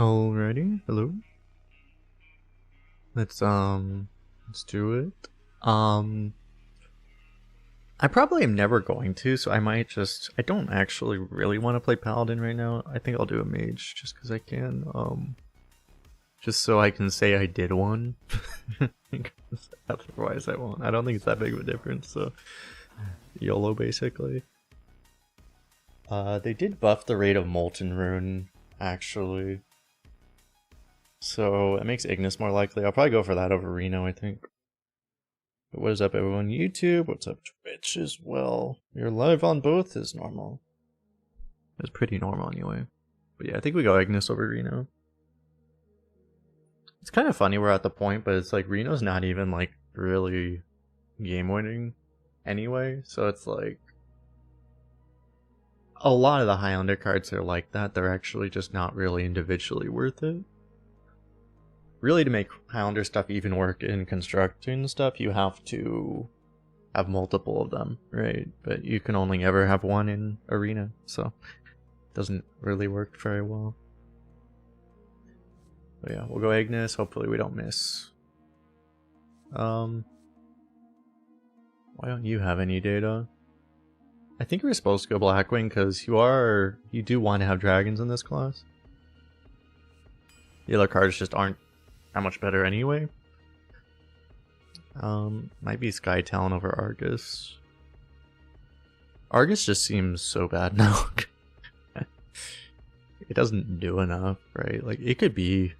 Alrighty, hello. Let's do it. Um I probably am never going to, so I might just I don't actually really want to play Paladin right now. I think I'll do a mage just because I can. Just so I can say I did one. Otherwise I won't. I don't think it's that big of a difference, so YOLO basically. They did buff the rate of Molten Rune, actually. So it makes Ignis more likely. I'll probably go for that over Reno, I think. But what is up, everyone? YouTube, what's up, Twitch as well? You're live on both is normal. It's pretty normal anyway. But yeah, I think we go Ignis over Reno. It's kind of funny we're at the point, but it's like Reno's not even like really game winning anyway. So it's like a lot of the Highlander cards are like that. They're actually just not really individually worth it. Really, to make Highlander stuff even work in constructing stuff, you have to have multiple of them, right? But you can only ever have one in Arena, so it doesn't really work very well. But yeah, we'll go Ignis. Hopefully we don't miss. Why don't you have any data? I think we're supposed to go Blackwing because you do want to have dragons in this class. The other cards just aren't that much better anyway. Might be Sky Talon over Argus. Argus just seems so bad now. It doesn't do enough, right? Like, it could be...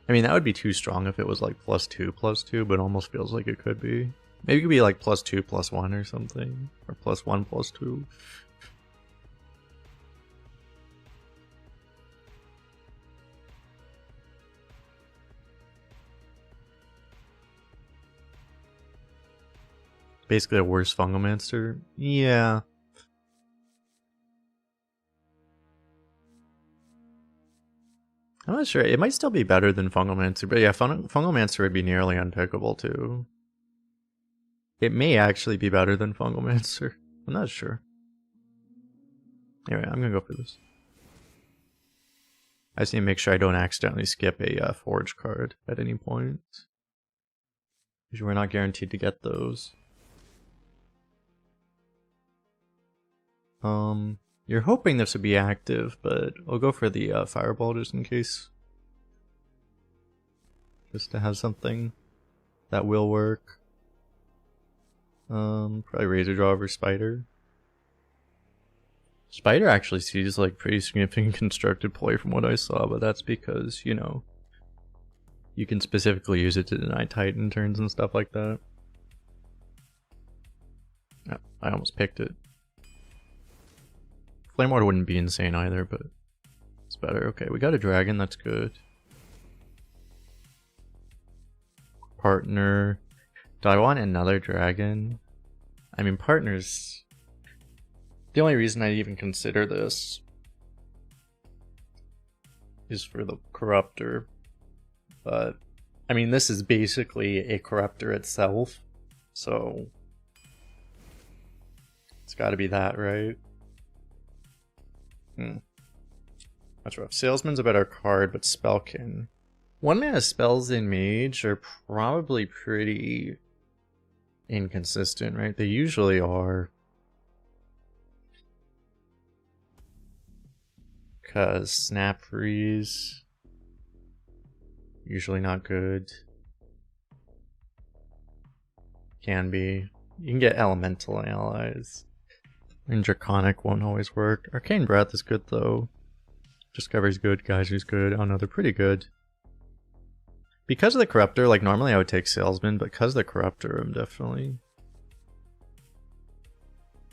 I mean, that would be too strong if it was like +2/+2, but it almost feels like it could be. Maybe it could be like +2/+1 or something. Or +1/+2. Basically a worse Fungomancer. Yeah. I'm not sure. It might still be better than Fungomancer, but yeah, Fungomancer would be nearly unpickable too. It may actually be better than Fungomancer. I'm not sure. Anyway, I'm gonna go for this. I just need to make sure I don't accidentally skip a Forge card at any point. Because we're not guaranteed to get those. You're hoping this would be active, but I'll go for the Fireball just in case. Just to have something that will work. Probably Razor Draw over Spider. Spider actually sees like pretty significant constructed play from what I saw, but that's because, you know, you can specifically use it to deny Titan turns and stuff like that. Oh, I almost picked it. Flame Ward wouldn't be insane either, but it's better. Okay, we got a dragon, that's good. Partner. Do I want another dragon? I mean, partners... The only reason I even consider this is for the Corruptor. But, I mean, this is basically a Corruptor itself, so... It's gotta be that, right? That's rough. Salesman's a better card, but Spellkin. 1-mana spells in Mage are probably pretty inconsistent, right? They usually are. Because Snap Freeze, usually not good. Can be. You can get Elemental allies. And Draconic won't always work. Arcane Breath is good though. Discovery's good, Geyser's good. Oh no, they're pretty good. Because of the Corruptor, like normally I would take Salesman, but because of the Corruptor I'm definitely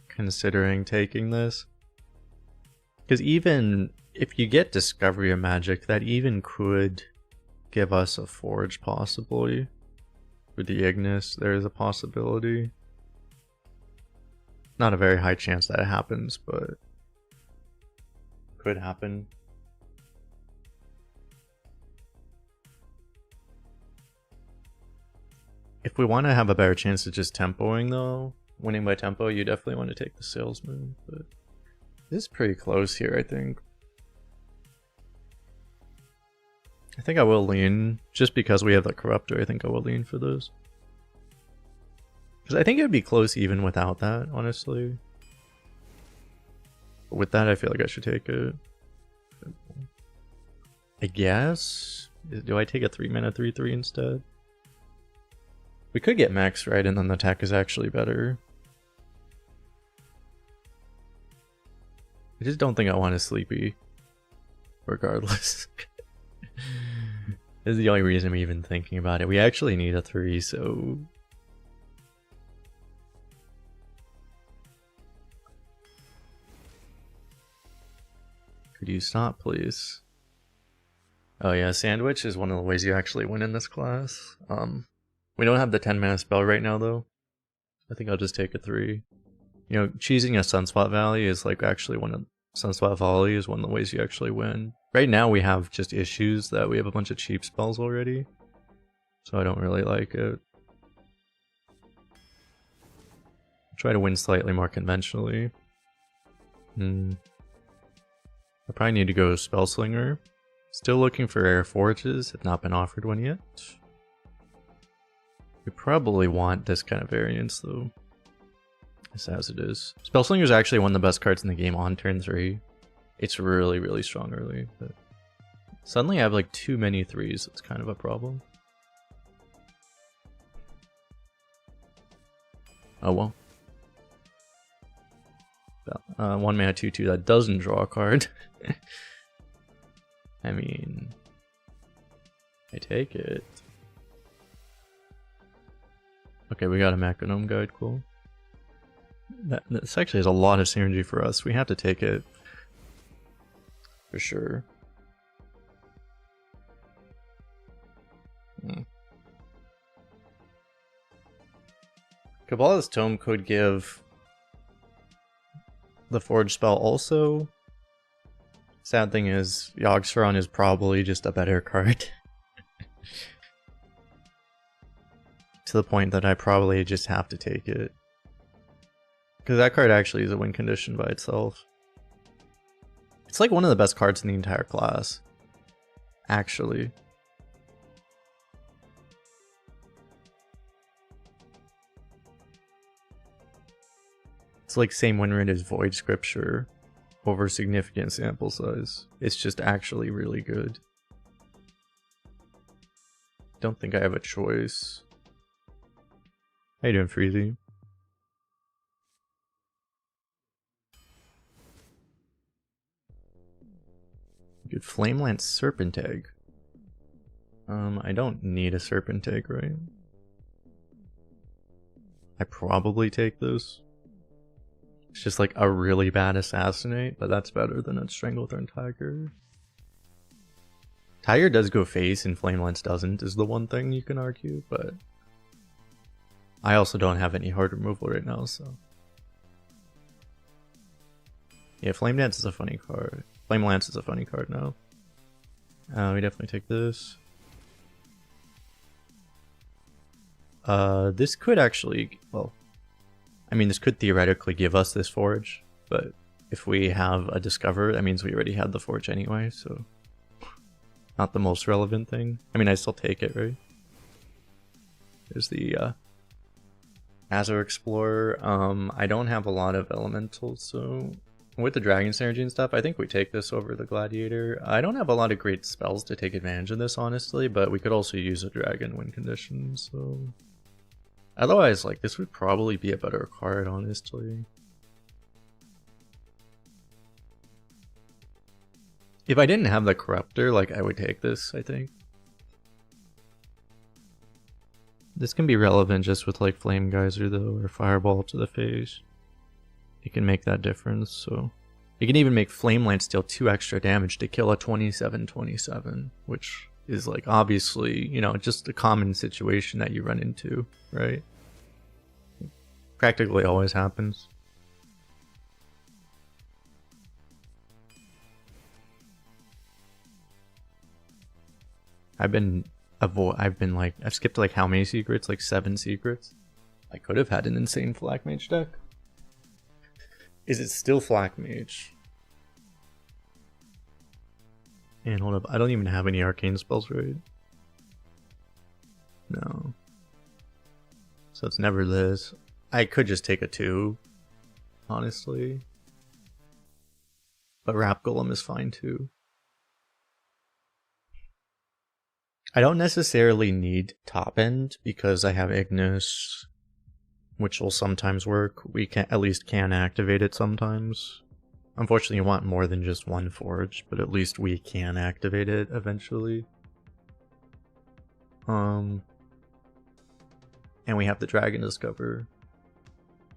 considering taking this. Because even if you get Discovery of Magic, that even could give us a Forge possibly. With the Ignis, there is a possibility. Not a very high chance that it happens, but could happen. If we want to have a better chance of just tempoing though, winning by tempo, you definitely want to take the Salesman, but this is pretty close here, I think. I think I will lean, just because we have the Corruptor, I think I will lean for those. Because I think it would be close even without that, honestly. But with that, I feel like I should take it. I guess? Do I take a 3-mana 3/3 instead? We could get max, right? And then the attack is actually better. I just don't think I want a Sleepy. Regardless. This is the only reason I'm even thinking about it. We actually need a 3, so... Could you stop, please? Oh yeah, Sandwich is one of the ways you actually win in this class. We don't have the 10-mana spell right now, though. I think I'll just take a 3. You know, cheesing a Sunswap Valley is like actually one of... Sunswap Volley is one of the ways you actually win. Right now we have just issues that we have a bunch of cheap spells already. So I don't really like it. Try to win slightly more conventionally. I probably need to go Spellslinger. Still looking for Air Forges, have not been offered one yet. We probably want this kind of variance though. Just as it is. Spellslinger is actually one of the best cards in the game on turn 3. It's really, really strong early. But suddenly I have like too many 3s. It's kind of a problem. Oh well. 1 mana 2/2 that doesn't draw a card. I mean, I take it. Okay, we got a Macronome Guide, cool. This actually has a lot of synergy for us. We have to take it. For sure. Kabbalah's Tome could give the Forge spell also. Sad thing is, Yogg-Saron is probably just a better card. To the point that I probably just have to take it. Because that card actually is a win condition by itself. It's like one of the best cards in the entire class. Actually. It's like same win rate as Void Scripture over significant sample size. It's just actually really good. Don't think I have a choice. How you doing, Freezy? Good Flamelance Serpent Egg. I don't need a Serpent Egg, right? I probably take this. It's just like a really bad Assassinate, but that's better than a Stranglethorn Tiger. Tiger does go face and Flamelance doesn't, is the one thing you can argue, but I also don't have any hard removal right now, so. Yeah, Flame Dance is a funny card. Flame Lance is a funny card now. We definitely take this. This could actually, well, I mean, this could theoretically give us this Forge, but if we have a Discover, that means we already had the Forge anyway, so not the most relevant thing. I mean, I still take it, right? There's the Azure Explorer. I don't have a lot of elementals, so with the Dragon Synergy and stuff, I think we take this over the Gladiator. I don't have a lot of great spells to take advantage of this, honestly, but we could also use a Dragon win condition, so... Otherwise, like, this would probably be a better card, honestly. If I didn't have the Corruptor, like, I would take this, I think. This can be relevant just with, like, Flame Geyser, though, or Fireball to the face. It can make that difference, so... You can even make Flame Lance deal 2 extra damage to kill a 27/27, which is, like, obviously, you know, just a common situation that you run into, right? Practically always happens. I've skipped like how many secrets? Like 7 secrets. I could have had an insane Flak Mage deck. Is it still Flak Mage? And hold up, I don't even have any arcane spells, right? No. So it's never this. I could just take a 2, honestly. But Wrap Golem is fine too. I don't necessarily need top end because I have Ignis, which will sometimes work. We can at least can activate it sometimes. Unfortunately, you want more than just one forge, but at least we can activate it eventually. And we have the Dragon Discover.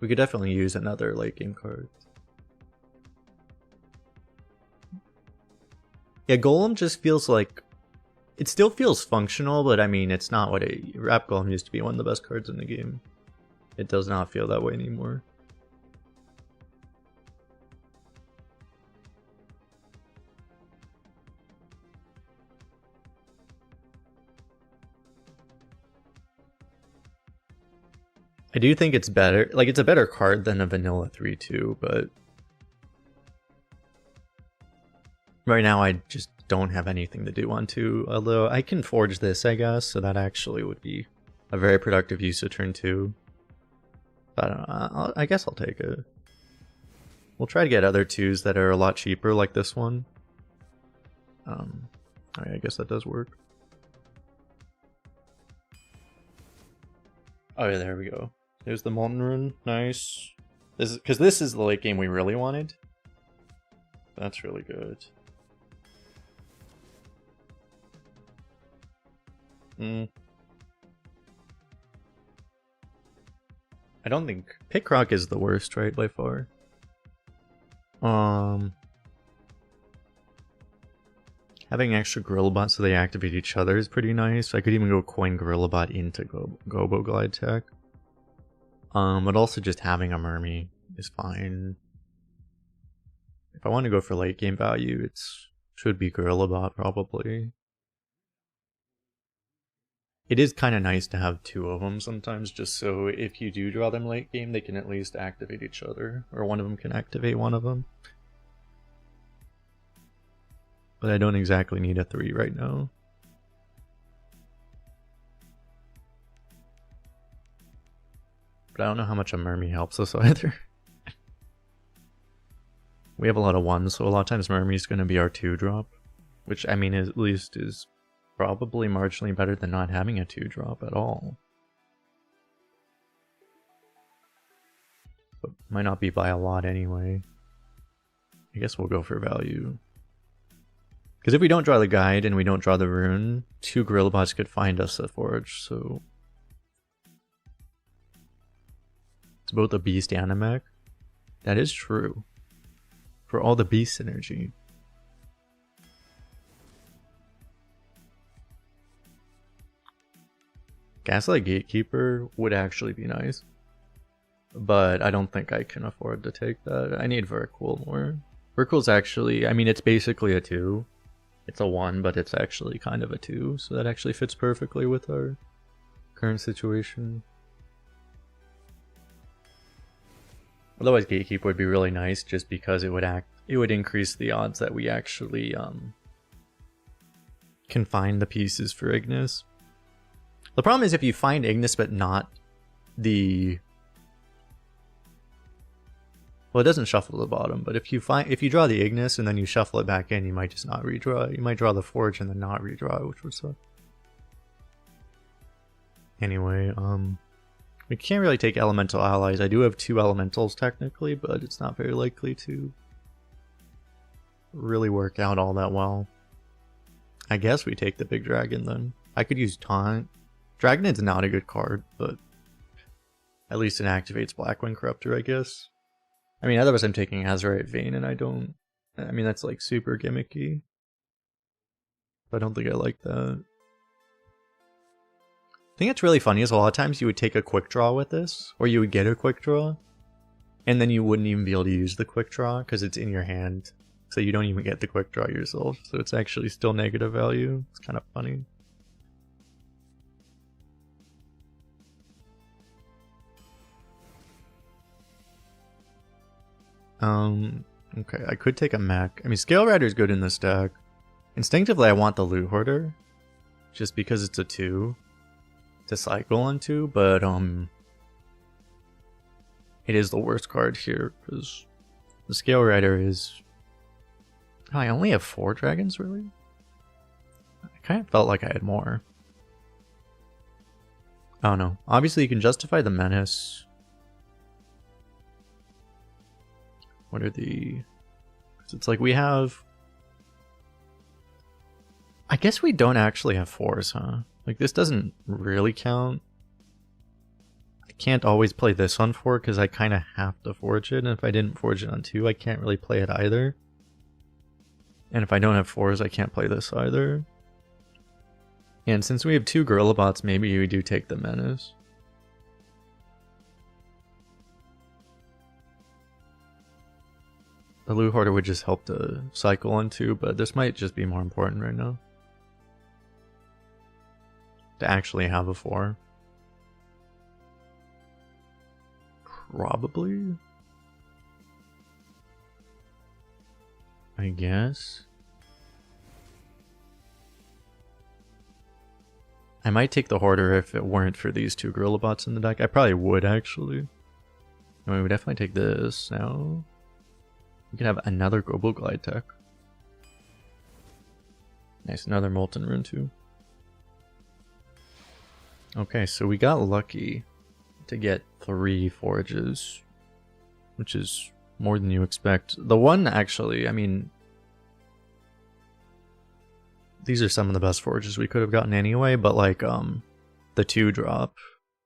We could definitely use another late game card. Yeah, Golem just feels like... It still feels functional, but I mean, it's not what it... Wrap Golem used to be one of the best cards in the game. It does not feel that way anymore. I do think it's better. Like, it's a better card than a vanilla 3-2, but... Right now, I just don't have anything to do on 2. Although, I can forge this, I guess, so that actually would be a very productive use of turn 2. But I don't know. I guess I'll take it. We'll try to get other 2s that are a lot cheaper, like this one. I guess that does work. Oh yeah, there we go. There's the Molten Rune. Nice. This is because this is the late game we really wanted. That's really good. I don't think Pickrock is the worst, right, by far. Having extra Gorillabot so they activate each other is pretty nice. I could even go coin Gorillabot into Gobo Glide Tech. But also just having a Mermy is fine. If I want to go for late game value, it should be Gorillabot probably. It is kind of nice to have 2 of them sometimes, just so if you do draw them late game, they can at least activate each other, or one of them can activate one of them. But I don't exactly need a 3 right now. But I don't know how much a Mermy helps us either. We have a lot of 1s, so a lot of times Mermy's going to be our 2 drop. Which, I mean, at least is probably marginally better than not having a 2 drop at all. But might not be by a lot anyway. I guess we'll go for value. Because if we don't draw the guide and we don't draw the rune, 2 Gorillabots could find us a forge, so... It's both a beast and a mech. That is true. For all the beast synergy. Gaslight Gatekeeper would actually be nice. But I don't think I can afford to take that. I need Vercool more. Vercool's actually, I mean, it's basically a 2. It's a 1, but it's actually kind of a 2. So that actually fits perfectly with our current situation. Otherwise, Gatekeeper would be really nice just because it would increase the odds that we actually can find the pieces for Ignis. The problem is if you find Ignis but not the... Well, it doesn't shuffle the bottom, but if you draw the Ignis and then you shuffle it back in, you might just not redraw. You might draw the Forge and then not redraw, which would suck. Anyway, we can't really take Elemental Allies. I do have 2 Elementals technically, but it's not very likely to really work out all that well. I guess we take the big dragon then. I could use Taunt. Dragonid's not a good card, but at least it activates Blackwing Corruptor, I guess. I mean, otherwise I'm taking Azurite Vein and I don't... I mean, that's like super gimmicky. I don't think I like that. I think it's really funny is a lot of times you would take a quick draw with this, or you would get a quick draw, and then you wouldn't even be able to use the quick draw because it's in your hand. So you don't even get the quick draw yourself, so it's actually still negative value. It's kind of funny. Okay, I could take a mech. I mean, Scale Rider's good in this deck. Instinctively, I want the Loot Hoarder, just because it's a 2 to cycle onto, but it is the worst card here, because the Scale Rider is... Oh, I only have 4 dragons, really? I kind of felt like I had more. Oh no. Obviously, you can justify the Menace. What are the... It's like we have... I guess we don't actually have 4s, huh? Like, this doesn't really count. I can't always play this on 4 because I kind of have to forge it, and if I didn't forge it on 2, I can't really play it either. And if I don't have 4s, I can't play this either. And since we have 2 Gorilla Bots, maybe we do take the Menace. The Loot Hoarder would just help to cycle on 2, but this might just be more important right now. To actually have a 4. Probably. I guess. I might take the Hoarder if it weren't for these 2 Gorilla Bots in the deck. I probably would, actually. I mean, we definitely take this now. We can have another Global Glide Tech. Nice, another Molten Rune too. Okay, so we got lucky to get 3 forges, which is more than you expect. The one, actually, I mean, these are some of the best forges we could have gotten anyway, but like, the 2-drop,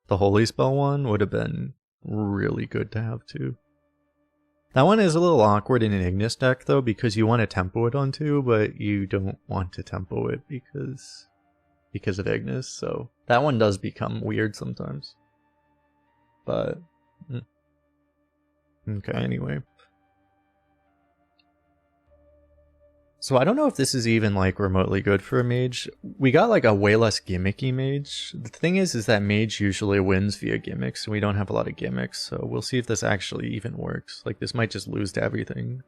the Holy Spell one would have been really good to have too. That one is a little awkward in an Ignis deck though, because you want to tempo it on 2, but you don't want to tempo it because of Ignis, so that one does become weird sometimes. But okay, anyway. So I don't know if this is even like remotely good for a mage. We got like a way less gimmicky mage. The thing is that mage usually wins via gimmicks, and we don't have a lot of gimmicks, so we'll see if this actually even works. Like, this might just lose to everything.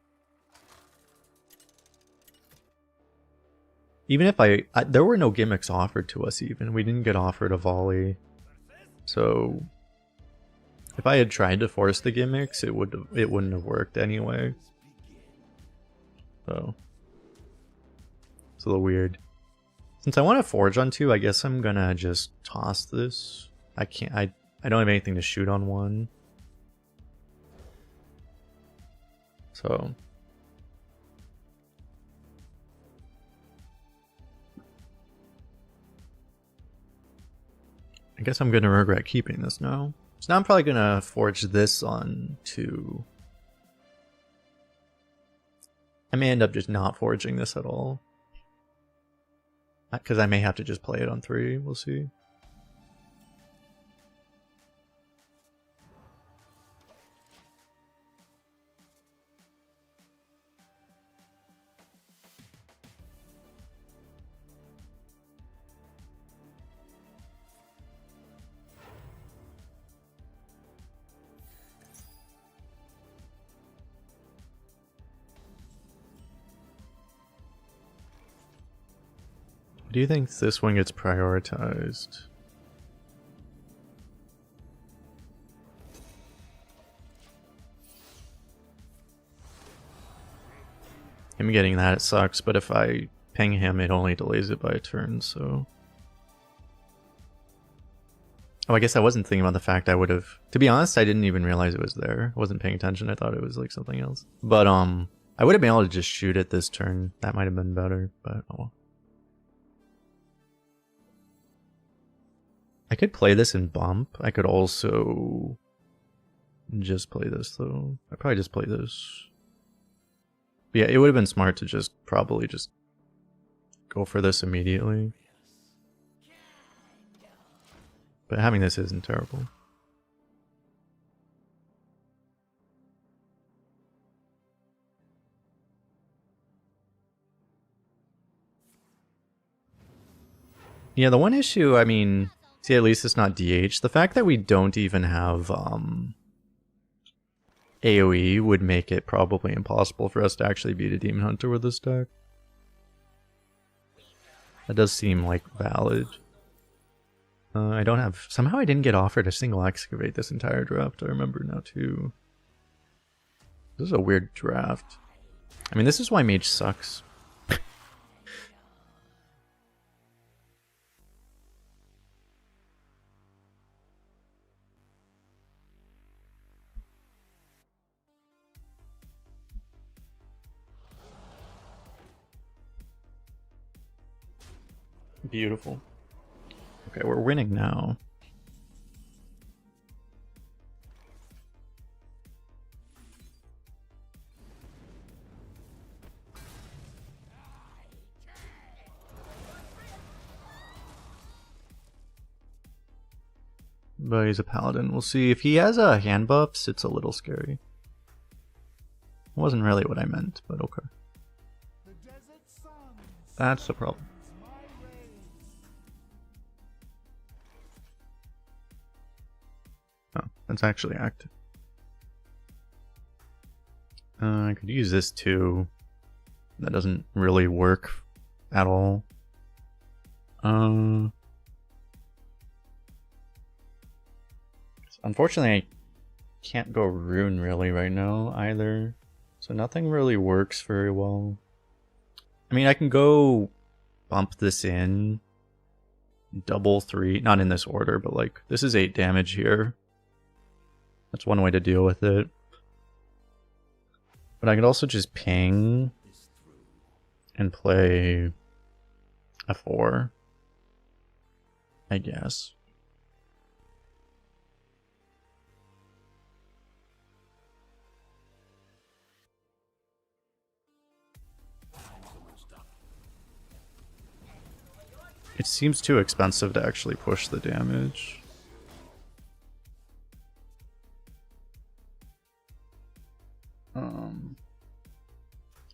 Even if there were no gimmicks offered to us even. We didn't get offered a volley. So if I had tried to force the gimmicks, it wouldn't have worked anyway. So it's a little weird. Since I want to forge on 2, I guess I'm gonna just toss this. I don't have anything to shoot on 1. So I guess I'm gonna regret keeping this now. So now I'm probably gonna forge this on 2. I may end up just not forging this at all, because I may have to just play it on 3, we'll see. Do you think this one gets prioritized? Him getting that, it sucks, but if I ping him, it only delays it by a turn, so... Oh, I guess I wasn't thinking about the fact I would have... To be honest, I didn't even realize it was there. I wasn't paying attention, I thought it was like something else. But, I would have been able to just shoot it this turn. That might have been better, but oh well. I could play this in bump. I could also just play this though. I'd probably just play this. But yeah, it would have been smart to just probably just go for this immediately. But having this isn't terrible. Yeah, the one issue, I mean... See, at least it's not DH. The fact that we don't even have AoE would make it probably impossible for us to actually beat a Demon Hunter with this deck. That does seem like valid. I don't have... Somehow I didn't get offered a single excavate this entire draft. I remember now too. This is a weird draft. I mean, this is why mage sucks. Beautiful. Okay, we're winning now. But he's a paladin. We'll see. If he has hand buffs, it's a little scary. Wasn't really what I meant, but okay. That's the problem. Oh, that's actually active. I could use this too. That doesn't really work at all. Unfortunately, I can't go rune really right now either. So nothing really works very well. I mean, I can go bump this in. Double 3. Not in this order, but like, this is 8 damage here. That's one way to deal with it. But I could also just ping and play a 4, I guess. It seems too expensive to actually push the damage.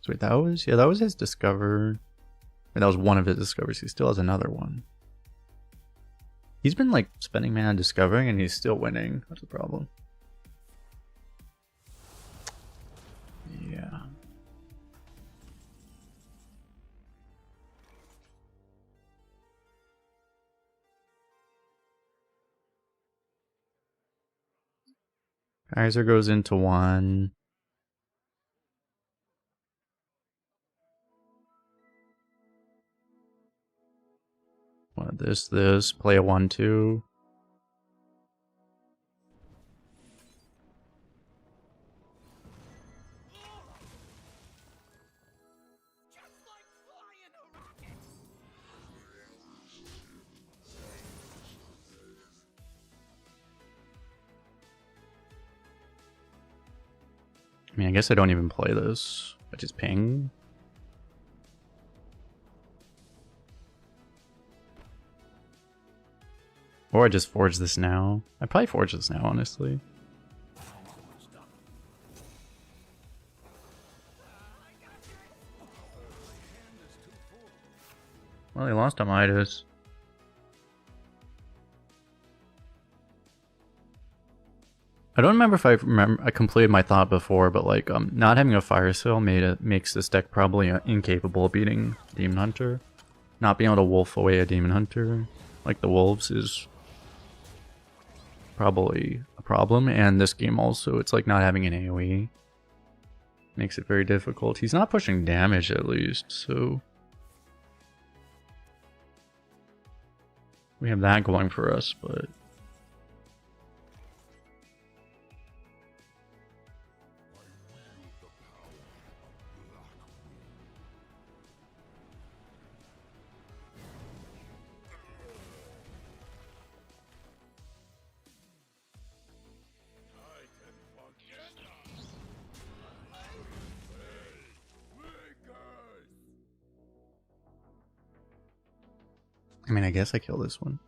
So wait, that was his discover. Wait, that was one of his discoveries. He still has another one. He's been like spending mana discovering and he's still winning. That's the problem. Yeah. Kaiser goes into 1. This, play a 1/2. I mean, I guess I don't even play this. I just ping. Or I just forge this now. I'd probably forge this now, honestly. Well, he lost to Midas. I don't remember if I completed my thought before, but like not having a fire sale makes this deck probably incapable of beating Demon Hunter. Not being able to wolf away a Demon Hunter like the wolves is probably a problem, and this game also, it's like not having an AoE makes it very difficult. He's not pushing damage at least, so we have that going for us, but I mean, I guess I kill this one.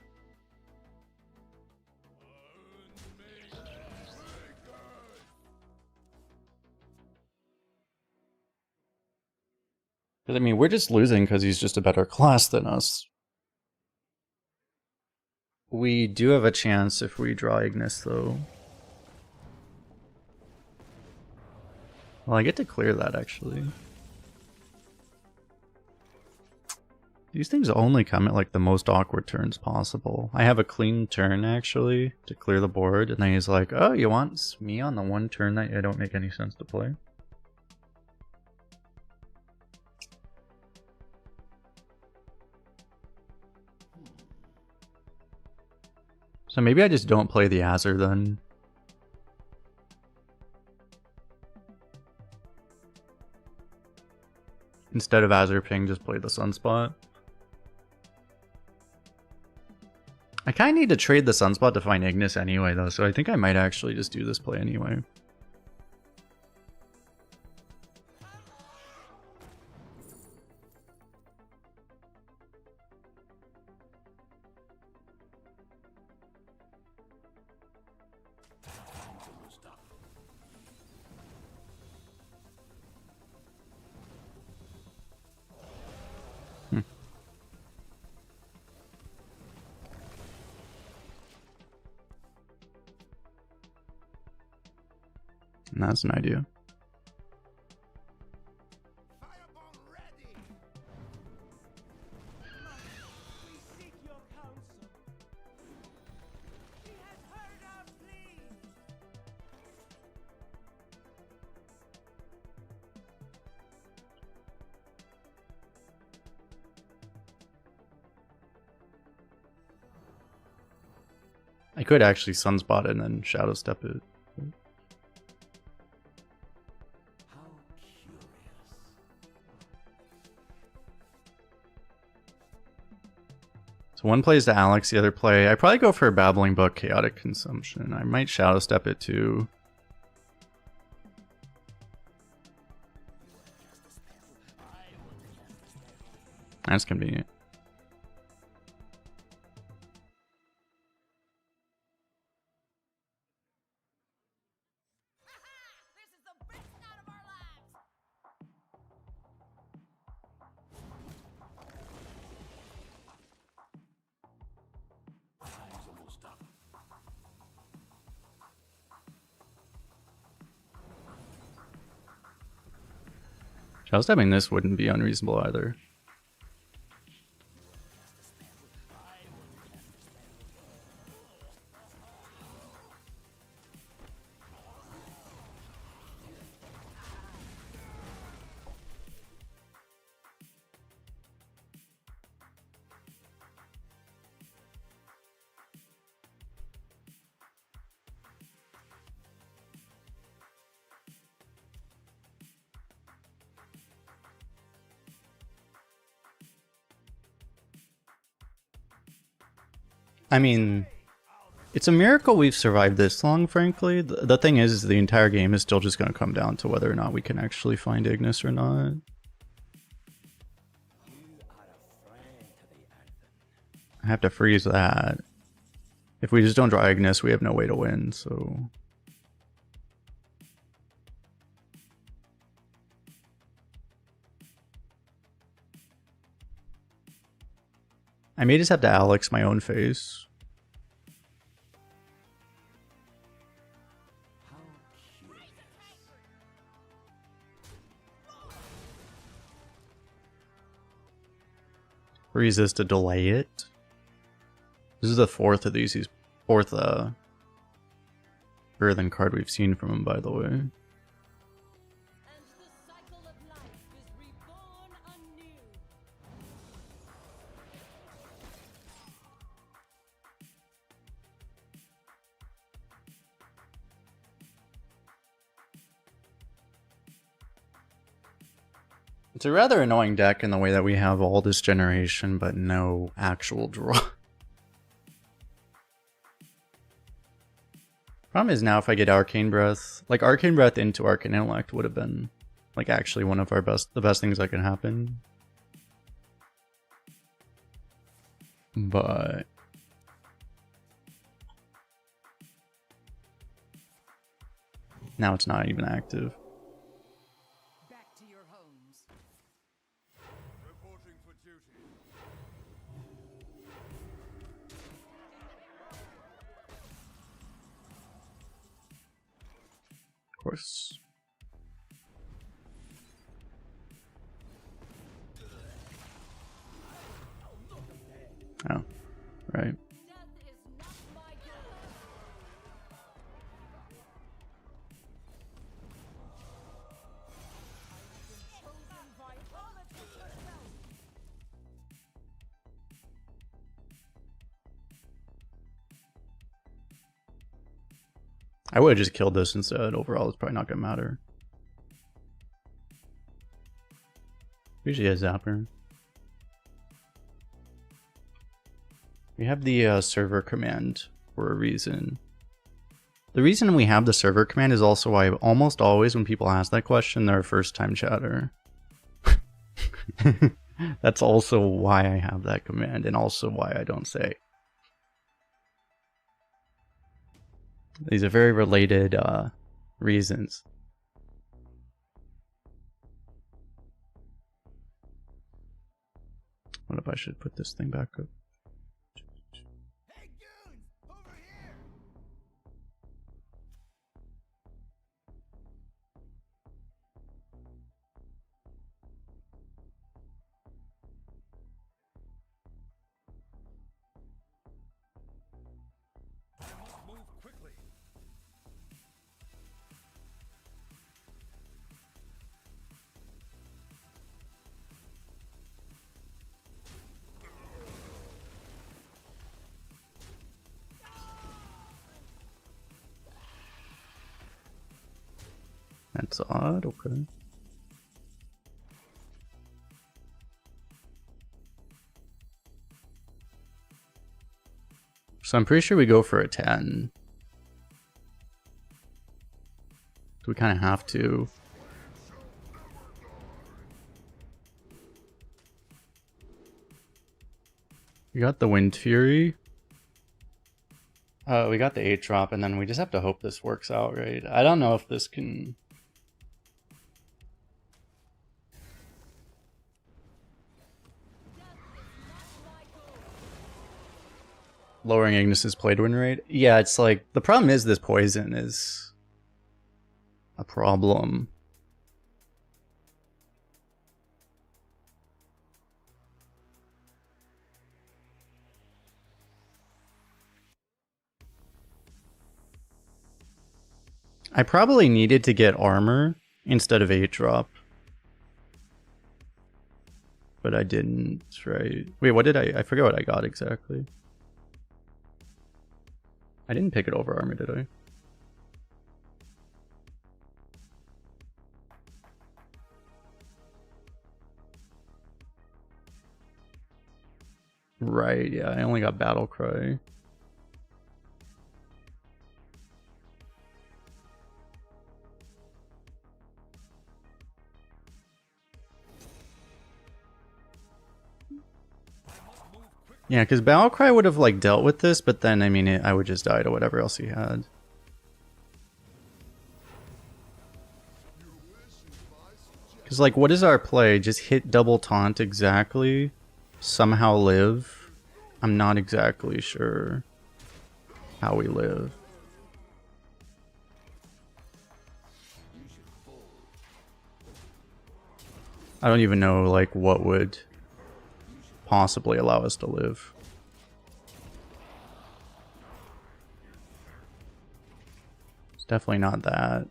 Because, I mean, we're just losing because he's just a better class than us. We do have a chance if we draw Ignis, though. Well, I get to clear that, actually. These things only come at like the most awkward turns possible. I have a clean turn actually to clear the board, and then he's like, "Oh, you want me on the one turn that I don't make any sense to play?" So maybe I just don't play the Azure then. Instead of Azure Ping, just play the Sunspot. I kind of need to trade the Sunspot to find Ignis anyway, though, so I think I might actually just do this play anyway. And that's an idea. I could actually Sunspot it and then Shadow Step it. So one plays to Alex, the other play. I probably go for a Babbling Book, Chaotic Consumption. I might Shadow Step it too. That's convenient. Shadow Stepping this wouldn't be unreasonable either. I mean, it's a miracle we've survived this long, frankly. The thing is the entire game is still just going to come down to whether or not we can actually find Ignis or not. I have to freeze that. If we just don't draw Ignis, we have no way to win, so... I may just have to Alex my own face. Freeze this to delay it. This is the fourth of these. He's fourth earthen card we've seen from him, by the way. It's a rather annoying deck in the way that we have all this generation, but no actual draw. Problem is now if I get Arcane Breath, like Arcane Breath into Arcane Intellect would have been like actually one of the best things that can happen. But now it's not even active. Of course. Oh, right. I would have just killed this instead. Overall, it's probably not going to matter. Usually a zapper. We have the server command for a reason. The reason we have the server command is also why almost always when people ask that question, they're a first-time chatter. That's also why I have that command, and also why I don't say. These are very related reasons. What if I should put this thing back up? Hey goons, over here! Move quickly. That's odd, okay. So I'm pretty sure we go for a 10. We kind of have to. We got the Wind Fury. We got the 8 drop, and then we just have to hope this works out, right? I don't know if this can... Lowering Ignis's play to win rate? Yeah, it's like, the problem is this poison is a problem. I probably needed to get armor instead of 8 drop. But I didn't, right? Wait, what did I forget what I got exactly. I didn't pick it over armor, did I? Right, yeah, I only got Battle Cry. Yeah, because Battlecry would have like dealt with this, but then I mean, I would just die to whatever else he had. Because like, what is our play? Just hit double taunt exactly, somehow live? I'm not exactly sure how we live. I don't even know like what would possibly allow us to live. It's definitely not that.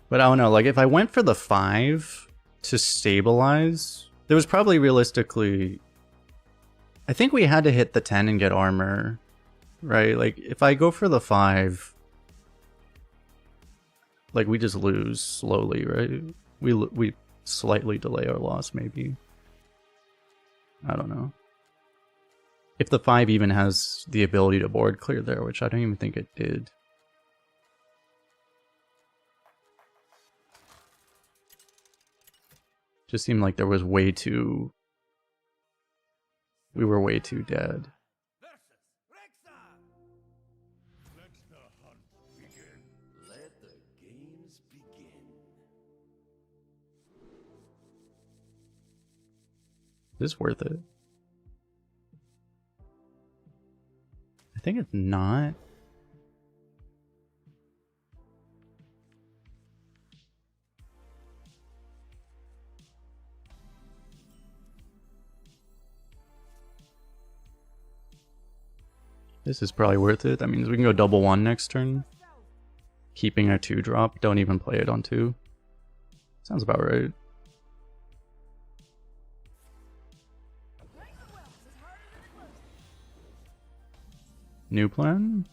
But I don't know, like if I went for the 5 to stabilize, there was probably realistically... I think we had to hit the 10 and get armor, right? Like if I go for the 5... Like, we just lose slowly, right? We slightly delay our loss, maybe. I don't know. If the 5 even has the ability to board clear there, which I don't even think it did. Just seemed like there was way too... We were way too dead. Is this worth it? I think it's not. This is probably worth it. That means we can go double 1 next turn. Keeping a 2-drop. Don't even play it on 2. Sounds about right. New plan?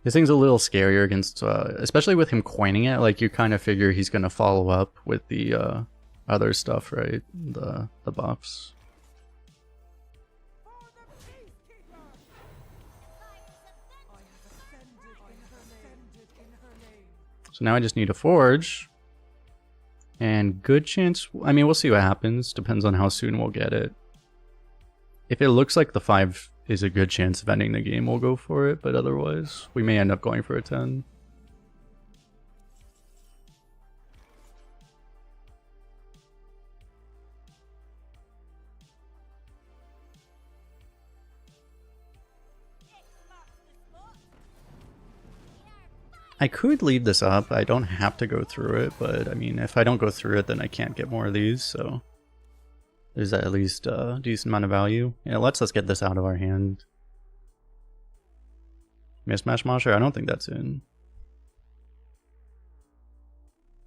This thing's a little scarier against, especially with him coining it. Like, you kind of figure he's going to follow up with the other stuff, right? The buffs. So now I just need a forge. And good chance, I mean, we'll see what happens. Depends on how soon we'll get it. If it looks like the 5 is a good chance of ending the game, we'll go for it. But otherwise, we may end up going for a 10. I could leave this up. I don't have to go through it, but I mean, if I don't go through it, then I can't get more of these, so there's at least a decent amount of value. Yeah, let's get this out of our hand. Mismatch Mosher? I don't think that's in.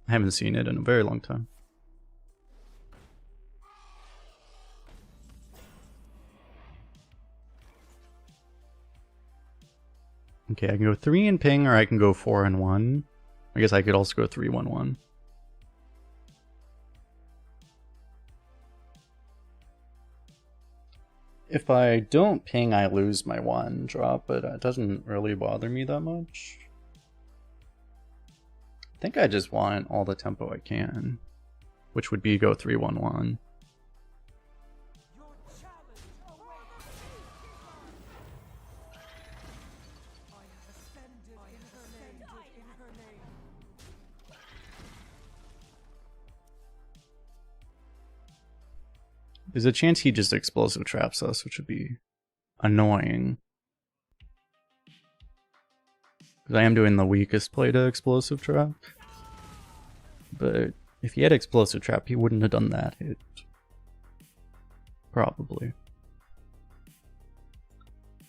I haven't seen it in a very long time. Okay, I can go 3 and ping, or I can go 4 and 1. I guess I could also go 3-1-1. If I don't ping, I lose my 1 drop, but it doesn't really bother me that much. I think I just want all the tempo I can, which would be go 3-1-1. There's a chance he just explosive traps us, which would be annoying. Because I am doing the weakest play to explosive trap. But if he had explosive trap, he wouldn't have done that hit. Probably.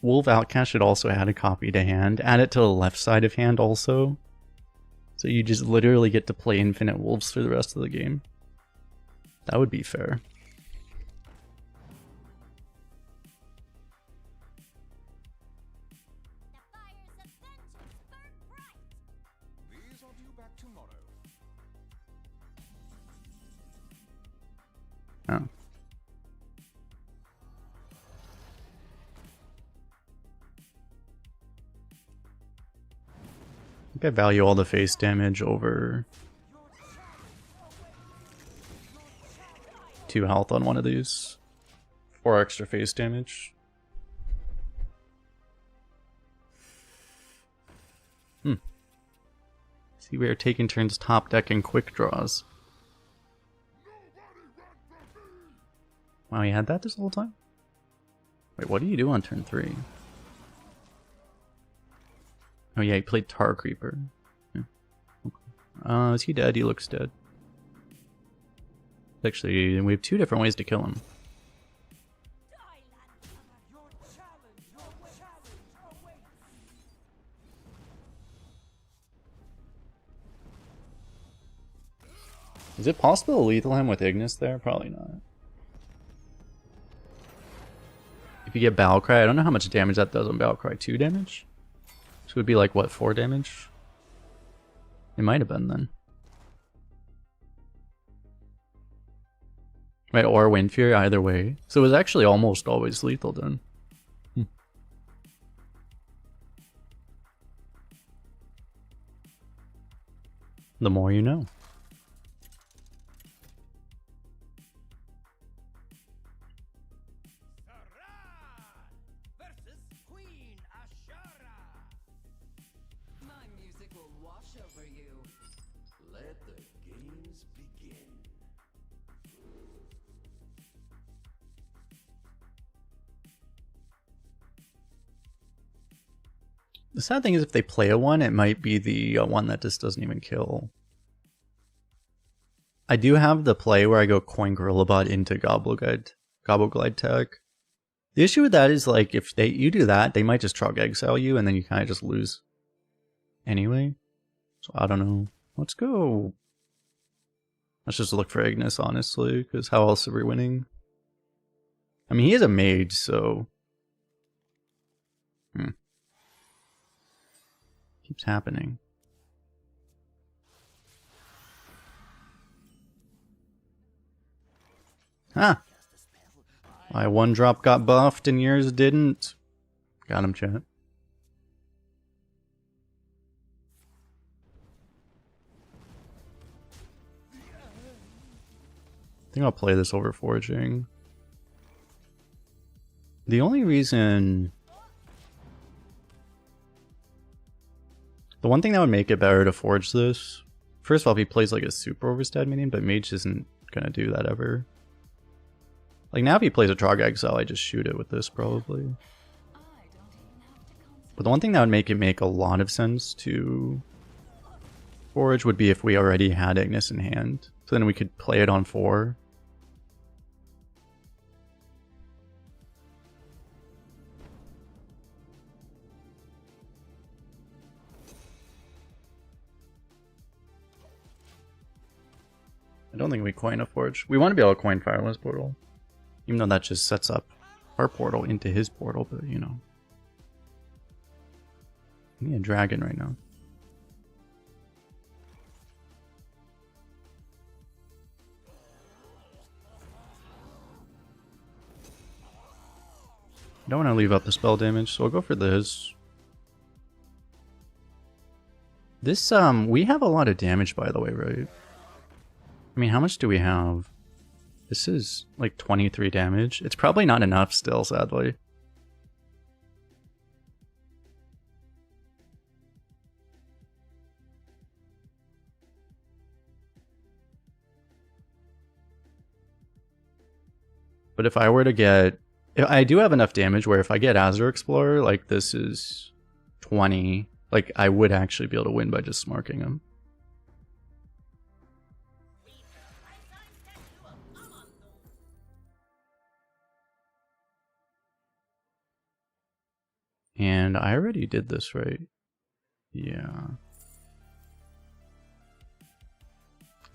Wolf Outcast should also add a copy to hand. Add it to the left side of hand also. So you just literally get to play infinite wolves for the rest of the game. That would be fair. Oh. I think I value all the face damage over 2 health on one of these. 4 extra face damage. See, we are taking turns top decking quick draws. Wow, he had that this whole time? Wait, what do you do on turn 3? Oh yeah, he played Tar Creeper. Yeah. Okay. Is he dead? He looks dead. Actually, we have 2 different ways to kill him. Is it possible to lethal him with Ignis there? Probably not. If you get Battlecry, I don't know how much damage that does on Battlecry. 2 damage? So it would be like, what, 4 damage? It might have been then. Right, or Wind Fury, either way. So it was actually almost always lethal then. The more you know. The sad thing is if they play a 1, it might be the one that just doesn't even kill. I do have the play where I go coin Gorillabot into Gobbleglide tech. The issue with that is like if you do that, they might just Trog Exile you and then you kind of just lose anyway. So I don't know. Let's go. Let's just look for Ignis, honestly, because how else are we winning? I mean, he is a mage, so... Keeps happening. Huh. My one drop got buffed and yours didn't. Got him, chat. I think I'll play this over foraging. The only reason... The one thing that would make it better to forge this... First of all, if he plays like a super overstat minion, but Mage isn't gonna do that ever. Like now if he plays a Trog Exile, I just shoot it with this probably. But the one thing that would make it make a lot of sense to forge would be if we already had Ignis in hand. So then we could play it on 4. I don't think we coin a forge. We want to be able to coin Fireless Portal. Even though that just sets up our portal into his portal, but you know. I need a dragon right now. I don't want to leave up the spell damage, so I'll go for this. This, we have a lot of damage, by the way, right? I mean, how much do we have? This is like 23 damage. It's probably not enough still, sadly. But if I were to get... I do have enough damage where if I get Azure Explorer, like this is 20, like I would actually be able to win by just smarking him. And I already did this, right? Yeah.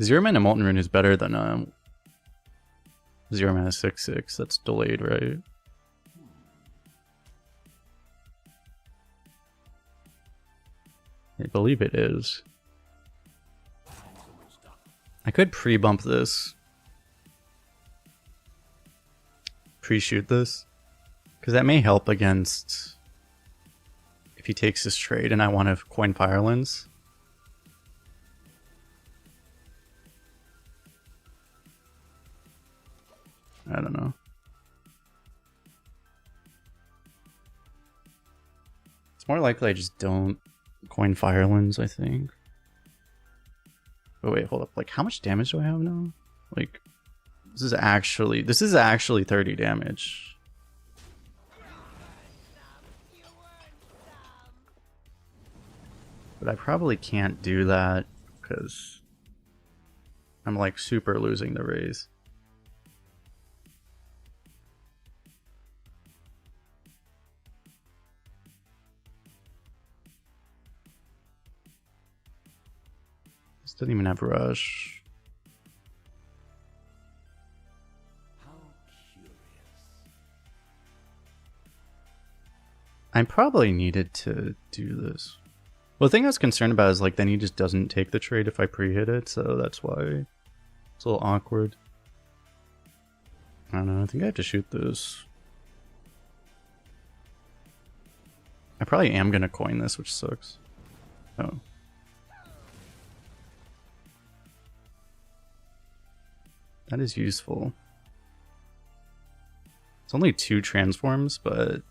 0 mana Molten Rune is better than 0 mana 6/6. That's delayed, right? I believe it is. I could pre-bump this. Pre-shoot this. Because that may help against... If he takes this trade and I want to coin Firelens. I don't know. It's more likely I just don't coin Firelens, I think. Oh wait, hold up. Like, how much damage do I have now? Like, this is actually 30 damage. But I probably can't do that because I'm like super losing the raise. This doesn't even have rush. How curious. I probably needed to do this. Well, the thing I was concerned about is like then he just doesn't take the trade if I pre-hit it, so that's why it's a little awkward. I don't know, I think I have to shoot this. I probably am gonna coin this, which sucks. Oh. That is useful. It's only 2 transforms, but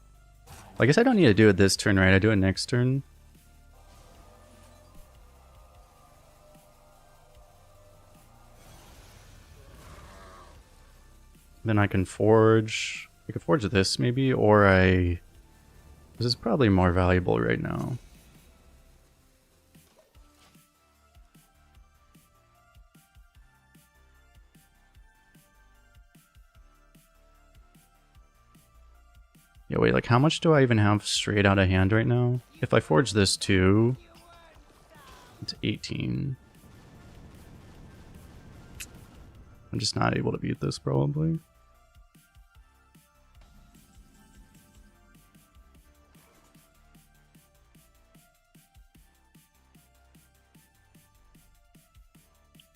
I guess I don't need to do it this turn, right? I do it next turn. Then I can forge. I could forge this maybe, or this is probably more valuable right now. Yeah, wait, like how much do I even have straight out of hand right now? If I forge this too, it's 18. I'm just not able to beat this probably.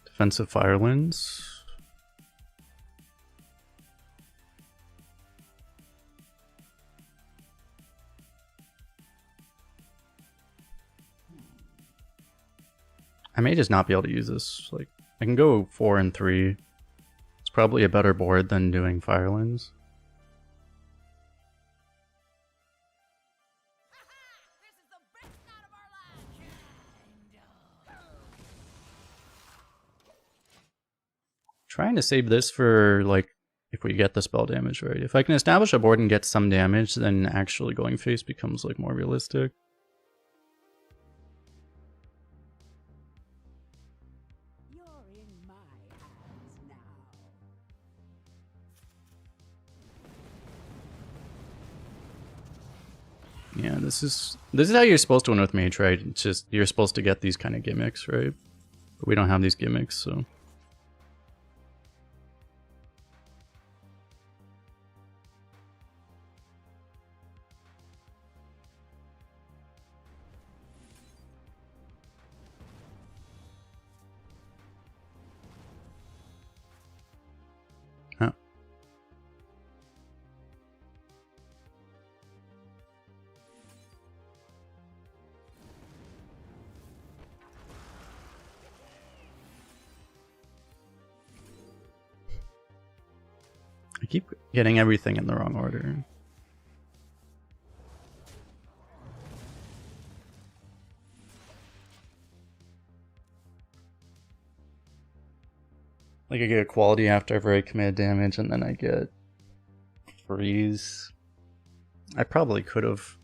Defensive Firelins. I may just not be able to use this. Like, I can go 4 and 3. It's probably a better board than doing Firelins. Trying to save this for, like, if we get the spell damage right. If I can establish a board and get some damage, then actually going face becomes, like, more realistic. Yeah, this is how you're supposed to win with Mage, right? It's just you're supposed to get these kind of gimmicks, right? But we don't have these gimmicks, so. Huh. I keep getting everything in the wrong order. Like I get quality after I commit damage, and then I get freeze. I probably could have.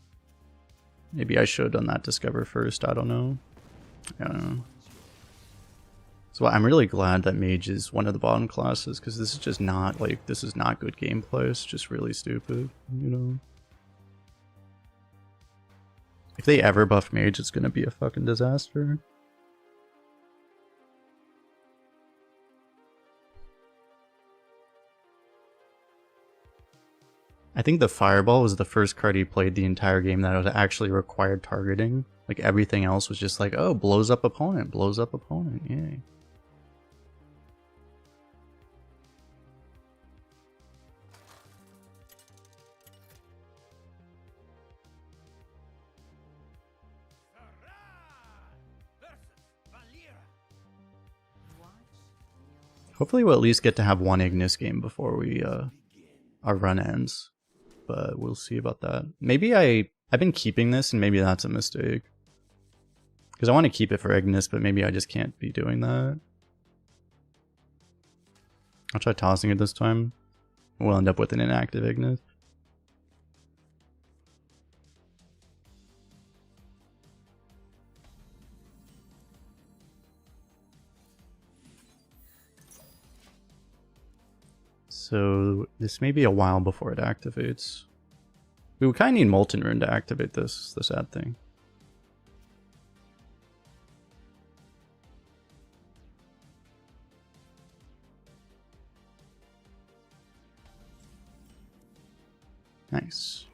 Maybe I should have done that discover first. I don't know. I don't know. So I'm really glad that Mage is one of the bottom classes, because this is just not, like, this is not good gameplay. It's just really stupid, you know? If they ever buff Mage, it's gonna be a fucking disaster. I think the Fireball was the first card he played the entire game that was actually required targeting. Like, everything else was just like, oh, blows up opponent, yay. Hopefully we'll at least get to have one Ignis game before we our run ends. But we'll see about that. Maybe I've been keeping this, and maybe that's a mistake. Because I want to keep it for Ignis, but maybe I just can't be doing that. I'll try tossing it this time. We'll end up with an inactive Ignis. So this may be a while before it activates. We would kind of need Molten Rune to activate this, the sad thing. Nice.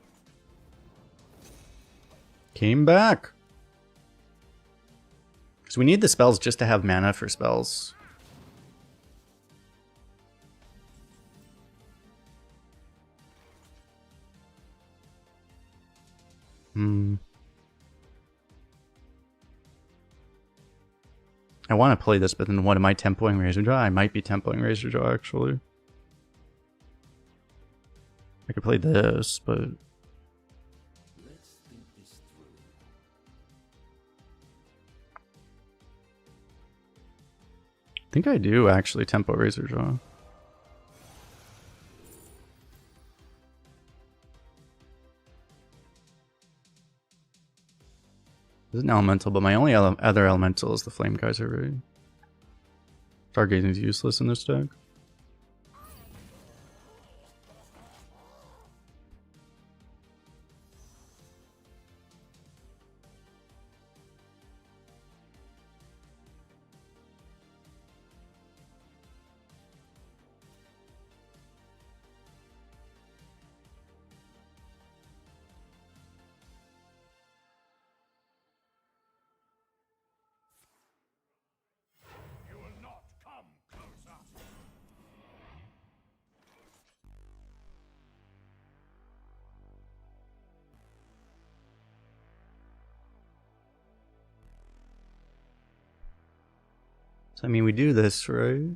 Came back! Because we need the spells just to have mana for spells. I want to play this, but then what am I tempoing Razor Jaw? I might be tempoing Razor Jaw, actually. I could play this, but... Let's think this through. I think I do actually tempo Razor Jaw. This is an elemental, but my only other elemental is the Flame Kaiser, right? Stargazing is useless in this deck. So I mean, we do this, right?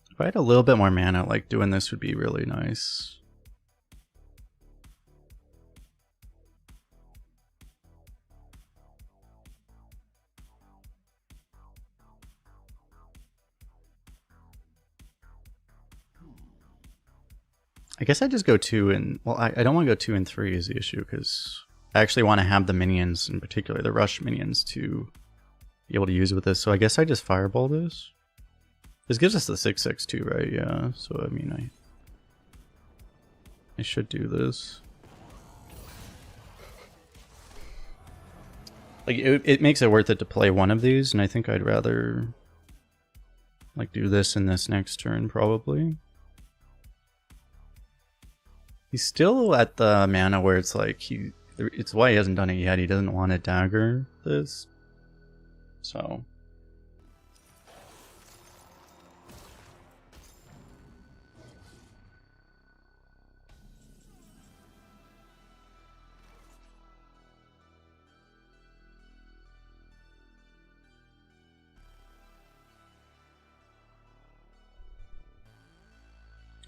If I had a little bit more mana, like doing this would be really nice. I guess I just go 2 and... Well, I don't want to go 2 and 3 is the issue, because I actually want to have the minions, in particular the rush minions, to be able to use with this. So I guess I just fireball this. This gives us the 6/6 too, right? Yeah, so I mean, I should do this. Like, it makes it worth it to play one of these, and I think I'd rather like do this in this next turn, probably. He's still at the mana where it's like it's why he hasn't done it yet. He doesn't want to dagger this. So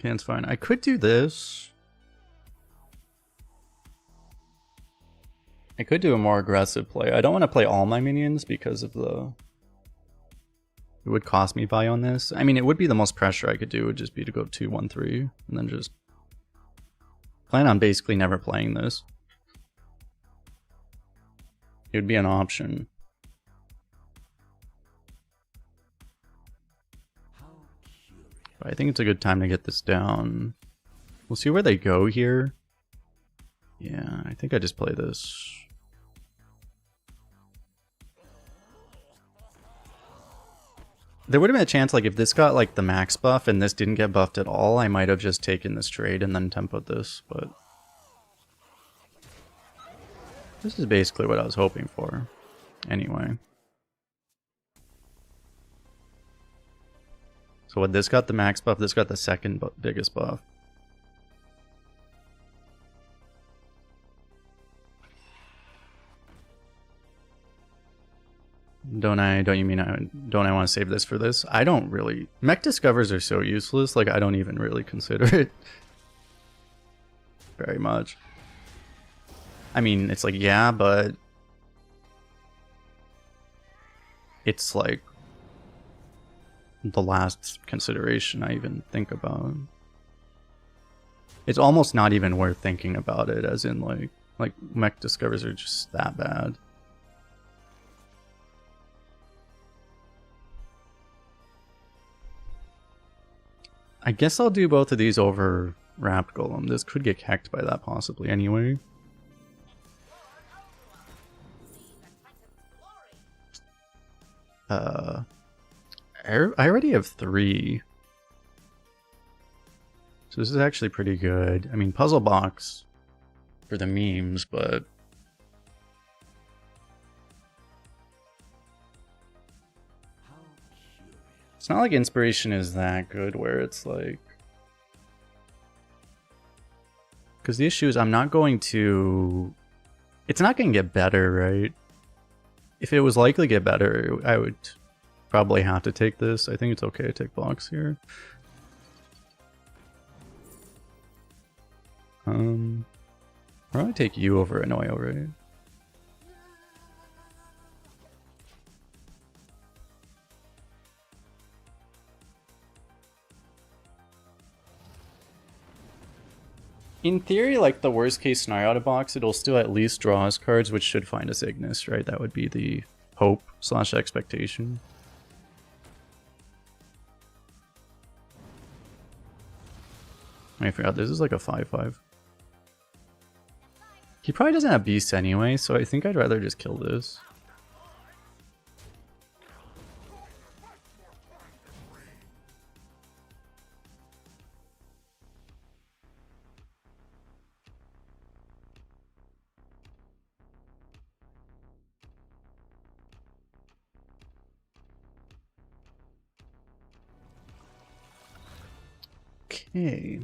okay, it's fine. I could do this. I could do a more aggressive play. I don't want to play all my minions because of the... It would cost me buy on this. I mean, it would be the most pressure I could do, would just be to go 2-1-3 and then just plan on basically never playing this. It would be an option. But I think it's a good time to get this down. We'll see where they go here. Yeah, I think I just play this. There would have been a chance, like, if this got, like, the max buff and this didn't get buffed at all, I might have just taken this trade and then tempoed this, but... This is basically what I was hoping for. Anyway. So what, this got the max buff, this got the second biggest buff. Don't you mean don't I want to save this for this? I don't really. Mech discovers are so useless, like I don't even really consider it very much. I mean, it's like, yeah, but it's like the last consideration I even think about. It's almost not even worth thinking about it, as in like mech discovers are just that bad. I guess I'll do both of these over Wrapped Golem. This could get hacked by that possibly anyway. I already have 3. So this is actually pretty good. I mean, Puzzle Box for the memes, but... It's not like Inspiration is that good where it's like... Because the issue is I'm not going to... It's not going to get better, right? If it was likely to get better, I would probably have to take this. I think it's okay to take Box here. Probably take you over Annoyo, right? In theory, like the worst case scenario out of Box, it'll still at least draw us cards, which should find us Ignis, right? That would be the hope / expectation. I forgot this is like a 5/5. He probably doesn't have beasts anyway, so I think I'd rather just kill this. Okay.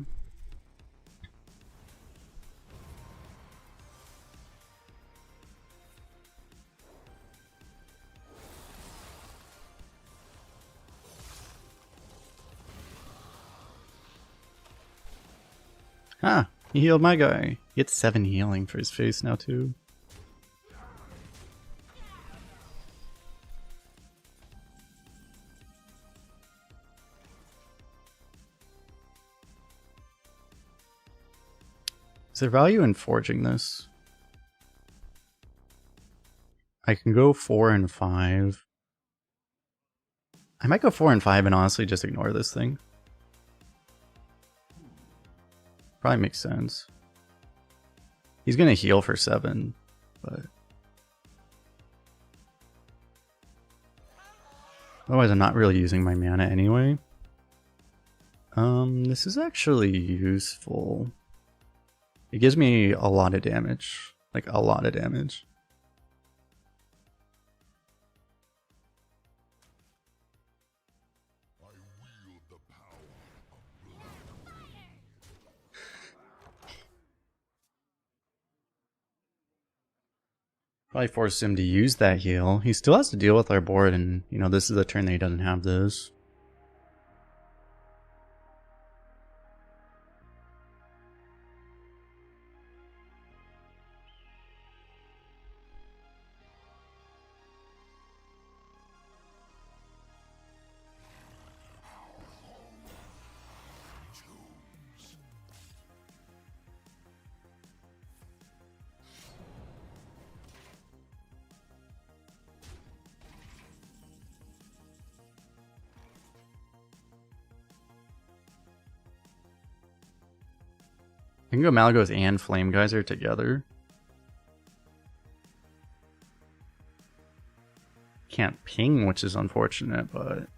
Ah, he healed my guy. He gets 7 healing for his face now too. Is there value in forging this? I can go 4 and 5. I might go 4 and 5 and honestly just ignore this thing. Probably makes sense. He's gonna heal for 7, but otherwise I'm not really using my mana anyway. This is actually useful. It gives me a lot of damage. Like, a lot of damage. Probably force him to use that heal. He still has to deal with our board, and, you know, this is a turn that he doesn't have this. I can go Malagos and Flame Geyser together. Can't ping, which is unfortunate, but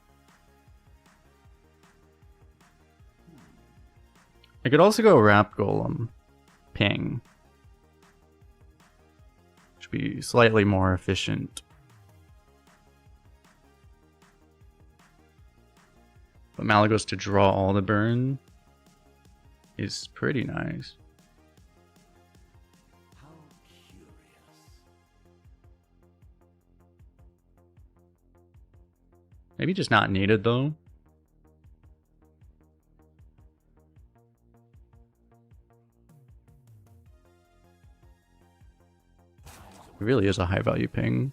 I could also go Wrap Golem, ping. Should be slightly more efficient. But Malagos to draw all the burn is pretty nice. How curious. Maybe just not needed though. It really is a high value ping.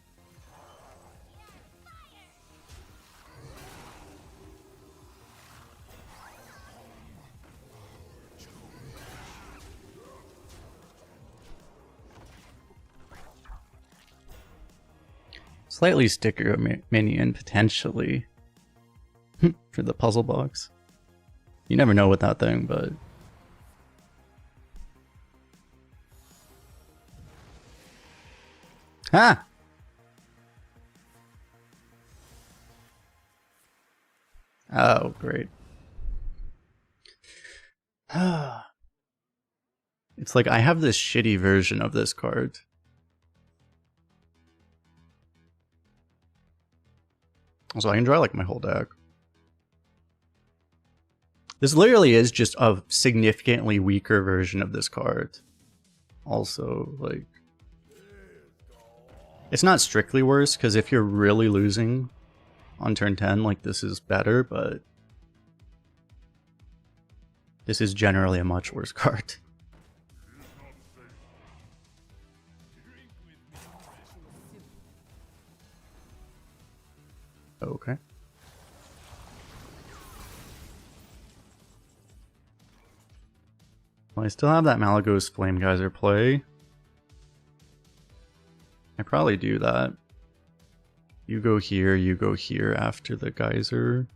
Slightly sticker minion, potentially. For the puzzle box. You never know with that thing, but... Ah! Oh, great. It's like I have this shitty version of this card. So I can draw like my whole deck. This literally is just a significantly weaker version of this card. Also, like... It's not strictly worse, because if you're really losing on turn 10, like this is better, but... This is generally a much worse card. Okay. Well, I still have that Malagos Flame Geyser play. I probably do that. You go here after the Geyser.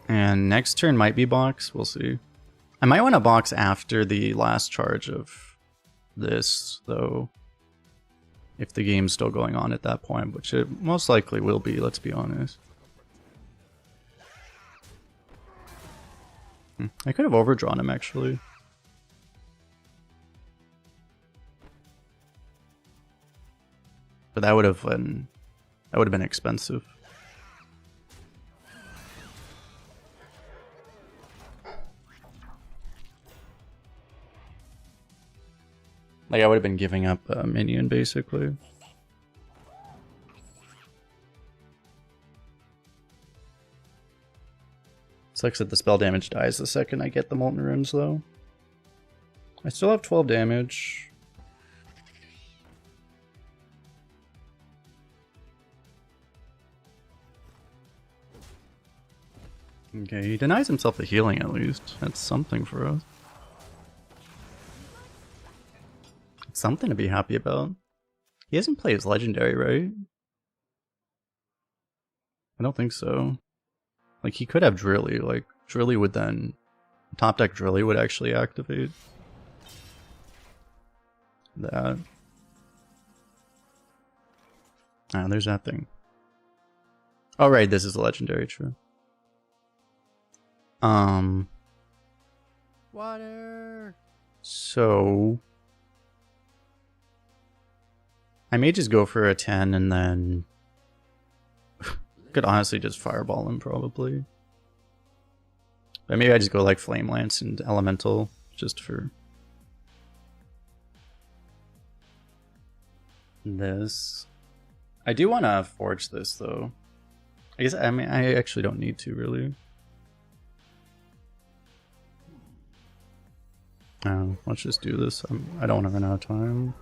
And next turn might be box, we'll see. I might want to box after the last charge of this, though, if the game's still going on at that point, which it most likely will be, let's be honest. I could have overdrawn him, actually. But that would have been That would have been expensive. Like, I would have been giving up a minion, basically. Sucks that the spell damage dies the second I get the Molten Runes, though. I still have 12 damage. Okay, he denies himself the healing at least. That's something for us. It's something to be happy about. He hasn't played his legendary, right? I don't think so. Like, he could have Drilly. Like, Drilly would then... Top deck Drilly would actually activate that. Ah, there's that thing. Oh, right, this is a legendary, true. Water. So I may just go for a 10 and then could honestly just fireball him probably. But maybe I just go like Flame Lance and Elemental just for this. I do want to forge this though. I mean I actually don't need to really. Let's just do this. I don't want to run out of time.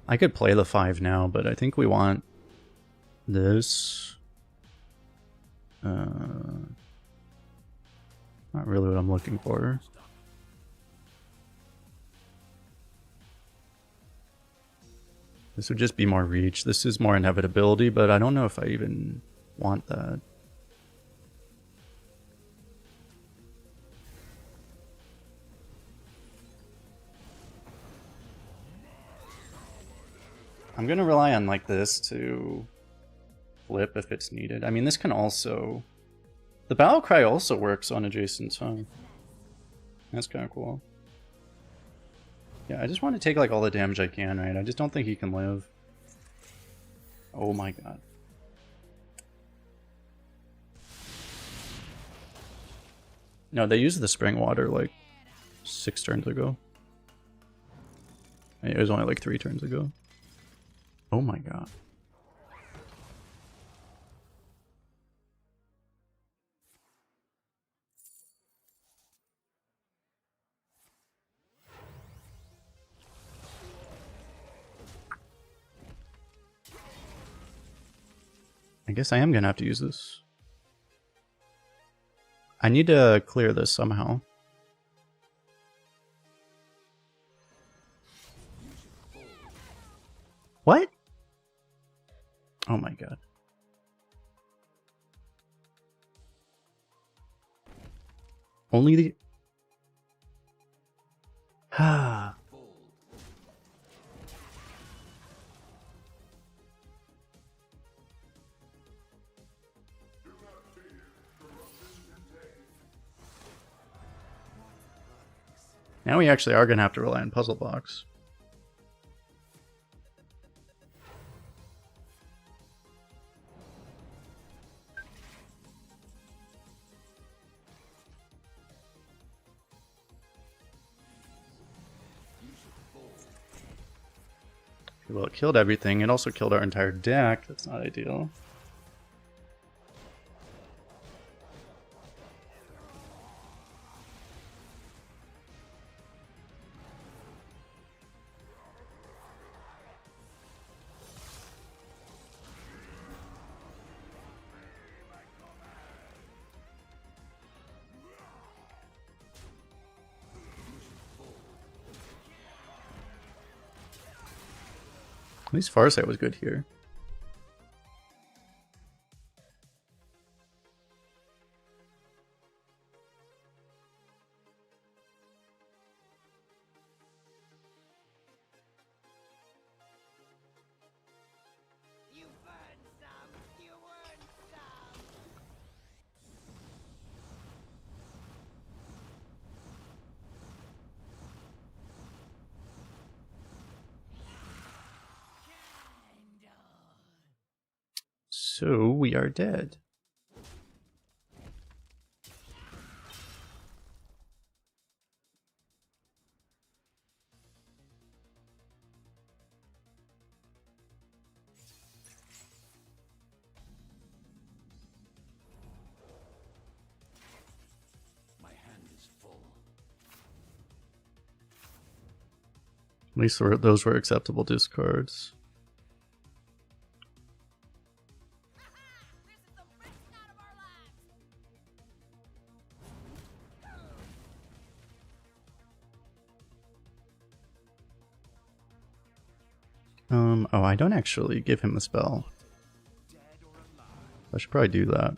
I could play the 5 now, but I think we want this. Not really what I'm looking for. This would just be more reach. This is more inevitability, but I don't know if I even want that. I'm gonna rely on like this to flip if it's needed. I mean, this can also... The Battle Cry also works on adjacent, huh? That's kind of cool. Yeah, I just want to take like all the damage I can, right? I just don't think he can live. Oh my god. No, they used the Spring Water like 6 turns ago. It was only like 3 turns ago. Oh my god. I guess I am gonna have to use this. I need to clear this somehow. What? Oh my god. Only the... Ah. Now we actually are going to have to rely on Puzzle Box. Well, it killed everything. It also killed our entire deck. That's not ideal. At least Farsight was good here. You burn some! You earn some! Candle! So we are dead. My hand is full. At least those were acceptable discards. This is the best night of our lives. Oh, I don't actually give him a spell. I should probably do that.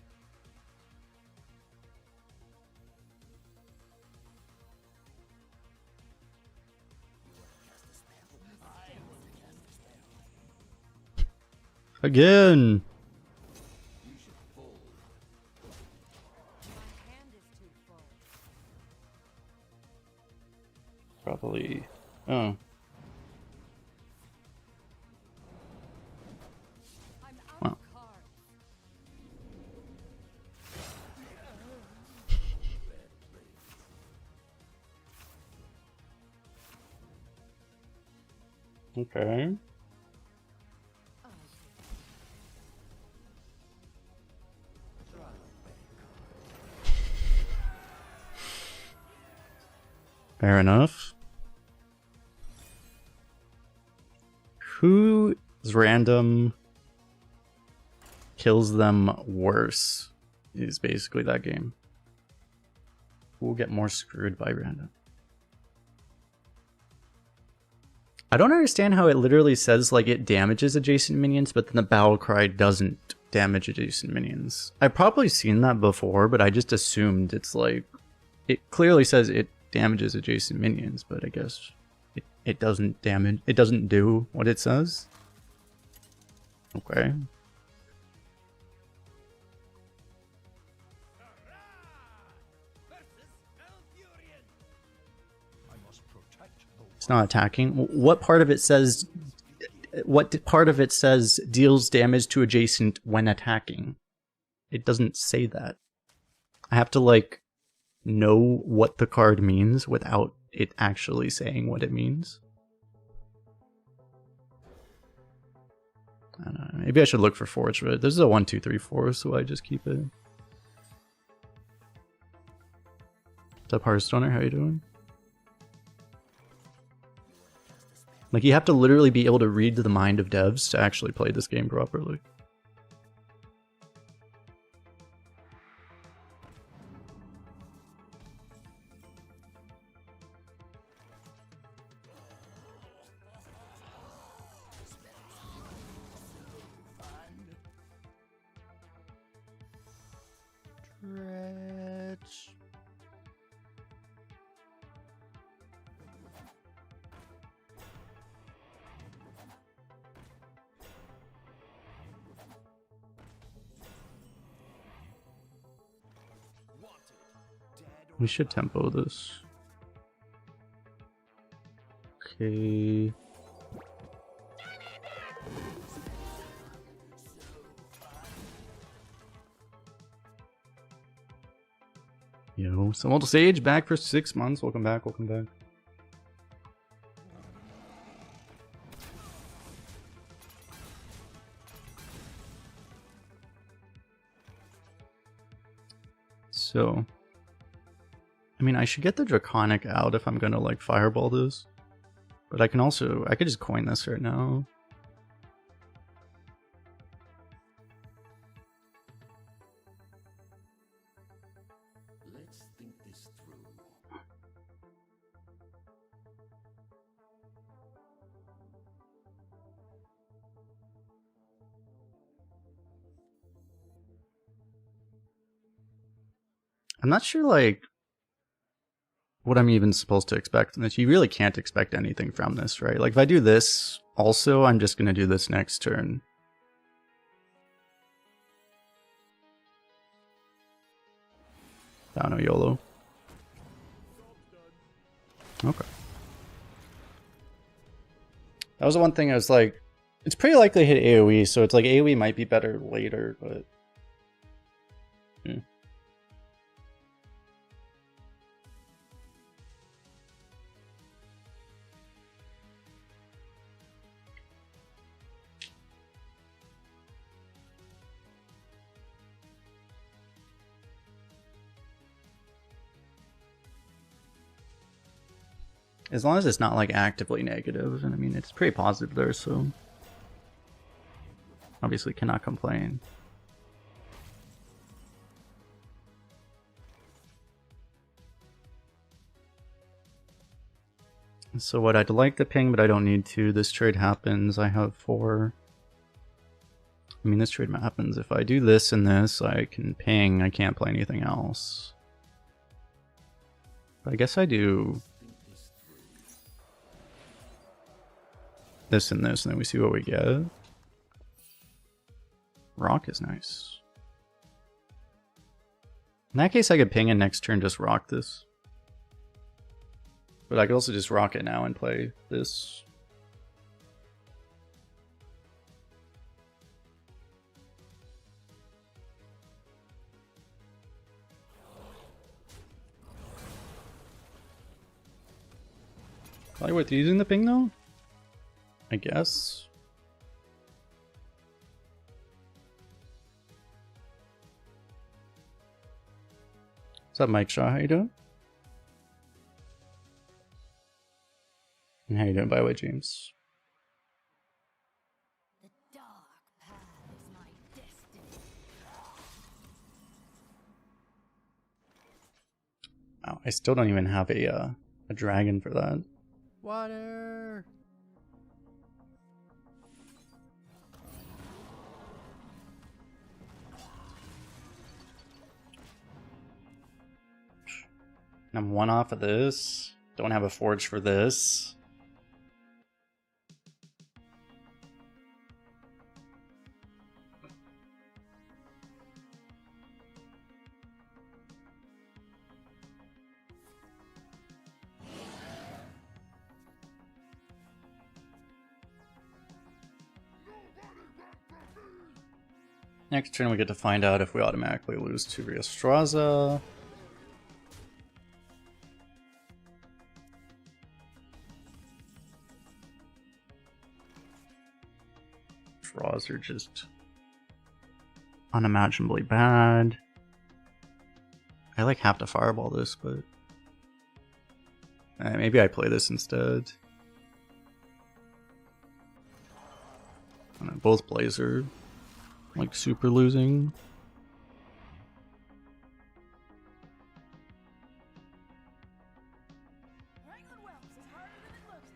Again! My hand is too full. Probably. Oh. I'm out Wow. of cards. Okay. Oh, Fair enough. Whose random kills them worse is basically that game. Who will get more screwed by random? I don't understand how it literally says like it damages adjacent minions, but then the battle cry doesn't damage adjacent minions. I've probably seen that before, but I just assumed it's like it clearly says it damages adjacent minions, but I guess it doesn't damage. It doesn't do what it says. Okay. It's not attacking. What part of it says? What part of it says deals damage to adjacent when attacking? It doesn't say that. I have to like know what the card means without it actually saying what it means. I don't know. Maybe I should look for forge, but this is a 1, 2, 3, 4, so I just keep it. What's up, Hearthstoner? How you doing? Like, you have to literally be able to read the mind of devs to actually play this game properly. We should tempo this. Okay. Yo, Simulta Sage back for 6 months. Welcome back, welcome back. So, I mean, I should get the Draconic out if I'm gonna like fireball this. But I can also, I could just coin this right now. Let's think this through. I'm not sure like what I'm even supposed to expect from this. You really can't expect anything from this, right? Like if I do this, also I'm just gonna do this next turn. I don't know, YOLO. Okay. That was the one thing I was like, It's pretty likely to hit AoE, so it's like AoE might be better later, but... As long as it's not like actively negative, and I mean it's pretty positive there, so obviously cannot complain. So what, I'd like to ping, but I don't need to. This trade happens. I have 4. I mean, this trade happens. If I do this and this, I can ping. I can't play anything else. But I guess I do this and this, and then we see what we get. Rock is nice. In that case, I could ping and next turn just rock this. But I could also just rock it now and play this. Probably worth using the ping though, I guess. What's up, Mike Shaw? How you doing? And how you doing, by the way, James? The dark path is my destiny. Wow, I still don't even have a dragon for that. Water. I'm 1 off of this. Don't have a forge for this. Next turn we get to find out if we automatically lose to Riostraza. Draws are just unimaginably bad. I like have to fireball this, but maybe I play this instead. I don't know, both plays are like super losing. Wrangling wells is harder than it looks.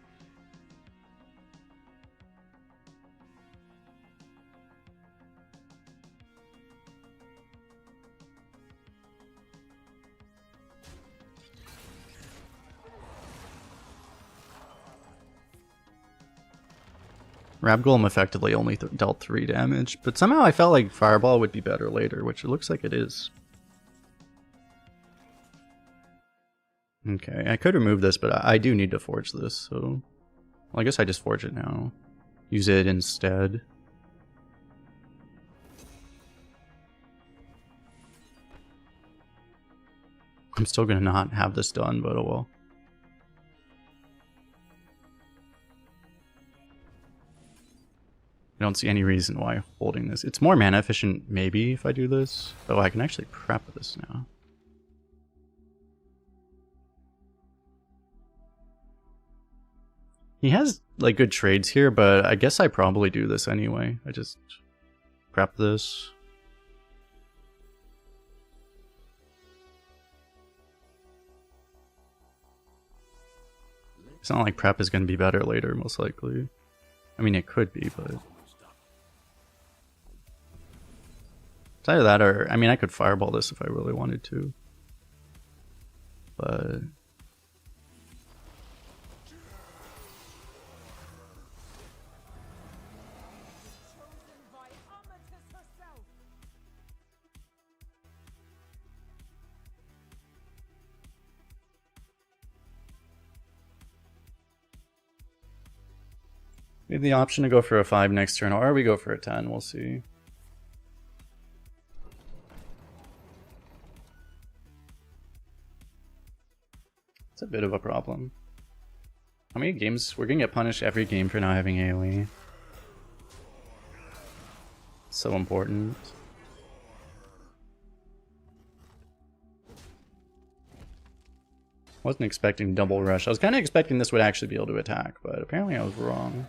Rabgolem effectively only dealt 3 damage, but somehow I felt like Fireball would be better later, which it looks like it is. Okay, I could remove this, but I do need to forge this, so... Well, I guess I just forge it now. Use it instead. I'm still gonna not have this done, but oh well. I don't see any reason why holding this. It's more mana efficient, maybe, if I do this. Oh, I can actually prep this now. He has, like, good trades here, but I guess I probably do this anyway. I just prep this. It's not like prep is going to be better later, most likely. I mean, it could be, but... It's either that or... I mean, I could fireball this if I really wanted to. But... Chosen by Amatis herself. We have the option to go for a 5 next turn, or we go for a 10, we'll see. It's a bit of a problem. How many games? We're gonna get punished every game for not having AoE. So important. Wasn't expecting double rush. I was kind of expecting this would actually be able to attack, but apparently I was wrong.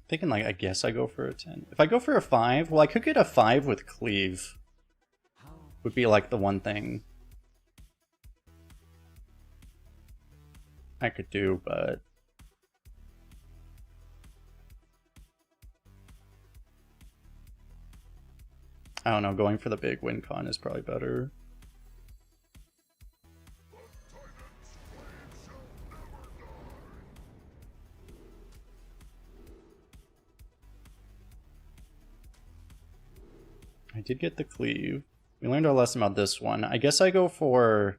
Thinking like, I guess I go for a 10. If I go for a 5, well I could get a 5 with cleave. Would be like the one thing I could do, but I don't know, going for the big win con is probably better. I did get the cleave. We learned our lesson about this one. I guess I go for...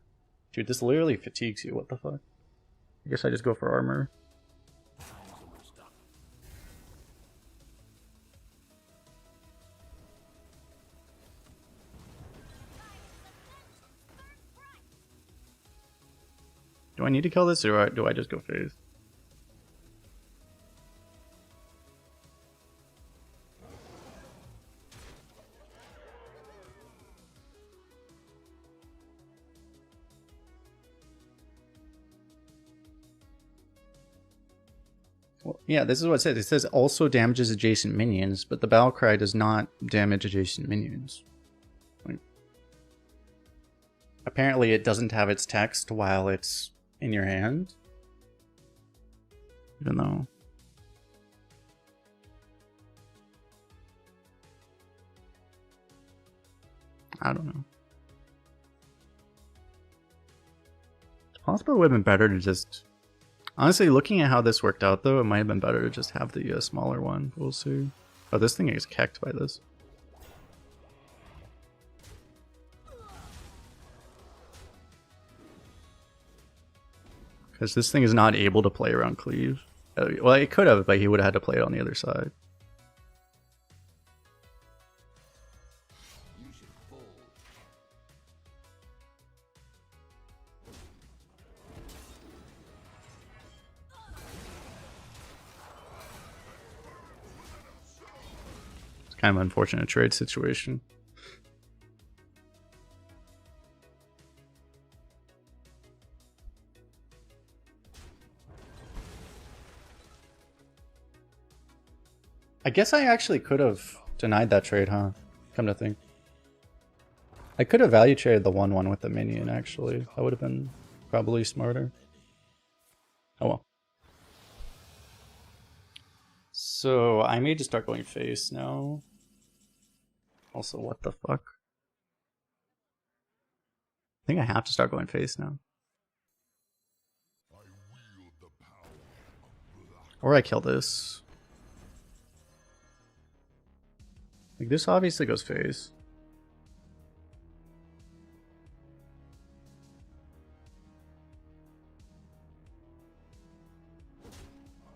Dude, this literally fatigues you, what the fuck? I guess I just go for armor. Do I need to kill this, or do I just go phase? Well, yeah, this is what it says. It says also damages adjacent minions, but the battle cry does not damage adjacent minions. Like, apparently it doesn't have its text while it's in your hand. Even though... I don't know. It's possible it would have been better to just... Honestly, looking at how this worked out, though, it might have been better to just have the smaller one. We'll see. Oh, this thing is kecked by this. Because this thing is not able to play around cleave. Well, it could have, but he would have had to play it on the other side. Kind of unfortunate trade situation. I guess I actually could have denied that trade, huh? Come to think. I could have value traded the 1/1 with the minion, actually. That would have been probably smarter. Oh well. So I may just start going face now. Also, what the fuck? I think I have to start going face now. Or I kill this. Like, this obviously goes face.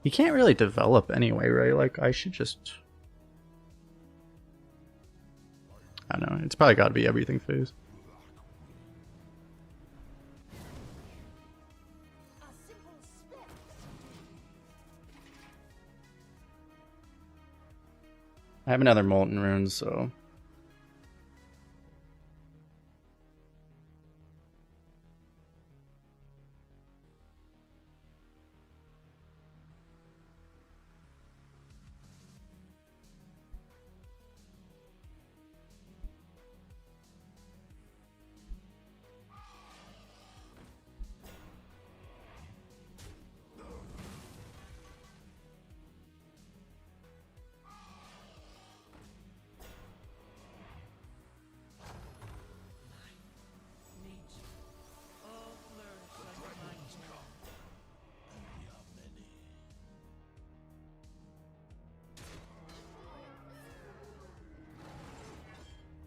He can't really develop anyway, right? Like, I should just... I don't know, it's probably got to be everything phase. I have another Molten Rune, so...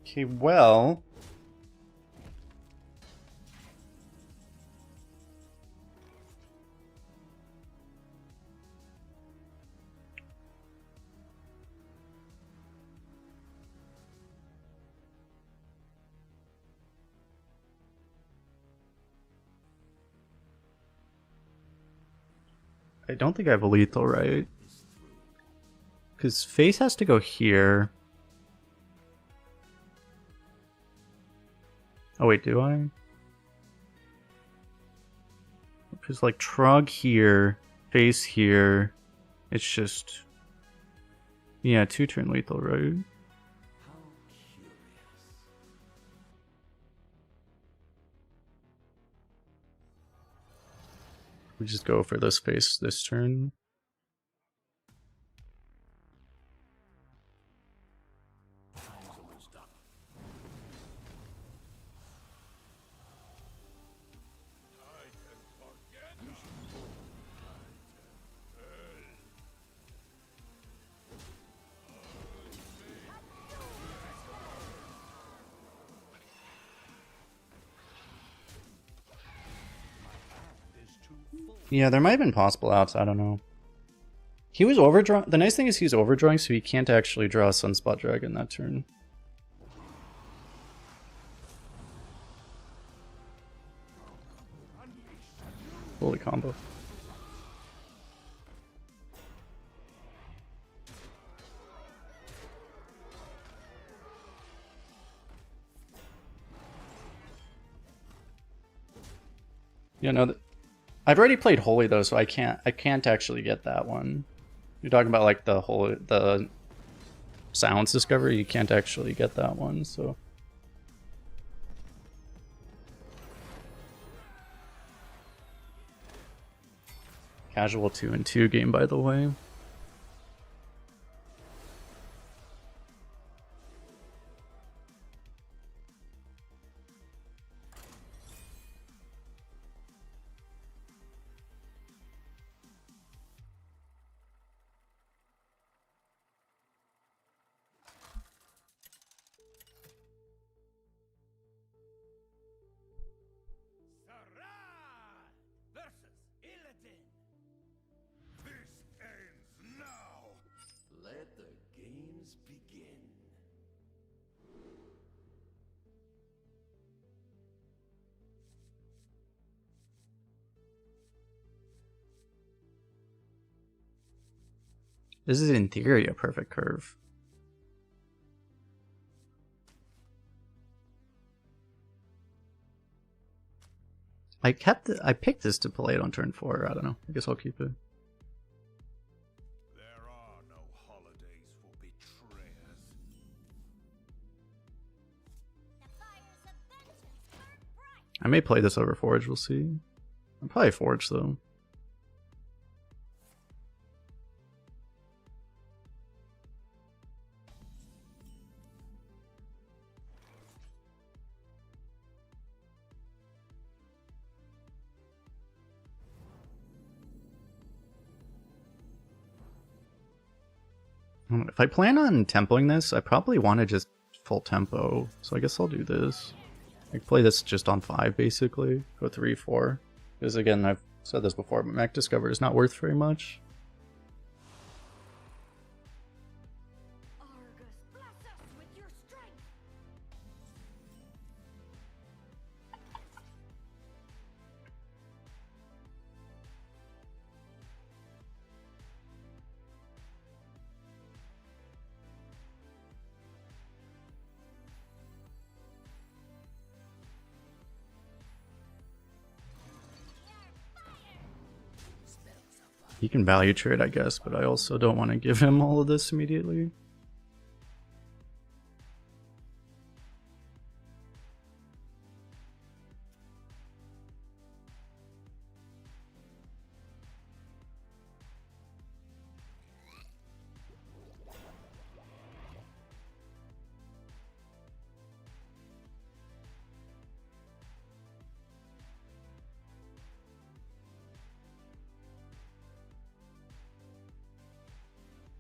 Okay, well. I don't think I have a lethal, right? Because face has to go here. Oh wait, do I? Because like Trog here, face here, it's just... Yeah, 2-turn lethal, right? How curious. We just go for this face this turn. Time's almost up. Yeah, there might have been possible outs, I don't know. He was overdrawing. The nice thing is he's overdrawing, so he can't actually draw a Sunspot Dragon that turn. Holy combo. Yeah, no, I've already played Holy though, so I can't actually get that one. You're talking about like the Sounds Discovery, you can't actually get that one, so. Casual 2-2 game, by the way. Let the games begin. This is in theory a perfect curve. I picked this to play it on turn 4. I don't know. I guess I'll keep it. There are no holidays for betrayers. The fires of vengeance burn bright. I may play this over Forge, we'll see. I'll probably Forge though. If I plan on tempoing this, I probably want to just full tempo. So I guess I'll do this. I can play this just on 5 basically. Go 3, 4. Because again, I've said this before, but Mech Discover is not worth very much. Argus, bless us with your strength. He can value trade, I guess, but I also don't want to give him all of this immediately.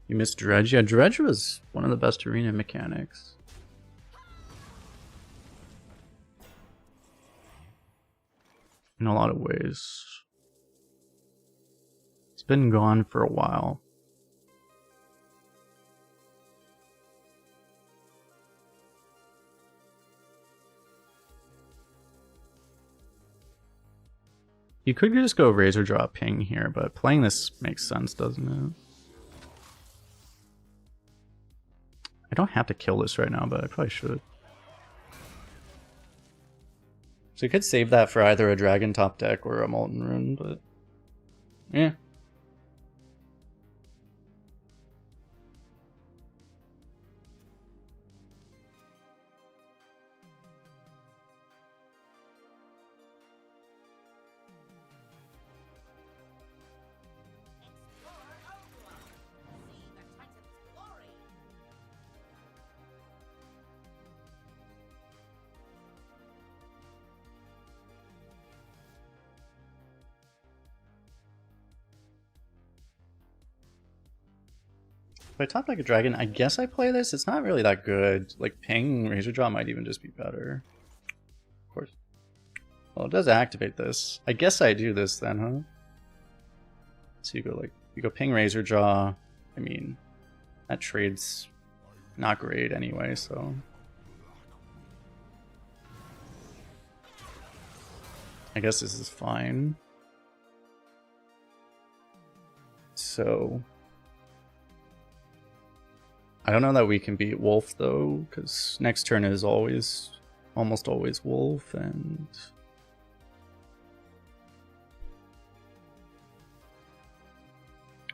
You missed Dredge? Yeah, Dredge was one of the best arena mechanics. in a lot of ways. It's been gone for a while. You could just go Razor Draw Ping here, but playing this makes sense, doesn't it? I don't have to kill this right now, but I probably should. So you could save that for either a Dragon top deck or a Molten Rune, but yeah. If I top like a dragon, I guess I play this. It's not really that good. Like Ping, Razor Draw might even just be better. Of course. Well, it does activate this. I guess I do this then, huh? So you go Ping, Razor Draw. I mean, that trade's not great anyway, so. I guess this is fine. So. I don't know that we can beat Wolf though, because next turn is almost always Wolf, and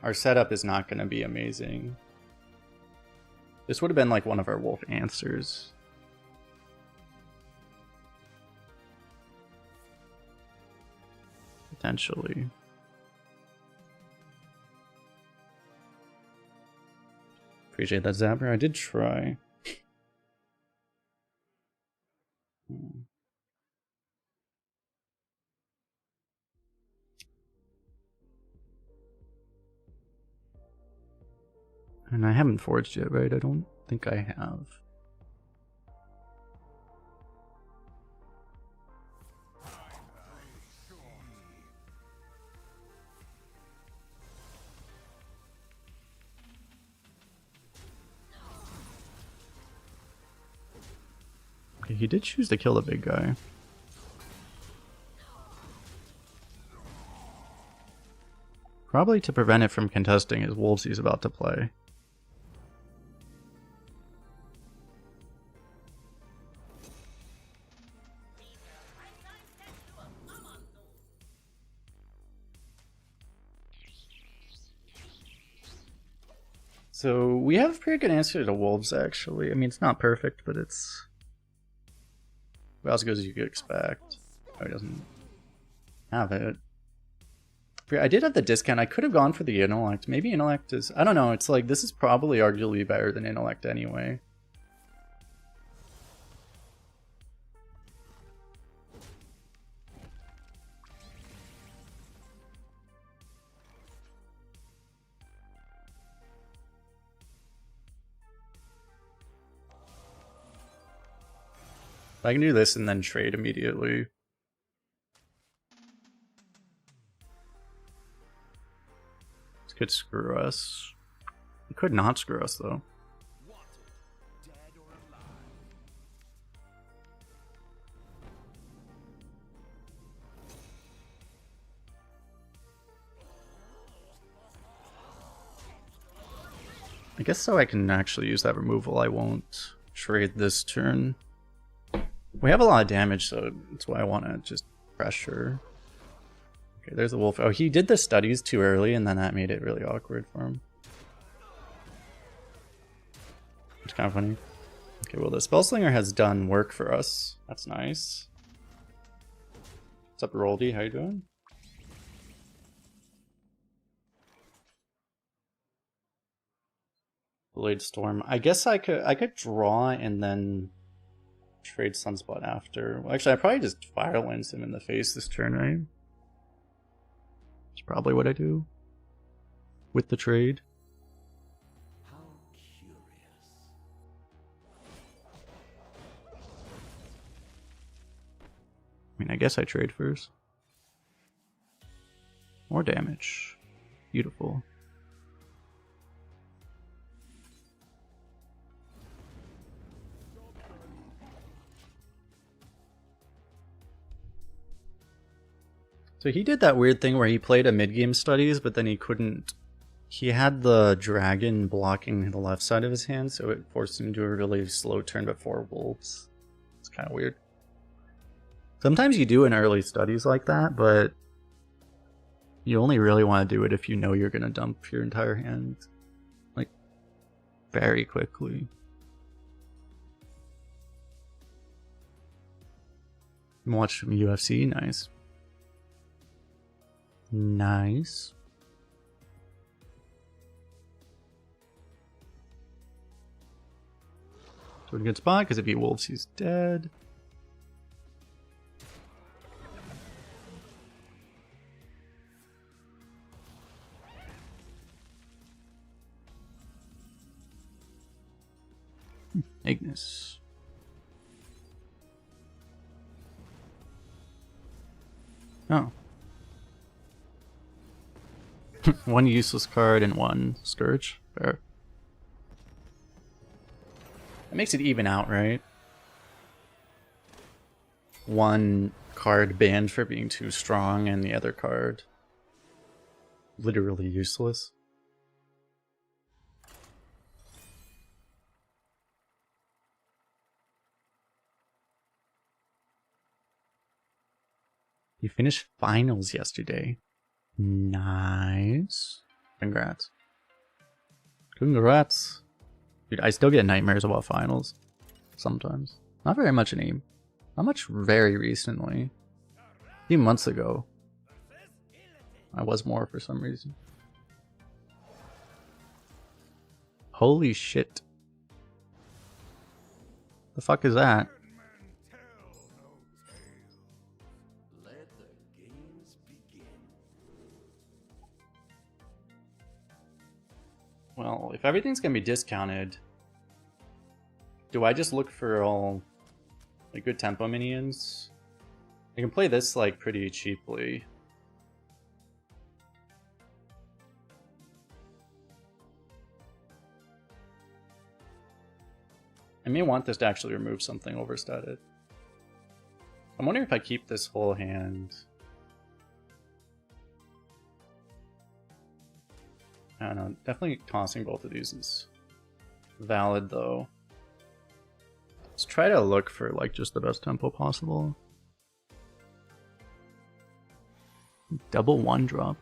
our setup is not going to be amazing. This would have been like one of our Wolf answers. Potentially. Appreciate that, Zapper. I did try. And I haven't forged yet, right? I don't think I have. Okay, he did choose to kill the big guy. Probably to prevent it from contesting his wolves he's about to play. So we have a pretty good answer to wolves, actually. I mean, it's not perfect, but it's about as good as you could expect. Oh, he doesn't have it. I did have the discount. I could have gone for the intellect. Maybe intellect is... I don't know. It's like, this is probably arguably better than intellect anyway. I can do this and then trade immediately. This could screw us. It could not screw us, though. Dead or alive? I guess so I can actually use that removal. I won't trade this turn. We have a lot of damage, so that's why I want to just pressure. Okay, there's a wolf. Oh, he did the studies too early, and then that made it really awkward for him. It's kind of funny. Okay, well, the Spellslinger has done work for us. That's nice. What's up, Roldy? How you doing? Blade Storm. I guess I could draw and then trade Sunspot after. Well, actually, I probably just Fire Lance him in the face this turn, right? That's probably what I do with the trade. How curious. I mean, I guess I trade first. more damage. Beautiful. So he did that weird thing where he played a mid-game studies, but then he couldn't... He had the dragon blocking the left side of his hand, so it forced him to do a really slow turn before wolves. It's kind of weird. Sometimes you do in early studies like that, but you only really want to do it if you know you're going to dump your entire hand, like, very quickly. Watch some UFC, nice. Nice. So in a good spot, because if he wolves, he's dead. Ignis. Oh. One useless card and one Scourge. Fair. That makes it even out, right? One card banned for being too strong and the other card literally useless. You finished finals yesterday. Nice. Congrats. Congrats. Dude, I still get nightmares about finals. Sometimes. Not very much anymore. Not much very recently. A few months ago. I was more for some reason. Holy shit. The fuck is that? Well, if everything's gonna be discounted, do I just look for all like good tempo minions? I can play this like pretty cheaply. I may want this to actually remove something overstated. I'm wondering if I keep this whole hand. I don't know, definitely tossing both of these is valid though. Let's try to look for like just the best tempo possible. Double one drop.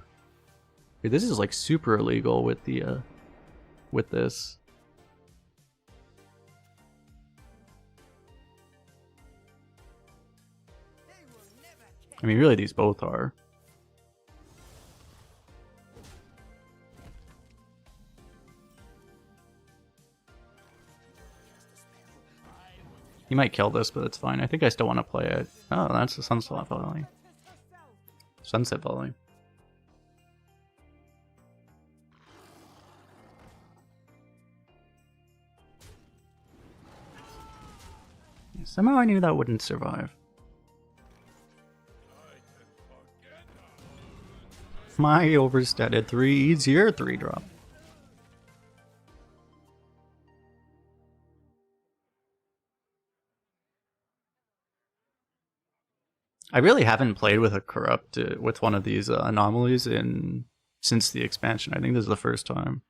Dude, this is like super illegal with the with this. I mean, really, these both are. He might kill this, but it's fine. I think I still want to play it. Oh, that's the Sunset Volley. Sunset Volley. Somehow I knew that wouldn't survive. My overstated 3, it's your 3 drop. I really haven't played with a corrupt with one of these anomalies since the expansion. I think this is the first time.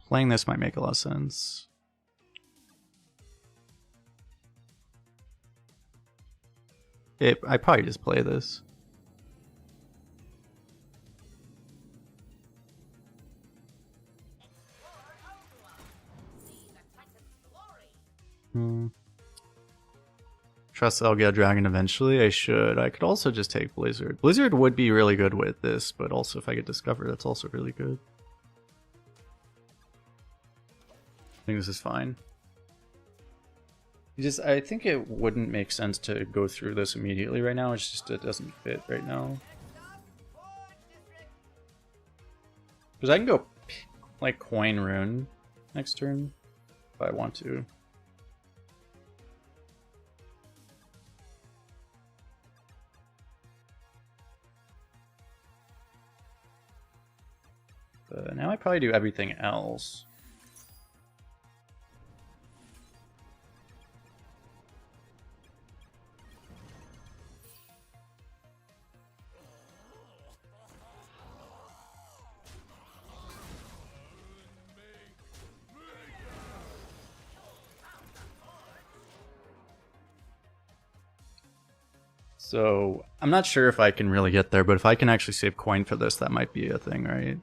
Playing this might make a lot of sense. I probably just play this. Trust I'll get a dragon eventually. I should. I could also just take Blizzard. Blizzard would be really good with this, but also if I get Discover, that's also really good. I think this is fine. I think it wouldn't make sense to go through this immediately right now. It's just it doesn't fit right now. Because I can go like Coin Rune next turn if I want to. But now I probably do everything else. So, I'm not sure if I can really get there, but if I can actually save coin for this, that might be a thing, right?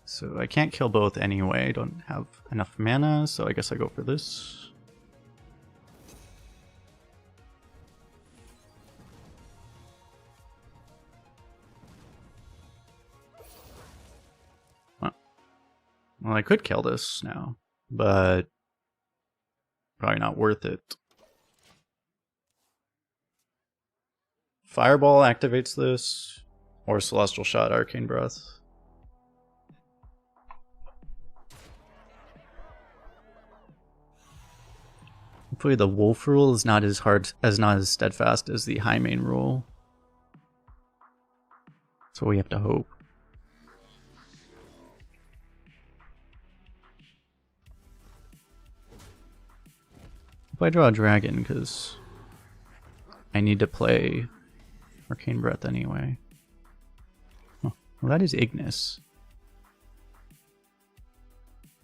So I can't kill both anyway, I don't have enough mana, so I guess I go for this. Well, I could kill this now, but probably not worth it. Fireball activates this, or Celestial Shot, Arcane Breath. Hopefully the Wolf rule is not as steadfast as the High Main rule. So we have to hope. If I draw a dragon, because I need to play Arcane Breath anyway. Huh. Well, that is Ignis.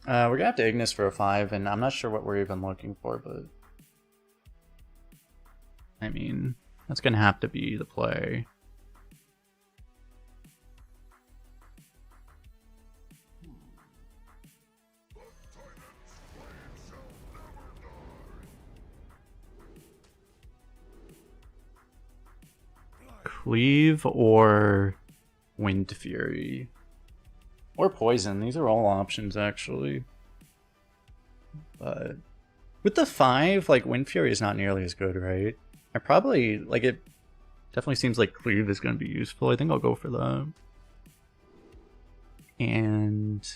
We're gonna have to Ignis for a 5, and I'm not sure what we're even looking for, but I mean, that's gonna have to be the play. Cleave or Wind Fury. Or Poison. These are all options, actually. But with the 5, like, Wind Fury is not nearly as good, right? I probably, like, it definitely seems like Cleave is going to be useful. I think I'll go for that. And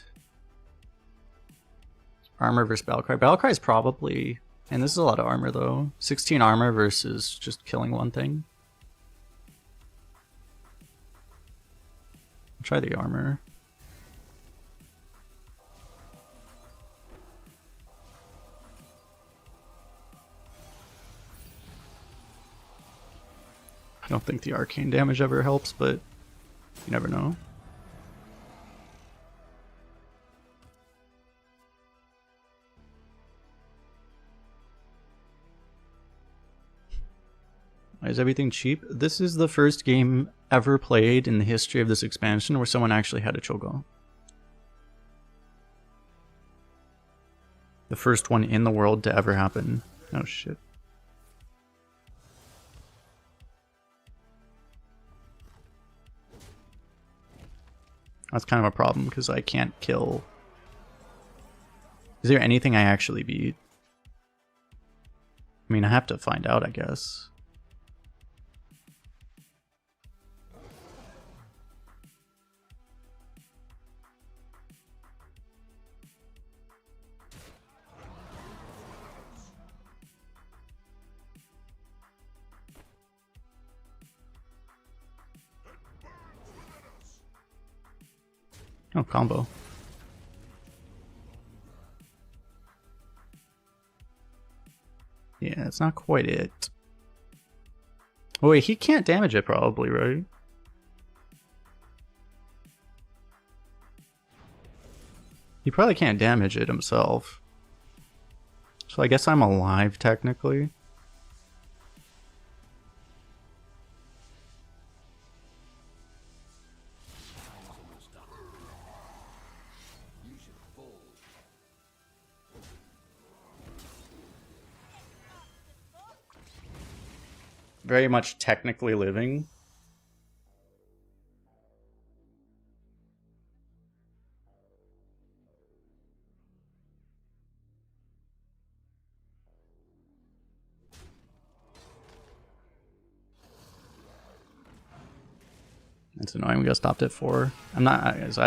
Armor versus Battlecry. Battlecry is probably, and this is a lot of armor, though. 16 armor versus just killing one thing. I'll try the armor. I don't think the arcane damage ever helps, but you never know. Why is everything cheap? This is the first game ever played in the history of this expansion where someone actually had a Cho'Gall. The first one in the world to ever happen. Oh shit. That's kind of a problem because I can't kill. Is there anything I actually beat? I mean, I have to find out, I guess. Oh, combo. Yeah, it's not quite it. Oh wait, he can't damage it probably, right? He probably can't damage it himself. So I guess I'm alive technically. Very much technically living. It's annoying we got stopped at 4. I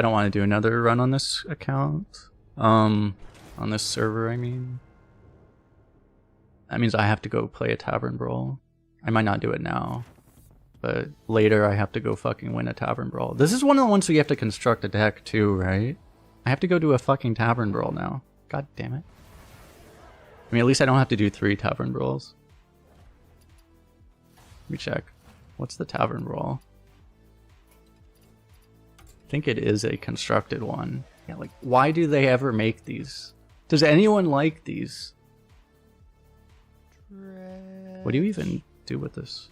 don't want to do another run on this account. On this server, I mean. That means I have to go play a Tavern Brawl. I might not do it now. But later I have to go fucking win a Tavern Brawl. This is one of the ones where you have to construct a deck too, right? I have to go do a fucking Tavern Brawl now. God damn it. I mean, at least I don't have to do 3 Tavern Brawls. Let me check. What's the Tavern Brawl? I think it is a constructed one. Yeah, like, why do they ever make these? Does anyone like these? What do you even do with this?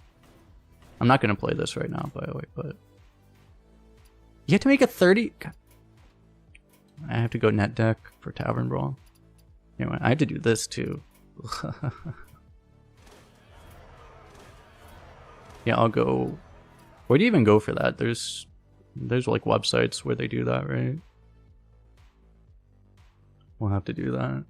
I'm not going to play this right now, by the way, but... You have to make a 30... God. I have to go net deck for Tavern Brawl. Anyway, I have to do this too. Yeah, I'll go... Where do you even go for that? There's like websites where they do that, right? We'll have to do that.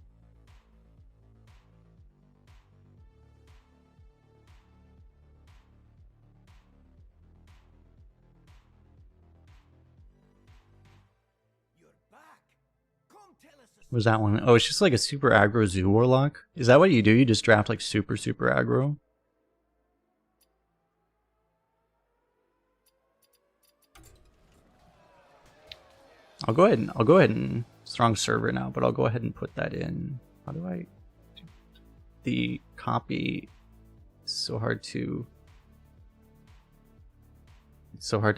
What was that one? Oh, it's just like a super aggro Zoo Warlock. Is that what you do? You just draft like super aggro? I'll go ahead and strong server now, but I'll go ahead and put that in. How do I do the copy? It's so hard to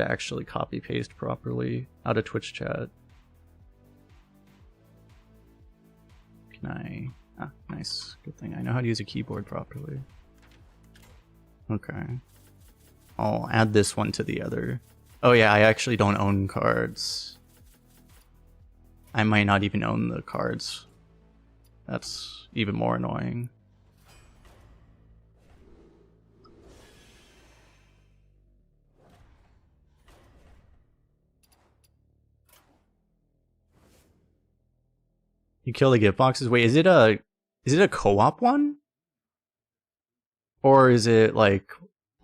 actually copy paste properly out of Twitch chat. Can I? Ah, nice. Good thing I know how to use a keyboard properly. Okay. I'll add this one to the other. Oh yeah, I actually don't own cards. I might not even own the cards. That's even more annoying. You kill the gift boxes? Wait, is it a co-op one? Or is it like,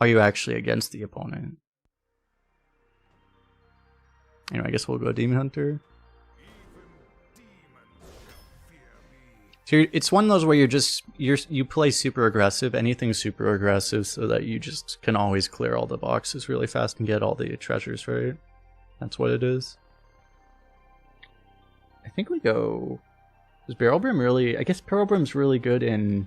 are you actually against the opponent? Anyway, I guess we'll go Demon Hunter. So it's one of those where you play super aggressive, anything super aggressive, so that you just can always clear all the boxes really fast and get all the treasures, right? That's what it is. I think we go... Is Barrel Brim really... I guess Barrel Brim's really good in...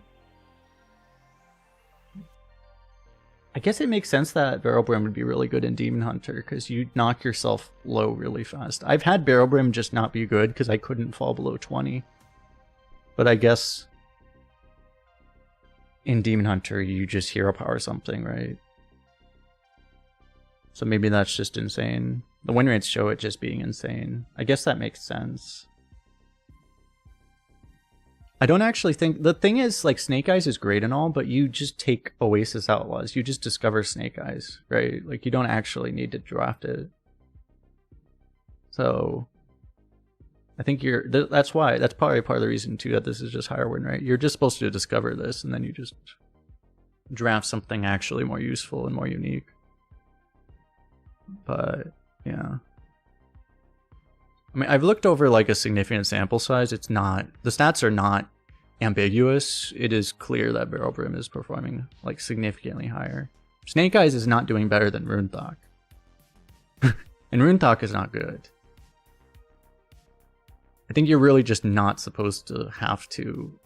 I guess it makes sense that Barrel Brim would be really good in Demon Hunter, because you knock yourself low really fast. I've had Barrel Brim just not be good, because I couldn't fall below 20. But I guess in Demon Hunter, you just hero power something, right? So maybe that's just insane. The win rates show it just being insane. I guess that makes sense. I don't actually think... The thing is, like, Snake Eyes is great and all, but you just take Oasis Outlaws. You just discover Snake Eyes, right? Like, you don't actually need to draft it. So... I think that's probably part of the reason too that this is just higher win rate. You're just supposed to discover this and then you just draft something actually more useful and more unique. But yeah. I mean, I've looked over like a significant sample size. It's not, the stats are not ambiguous. It is clear that Barrel Brim is performing like significantly higher. Snake Eyes is not doing better than Runethawk. And Runethawk is not good. I think you're really just not supposed to have to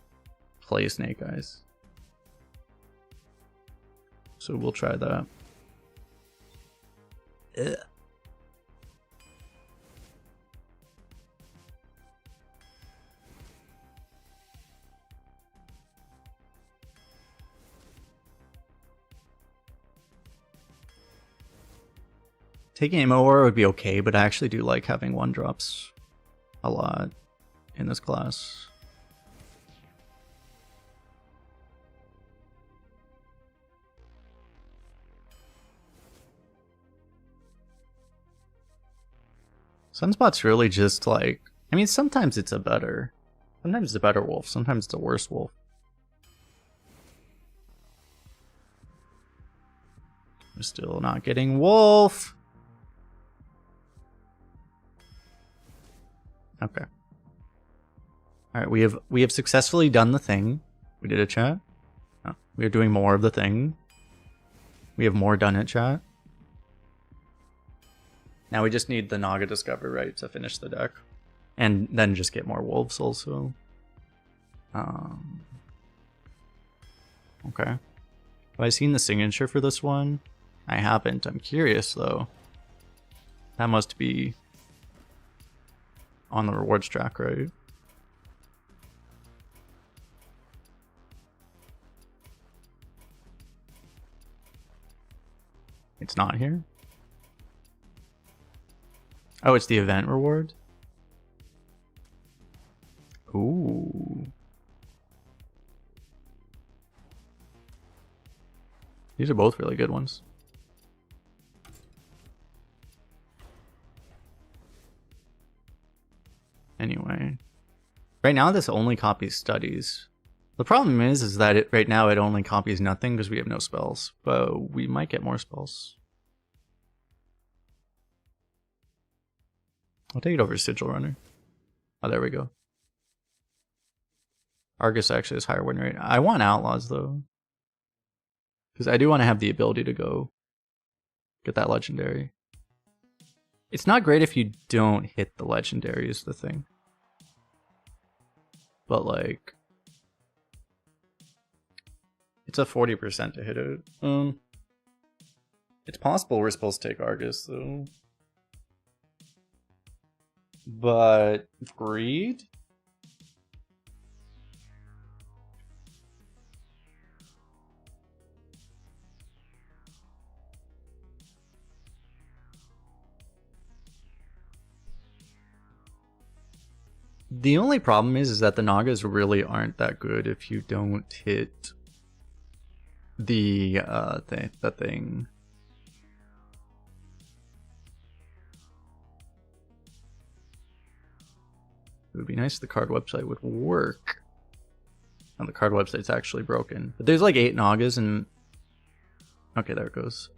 play Snake Eyes. So we'll try that. Ugh. Taking MOR would be okay, but I actually do like having 1-drops a lot in this class. Sunspot's really just like, I mean, sometimes it's a better wolf, sometimes it's a worse wolf. We're still not getting wolf. Okay. Alright, we have successfully done the thing. We did a chat. Oh, we are doing more of the thing. We have more done it, chat. Now we just need the Naga Discover, right, to finish the deck. And then just get more wolves also. Okay. Have I seen the signature for this one? I haven't. I'm curious though. That must be on the rewards track, right? It's not here? Oh, it's the event reward? Ooh. These are both really good ones. Anyway. Right now this only copies studies. The problem is that right now it only copies nothing because we have no spells. But we might get more spells. I'll take it over Sigil Runner. Oh, there we go. Argus actually has higher win rate. I want Outlaws though. Because I do want to have the ability to go get that legendary. It's not great if you don't hit the legendary is the thing. But like... it's a 40% to hit it. It's possible we're supposed to take Argus though. But... Greed? The only problem is that the Nagas really aren't that good if you don't hit the thing. It would be nice if the card website would work. And the card website's actually broken. But there's like 8 Nagas and... okay, there it goes.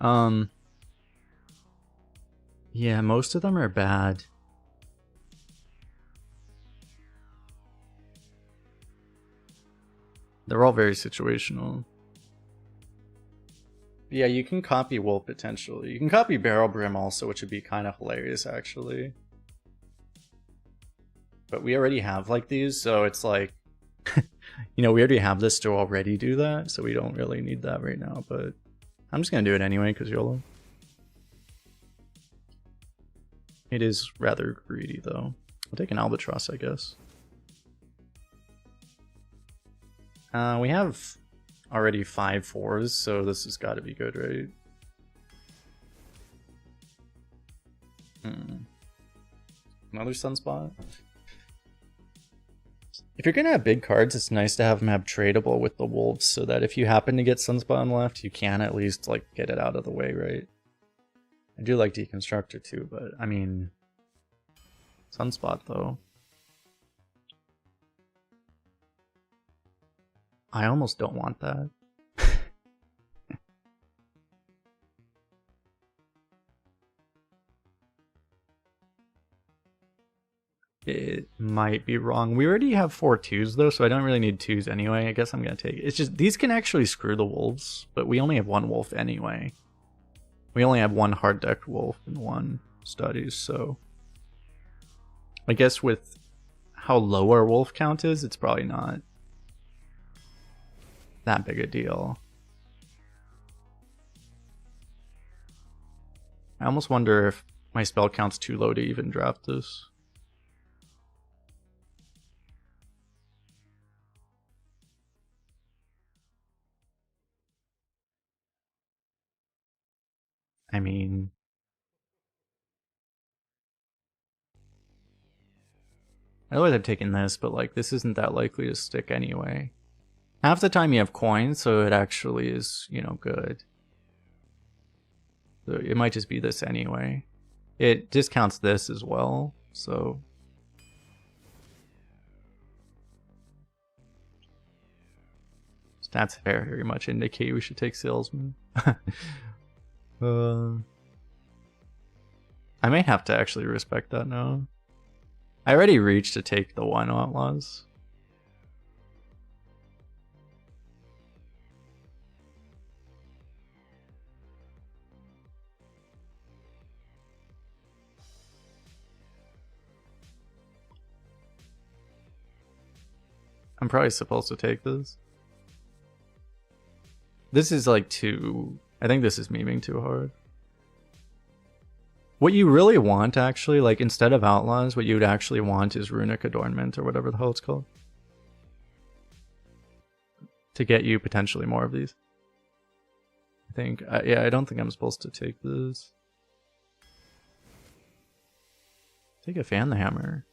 Yeah, most of them are bad. They're all very situational. Yeah, you can copy Wolf potentially. You can copy Barrel Brim also, which would be kind of hilarious actually. But we already have like these, so it's like... you know, we already have this to already do that, so we don't really need that right now, but... I'm just gonna do it anyway, because YOLO. It is rather greedy though. I'll take an Albatross, I guess. We have already 5 4s, so this has got to be good, right? Another Sunspot? If you're gonna have big cards, it's nice to have them have tradable with the wolves, so that if you happen to get Sunspot on the left, you can at least like get it out of the way, right? I do like Deconstructor too, but I mean... Sunspot though. I almost don't want that. It might be wrong. We already have 4 2s though, so I don't really need 2s anyway. I guess I'm gonna take it. It's just, these can actually screw the wolves, but we only have 1 wolf anyway. We only have 1 hard decked wolf and 1 studies, so... I guess with how low our wolf count is, it's probably not that big a deal. I almost wonder if my spell count's too low to even draft this. I mean... otherwise I've taken this, but like this isn't that likely to stick anyway. Half the time you have coins, so it actually is, you know, good. So it might just be this anyway. It discounts this as well, so... stats very much indicate we should take Salesman. I may have to actually respect that now. I already reached to take the 1 outlaws. I'm probably supposed to take this. This is like too... I think this is memeing too hard. What you really want, actually, like instead of outlaws, what you would actually want is runic adornment or whatever the hell it's called. To get you potentially more of these. I think... yeah, I don't think I'm supposed to take this. Take a fan the hammer.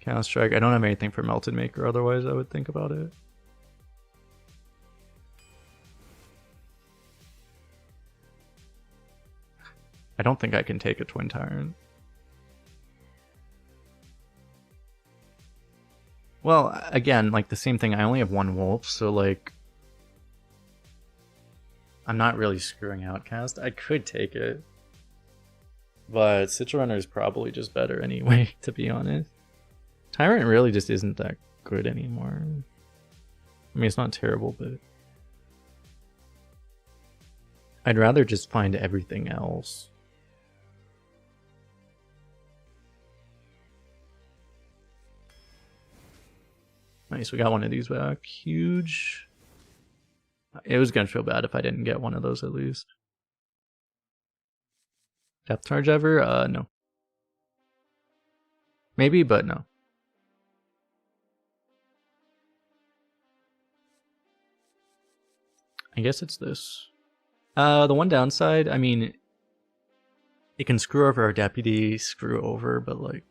Chaos Strike. I don't have anything for Melted Maker, otherwise I would think about it. I don't think I can take a Twin Tyrant. Well, again, like the same thing, I only have 1 wolf, so like... I'm not really screwing Outcast. I could take it. But Citra Runner is probably just better anyway, to be honest. Tyrant really just isn't that good anymore. I mean, it's not terrible, but... I'd rather just find everything else. Nice, we got one of these back. Huge. It was gonna feel bad if I didn't get one of those at least. Depth charge ever? No. Maybe, but no. I guess it's this. The one downside, I mean, it can screw over our deputy, screw over, but like,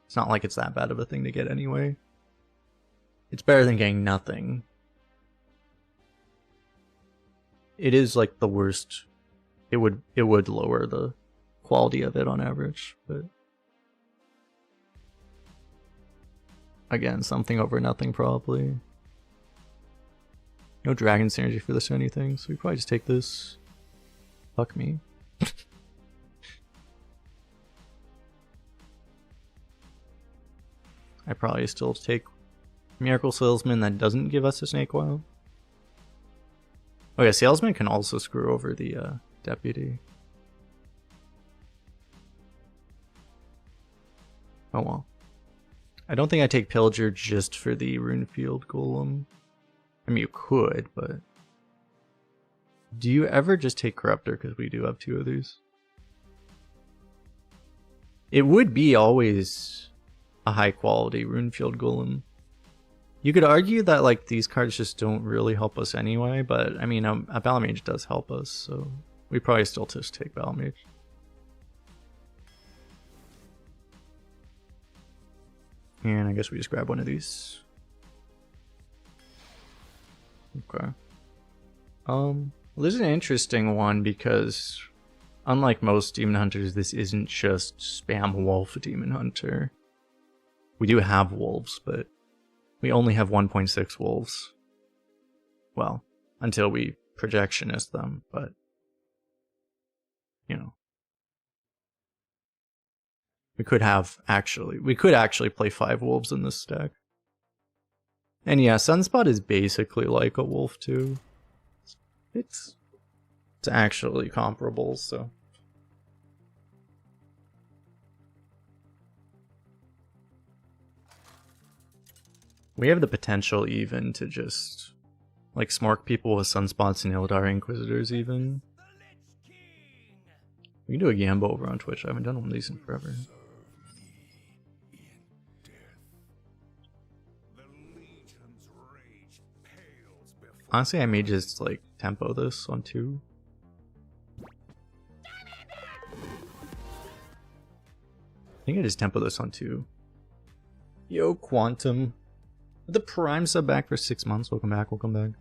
it's not like it's that bad of a thing to get anyway. It's better than getting nothing. It is like the worst. It would lower the quality of it on average, but again, something over nothing probably. No dragon synergy for this or anything, so we probably just take this. Fuck me. I probably still take Miracle Salesman that doesn't give us a Snake Wild. Oh yeah, Salesman can also screw over the Deputy. Oh well. I don't think I take Pillager just for the Runefield Golem. I mean, you could, but... Do you ever just take Corruptor? Because we do have 2 of these. It would be always a high quality Runefield Golem. You could argue that like these cards just don't really help us anyway, but I mean, a Balamage does help us, so we probably still just take Balamage. And I guess we just grab one of these. Okay. Well, this is an interesting one because unlike most Demon Hunters, this isn't just spam wolf Demon Hunter. We do have wolves, but we only have 1.6 wolves. Well, until we projectionist them, but you know. We could actually play 5 wolves in this stack. And yeah, Sunspot is basically like a wolf too. It's actually comparable, so. We have the potential even to just like smork people with Sunspots and Ildar Inquisitors even. We can do a Gambo over on Twitch. I haven't done one of these in forever. Honestly, I may just like tempo this on 2. I think I just tempo this on 2. Yo, Quantum. The Prime sub back for 6 months. Welcome back, welcome back.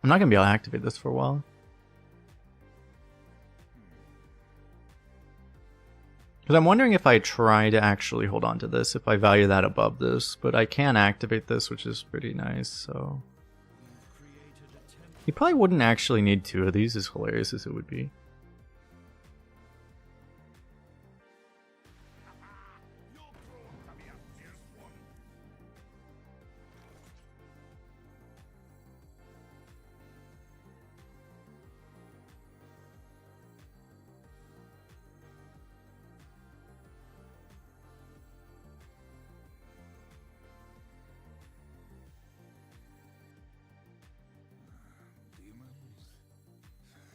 I'm not gonna be able to activate this for a while. Because I'm wondering if I try to actually hold on to this, if I value that above this, but I can activate this, which is pretty nice, so... You probably wouldn't actually need 2 of these, as hilarious as it would be.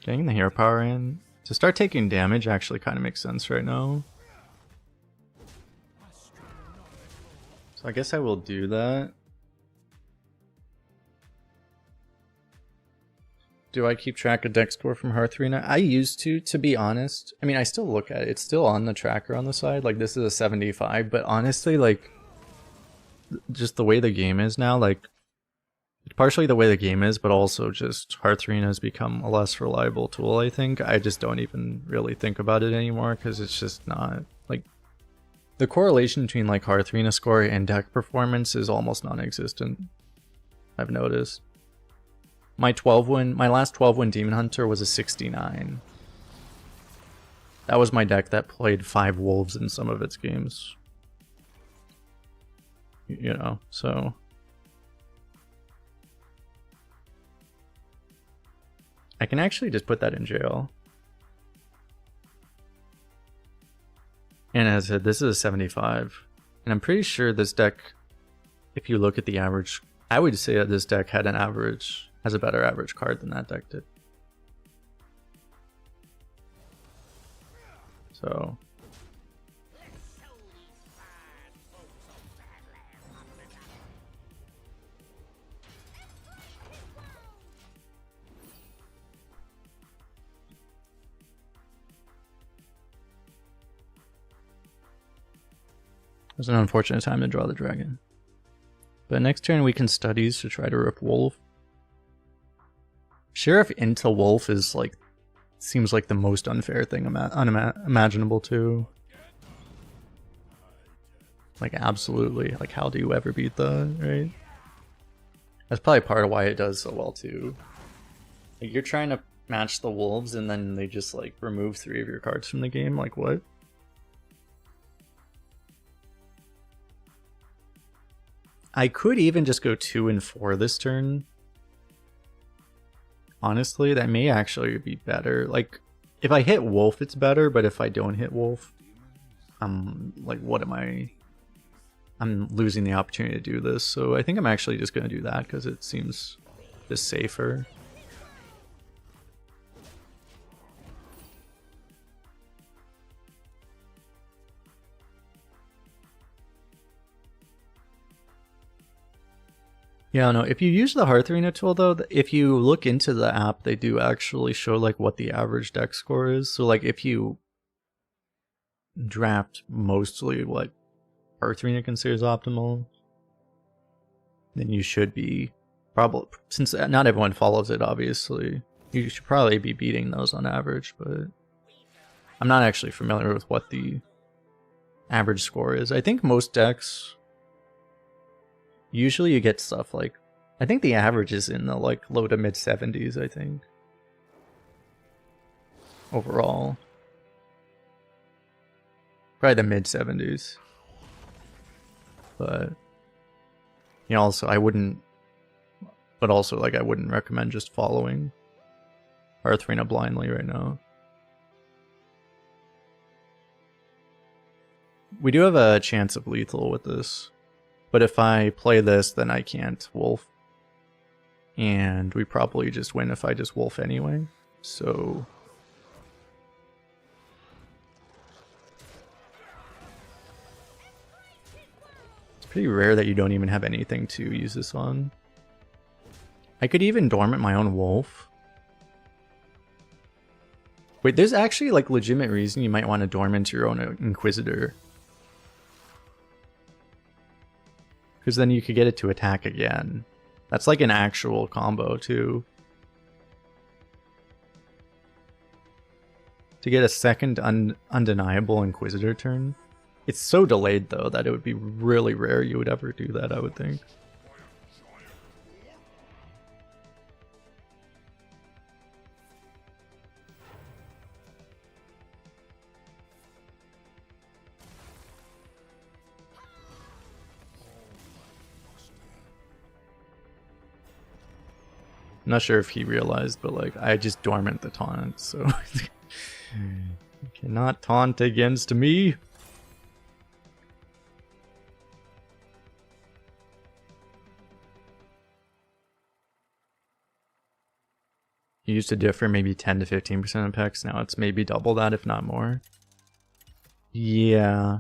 Getting the hero power in. To start taking damage actually kind of makes sense right now. So I guess I will do that. Do I keep track of deck score from Hearth Arena? I used to be honest. I mean, I still look at it. It's still on the tracker on the side. Like, this is a 75, but honestly, like, just the way the game is now, like, partially the way the game is, but also just Hearth Arena has become a less reliable tool, I think. I just don't even really think about it anymore because it's just not, like, the correlation between, like, Hearth Arena score and deck performance is almost non-existent, I've noticed. My last 12 win Demon Hunter was a 69. That was my deck that played 5 wolves in some of its games. You know, so... I can actually just put that in jail. And as I said, this is a 75. And I'm pretty sure this deck, if you look at the average, I would say that this deck has a better average card than that deck did. So... It was an unfortunate time to draw the dragon. But next turn we can studies to try to rip wolf. Sheriff into wolf is like, seems like the most unfair thing unimaginable too. Like absolutely, like how do you ever beat that, right? That's probably part of why it does so well too. Like you're trying to match the wolves and then they just like remove 3 of your cards from the game, like what? I could even just go 2 and 4 this turn. Honestly, that may actually be better. Like, if I hit wolf, it's better, but if I don't hit wolf, I'm like, what am I? I'm losing the opportunity to do this. So I think I'm actually just going to do that because it seems just safer. Yeah, no, if you use the Hearth Arena tool though, if you look into the app, they do actually show like what the average deck score is. So like if you draft mostly what Hearth Arena considers optimal, then you should be probably, since not everyone follows it obviously, you should probably be beating those on average, but I'm not actually familiar with what the average score is. I think most decks, usually you get stuff like, I think the average is in the like low to mid 70s, I think. Overall. Probably the mid 70s. But, you know, also I wouldn't, but also like I wouldn't recommend just following Hearth Arena blindly right now. We do have a chance of lethal with this. But if I play this, then I can't wolf. And we probably just win if I just wolf anyway. So... it's pretty rare that you don't even have anything to use this on. I could even dormant my own wolf. Wait, there's actually like legitimate reason you might want to dormant your own Inquisitor. Because then you could get it to attack again. That's like an actual combo too. to get a second undeniable Inquisitor turn. It's so delayed though that it would be really rare you would ever do that, I would think. I'm not sure if he realized, but like I just dormant the taunt, so you cannot taunt against me. It used to differ maybe 10 to 15% of packs, now it's maybe double that, if not more. Yeah.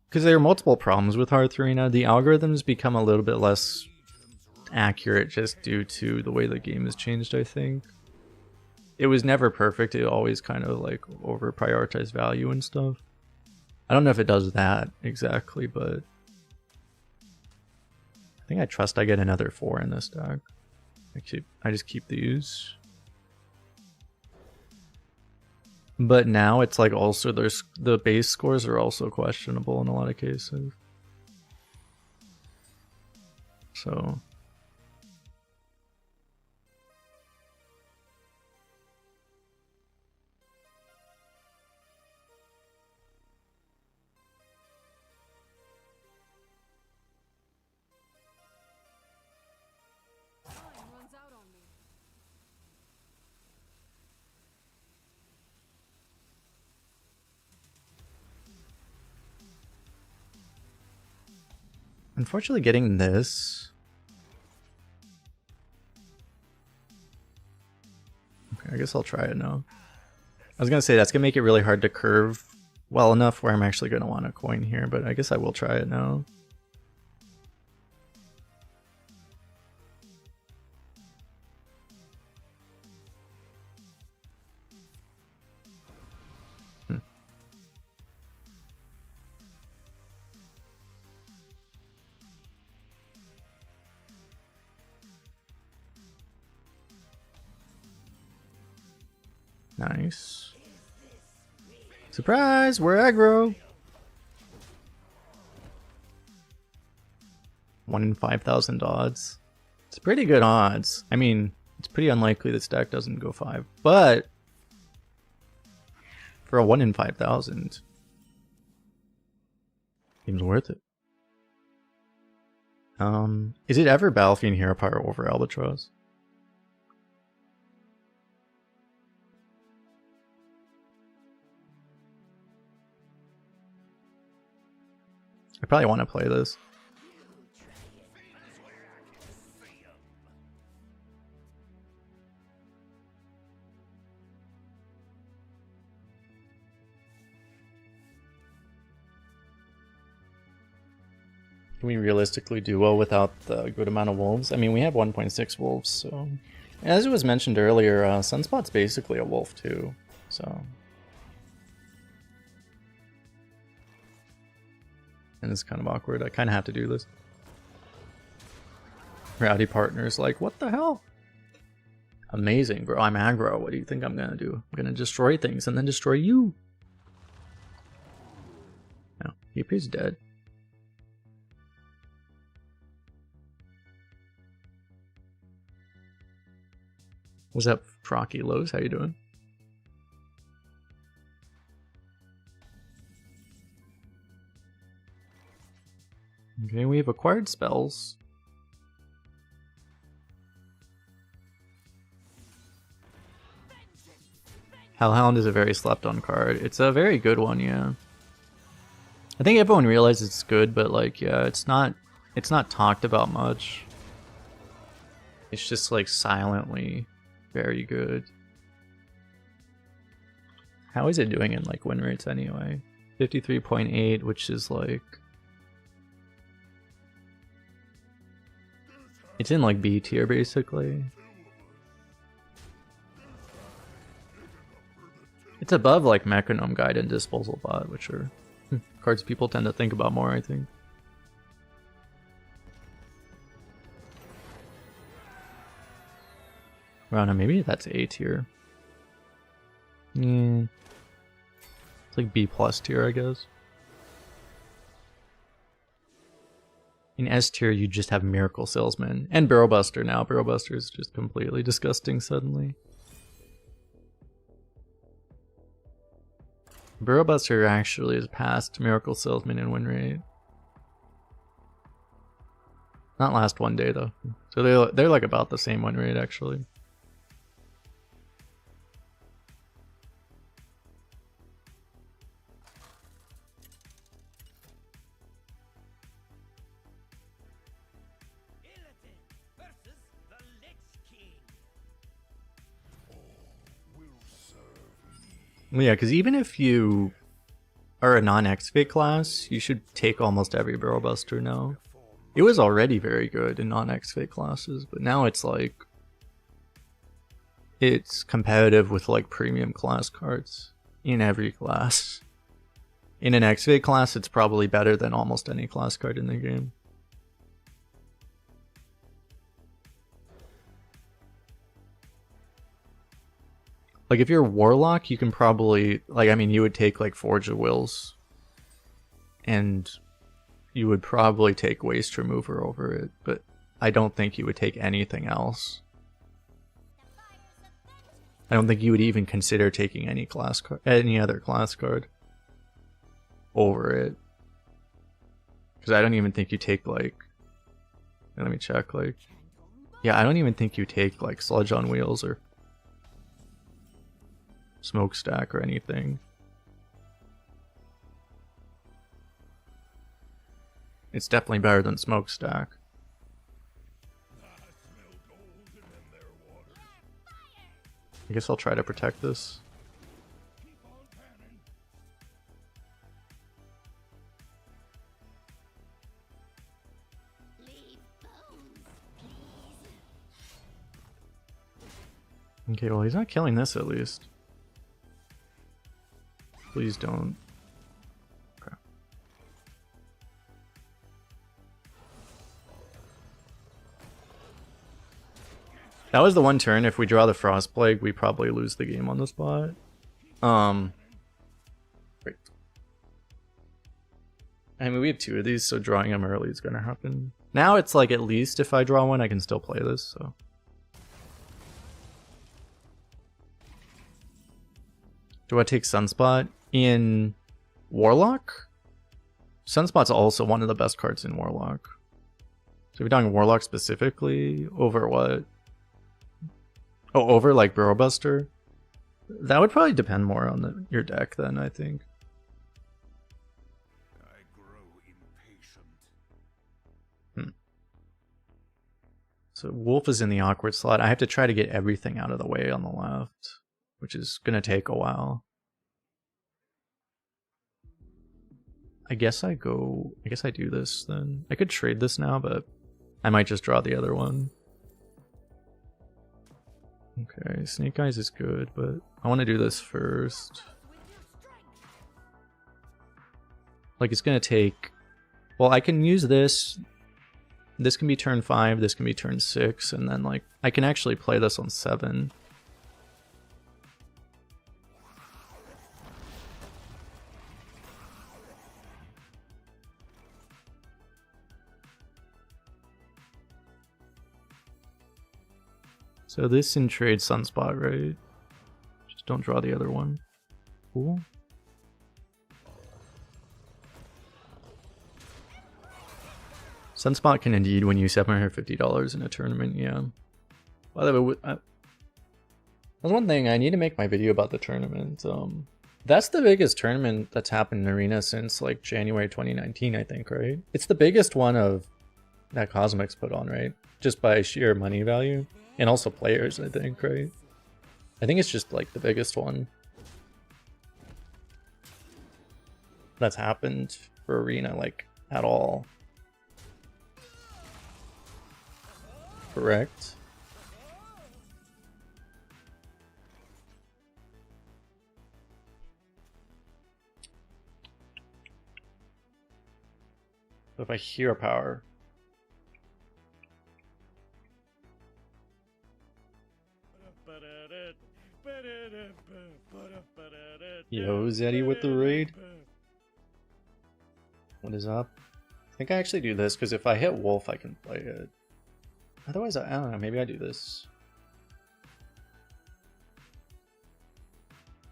Because there are multiple problems with Hearth Arena. The algorithms become a little bit less accurate just due to the way the game has changed, I think. It was never perfect, it always kind of like over prioritized value and stuff. I don't know if it does that exactly, but I think I trust I get another 4 in this deck. I just keep these. But now it's like also there's the base scores are also questionable in a lot of cases. So unfortunately getting this. Okay, I guess I'll try it now. I was gonna say that's gonna make it really hard to curve well enough where I'm actually gonna want a coin here, but I guess I will try it now. Nice. Surprise! We're aggro! 1 in 5,000 odds. It's pretty good odds. I mean, it's pretty unlikely this deck doesn't go 5, but for a 1 in 5,000, seems worth it. Is it ever Battlefield Hero Power over Albatross? I probably want to play this. Can we realistically do well without the good amount of wolves? I mean, we have 1.6 wolves, so... As it was mentioned earlier, Sunspot's basically a wolf too, so... And it's kind of awkward. I kind of have to do this. Rowdy partner's like, what the hell? Amazing, bro. I'm aggro. What do you think I'm gonna do? I'm gonna destroy things and then destroy you. No, EP's dead. What's up, Frocky Lowe's? How you doing? Okay, we have acquired spells. Hellhound is a very slept on card. It's a very good one, yeah. I think everyone realizes it's good, but like, yeah, it's not talked about much. It's just like silently very good. How is it doing in like win rates anyway? 53.8, which is like... It's in like B tier basically. It's above like Metronome Guide and Disposal Bot, which are cards people tend to think about more, I think. Well, no, maybe that's A tier. Yeah. It's like B plus tier, I guess. In S tier, you just have Miracle Salesman and Barrel Buster now. Barrel Buster is just completely disgusting suddenly. Barrel Buster actually is past Miracle Salesman in win rate. Not last one day though. So they're like about the same win rate actually. Well, yeah, because even if you are a non-excavate class, you should take almost every Barrel Buster now. It was already very good in non-excavate classes, but now it's like it's competitive with like premium class cards in every class. In an excavate class, it's probably better than almost any class card in the game. Like if you're Warlock, you can probably, like, I mean, you would take like Forge of Wills, and you would probably take Waste Remover over it, but I don't think you would take anything else. I don't think you would even consider taking any class card, any other class card over it, because I don't even think you take like. Let me check. Like, yeah, I don't even think you take like Sludge on Wheels or Smokestack or anything. It's definitely better than Smokestack. I guess I'll try to protect this. Okay, well, he's not killing this at least. Please don't. Okay. That was the one turn. If we draw the Frost Plague, we probably lose the game on the spot. Great. I mean, we have two of these, so drawing them early is gonna happen. Now it's like at least if I draw one, I can still play this. So. Do I take Sunspot in Warlock? Sunspot's also one of the best cards in Warlock. So we're talking Warlock specifically over what? Oh, over like Burrow Buster? That would probably depend more on your deck then, I think. I grow impatient. So Wolf is in the awkward slot. I have to try to get everything out of the way on the left, which is going to take a while. I guess I do this then. I could trade this now, but I might just draw the other one. Okay, Snake Eyes is good, but I want to do this first. Like, it's going to take... Well, I can use this. This can be turn 5, this can be turn 6, and then, like, I can actually play this on 7. So this in trade Sunspot, right? Just don't draw the other one. Cool. Sunspot can indeed win you $750 in a tournament, yeah. By the way, that's one thing, I need to make my video about the tournament. That's the biggest tournament that's happened in Arena since like January 2019, I think, right? It's the biggest one of that Cosmics put on, right? Just by sheer money value. And also players, I think, right? I think it's just like the biggest one that's happened for Arena, like, at all. Correct? So if I hear a power... Yo, Zeddy with the raid. What is up? I think I actually do this because if I hit Wolf, I can play it. Otherwise, I don't know. Maybe I do this.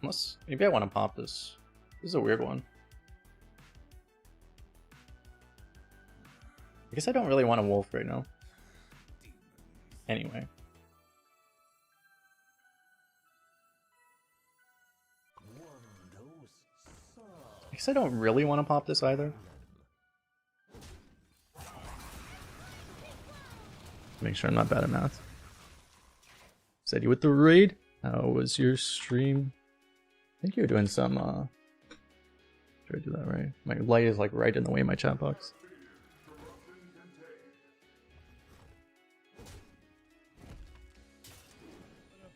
Unless, maybe I want to pop this. This is a weird one. I guess I don't really want a Wolf right now. Anyway. I guess I don't really want to pop this either. Make sure I'm not bad at math. Said you with the raid? How was your stream? I think you were doing some, did I do that right? My light is like right in the way of my chat box.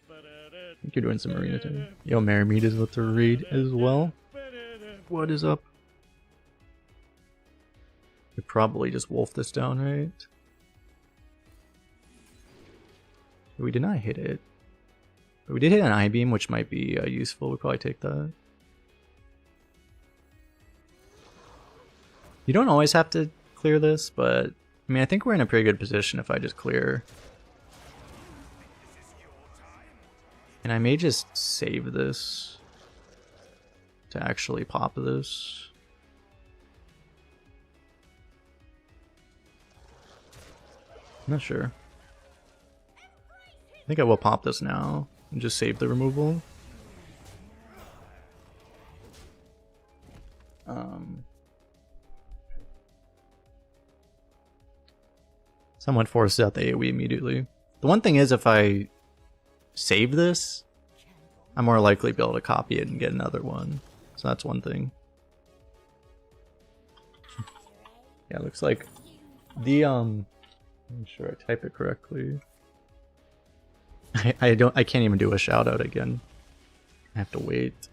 I think you're doing some arena too. Yo, Marimede is with the raid as well. What is up? We probably just wolf this down, right? We did not hit it. But we did hit an I-beam, which might be useful. We'll probably take that. You don't always have to clear this, but I mean, I think we're in a pretty good position if I just clear. And I may just save this to actually pop this. I'm not sure. I think I will pop this now and just save the removal. Someone forced out the AoE immediately. The one thing is, if I save this, I'm more likely to be able to copy it and get another one. So that's one thing. Yeah, it looks like the I'm sure I type it correctly. I can't even do a shout out again. I have to wait.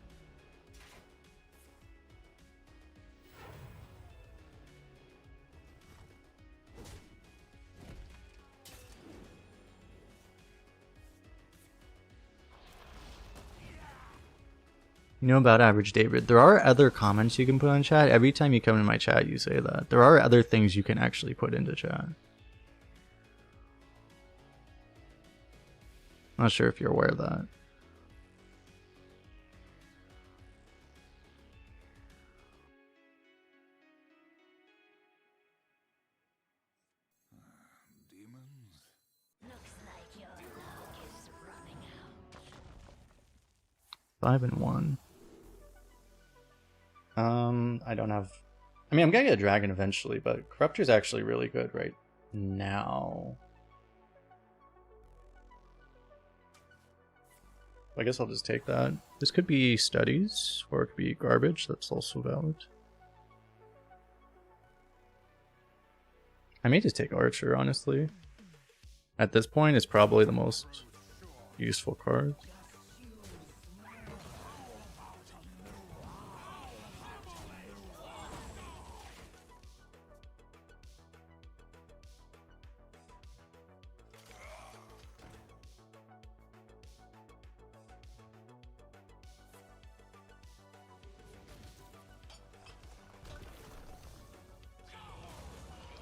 You know about Average David. There are other comments you can put on chat. Every time you come in my chat, you say that. There are other things you can actually put into chat. Not sure if you're aware of that. Demons? Looks like your luck is running out. 5 and 1. I don't have... I mean, I'm gonna get a dragon eventually, but Corruptor's actually really good right now. I guess I'll just take that. This could be studies, or it could be garbage. That's also valid. I may just take Archer, honestly. At this point, it's probably the most useful card.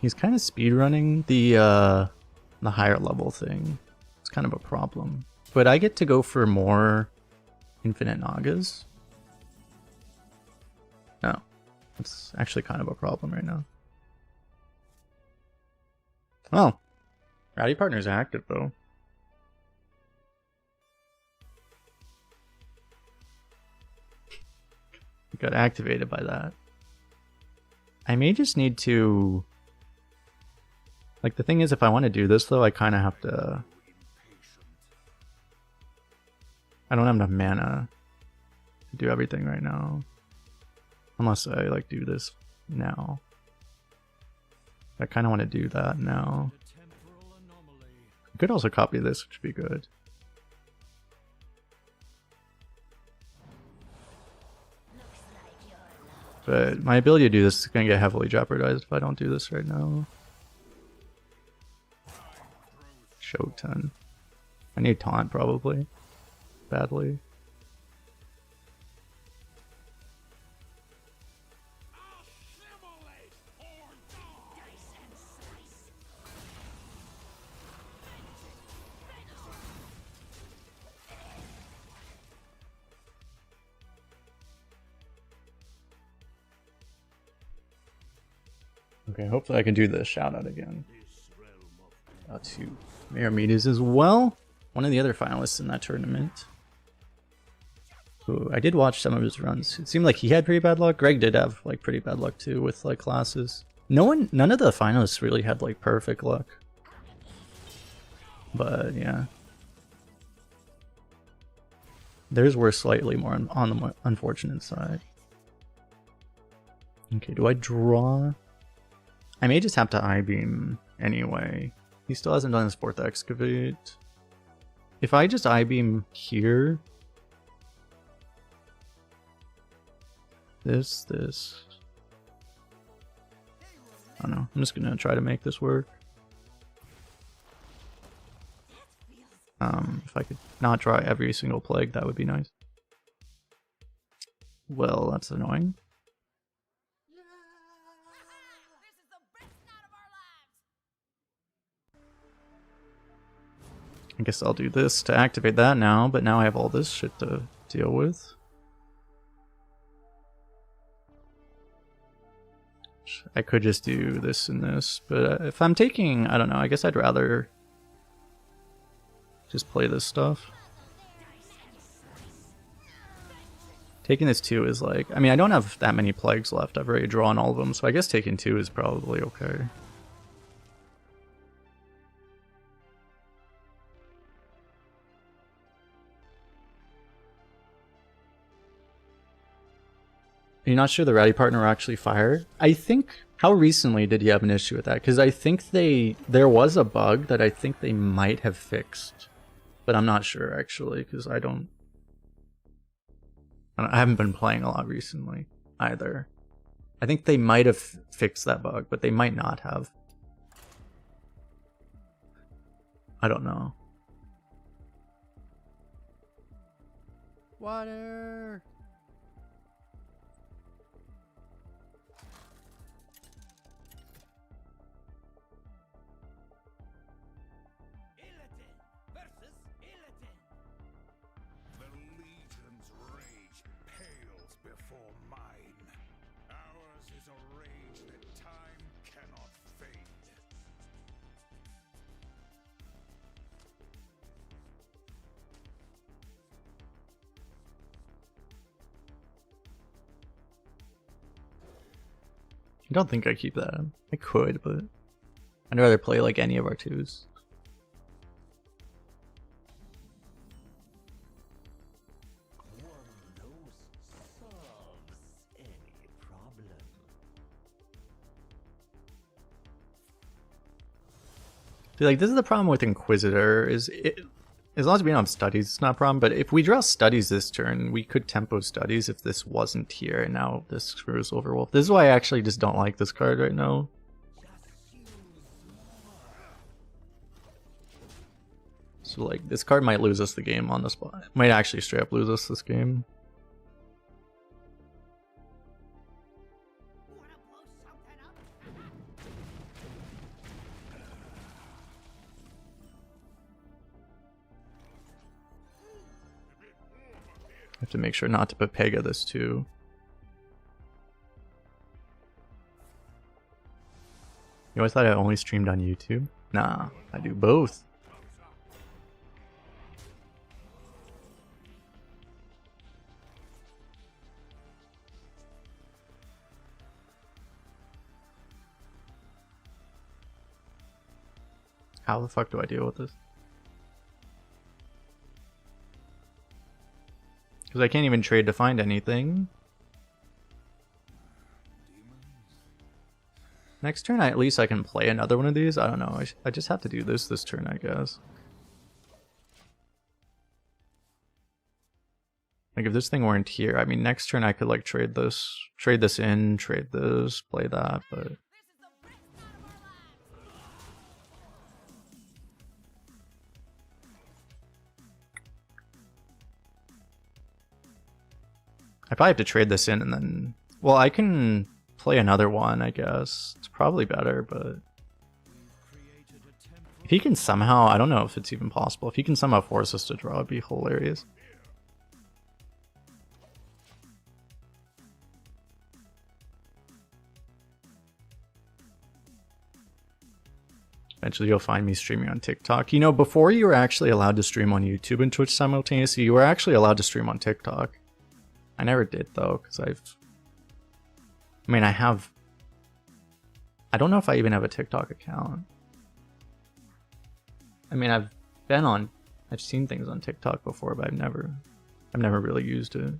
He's kind of speedrunning the higher level thing. It's kind of a problem. But I get to go for more infinite Nagas. No. It's actually kind of a problem right now. Oh. Rowdy Partner's active though. We got activated by that. I may just need to... Like, the thing is, if I want to do this, though, I kind of have to... I don't have enough mana to do everything right now. Unless I, like, do this now. I kind of want to do that now. I could also copy this, which would be good. But my ability to do this is going to get heavily jeopardized if I don't do this right now. Show 10. I need taunt probably. Badly. Okay, hopefully I can do the shout out again. To Miramitez as well. One of the other finalists in that tournament. Who I did watch some of his runs. It seemed like he had pretty bad luck. Greg did have like pretty bad luck too with like classes. None of the finalists really had like perfect luck. But yeah. Theirs were slightly more on the unfortunate side. Okay, do I draw? I may just have to I-beam anyway. He still hasn't done his fourth excavate. If I just I-beam here... This... I don't know. I'm just gonna try to make this work. If I could not draw every single plague, that would be nice. Well, that's annoying. I guess I'll do this to activate that now, but now I have all this shit to deal with. I could just do this and this, but if I'm taking, I don't know, I guess I'd rather just play this stuff. Taking this 2 is like, I mean, I don't have that many plagues left. I've already drawn all of them, so I guess taking 2 is probably okay. You're not sure the rowdy partner will actually fire? I think, how recently did you have an issue with that? Because I think there was a bug that I think they might have fixed. But I'm not sure actually, because I haven't been playing a lot recently either. I think they might have fixed that bug, but they might not have. I don't know. Water! The Legion's rage pales before mine. Ours is a rage that time cannot fade. I don't think I keep that. I could, but I'd rather play like any of our 2s. See, like, this is the problem with Inquisitor, is it, as long as we don't have studies, it's not a problem, but if we draw studies this turn, we could tempo studies if this wasn't here, and now this screws over Wolf. This is why I actually just don't like this card right now. So, like, this card might lose us the game on the spot. It might actually straight up lose us this game. I have to make sure not to put Pega this too. You always thought I only streamed on YouTube? Nah, I do both. How the fuck do I deal with this? Because I can't even trade to find anything. Next turn, at least I can play another one of these. I don't know. I just have to do this turn, I guess. Like, if this thing weren't here, I mean, next turn I could, like, trade this in, trade this, play that, but... I probably have to trade this in and then... Well, I can play another one, I guess. It's probably better, but... If he can somehow... I don't know if it's even possible. If he can somehow force us to draw, it'd be hilarious. Eventually you'll find me streaming on TikTok. You know, before you were actually allowed to stream on YouTube and Twitch simultaneously, you were actually allowed to stream on TikTok. I never did though, because I don't know if I even have a TikTok account. I mean, I've seen things on TikTok before, but I've never really used it.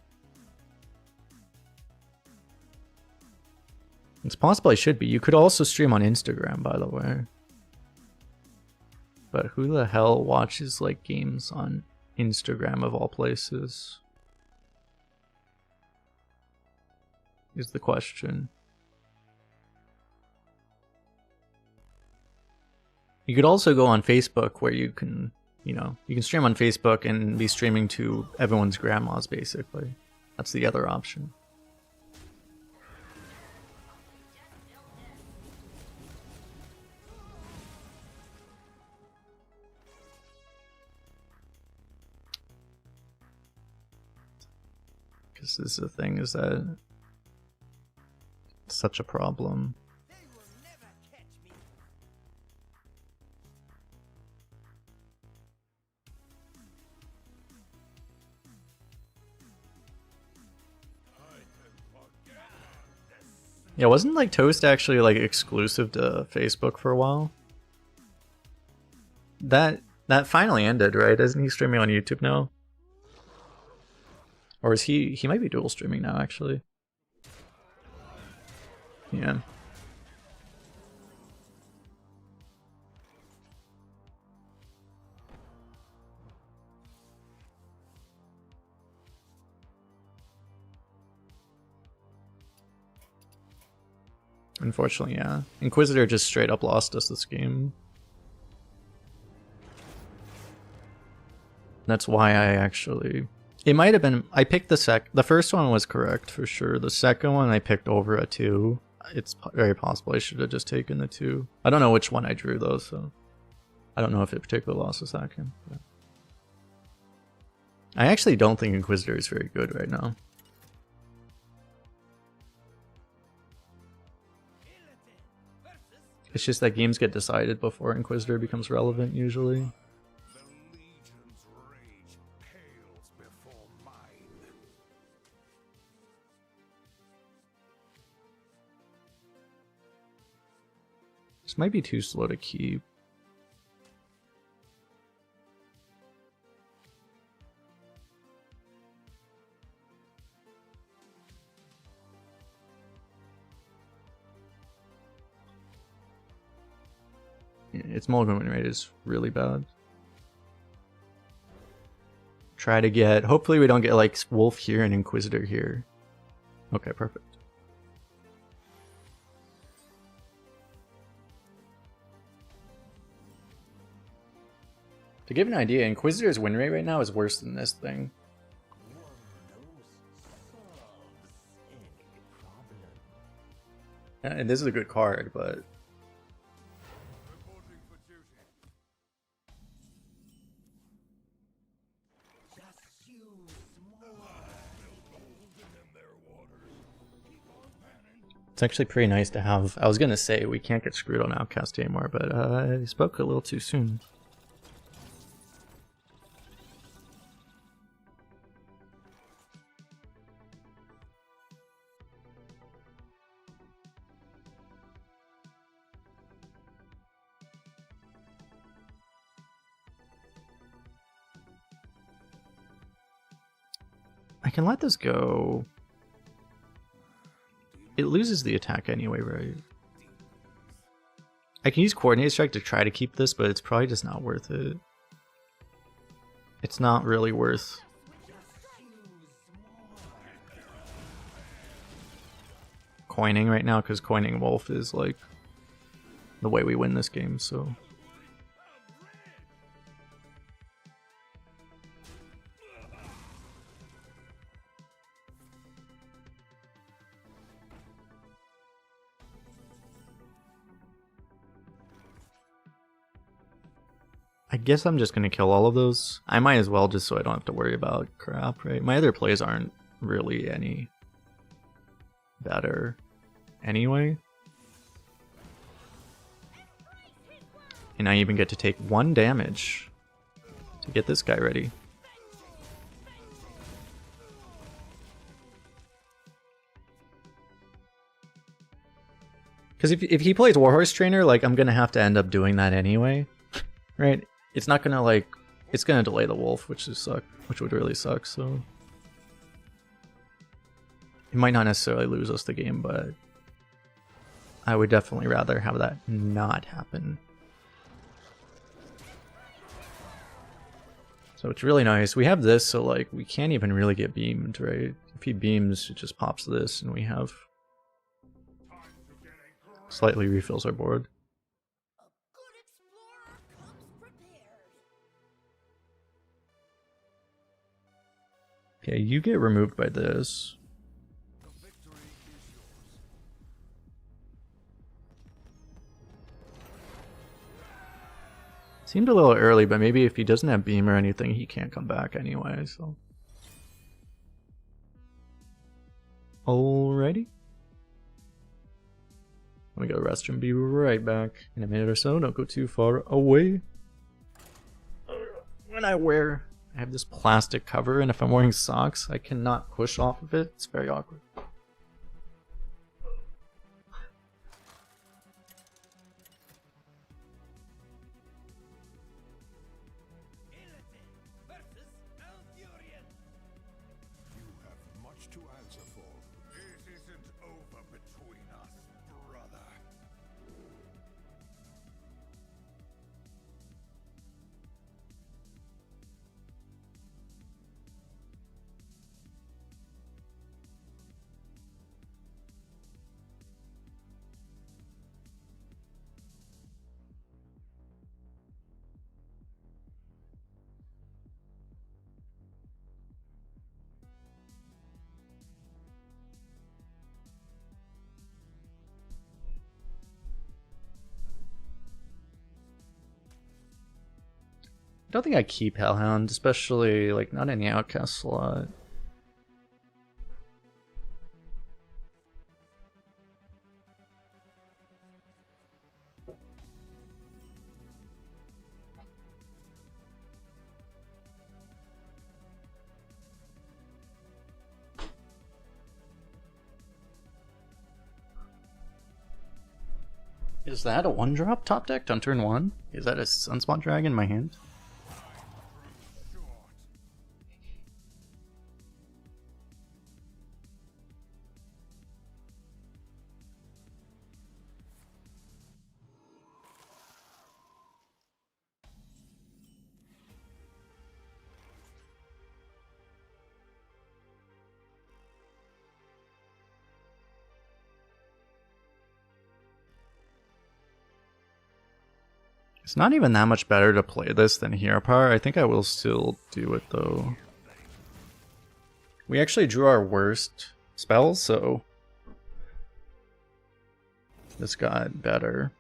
It's possible I should be. You could also stream on Instagram, by the way. But who the hell watches like games on Instagram of all places? Is the question. You could also go on Facebook where you can, you can stream on Facebook and be streaming to everyone's grandmas, basically. That's the other option. Because this is the thing, is that it's such a problem. Yeah, wasn't like Toast actually like exclusive to Facebook for a while? That finally ended, right? Isn't he streaming on YouTube now? Or is he might be dual streaming now actually. Yeah. Unfortunately, yeah. Inquisitor just straight up lost us this game. That's why I actually... It might have been... I picked the first one was correct for sure. The second one I picked over a 2. It's very possible I should have just taken the 2. I don't know which one I drew though, so... I don't know if it particularly lost the second. But... I actually don't think Inquisitor is very good right now. It's just that games get decided before Inquisitor becomes relevant, usually. The Legion's rage pales before mine. This might be too slow to keep. Its mulligan win rate is really bad. Try to get... Hopefully we don't get like Wolf here and Inquisitor here. Okay, perfect. To give an idea, Inquisitor's win rate right now is worse than this thing. And this is a good card, but... It's actually pretty nice to have... I was gonna say, we can't get screwed on Outcast anymore, but I spoke a little too soon. I can let this go. It loses the attack anyway, right? I can use Coordinate Strike to try to keep this, but it's probably just not worth it. It's not really worth... coining right now, because coining Wolf is like the way we win this game, so... I guess I'm just gonna kill all of those. I might as well, just so I don't have to worry about crap, right? My other plays aren't really any better anyway. And I even get to take 1 damage to get this guy ready. Because if he plays Warhorse Trainer, like, I'm gonna have to end up doing that anyway, right? It's not gonna, like, it's gonna delay the wolf, which would really suck, so... It might not necessarily lose us the game, but I would definitely rather have that not happen. So it's really nice. We have this, so, like, we can't even really get beamed, right? If he beams, it just pops this, and we have... Slightly refills our board. A good explorer comes prepared. Okay, you get removed by this. The victory is yours. Seemed a little early, but maybe if he doesn't have beam or anything, he can't come back anyway, so... Alrighty. Let me go rest and be right back in a minute or so. Don't go too far away. When I have this plastic cover, and if I'm wearing socks, I cannot push off of it. It's very awkward. You have much to answer for. It isn't over between us, brother. I don't think I keep Hellhound, especially, like, not in the outcast slot. Is that a 1-drop top decked on turn 1? Is that a Sunspot Dragon in my hand? It's not even that much better to play this than Hero Power. I think I will still do it though. We actually drew our worst spells, so this got better.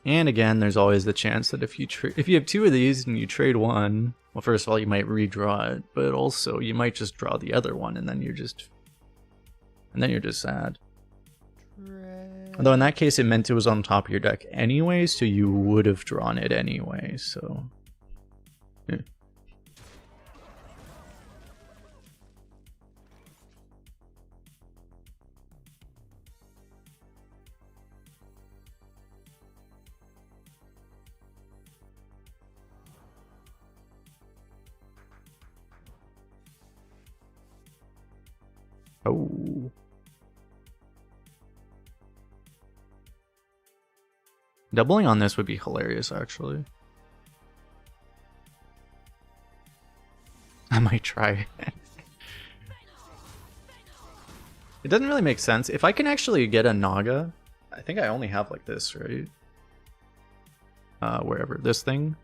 And again, there's always the chance that if you have 2 of these and you trade one, well, first of all, you might redraw it, but also you might just draw the other one, and then you're just sad. Although in that case, it meant it was on top of your deck anyway, so you would have drawn it anyway, so... Yeah. Oh... Doubling on this would be hilarious, actually. I might try. It doesn't really make sense. If I can actually get a Naga, I think I only have like this, right? Wherever, this thing.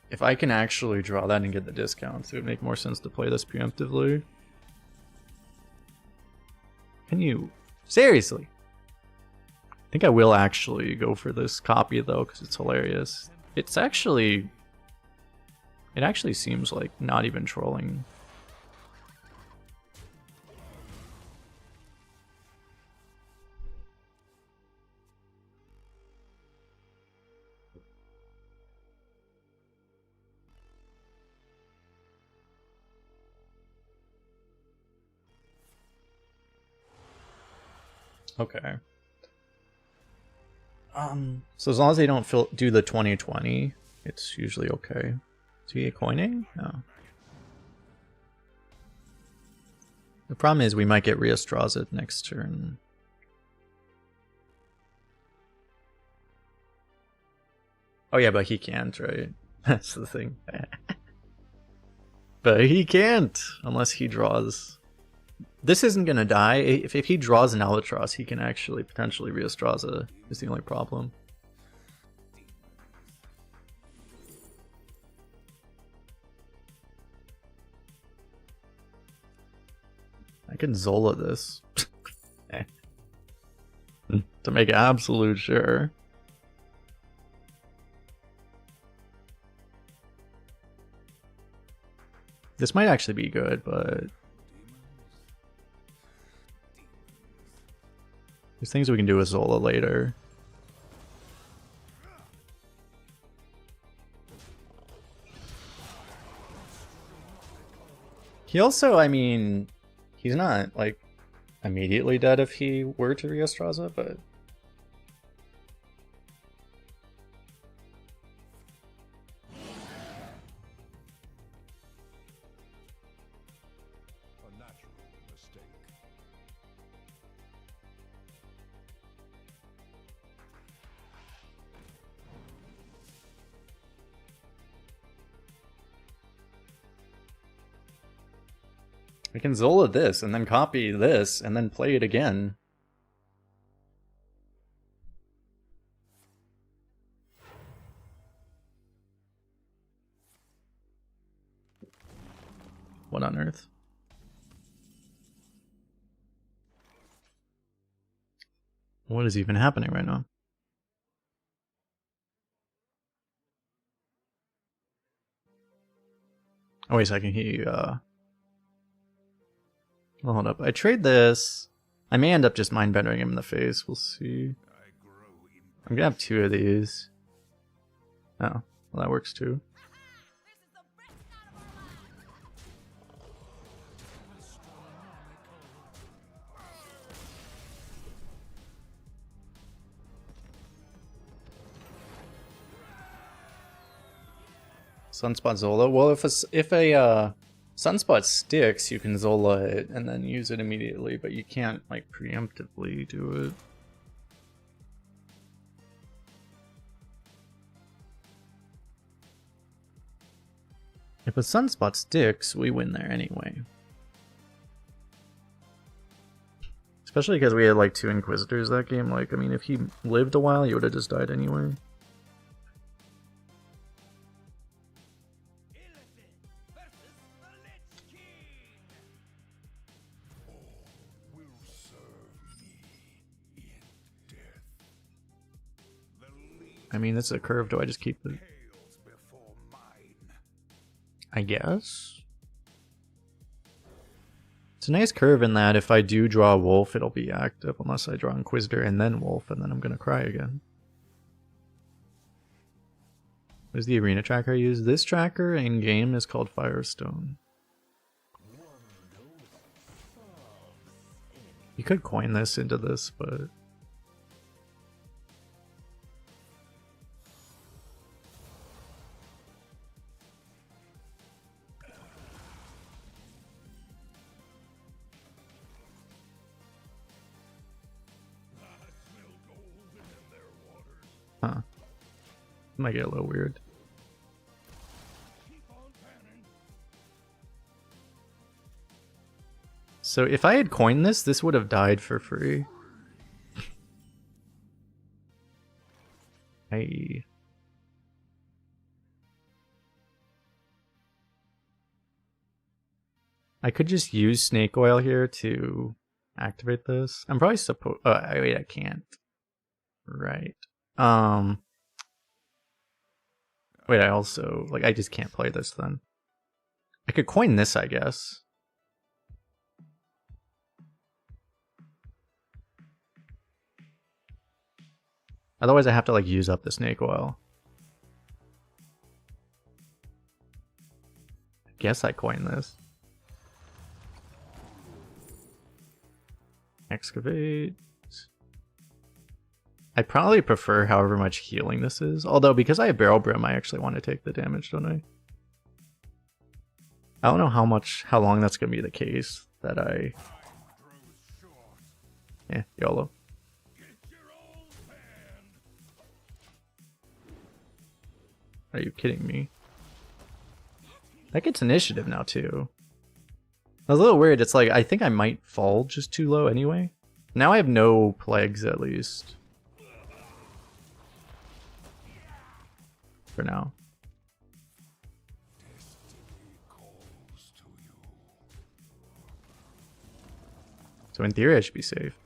If I can actually draw that and get the discounts, it would make more sense to play this preemptively. Can you? Seriously? I think I will actually go for this copy though, because it's hilarious. It actually seems like not even trolling. Okay. So as long as they don't do the 2020, it's usually okay. Is he coining? No. The problem is we might get Reastraza next turn. Oh yeah, but he can't, right? That's the thing. But he can't unless he draws. This isn't gonna die. If he draws an Albatross, he can actually potentially Reastraza. Is the only problem. I can Zola this. To make absolute sure. This might actually be good, but there's things we can do with Zola later. He also, I mean, he's not like immediately dead if he were to Reastraza, but A natural mistake. we can Zola this and then copy this and then play it again. What on earth? What is even happening right now? Oh wait a second, well, hold up. I trade this. I may end up just mind bending him in the face. We'll see. I'm gonna have 2 of these. Oh, well that works too. Sunspot Zola. Well, if a Sunspot sticks, you can Zola it and then use it immediately, but you can't like preemptively do it. If a Sunspot sticks, we win there anyway. Especially because we had like 2 Inquisitors that game. Like, I mean, if he lived a while, he would have just died anyway. I mean, it's a curve. Do I just keep it? I guess. It's a nice curve in that if I do draw a wolf, it'll be active unless I draw Inquisitor and then wolf, and then I'm gonna cry again. What is the arena tracker I use? This tracker in game is called Firestone. You could coin this into this, but huh. Might get a little weird. So if I had coined this, this would have died for free. I could just use snake oil here to activate this. I'm probably supposed. Oh, wait, I can't. Right. Wait, I also I just can't play this then. I could coin this, I guess. Otherwise, I have to use up the snake oil. I guess I coin this. Excavate. I probably prefer however much healing this is. Although, because I have Barrel Brim, I actually want to take the damage, don't I? I don't know how long that's going to be the case that I... Yeah, YOLO. Are you kidding me? That gets initiative now, too. I was a little weird. It's like, I think I might fall just too low anyway. Now I have no plagues, at least. For now. So in theory, I should be safe.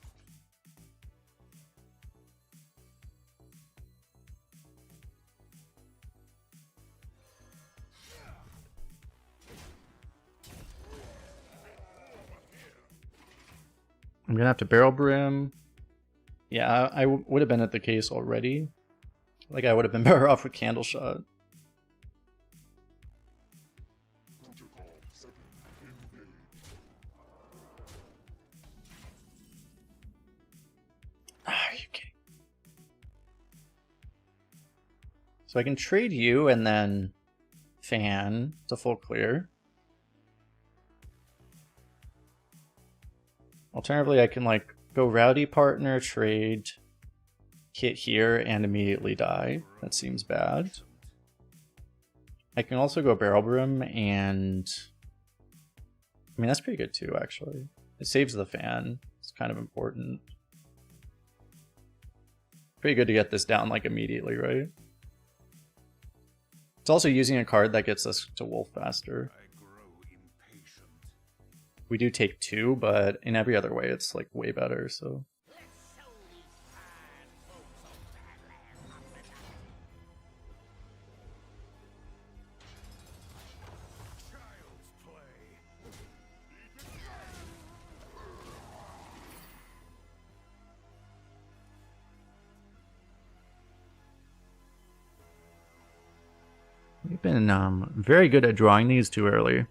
I'm gonna have to Barrel Brim. Yeah, I would have been at the case already. Like, I would have been better off with Candle Shot. Are you kidding? So I can trade you and then fan to full clear. Alternatively, I can like go Rowdy Partner, trade, hit here, and immediately die. That seems bad. I can also go Barrel Brim, and I mean, that's pretty good too, actually. It saves the fan. It's kind of important. Pretty good to get this down like immediately, right? It's also using a card that gets us to Wolf faster. We do take 2, but in every other way, it's like way better, so. We've been very good at drawing these too early.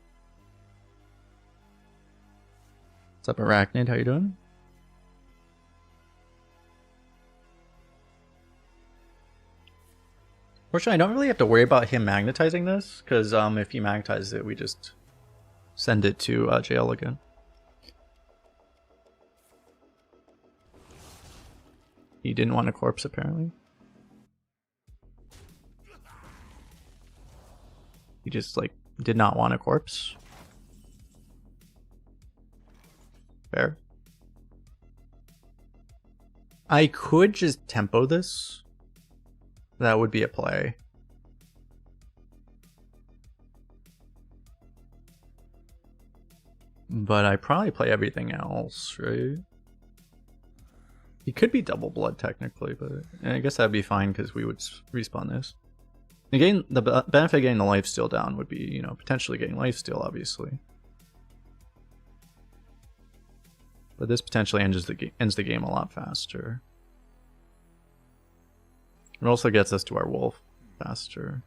What's up, Arachnid? How you doing? Fortunately, I don't really have to worry about him magnetizing this, because if he magnetizes it, we just send it to jail again. He didn't want a corpse, apparently. He just, like, did not want a corpse. Fair. I could just tempo this. That would be a play. But I probably play everything else, right? He could be double blood technically, but I guess that'd be fine because we would respawn this. Again, the benefit of getting the lifesteal down would be, you know, potentially getting lifesteal, obviously. But this potentially ends the game a lot faster. It also gets us to our wolf faster.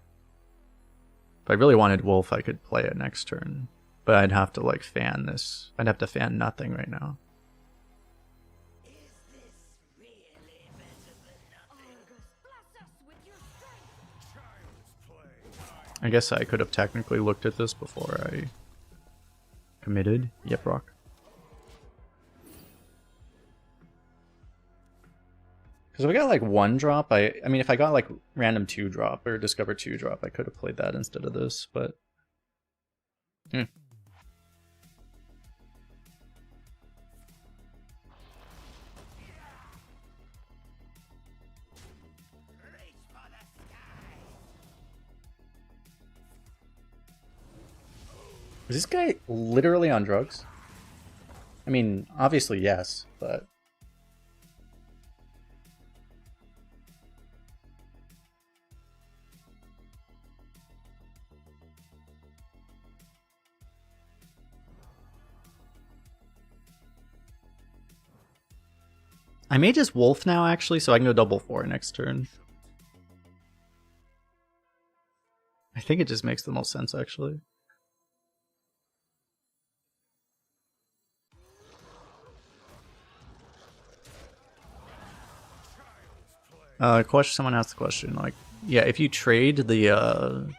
If I really wanted wolf, I could play it next turn. But I'd have to, like, fan this. I'd have to fan nothing right now. I guess I could have technically looked at this before I committed. Yep, rock. Because if I got like 1 drop, I mean, if I got like random 2 drop or discover 2 drop, I could have played that instead of this, but. Is this guy literally on drugs? I mean, obviously yes, but... I may just wolf now, actually, so I can go double 4 next turn. I think it just makes the most sense, actually. Question. Someone asked the question, like, yeah, if you trade the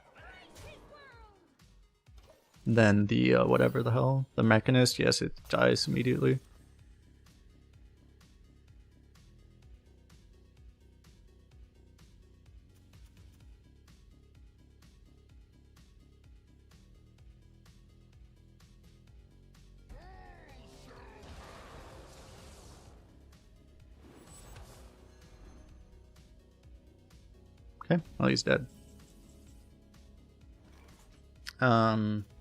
then the whatever the hell, the Mechanist, yes, it dies immediately. Okay, well, he's dead.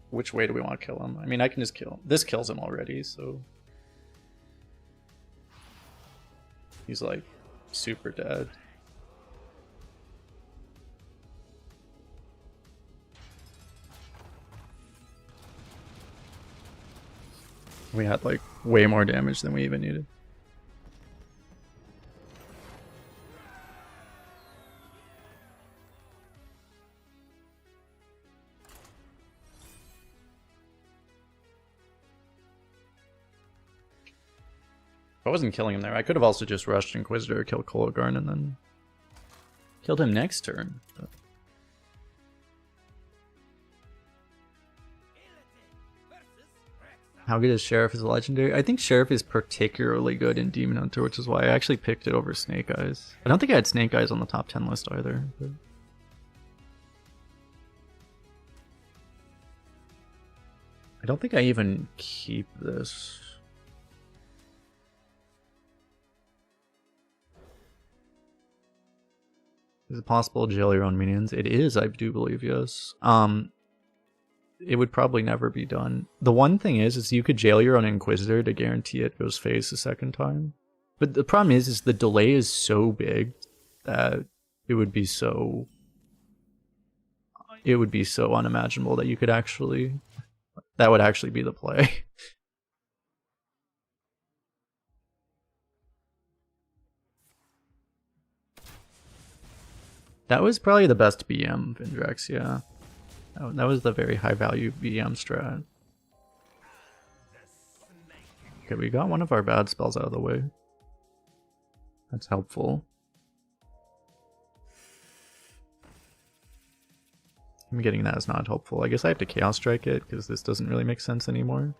Which way do we want to kill him? I mean, I can just kill him. This kills him already, so he's like super dead. We had like way more damage than we even needed. If I wasn't killing him there, I could have also just rushed Inquisitor, killed Kolgarn, and then killed him next turn. But... How good is Sheriff as a legendary? I think Sheriff is particularly good in Demon Hunter, which is why I actually picked it over Snake Eyes. I don't think I had Snake Eyes on the top 10 list either. But... I don't think I even keep this. Is it possible to jail your own minions? It is, I do believe, yes. It would probably never be done. The one thing is you could jail your own Inquisitor to guarantee it goes phase the second time. But the problem is the delay is so big that it would be so unimaginable that you could actually, that would actually be the play. That was probably the best BM, Vindrex, yeah. That was the very high value BM strat. Okay, we got one of our bad spells out of the way. That's helpful. I'm getting that as not helpful. I guess I have to Chaos Strike it because this doesn't really make sense anymore.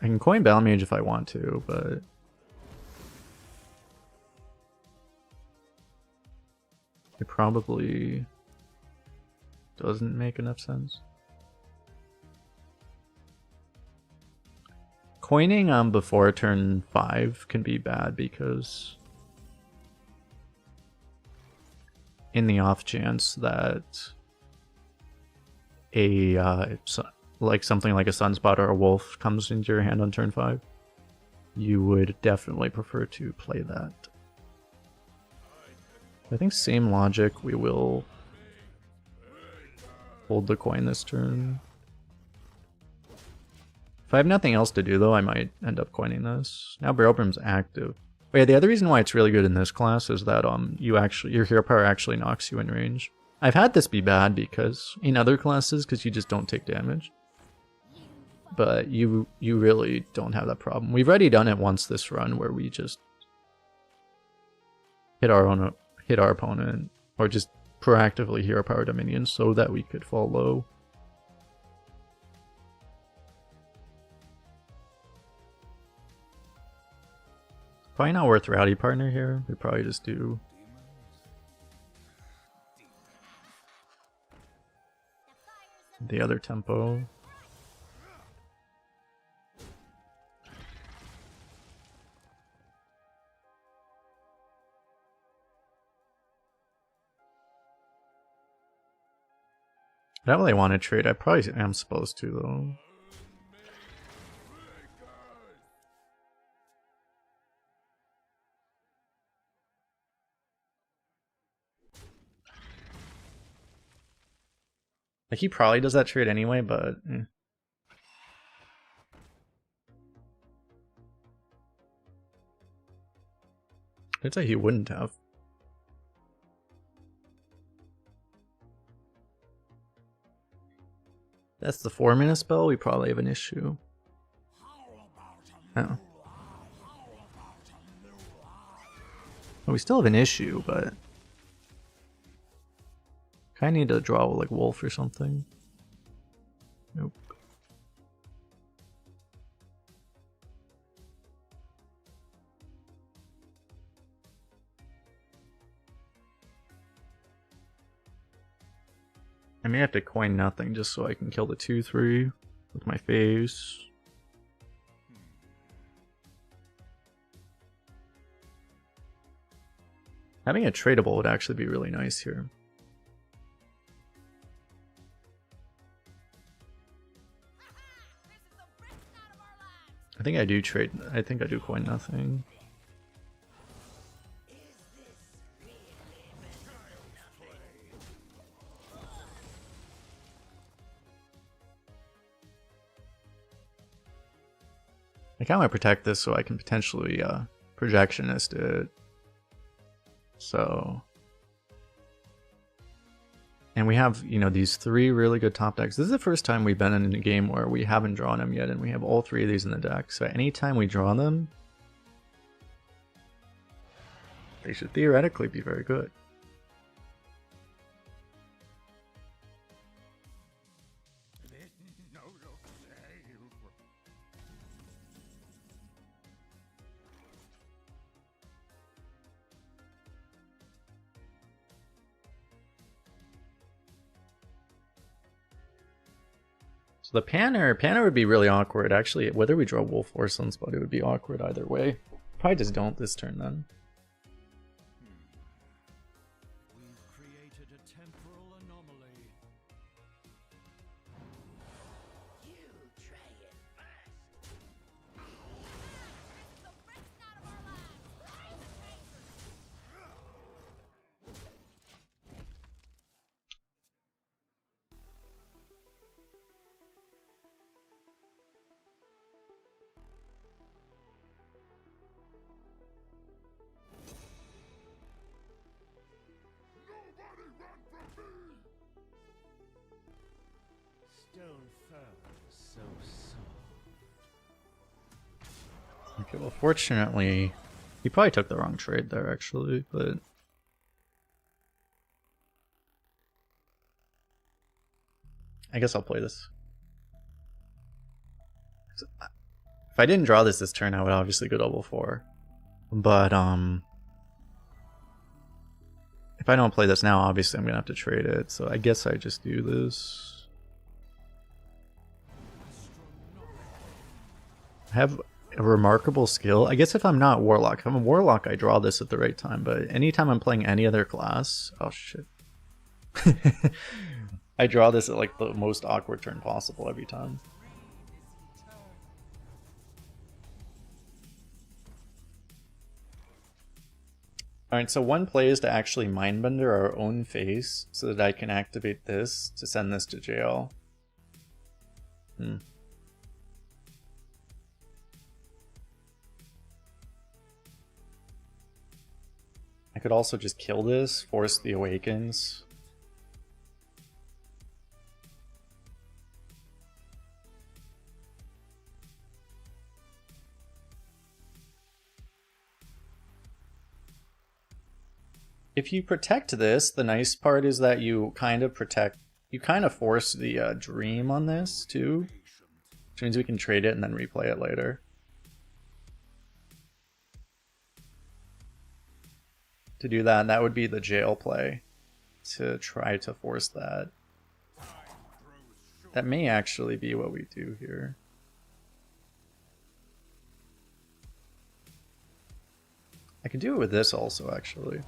I can coin Battle Mage if I want to, but it probably doesn't make enough sense. Coining before turn 5 can be bad because in the off chance that a like something like a Sunspot or a Wolf comes into your hand on turn 5, you would definitely prefer to play that. I think same logic, we will hold the coin this turn. If I have nothing else to do though, I might end up coining this. Now Barrelbrim's active. But yeah, the other reason why it's really good in this class is that your hero power actually knocks you in range. I've had this be bad because in other classes, because you just don't take damage. But you really don't have that problem. We've already done it once this run where we just hit our opponent, or just proactively hero power minions so that we could fall low. Probably not worth Rowdy Partner here. We probably just do the other tempo. I don't really want to trade. I probably am supposed to though. Like he probably does that trade anyway, but I'd say he wouldn't have. That's the 4-minute spell, we probably have an issue. Oh. Well, we still have an issue, but kinda need to draw like Wolf or something. Nope. I may have to coin nothing just so I can kill the 2/3 with my face. Having a tradable would actually be really nice here. I think I do trade. I think I do coin nothing. I kind of want to protect this so I can potentially projectionist it. So, and we have, you know, these 3 really good top decks. This is the first time we've been in a game where we haven't drawn them yet, and we have all 3 of these in the deck. So anytime we draw them, they should theoretically be very good. So the Panner would be really awkward. Actually, whether we draw Wolf or Sunspot, it would be awkward either way. Probably just don't this turn then. We've created a temporal anomaly. You try it first. Stone fur so soft. Okay, well, fortunately, he probably took the wrong trade there, actually, but I guess I'll play this. If I didn't draw this turn, I would obviously go double 4. But, if I don't play this now, obviously I'm gonna have to trade it, so I guess I just do this. I have a remarkable skill. I guess if I'm not Warlock. If I'm a Warlock, I draw this at the right time, but anytime I'm playing any other class... Oh, shit. I draw this at, like, the most awkward turn possible every time. Alright, so one play is to actually Mindbender our own face so that I can activate this to send this to jail. I could also just kill this, force the Awakens. If you protect this, the nice part is that you kind of protect, you kind of force the dream on this too, which means we can trade it and then replay it later. To do that, that would be the jail play, to try to force that. That may actually be what we do here. I could do it with this also, actually.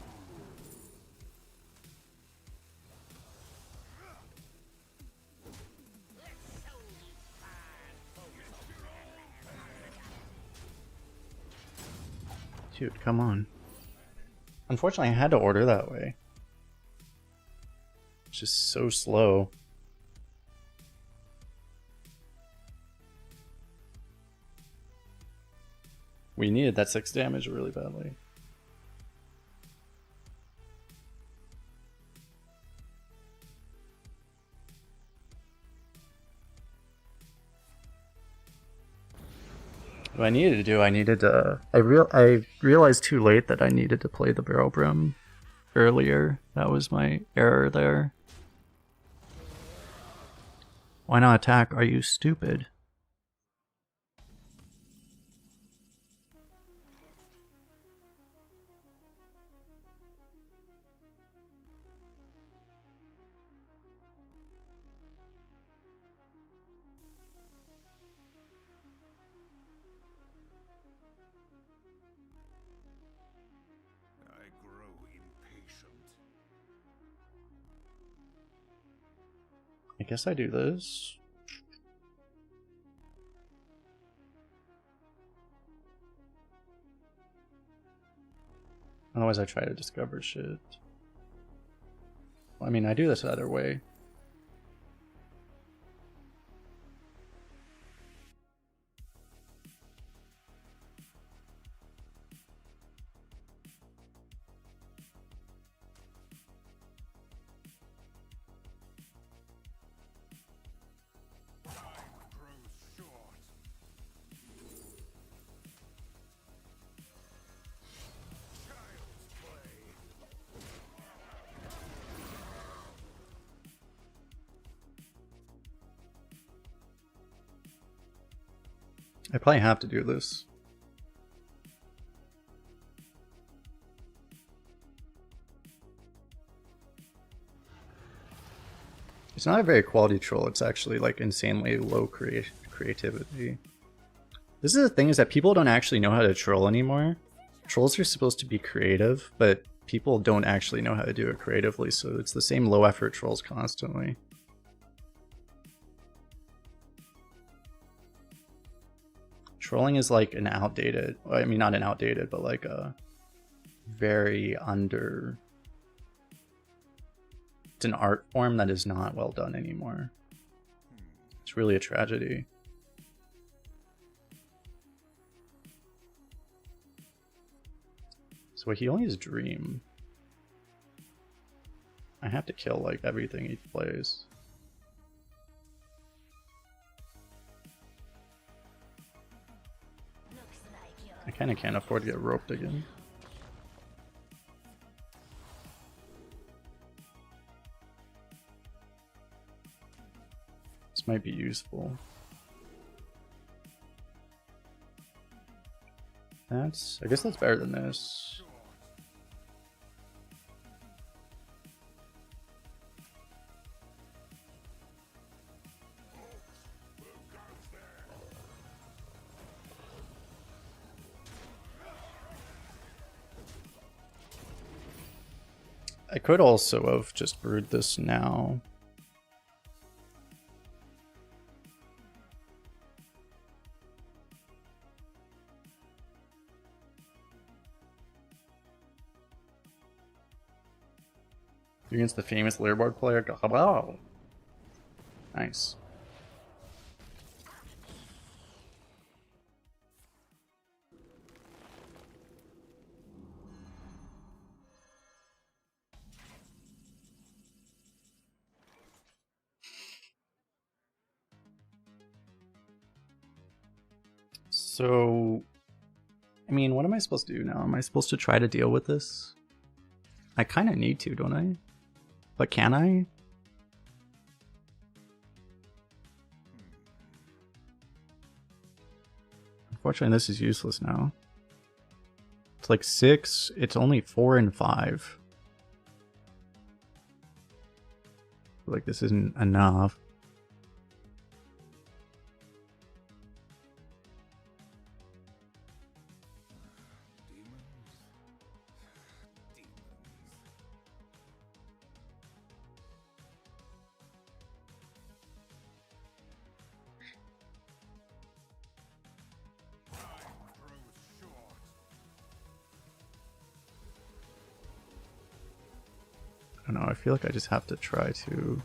Dude, come on. Unfortunately, I had to order that way. It's just so slow. We needed that 6 damage really badly. What I needed to do, I realized too late that I needed to play the Barrel Brim earlier. That was my error there. Why not attack? Are you stupid? I grow impatient. I guess I do this. Otherwise I try to discover shit. I mean, I do this either way. Grows short. Child's play. I probably have to do this. It's not a very quality troll, it's actually like insanely low creativity. This is the thing, is that people don't actually know how to troll anymore. Trolls are supposed to be creative, but people don't actually know how to do it creatively, so it's the same low effort trolls constantly. Trolling is like an outdated, I mean not an outdated, but like a very under... It's an art form that is not well done anymore. It's really a tragedy. So he only has Dream. I have to kill like everything he plays. I kinda can't afford to get roped again. This might be useful. I guess that's better than this. I could also have just brewed this now. Against the famous leaderboard player. Wow. Nice. So, I mean, what am I supposed to do now? Am I supposed to try to deal with this? I kind of need to, don't I? But can I? Unfortunately, this is useless now. It's like 6. It's only 4 and 5. Like, this isn't enough. I don't know, I feel like I just have to try to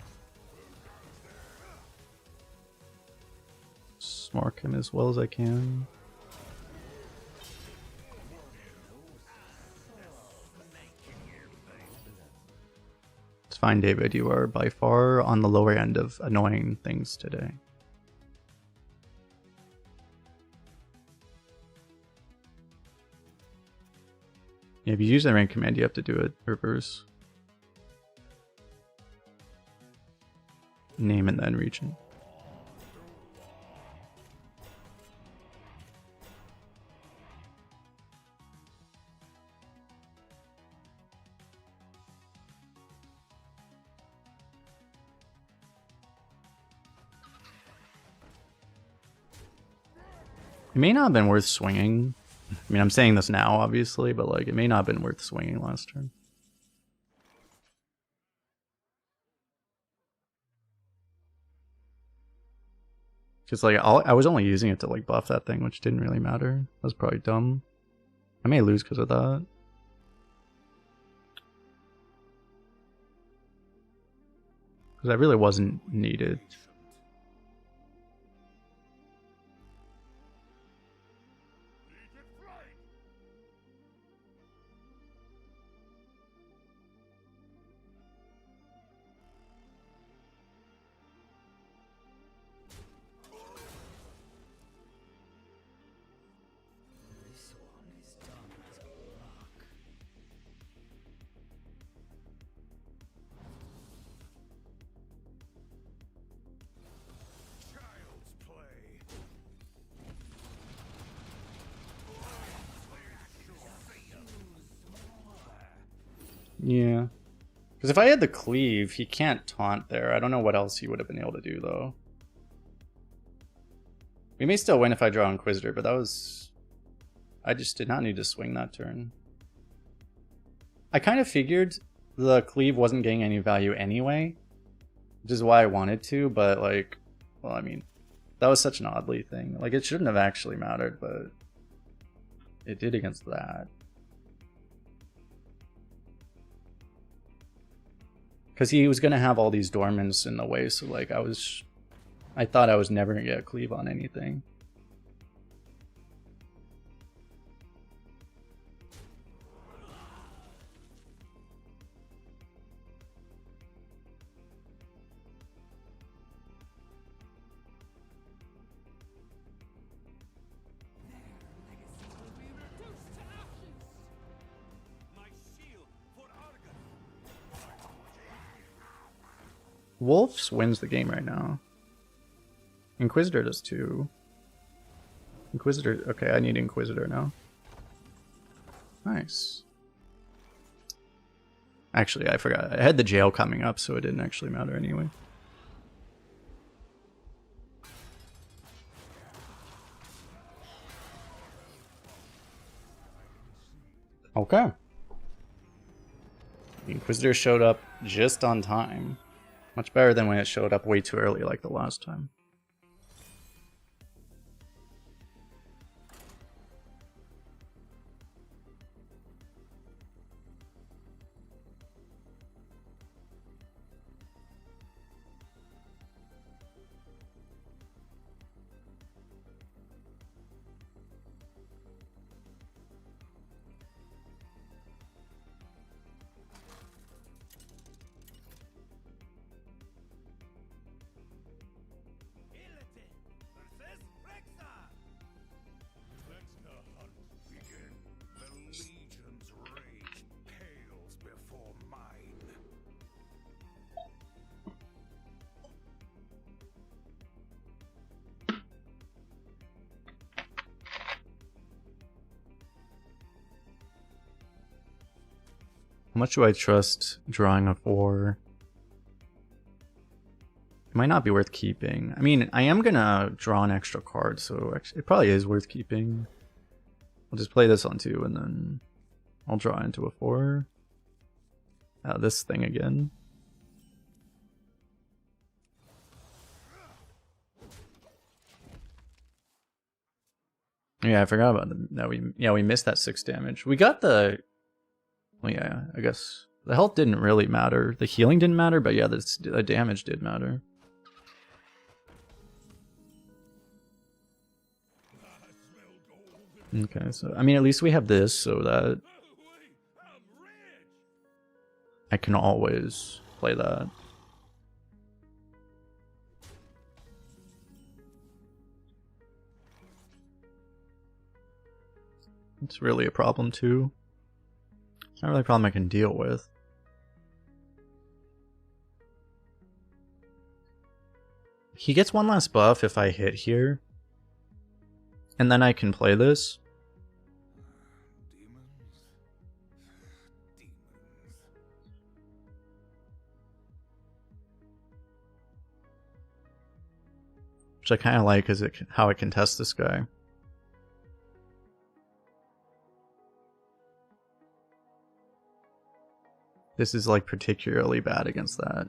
smart him as well as I can. It's fine, David. You are by far on the lower end of annoying things today. Yeah, if you use the rank command, you have to do it reverse. Name and then region. It may not have been worth swinging. I mean, I'm saying this now, obviously, but like, it may not have been worth swinging last turn. Because like, I was only using it to like buff that thing, which didn't really matter. That was probably dumb. I may lose because of that. Because that really wasn't needed. This one is dumb as a rock. Child's play. Yeah. Because if I had the cleave, he can't taunt there. I don't know what else he would have been able to do, though. We may still win if I draw Inquisitor, but that was... I just did not need to swing that turn. I kind of figured the cleave wasn't getting any value anyway, which is why I wanted to, but like, well, I mean, that was such an oddly thing. Like, it shouldn't have actually mattered, but it did against that. Because he was going to have all these dormants in the way, so like, I thought I was never going to get a cleave on anything. My shield for Argus. Wolves wins the game right now. Inquisitor does too. Inquisitor, okay, I need Inquisitor now. Nice. Actually, I forgot. I had the jail coming up, so it didn't actually matter anyway. Okay. The Inquisitor showed up just on time. Much better than when it showed up way too early like the last time. Illidan versus Rexar. Let the hunt begin. The Legion's rage pales before mine. How much do I trust drawing a 4? It might not be worth keeping. I mean, I am gonna draw an extra card, so actually, it probably is worth keeping. I'll just play this on 2 and then I'll draw into a 4. This thing again. Yeah, I forgot about that. We missed that 6 damage. We got the... Well, yeah, I guess the health didn't really matter. The healing didn't matter, but yeah, the damage did matter. Okay, so I mean, at least we have this so that I can always play that. It's really a problem too. Not really a problem I can deal with. He gets one last buff if I hit here. And then I can play this. Demons. Demons. Which I kind of like is how I can test this guy. This is like particularly bad against that.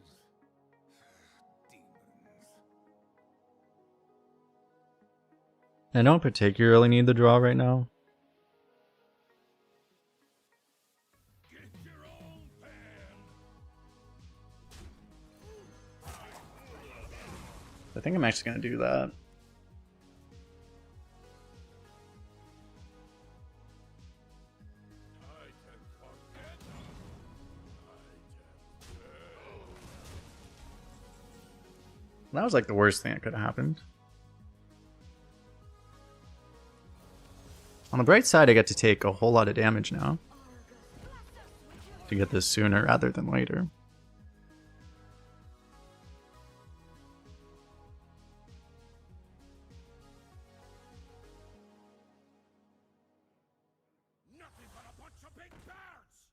I don't particularly need the draw right now. Get your own pan. I think I'm actually going to do that. I can forget. That was like the worst thing that could have happened. On the bright side, I get to take a whole lot of damage now. To get this sooner rather than later. Nothing but a bunch of big birds.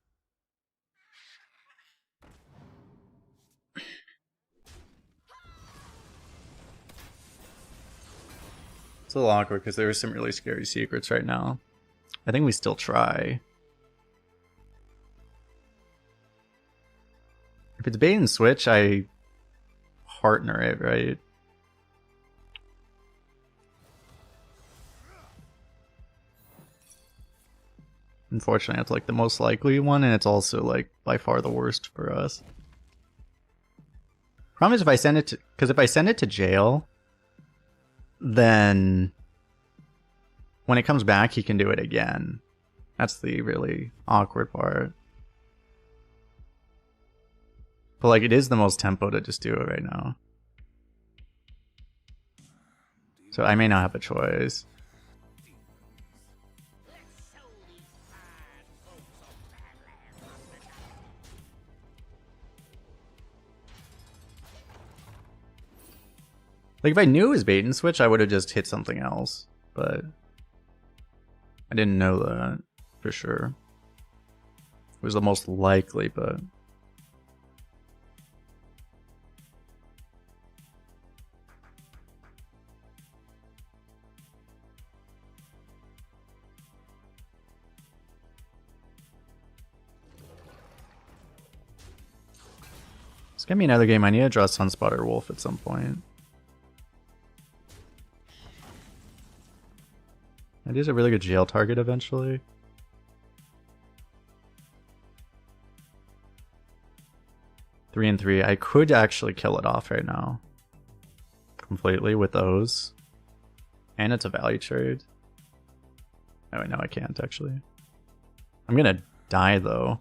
It's a little awkward because there are some really scary secrets right now. I think we still try. If it's bait and switch, I partner it, right? Unfortunately, it's like the most likely one, and it's also like by far the worst for us. Problem is if I send it to, because if I send it to jail, then when it comes back, he can do it again. That's the really awkward part. But like, it is the most tempo to just do it right now. So I may not have a choice. Like, if I knew it was bait and switch, I would have just hit something else. But I didn't know that for sure. It was the most likely, but... It's gonna be another game. I need to draw Sunspotter Wolf at some point. That is a really good jail target eventually. Three and 3. I could actually kill it off right now. Completely with those. And it's a value trade. Oh wait, no, I can't actually. I'm gonna die though.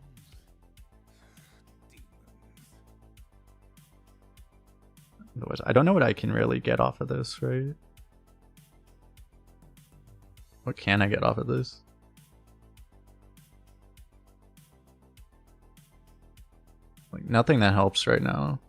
Otherwise, I don't know what I can really get off of this, right? What can I get off of this? Like, nothing that helps right now.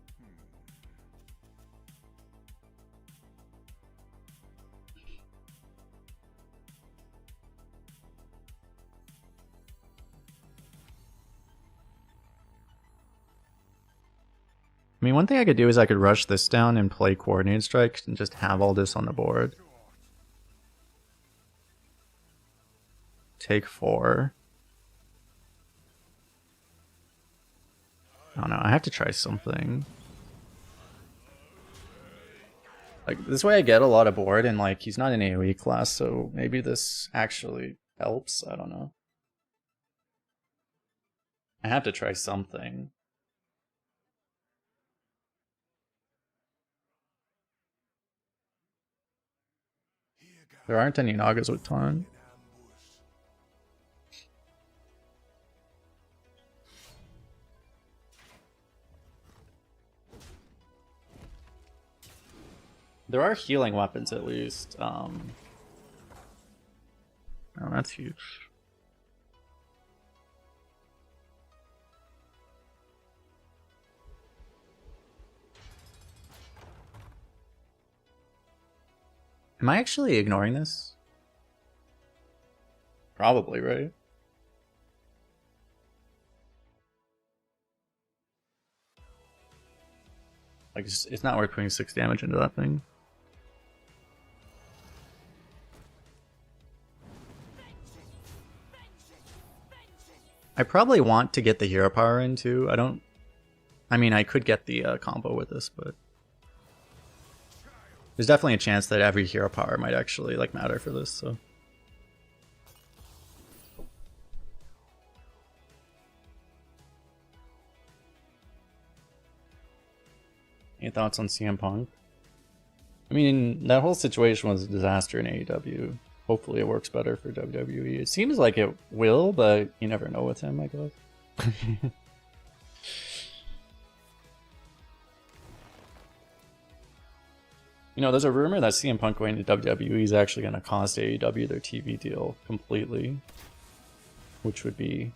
I mean, one thing I could do is I could rush this down and play Coordinated Strike and just have all this on the board. Take 4. I don't know, I have to try something. Like, this way I get a lot of board, and like, he's not an AoE class, so maybe this actually helps, I don't know. I have to try something. There aren't any Nagas with taunt. There are healing weapons at least. Oh, that's huge. Am I actually ignoring this? Probably, right? Like, it's not worth putting 6 damage into that thing. I probably want to get the hero power in too. I mean, I could get the combo with this, but there's definitely a chance that every hero power might actually like matter for this. So any thoughts on CM Punk? I mean, that whole situation was a disaster in AEW. Hopefully it works better for WWE. It seems like it will, but you never know with him, I guess. You know, there's a rumor that CM Punk going to WWE is actually going to cost AEW their TV deal completely. Which would be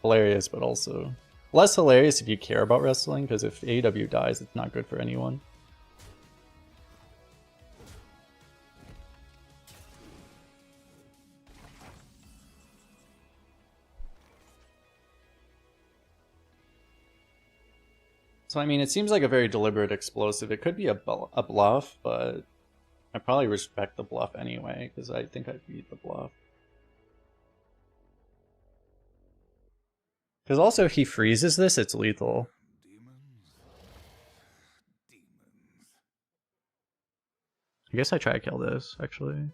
hilarious, but also less hilarious if you care about wrestling, because if AEW dies, it's not good for anyone. So, I mean, it seems like a very deliberate explosive. It could be a bluff, but I probably respect the bluff anyway, because I think I beat the bluff. Because also, if he freezes this, it's lethal. I guess I try to kill this, actually.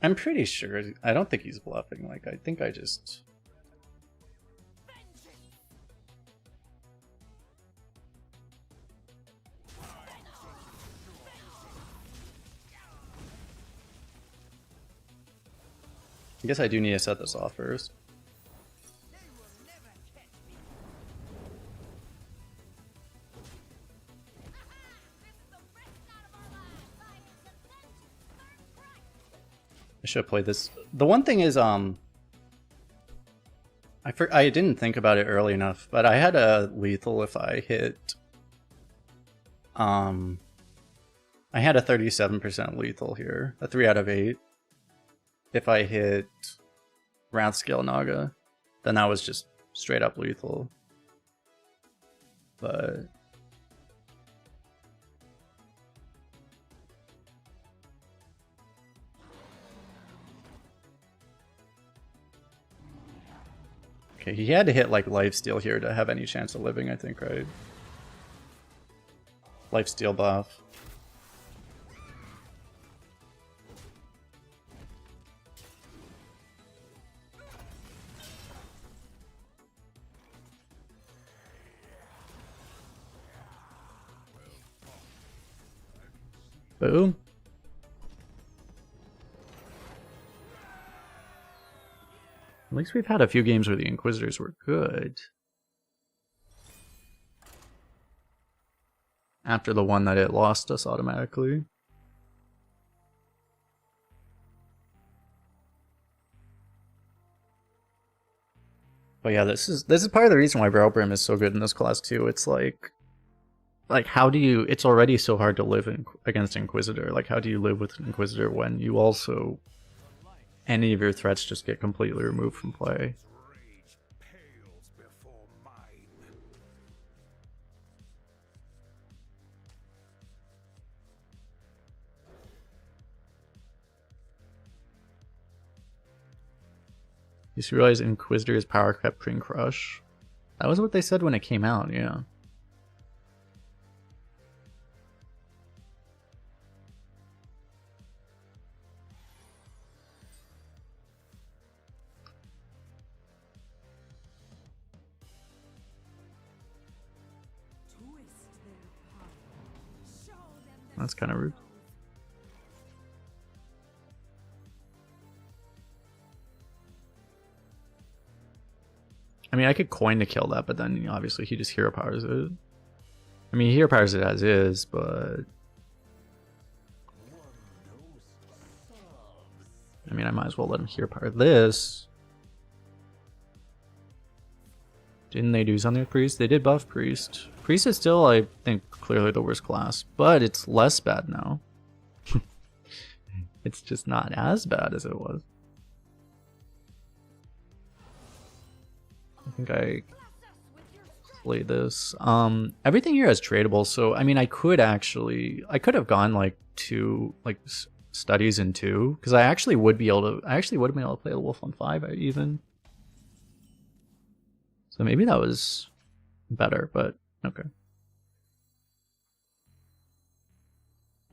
I'm pretty sure. I don't think he's bluffing. Like, I think I just... I guess I do need to set this off first. I should have played this. The one thing is, I didn't think about it early enough, but I had a lethal if I hit. I had a 37% lethal here, a 3 out of 8. If I hit round scale Naga, then that was just straight up lethal. But okay, he had to hit like lifesteal here to have any chance of living, I think, right? Lifesteal buff. Boom. At least we've had a few games where the Inquisitors were good. After the one that it lost us automatically. But yeah, this is part of the reason why Brailbrim is so good in this class too. It's like how do you... It's already so hard to live against Inquisitor. Like, how do you live with Inquisitor when you also... Any of your threats just get completely removed from play? You just realize Inquisitor's power kept Pring Crush. That was what they said when it came out, yeah. That's kind of rude. I mean, I could coin to kill that, but then obviously he just hero powers it. I mean, he hero powers it as is, but I mean, I might as well let him hear part of this. Didn't they do something with Priest? They did buff Priest. Priest is still, I think, clearly the worst class, but it's less bad now. It's just not as bad as it was. I think I played this. Everything here is tradable, so I mean, I could have gone like studies in 2, because I would have been able to play the Wolf on 5 even. So maybe that was better, but okay.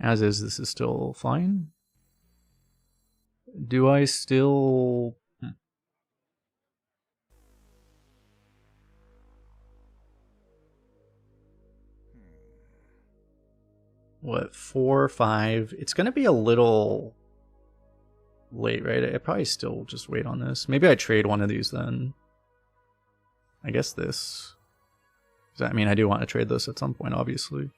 As is, this is still fine. Do I still... What, 4 or 5? It's gonna be a little late, right? I probably still just wait on this. Maybe I trade one of these then. I guess this. I mean, I do want to trade this at some point, obviously.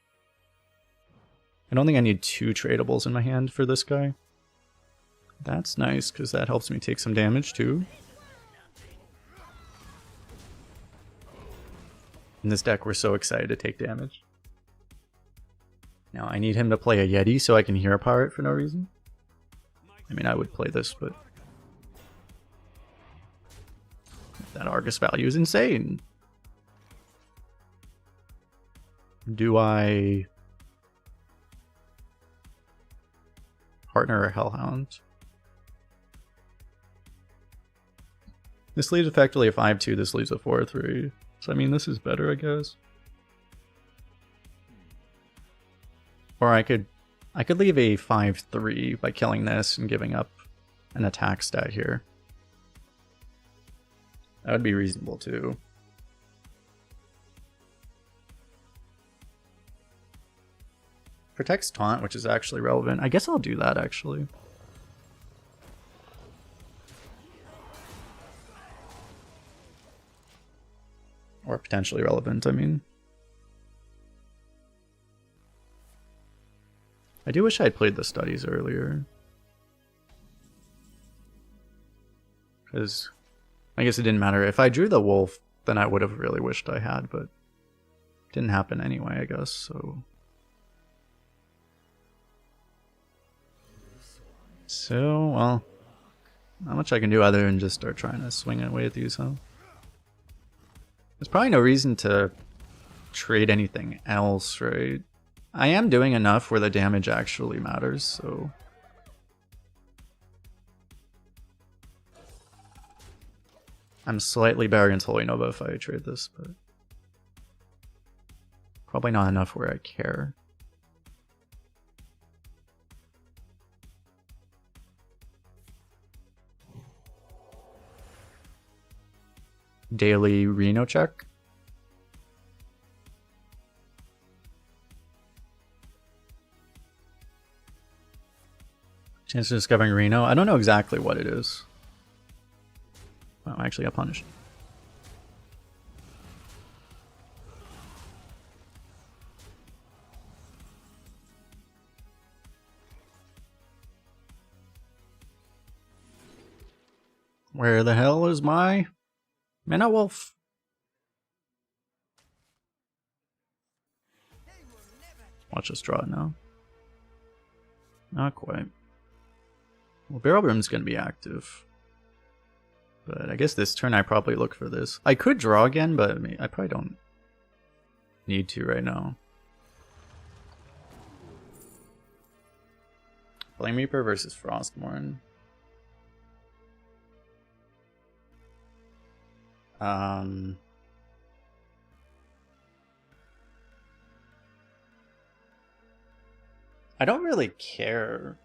I don't think I need 2 tradables in my hand for this guy. That's nice, because that helps me take some damage too. In this deck, we're so excited to take damage. Now, I need him to play a Yeti so I can hear a pirate for no reason. I mean, I would play this, but... that Argus value is insane. Do I... partner a Hellhound? This leaves effectively a 5-2, this leaves a 4-3. So I mean, this is better, I guess. Or I could leave a 5-3 by killing this and giving up an attack stat here. That would be reasonable too. Protects taunt, which is actually relevant. I guess I'll do that actually. Or potentially relevant, I mean. I do wish I had played the studies earlier. Because I guess it didn't matter. If I drew the wolf, then I would have really wished I had, but it didn't happen anyway, I guess, so... So, well, not much I can do other than just start trying to swing away at these, huh? There's probably no reason to trade anything else, right? I am doing enough where the damage actually matters, so... I'm slightly better against Holy Nova if I trade this, but... probably not enough where I care. Daily Reno check. Chance of discovering Reno. I don't know exactly what it is. Well, I actually got punished. Where the hell is my Mana Wolf? Watch us draw it now. Not quite. Well, Barrel Brim's gonna be active. But I guess this turn I probably look for this. I could draw again, but I probably don't need to right now. Flame Reaper versus Frostmourne. I don't really care.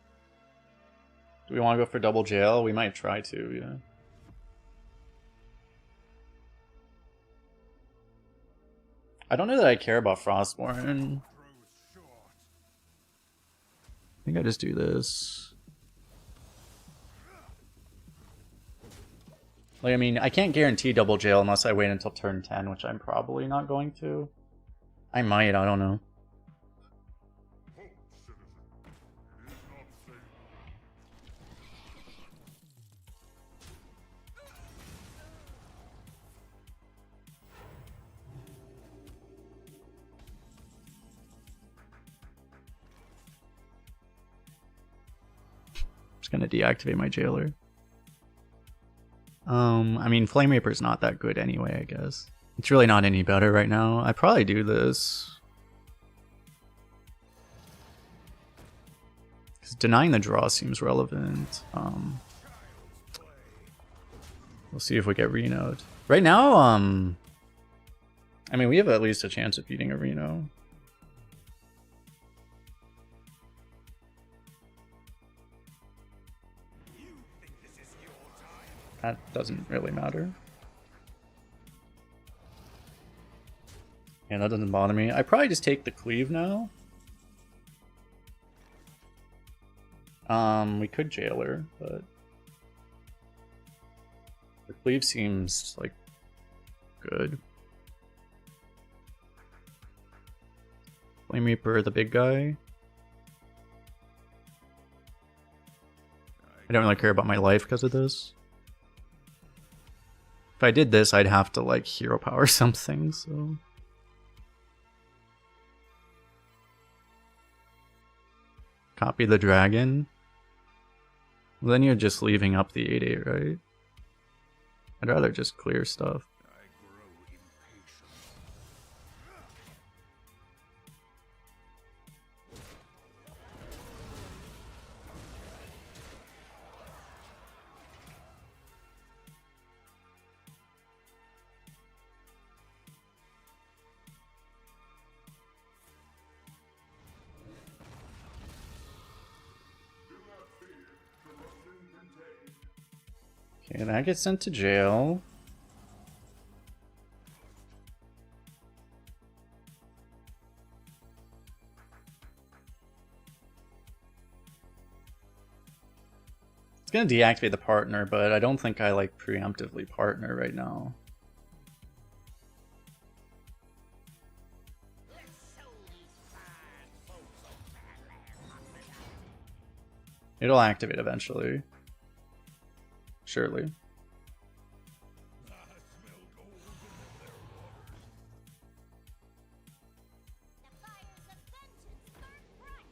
Do we want to go for double jail? We might try to, yeah. I don't know that I care about Frostmourne. I think I just do this. Like, I mean, I can't guarantee double jail unless I wait until turn 10, which I'm probably not going to. I might, I don't know. Just gonna deactivate my jailer. I mean, Flame Reaper's not that good anyway, I guess. It's really not any better right now. I probably do this. Because denying the draw seems relevant. We'll see if we get Reno'd. Right now, I mean, we have at least a chance of beating a Reno. That doesn't really matter. Yeah, that doesn't bother me. I probably just take the cleave now. We could jail her, but the cleave seems like good. Flame Reaper, the big guy. I don't really care about my life because of this. If I did this, I'd have to like hero power something, so. Copy the dragon. Well, then you're just leaving up the 8/8, right? I'd rather just clear stuff. I grow impatient. Okay, that gets sent to jail. It's gonna deactivate the partner, but I don't think I like preemptively partner right now. It'll activate eventually. Surely. I smell gold in their waters. The fires of vengeance burn bright.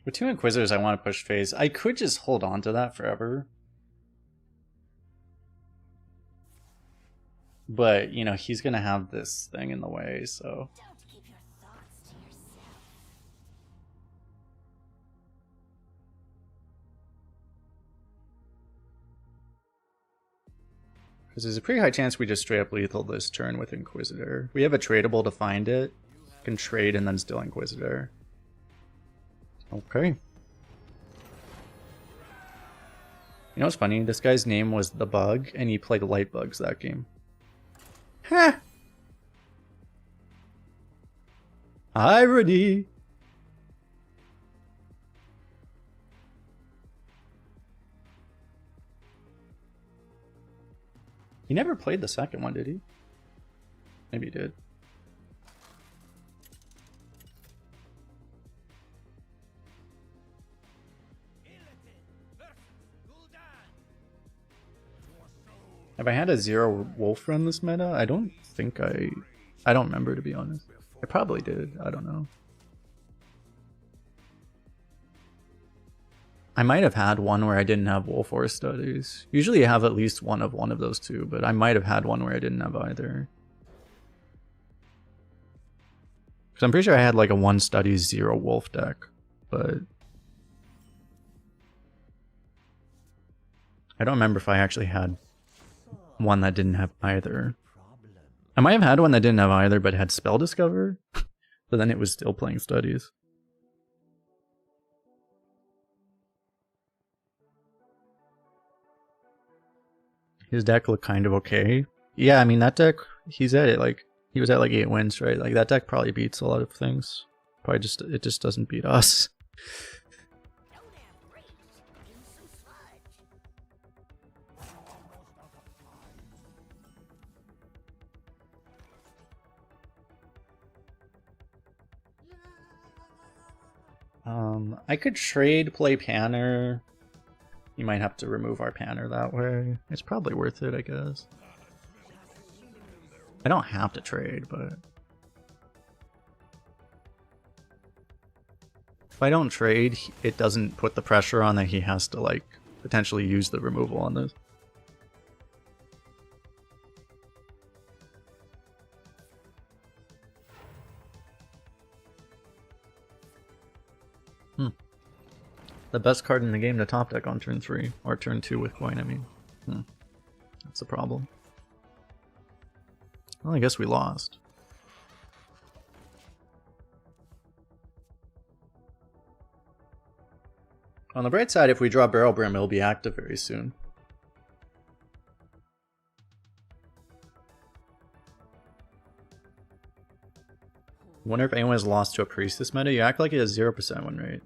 With 2 Inquisitors, I want to push phase. I could just hold on to that forever. But, you know, he's going to have this thing in the way, so. Don't keep your thoughts to yourself. Because there's a pretty high chance we just straight up lethal this turn with Inquisitor. We have a tradable to find it. Can trade and then still Inquisitor. Okay. You know what's funny? This guy's name was The Bug, and he played Light Bugs that game. Heh! Irony! He never played the second one, did he? Maybe he did. Have I had a 0 wolf run this meta? I don't think I don't remember, to be honest. I probably did. I don't know. I might have had one where I didn't have wolf or studies. Usually I have at least one of those two, but I might have had one where I didn't have either. Because I'm pretty sure I had like a 1 studies 0 wolf deck, but I don't remember if I actually had one that didn't have either. I might have had one that didn't have either but had Spell Discover, but then it was still playing studies. His deck looked kind of okay. Yeah, I mean that deck, he's at it like, he was at like 8 wins, right? Like that deck probably beats a lot of things. Probably just, it just doesn't beat us. Don't have reach. Use some sludge. I could trade play Panner. You might have to remove our Panner that way. It's probably worth it, I guess. I don't have to trade, but if I don't trade, it doesn't put the pressure on that he has to like potentially use the removal on this. The best card in the game to top deck on turn 3, or turn 2 with coin, I mean. That's a problem. Well, I guess we lost. On the bright side, if we draw Barrel Brim, it'll be active very soon. Wonder if anyone has lost to a Priest this meta. You act like it has 0% win rate.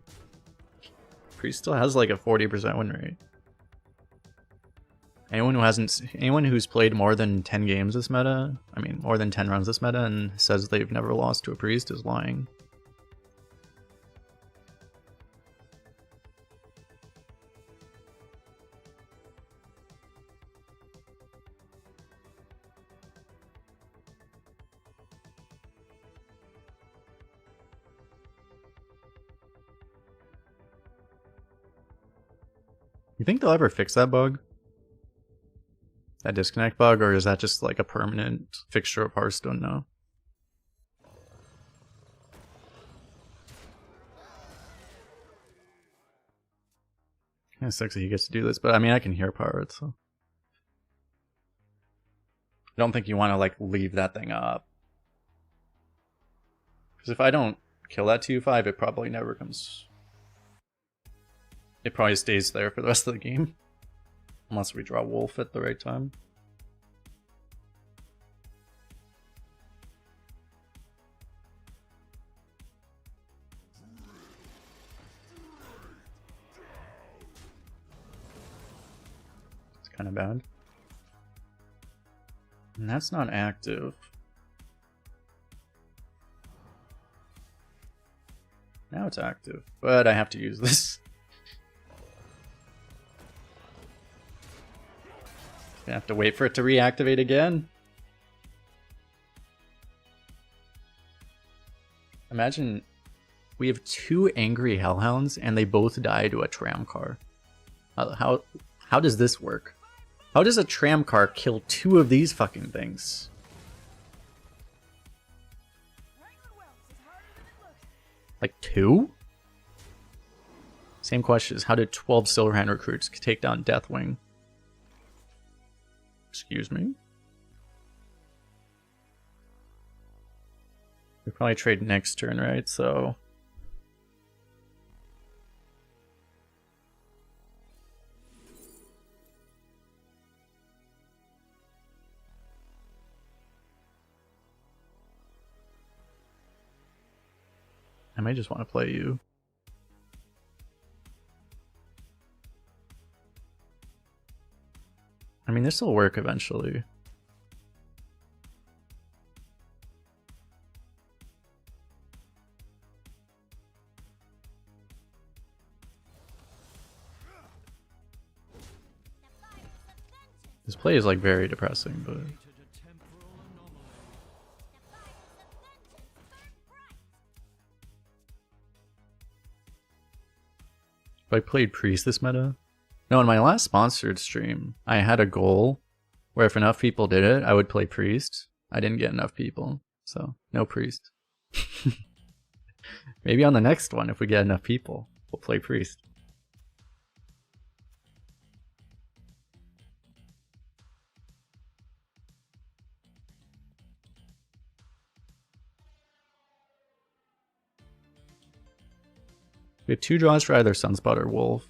Priest still has like a 40% win rate. Anyone who's played more than 10 games this meta, I mean more than 10 runs this meta, and says they've never lost to a Priest is lying. You think they'll ever fix that bug? That disconnect bug, or is that just like a permanent fixture of Hearthstone now? Kinda sucks that he gets to do this, but I mean I can hear pirates, so I don't think you want to like leave that thing up. Because if I don't kill that 2-5, it probably never comes. It probably stays there for the rest of the game. Unless we draw Wolf at the right time. It's kind of bad. And that's not active. Now it's active, but I have to use this. Gonna have to wait for it to reactivate again. Imagine we have 2 angry hellhounds and they both die to a tram car. How does this work? How does a tram car kill 2 of these fucking things? Like 2? Same question is, how did 12 Silverhand recruits take down Deathwing? Excuse me? We probably trade next turn, right? So I might just want to play you. I mean, this will work eventually. This play is like very depressing, but if I played Priest this meta. No, in my last sponsored stream, I had a goal where if enough people did it, I would play Priest. I didn't get enough people, so no Priest. Maybe on the next one, if we get enough people, we'll play Priest. We have 2 draws for either Sunspot or Wolf.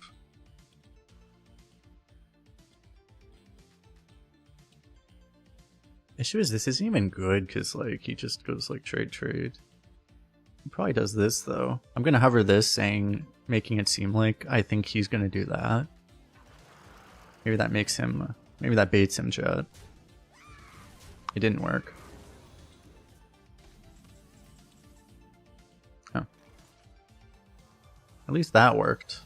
Issue is this isn't even good because like he just goes like trade. He probably does this though. I'm gonna hover this, making it seem like I think he's gonna do that. Maybe that makes him. Maybe that baits him, chat. It didn't work. Oh. At least that worked.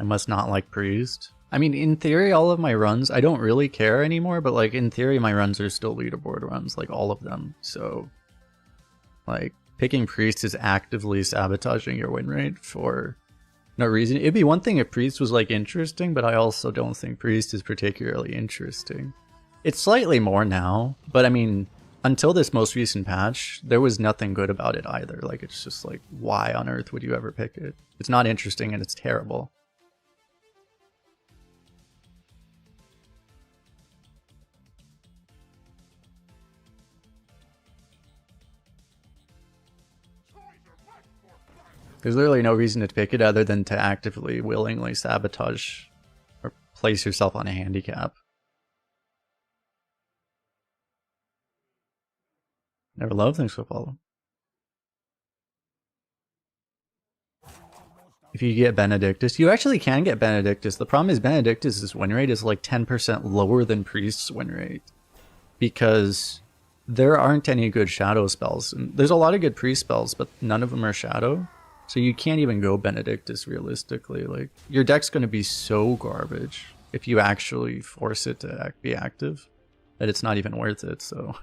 I must not like Priest. I mean, in theory, all of my runs, I don't really care anymore, but like in theory, my runs are still leaderboard runs, like all of them. So, like, picking Priest is actively sabotaging your win rate for no reason. It'd be one thing if Priest was like interesting, but I also don't think Priest is particularly interesting. It's slightly more now, but I mean, until this most recent patch, there was nothing good about it either. Like, it's just like, why on earth would you ever pick it? It's not interesting and it's terrible. There's literally no reason to pick it other than to actively, willingly sabotage or place yourself on a handicap. Never loved things to follow. If you get Benedictus, you actually can get Benedictus. The problem is Benedictus' win rate is like 10% lower than Priest's win rate. Because there aren't any good shadow spells. And there's a lot of good Priest spells, but none of them are shadow. So you can't even go Benedictus realistically. Like, your deck's going to be so garbage if you actually force it to be active that it's not even worth it. So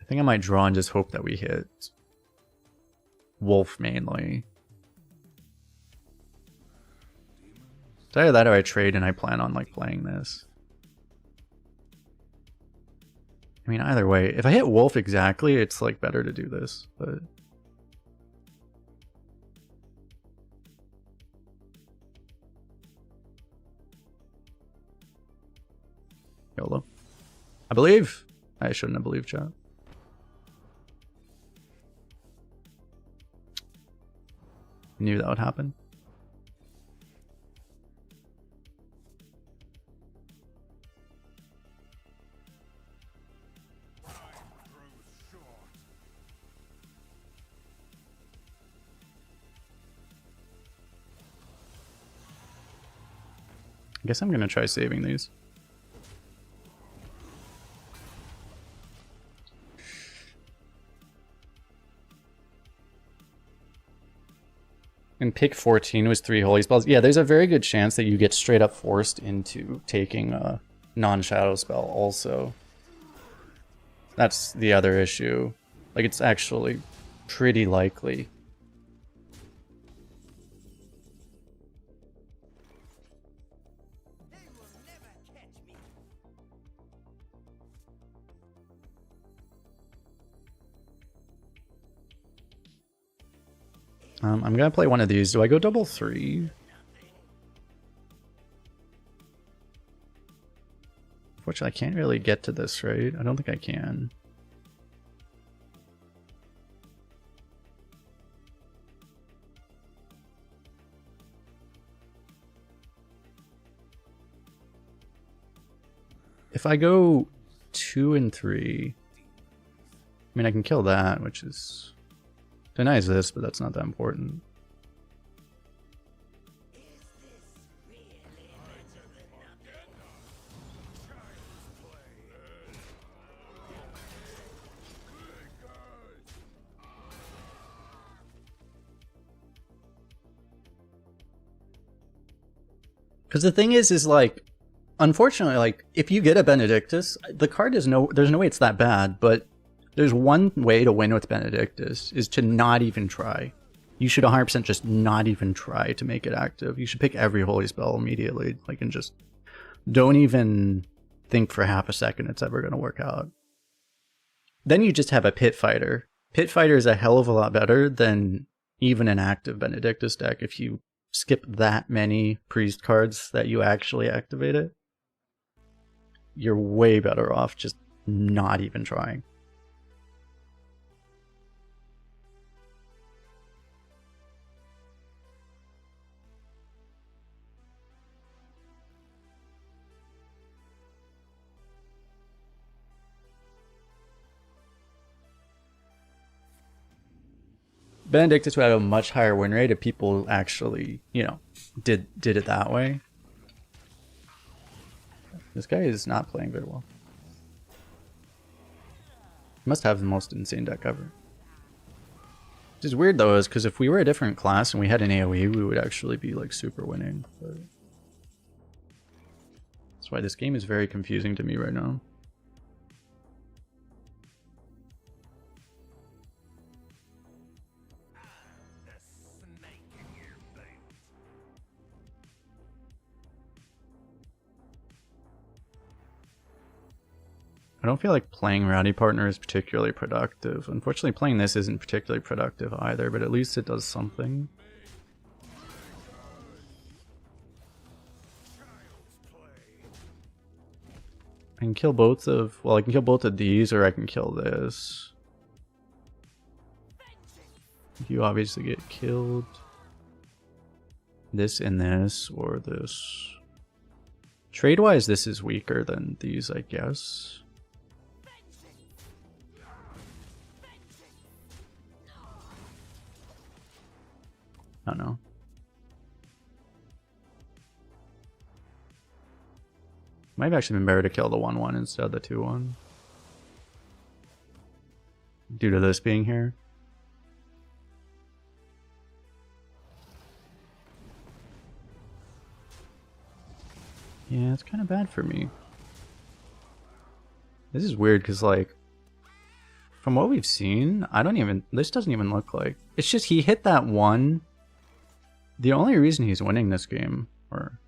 I think I might draw and just hope that we hit Wolf mainly. It's either that or I trade and I plan on like playing this. I mean, either way, if I hit Wolf exactly, it's like better to do this, but YOLO. I believe. I shouldn't have believed, chat. Knew that would happen. I guess I'm gonna try saving these. And pick 14 was 3 holy spells. Yeah, there's a very good chance that you get straight up forced into taking a non-shadow spell also. That's the other issue. Like, it's actually pretty likely. I'm gonna play one of these. Do I go double 3? Which I can't really get to this, right? I don't think I can. If I go 2 and 3, I mean, I can kill that, which is denies this, but that's not that important. Because the thing is like, unfortunately, like, if you get a Benedictus, the card is there's no way it's that bad, but there's one way to win with Benedictus, is to not even try. You should 100% just not even try to make it active. You should pick every holy spell immediately, like, and just don't even think for half a second it's ever going to work out. Then you just have a Pit Fighter. Pit Fighter is a hell of a lot better than even an active Benedictus deck if you skip that many priest cards that you actually activate it. You're way better off just not even trying. Benedictus would have a much higher win rate if people actually, you know, did it that way. This guy is not playing very well. He must have the most insane deck ever. Which is weird though, is because if we were a different class and we had an AoE, we would actually be like super winning. But that's why this game is very confusing to me right now. I don't feel like playing Rowdy Partner is particularly productive. Unfortunately, playing this isn't particularly productive either, but at least it does something. I can kill both of... Well, I can kill both of these, or I can kill this. You obviously get killed. This and this, or this. Trade-wise, this is weaker than these, I guess. I don't know. Might have actually been better to kill the 1/1 instead of the 2/1. Due to this being here. Yeah, it's kind of bad for me. This is weird because, like, from what we've seen, this doesn't even look like... It's just he hit that one... The only reason he's winning this game, or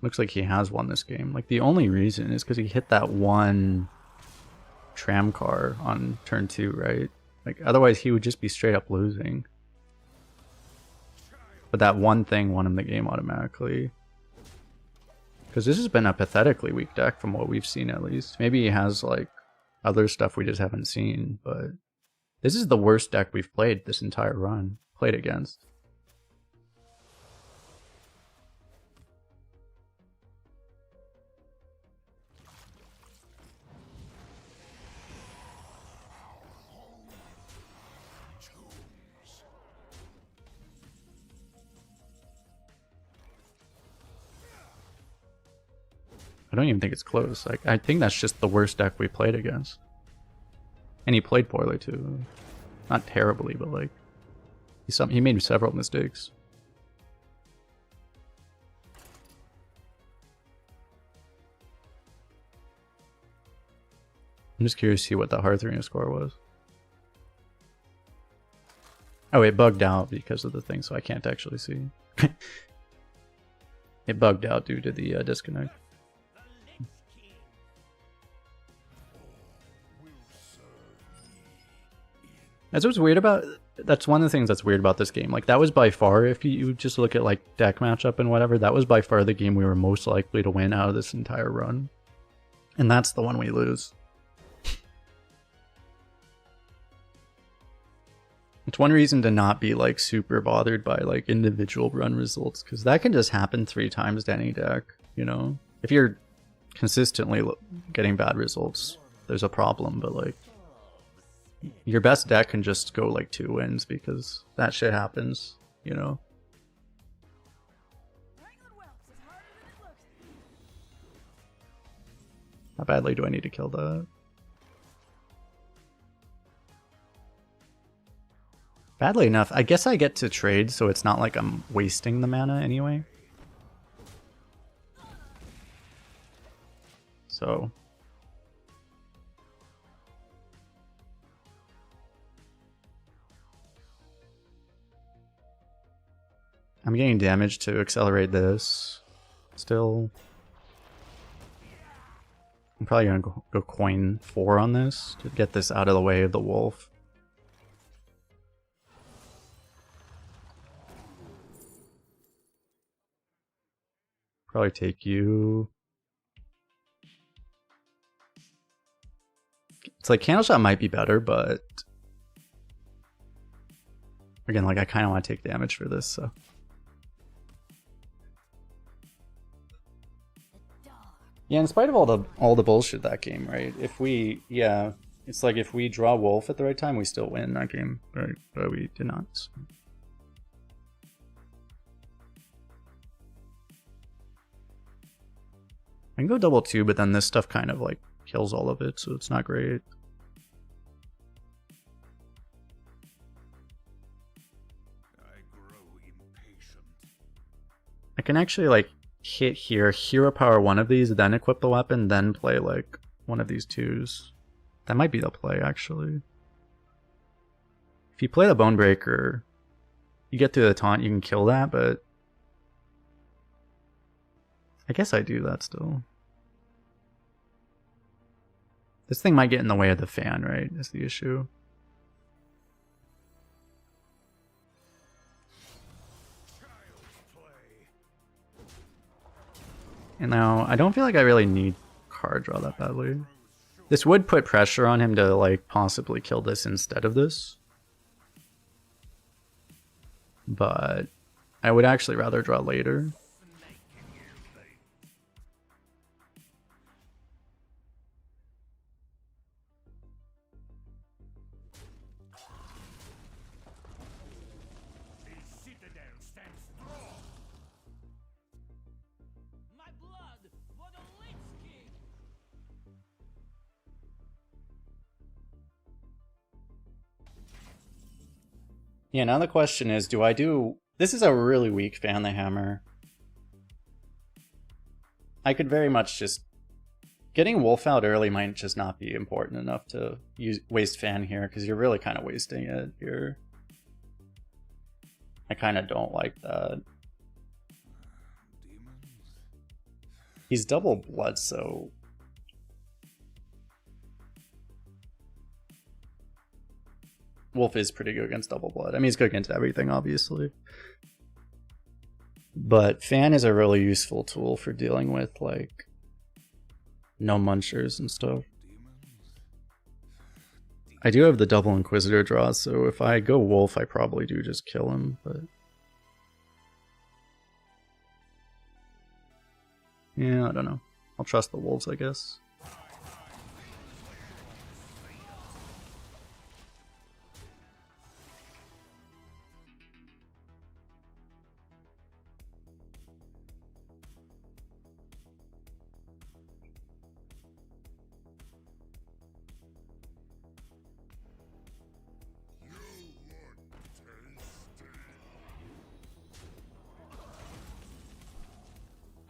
looks like he has won this game, like the only reason is because he hit that one tram car on turn 2, right? Like otherwise he would just be straight up losing. But that one thing won him the game automatically. Because this has been a pathetically weak deck from what we've seen at least. Maybe he has like other stuff we just haven't seen, but this is the worst deck we've played this entire run, played against. I don't even think it's close. Like I think that's just the worst deck we played against. And he played poorly too. Not terribly, but like he made several mistakes. I'm just curious to see what the Hearth Arena score was. Oh, it bugged out because of the thing, so I can't actually see. It bugged out due to the disconnect. That's what's weird about... That's one of the things that's weird about this game. Like, that was by far, if you just look at, like, deck matchup and whatever, that was by far the game we were most likely to win out of this entire run. And that's the one we lose. It's one reason to not be, like, super bothered by, like, individual run results, because that can just happen 3 times to any deck, you know? If you're consistently getting bad results, there's a problem, but, like... Your best deck can just go like 2 wins because that shit happens, you know? How badly do I need to kill that? Badly enough. I guess I get to trade, so it's not like I'm wasting the mana anyway. So... I'm getting damage to accelerate this. Still. I'm probably gonna go coin 4 on this to get this out of the way of the wolf. Probably take you. It's like Candle Shot might be better, but again, like I kind of want to take damage for this, so. Yeah, in spite of all the bullshit that game, right? If we, yeah, It's like if we draw Wolf at the right time, we still win that game, right? But we did not. So. I can go double 2, but then this stuff kind of like kills all of it, so it's not great. I grow impatient. I can actually like hit here, hero power one of these, then equip the weapon, then play like one of these 2s. That might be the play, actually. If you play the Bonebreaker, you get through the taunt, you can kill that, but I guess I do that still. This thing might get in the way of the fan, right? Is the issue. And now, I don't feel like I really need card draw that badly. This would put pressure on him to like possibly kill this instead of this. But I would actually rather draw later. My blood for the Lich King! Yeah, now the question is, do I do... This is a really weak Fan the Hammer. I could very much just... Getting Wolf out early might just not be important enough to waste Fan here, because you're really kind of wasting it here. I kind of don't like that. He's double blood, so... Wolf is pretty good against double blood. I mean, he's good against everything, obviously. But Fan is a really useful tool for dealing with, like, no munchers and stuff. I do have the double Inquisitor draw, so if I go Wolf, I probably do just kill him, but... Yeah, I don't know. I'll trust the Wolves, I guess.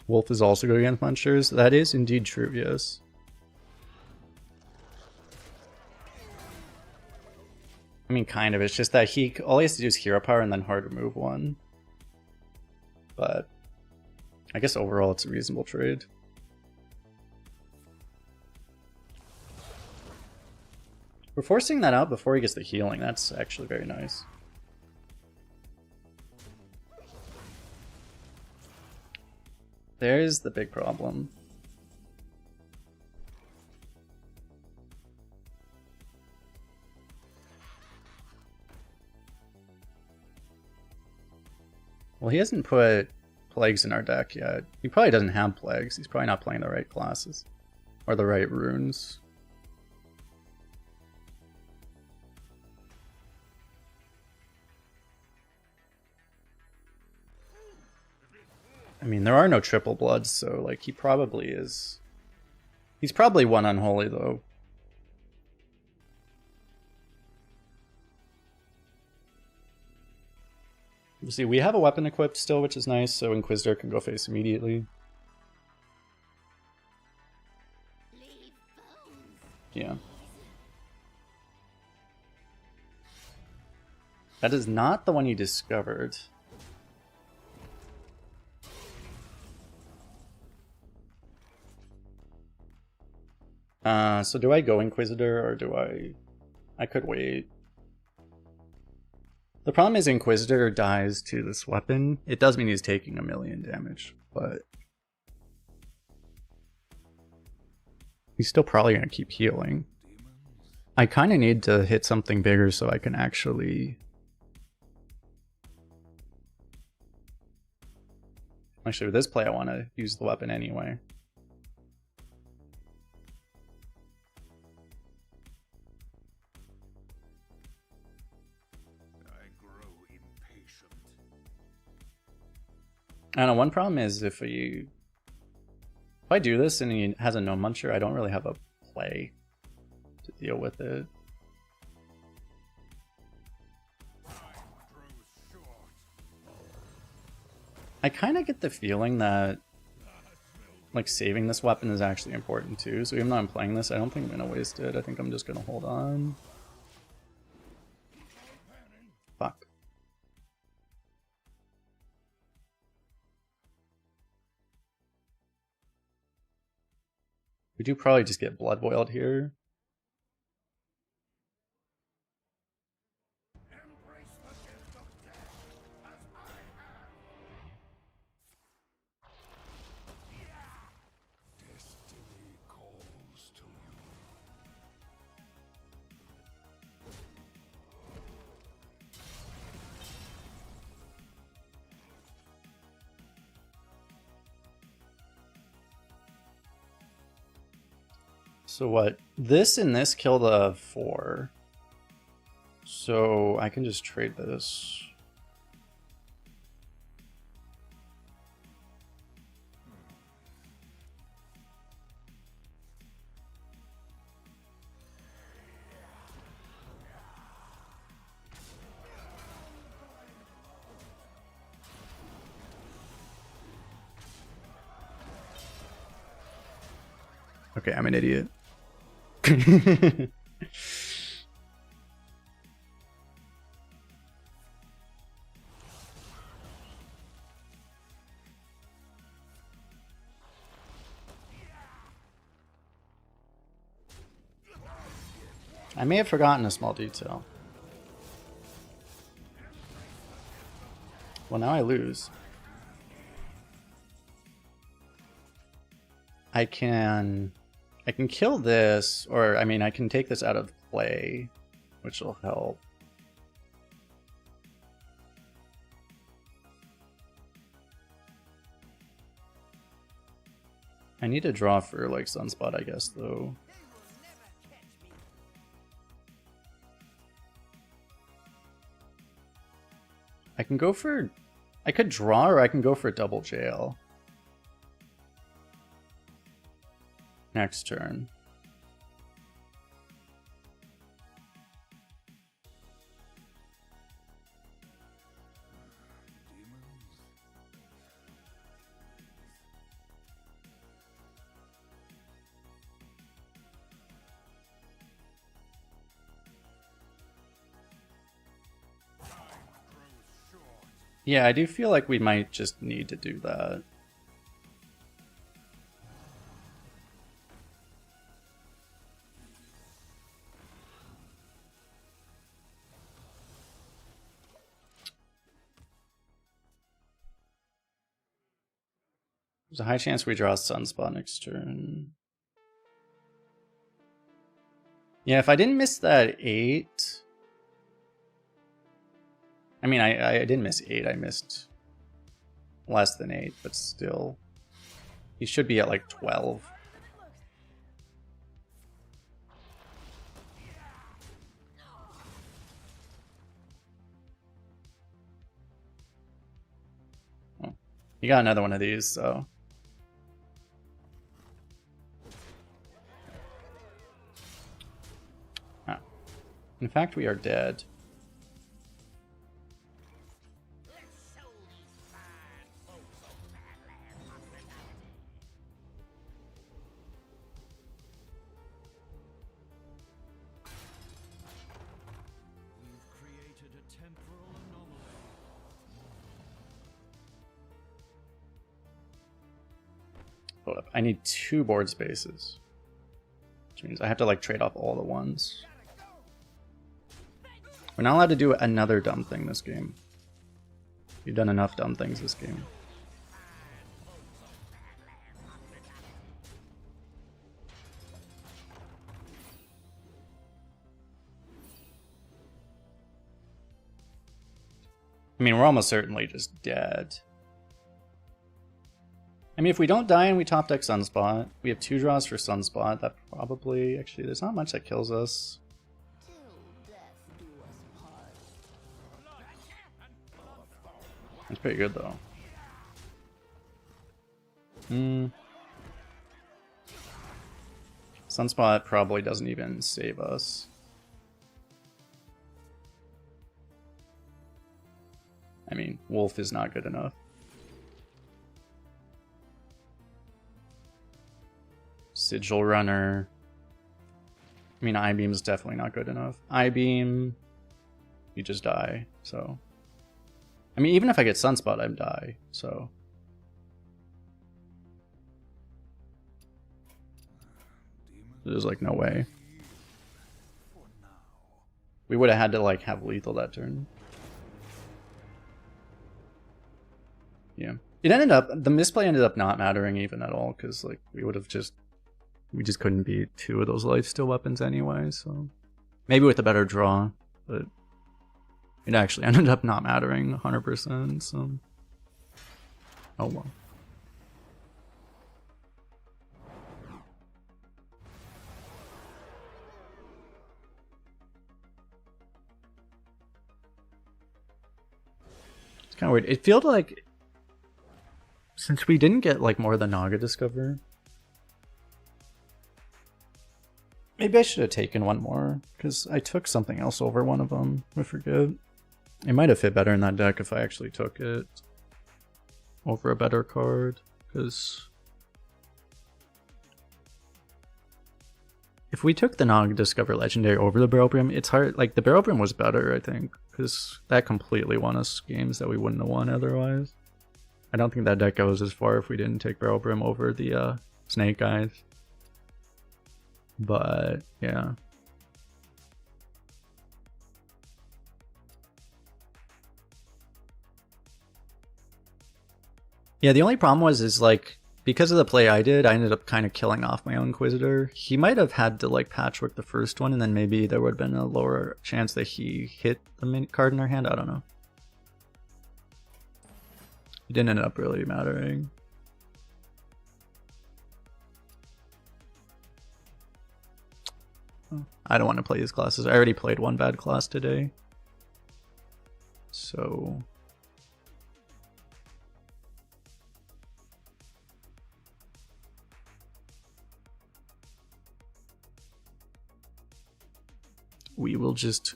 Wolf is also good against munchers. That is indeed true, yes. I mean, kind of. It's just that all he has to do is hero power and then hard remove one. But I guess overall it's a reasonable trade. We're forcing that out before he gets the healing. That's actually very nice. There's the big problem. Well, he hasn't put plagues in our deck yet. He probably doesn't have plagues. He's probably not playing the right classes. Or the right runes. I mean, there are no triple bloods, so, like, he probably is... He's probably one unholy, though. You see, we have a weapon equipped still, which is nice, so Inquisitor can go face immediately. Yeah. That is not the one you discovered. So do I go Inquisitor, or do I... I could wait. The problem is Inquisitor dies to this weapon. It does mean he's taking 1,000,000 damage, but... He's still probably going to keep healing. I kind of need to hit something bigger so I can actually... Actually, with this play I want to use the weapon anyway. I don't know, one problem is if I do this and he has a no muncher, I don't really have a play to deal with it. I kind of get the feeling that like saving this weapon is actually important too, so even though I'm playing this, I don't think I'm gonna waste it. I think I'm just gonna hold on. Fuck. We do probably just get blood boiled here. Destiny calls to you. So what? This and this kill the 4. So I can just trade this. Okay, I'm an idiot. I may have forgotten a small detail. Well, now I lose. I can kill this, or I mean, I can take this out of play, which will help. I need to draw for like Sunspot, I guess, though. I can go for... I could draw, or I can go for double jail. Next turn. Yeah, I do feel like we might just need to do that. There's a high chance we draw Sunspot next turn. Yeah, if I didn't miss that 8... I mean, I didn't miss 8, I missed less than 8, but still. He should be at like 12. Oh, you got another one of these, so... Ah. In fact, we are dead. Hold up. I need 2 board spaces. Which means I have to like trade off all the ones. We're not allowed to do another dumb thing this game. We've done enough dumb things this game. I mean, we're almost certainly just dead. I mean, if we don't die and we top deck Sunspot, we have 2 draws for Sunspot. That probably... Actually, there's not much that kills us. That's pretty good, though. Sunspot probably doesn't even save us. I mean, Wolf is not good enough. Sigil Runner. I mean, I-Beam is definitely not good enough. I-Beam, you just die, so. I mean, even if I get Sunspot, I die, so. There's like no way. We would have had to like have lethal that turn. Yeah. It ended up, the misplay ended up not mattering even at all, because like we just couldn't beat 2 of those lifesteal weapons anyway, so. Maybe with a better draw, but it actually ended up not mattering 100%, so. Oh well. It's kind of weird. It felt like, since we didn't get like more than Naga Discover, maybe I should have taken one more, because I took something else over one of them. I forget. It might have fit better in that deck if I actually took it over a better card, because if we took the Naga Discover Legendary over the Barrel Brim, it's hard. Like, the Barrel Brim was better, I think, because that completely won us games that we wouldn't have won otherwise. I don't think that deck goes as far if we didn't take Barrel Brim over the Snake guys. But, yeah. Yeah, the only problem is like, because of the play I did, I ended up kind of killing off my own Inquisitor. He might have had to like patchwork the first one, and then maybe there would have been a lower chance that he hit the card in our hand. I don't know. It didn't end up really mattering. I don't want to play these classes. I already played one bad class today. So... we will just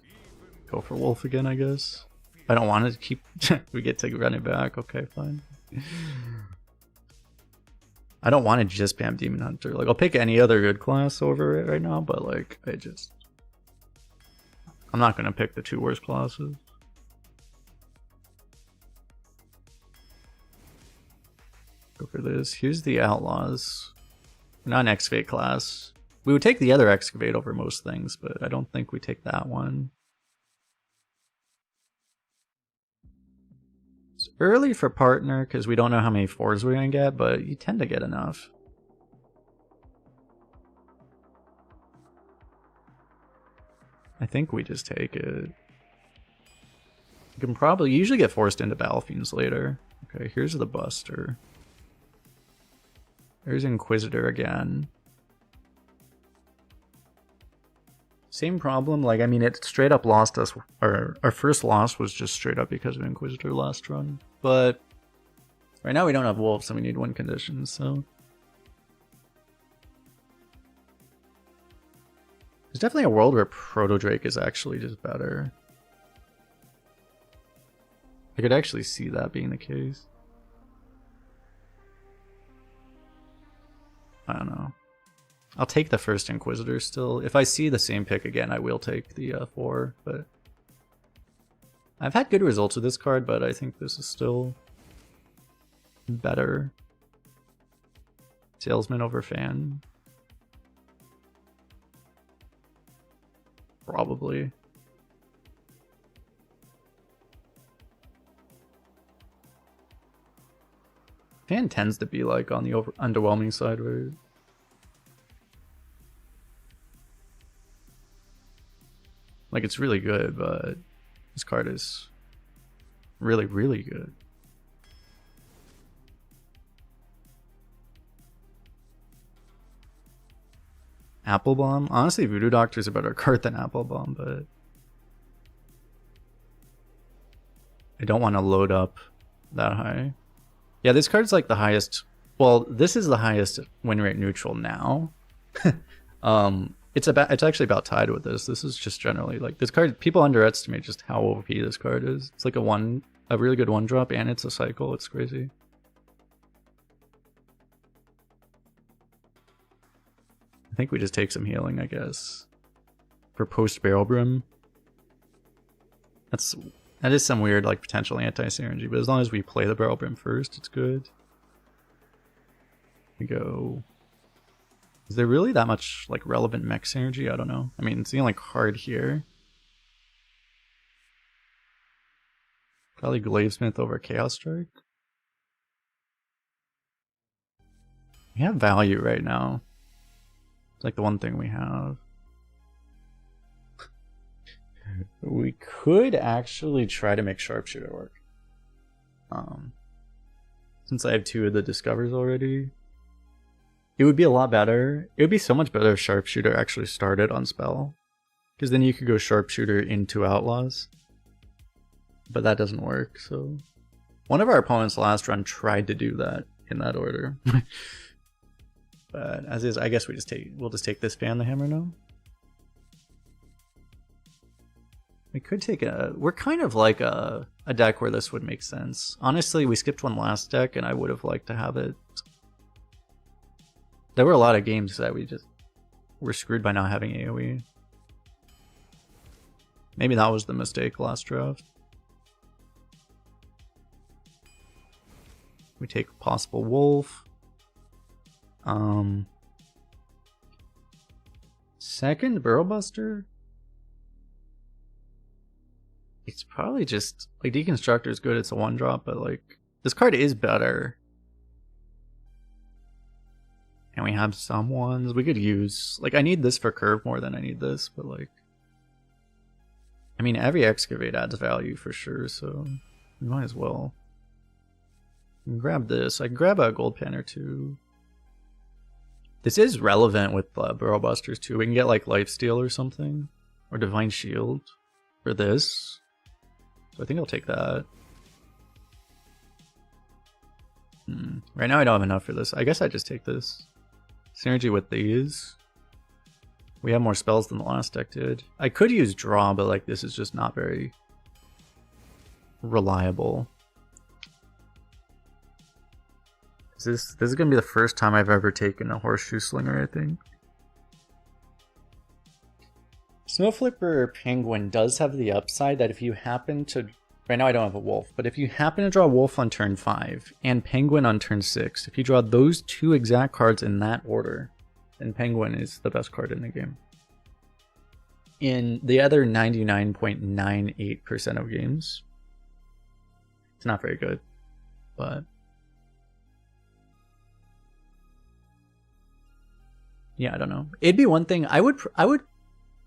go for Wolf again, I guess. I don't want to keep... we get to run it back. Okay, fine. I don't want to just spam Demon Hunter. Like, I'll pick any other good class over it right now, but like, I'm not going to pick the 2 worst classes. Go for this. Here's the Outlaws. Not an Excavate class. We would take the other Excavate over most things, but I don't think we take that one. It's early for Partner, because we don't know how many 4s we're going to get, but you tend to get enough. I think we just take it. You can probably usually get forced into Battle Fiends later. Okay, here's the Buster. There's Inquisitor again. Same problem, like, I mean, it straight up lost us. Our first loss was just straight up because of Inquisitor last run. But right now we don't have Wolves, so we need win conditions, so. There's definitely a world where Proto Drake is actually just better. I could actually see that being the case. I don't know. I'll take the first Inquisitor still. If I see the same pick again, I will take the 4, but... I've had good results with this card, but I think this is still better. Salesman over Fan. Probably. Fan tends to be like on the underwhelming side, right? Like, it's really good, but this card is really, really good. Apple Bomb? Honestly, Voodoo Doctor is a better card than Apple Bomb, but I don't want to load up that high. Yeah, this card's like the highest Well, this is the highest win rate neutral now. It's actually about tied with this. This is just generally like this card. People underestimate just how OP this card is. It's like a really good 1-drop, and it's a cycle. It's crazy. I think we just take some healing, I guess, for post Barrel Brim. That is some weird like potential anti-synergy, but as long as we play the Barrel Brim first, it's good. We go. Is there really that much like relevant mech synergy? I don't know. I mean, it's the only card here. Probably Glavesmith over Chaos Strike. We have value right now. It's like the one thing we have. We could actually try to make Sharpshooter work. Since I have 2 of the Discovers already. It would be a lot better. It would be so much better if Sharpshooter actually started on spell. Because then you could go Sharpshooter into Outlaws. But that doesn't work, so... One of our opponents last run tried to do that in that order. But as is, I guess we'll just take this Fan the Hammer now. We could take we're kind of like a deck where this would make sense. Honestly, we skipped one last deck and I would have liked to have it. There were a lot of games that we just were screwed by not having AoE. Maybe that was the mistake last draft. We take possible Wolf. Second Burrow Buster? It's probably just like Deconstructor is good, it's a 1-drop, but like this card is better. And we have some ones we could use. Like I need this for curve more than I need this, but like I mean every excavate adds value for sure, so we might as well. Grab this. I can grab a gold pen or 2. This is relevant with Burrow Busters too. We can get like Lifesteal or something. Or Divine Shield for this. So I think I'll take that. Right now I don't have enough for this. I guess I just take this. Synergy with these. We have more spells than the last deck did. I could use Draw, but like this is just not very reliable. This is gonna be the first time I've ever taken a Horseshoe Slinger, I think. Snow Flipper Penguin does have the upside that if you happen to... Right now I don't have a Wolf, but if you happen to draw Wolf on turn 5 and Penguin on turn 6, if you draw those 2 exact cards in that order, then Penguin is the best card in the game. In the other 99.98% of games, it's not very good, but... Yeah, I don't know. It'd be one thing. I would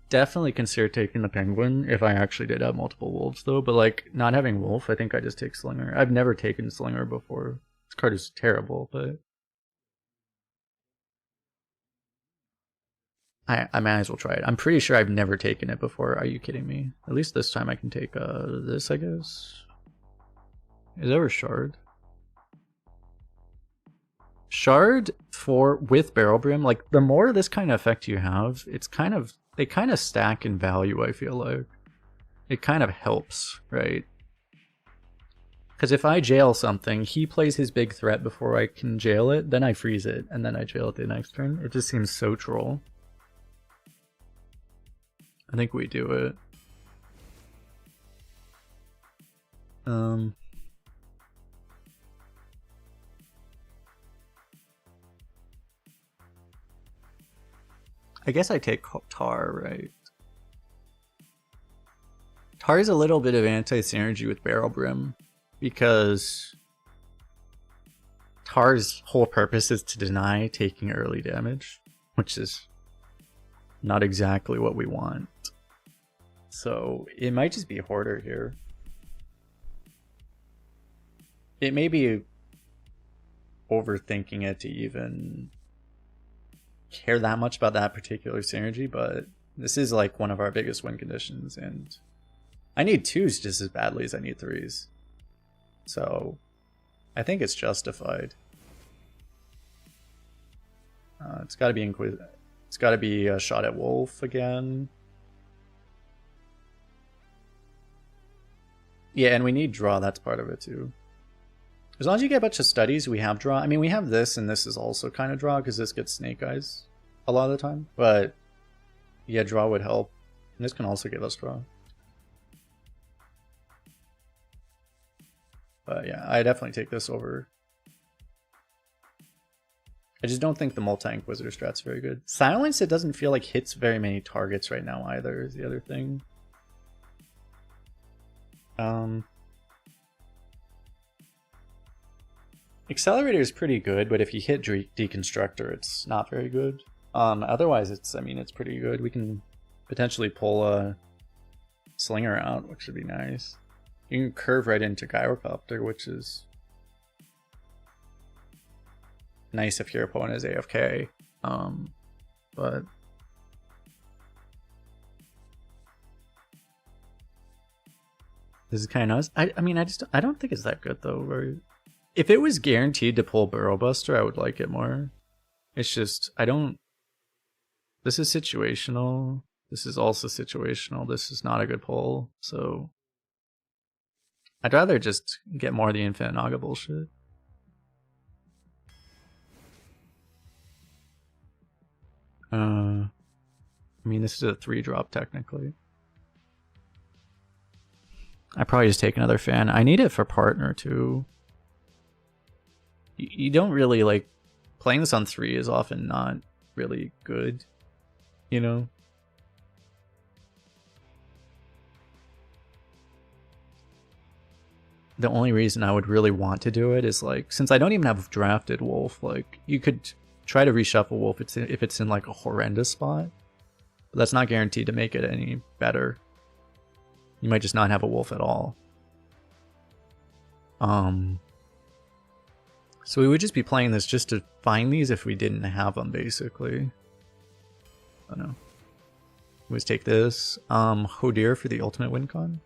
definitely consider taking the Penguin if I actually did have multiple Wolves, though. But like not having Wolf, I think I just take Slinger. I've never taken Slinger before. This card is terrible, but I might as well try it. I'm pretty sure I've never taken it before. Are you kidding me? At least this time I can take this, I guess. Is there a Shard? Shard with Barrel Brim, like the more this kind of effect you have, they kind of stack in value, I feel like. It kind of helps, right? Because if I jail something, he plays his big threat before I can jail it, then I freeze it, and then I jail it the next turn. It just seems so troll. I think we do it. I guess I take Tar, right? Tar is a little bit of anti-synergy with Barrel Brim, because Tar's whole purpose is to deny taking early damage, which is not exactly what we want. So it might just be Hoarder here. It may be overthinking it to even care that much about that particular synergy, but this is like one of our biggest win conditions, and I need 2s just as badly as I need 3s. So I think it's justified. It's got to be It's got to be a shot at Wolf again. Yeah, and we need draw. That's part of it too. As long as you get a bunch of studies, we have draw. I mean, we have this, and this is also kind of draw because this gets Snake Eyes a lot of the time. But yeah, draw would help. And this can also give us draw. But yeah, I definitely take this over. I just don't think the multi-Inquisitor strat's very good. Silence, it doesn't feel like hits very many targets right now either, is the other thing. Accelerator is pretty good, but if you hit Deconstructor, it's not very good. Otherwise, it's pretty good. We can potentially pull a Slinger out, which would be nice. You can curve right into Gyrocopter, which is nice if your opponent is AFK. But this is kind of nice. I don't think it's that good though. If it was guaranteed to pull Burrow Buster, I would like it more. It's just this is situational. This is also situational. This is not a good pull, so I'd rather just get more of the Infinite Naga bullshit. This is a 3-drop technically. I probably just take another fan. I need it for partner too. You don't really like playing this on 3 is often not really good, you know. The only reason I would really want to do it is like, since I don't even have drafted Wolf, like you could try to reshuffle Wolf if it's in like a horrendous spot, but that's not guaranteed to make it any better. You might just not have a Wolf at all. So we would just be playing this just to find these if we didn't have them, basically. I don't know. Let's take this. Hodir for the ultimate win con.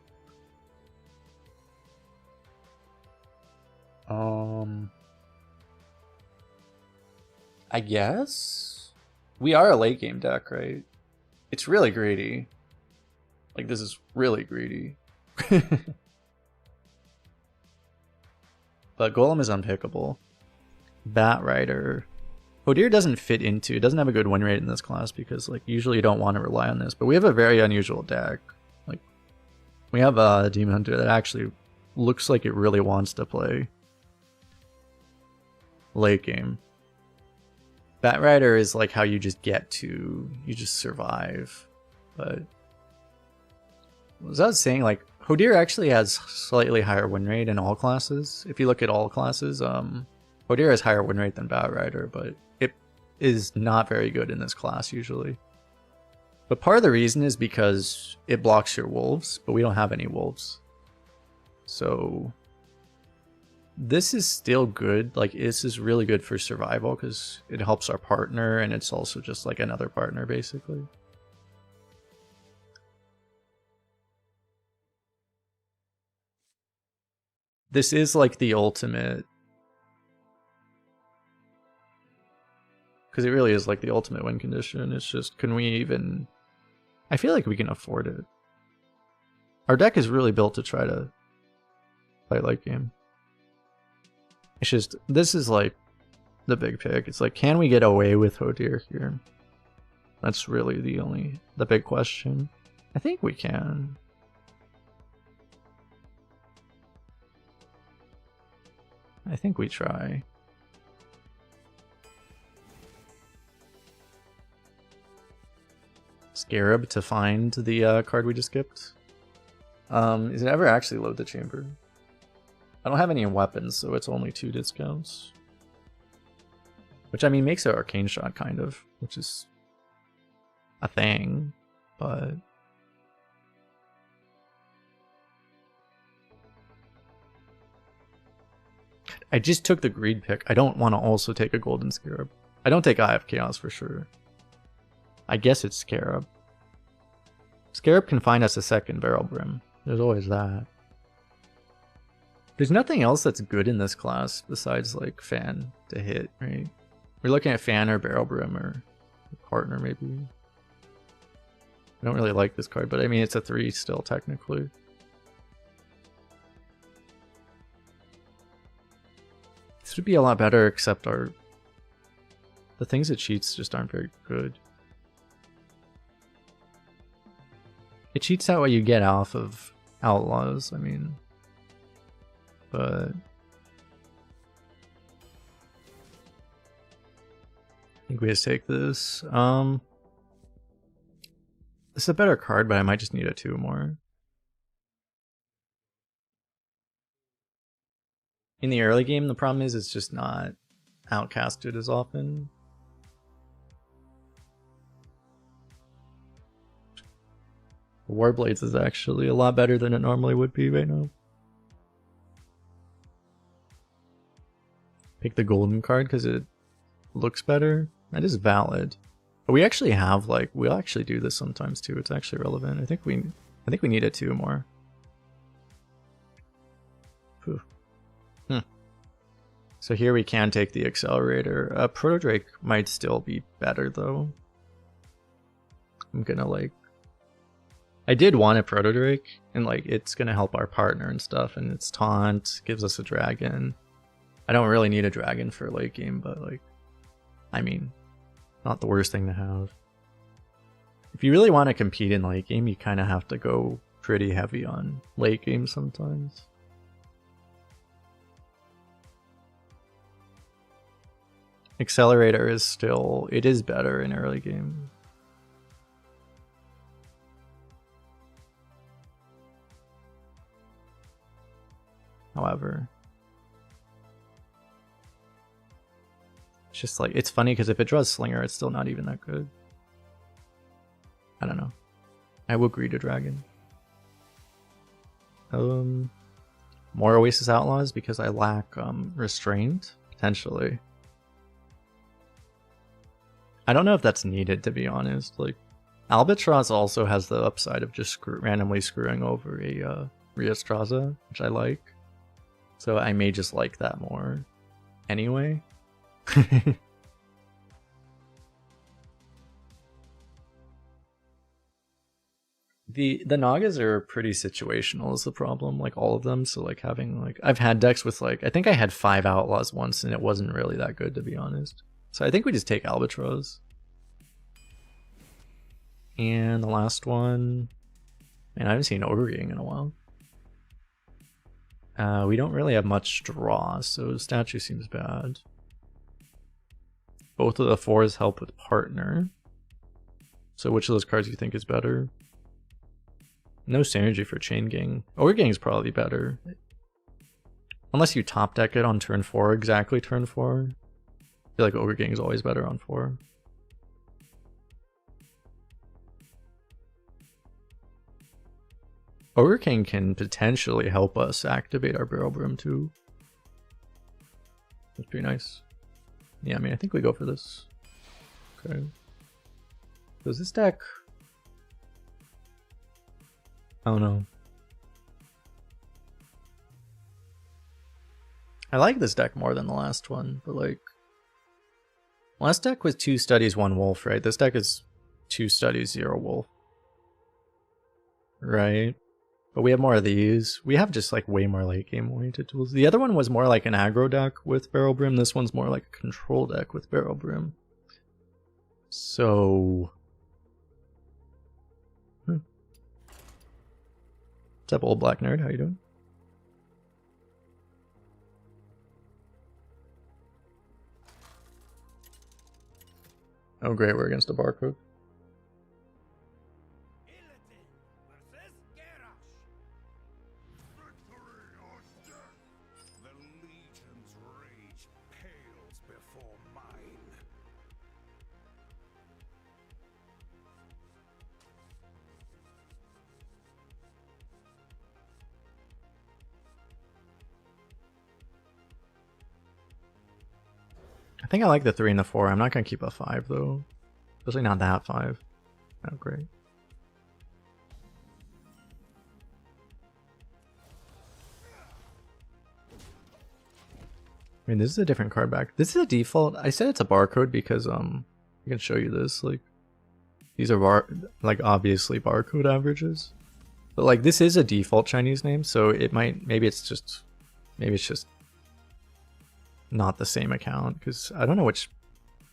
I guess we are a late game deck, right? It's really greedy. Like, this is really greedy. But Golem is unpickable. Bat Rider. Hodir doesn't doesn't have a good win rate in this class because, like, usually you don't want to rely on this. But we have a very unusual deck. Like, we have a Demon Hunter that actually looks like it really wants to play late game. Bat Rider is like how you just survive. But as I was saying, like, Hodir actually has slightly higher win rate in all classes. If you look at all classes, Hodir has higher win rate than Bat Rider, but it is not very good in this class usually. But part of the reason is because it blocks your wolves, but we don't have any wolves. So this is still good. Like, this is really good for survival because it helps our partner, and it's also just like another partner basically. This is like the ultimate, because it really is like the ultimate win condition. It's just, can we even, I feel like we can afford it. Our deck is really built to try to play late game. It's just, this is like the big pick. It's like, can we get away with Hodir here? That's really the big question. I think we can. I think we try. Scarab to find the card we just skipped. Is it ever actually load the chamber? I don't have any weapons, so it's only 2 discounts. Which, I mean, makes it Arcane Shot, kind of, which is a thing, but I just took the greed pick. I don't want to also take a golden scarab. I don't take Eye of Chaos for sure. I guess it's Scarab. Scarab can find us a second Barrel Brim. There's always that. There's nothing else that's good in this class besides like Fan to hit, right? We're looking at Fan or Barrel Brim or Partner, maybe. I don't really like this card, but I mean, it's a 3 still, technically. This would be a lot better, except the things it cheats just aren't very good. It cheats out what you get off of Outlaws, I mean. But I think we just take this. This is a better card, but I might just need a 2 more. In the early game, the problem is it's just not outcasted as often. Warblades is actually a lot better than it normally would be right now. Pick the golden card because it looks better. That is valid. But we actually have, like, we'll actually do this sometimes too. It's actually relevant. I think we need a 2 more. Phew. So here we can take the accelerator. Proto Drake might still be better though. I'm gonna like, I did want a Proto Drake, and like it's gonna help our partner and stuff, and it's taunt, gives us a dragon. I don't really need a dragon for late game, but like, I mean, not the worst thing to have. If you really want to compete in late game, you kind of have to go pretty heavy on late game sometimes. Accelerator is still, it is better in early game. However, it's just like, it's funny because if it draws Slinger, it's still not even that good. I don't know. I will greed a dragon. More Oasis Outlaws because I lack Restraint, potentially. I don't know if that's needed, to be honest. Like, Albatross also has the upside of just randomly screwing over a Riastraza, which I like. So I may just like that more anyway. The Nagas are pretty situational is the problem, like all of them. So like having like, I've had decks with like, I think I had 5 Outlaws once and it wasn't really that good, to be honest. So I think we just take Albatross. And the last one, man, I haven't seen Ogre Gang in a while. We don't really have much draw, so statue seems bad. Both of the 4s help with partner. So which of those cards do you think is better? No synergy for Chain Gang. Ogre Gang is probably better. Unless you top deck it on turn 4, exactly turn 4. I feel like Ogre Gang is always better on 4. Ogre King can potentially help us activate our Barrel Brim too. That's pretty nice. Yeah, I mean, I think we go for this. Okay. Does this deck... Oh no. I like this deck more than the last one, but like... Last deck was 2 studies, 1 wolf, right? This deck is 2 studies, 0 wolf. Right? But we have more of these. We have just like way more late game oriented tools. The other one was more like an aggro deck with Barrel Brim. This one's more like a control deck with Barrel Brim. So... What's up, old black nerd? How you doing? Oh great, we're against a barcode. I think I like the 3 and the 4. I'm not going to keep a 5 though. Especially not that 5. Oh, great. I mean, this is a different card back. This is a default. I said it's a barcode because I can show you this. Like, these are like obviously barcode averages, but like this is a default Chinese name, so it might maybe it's just not the same account because I don't know which.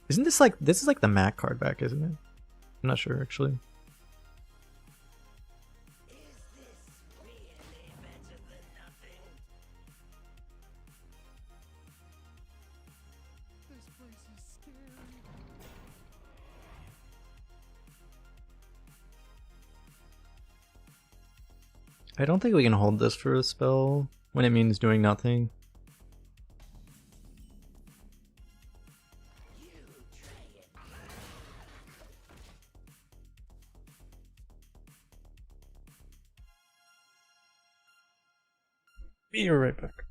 Isn't this like this is like the Mac card back, isn't it? I'm not sure actually. I don't think we can hold this for a spell when it means doing nothing. Be right back.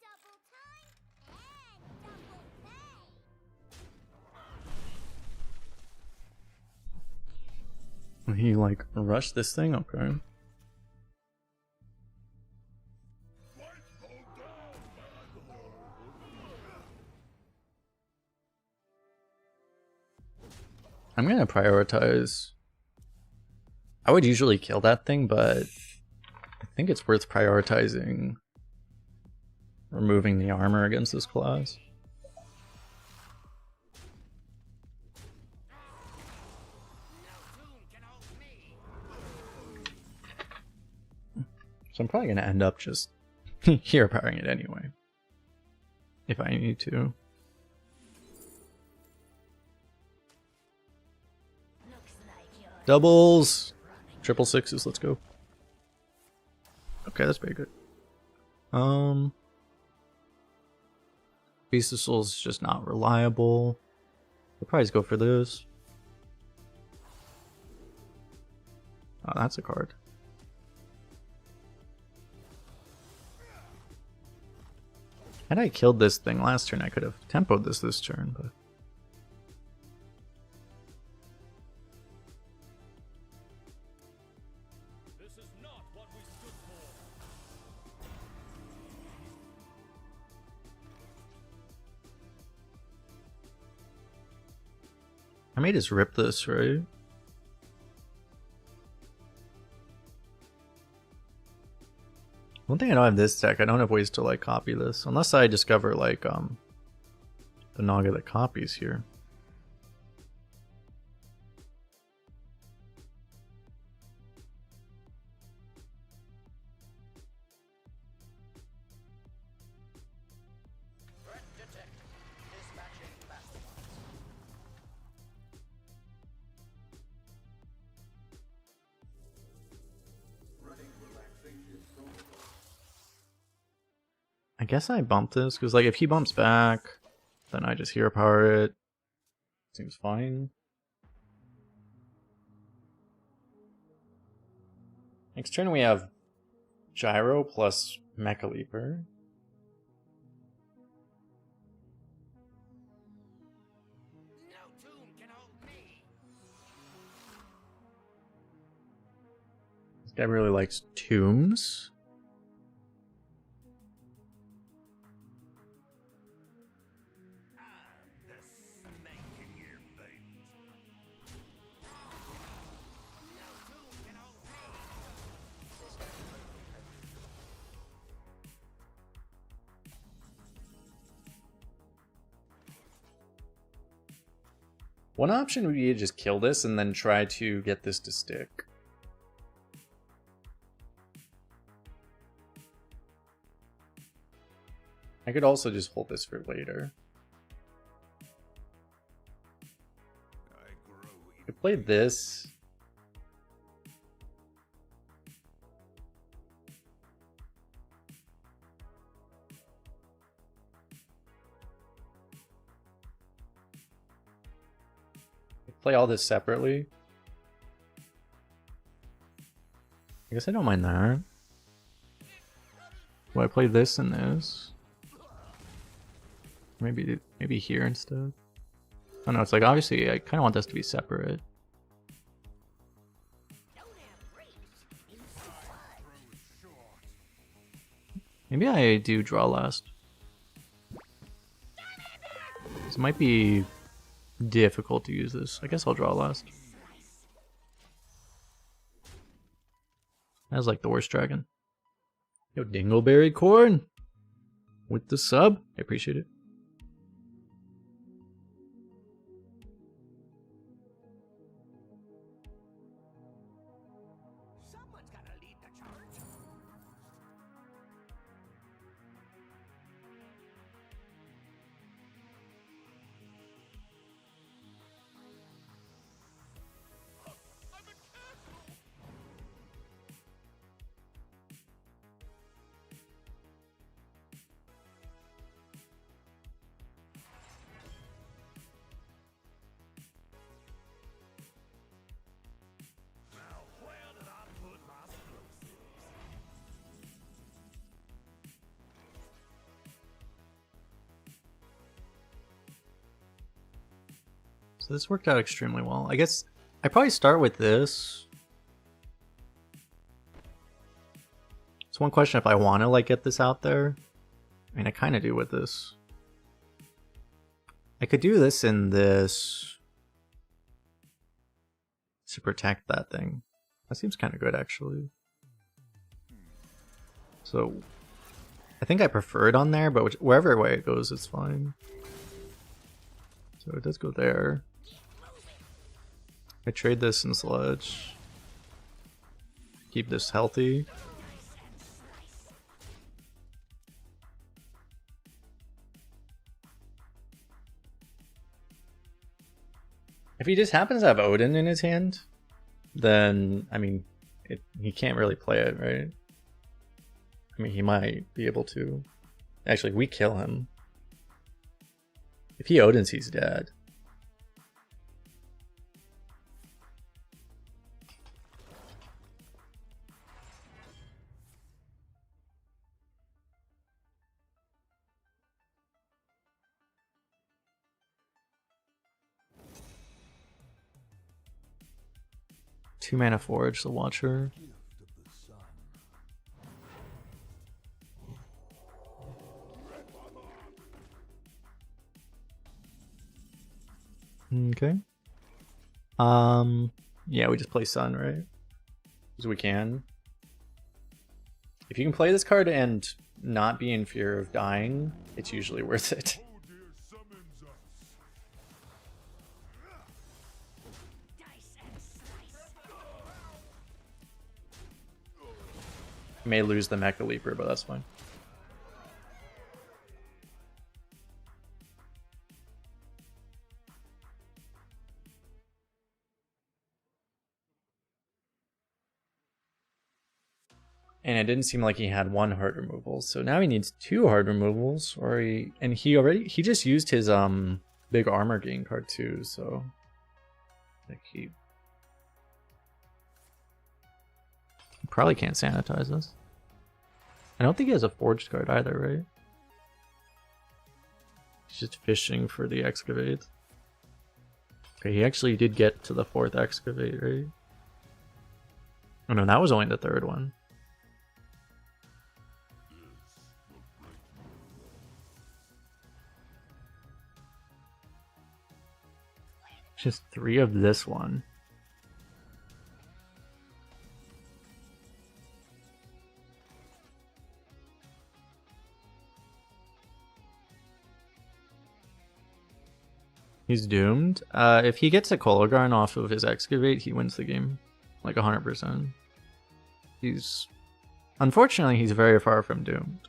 Double time and double pay. He like rushed this thing, okay. I'm gonna prioritize. I would usually kill that thing, but I think it's worth prioritizing removing the armor against this class. So I'm probably gonna end up just hero powering it anyway, if I need to. Looks like you're Doubles! Triple sixes, let's go. Okay, that's very good. Beast of Souls is just not reliable. We'll probably just go for this. Oh, that's a card. Had I killed this thing last turn, I could have tempoed this turn, but... This is not what we stood for. I may just rip this, right? One thing I don't have this deck, I don't have ways to like copy this. Unless I discover like the Naga that copies here. I guess I bump this, because like if he bumps back, then I just hero power it. Seems fine. Next turn we have Gyro plus Mecha Leaper. No tomb can hold me. This guy really likes tombs. One option would be to just kill this and then try to get this to stick. I could also just hold this for later. I could play this. Play all this separately. I guess I don't mind that. Well, I play this and this. Maybe here instead. Oh no, it's like obviously I kind of want this to be separate. Maybe I do draw last. This might be difficult to use this. I guess I'll draw last. That's like the worst dragon. Yo, Dingleberry Corn with the sub. I appreciate it. Someone's gotta lead the charge. Now where did I put my explosives? So this worked out extremely well. I guess I probably start with this. It's one question if I want to like get this out there. I mean, I kind of do with this. I could do this and this to protect that thing. That seems kind of good, actually. So I think I prefer it on there, but wherever way it goes, it's fine. So it does go there. I trade this in Sledge. Keep this healthy. If he just happens to have Odin in his hand, then, I mean, he can't really play it, right? I mean, he might be able to. Actually, we kill him. If he Odins, he's dead. Two mana Forge, the Watcher. Okay. Yeah, we just play Sun, right? Because we can. If you can play this card and not be in fear of dying, it's usually worth it. Oh dear summons us. Dice and slice. May lose the Mecha Leaper, but that's fine. And it didn't seem like he had one hard removal, so now he needs two hard removals, or he just used his big armor gain card too, so like he probably can't sanitize this. I don't think he has a forged card either, right? He's just fishing for the excavate. Okay, he actually did get to the fourth excavate, right? Oh no, that was only the third one. Just three of this one. He's doomed. If he gets a Kolgarn off of his excavate, he wins the game. Like 100%. Unfortunately, he's very far from doomed.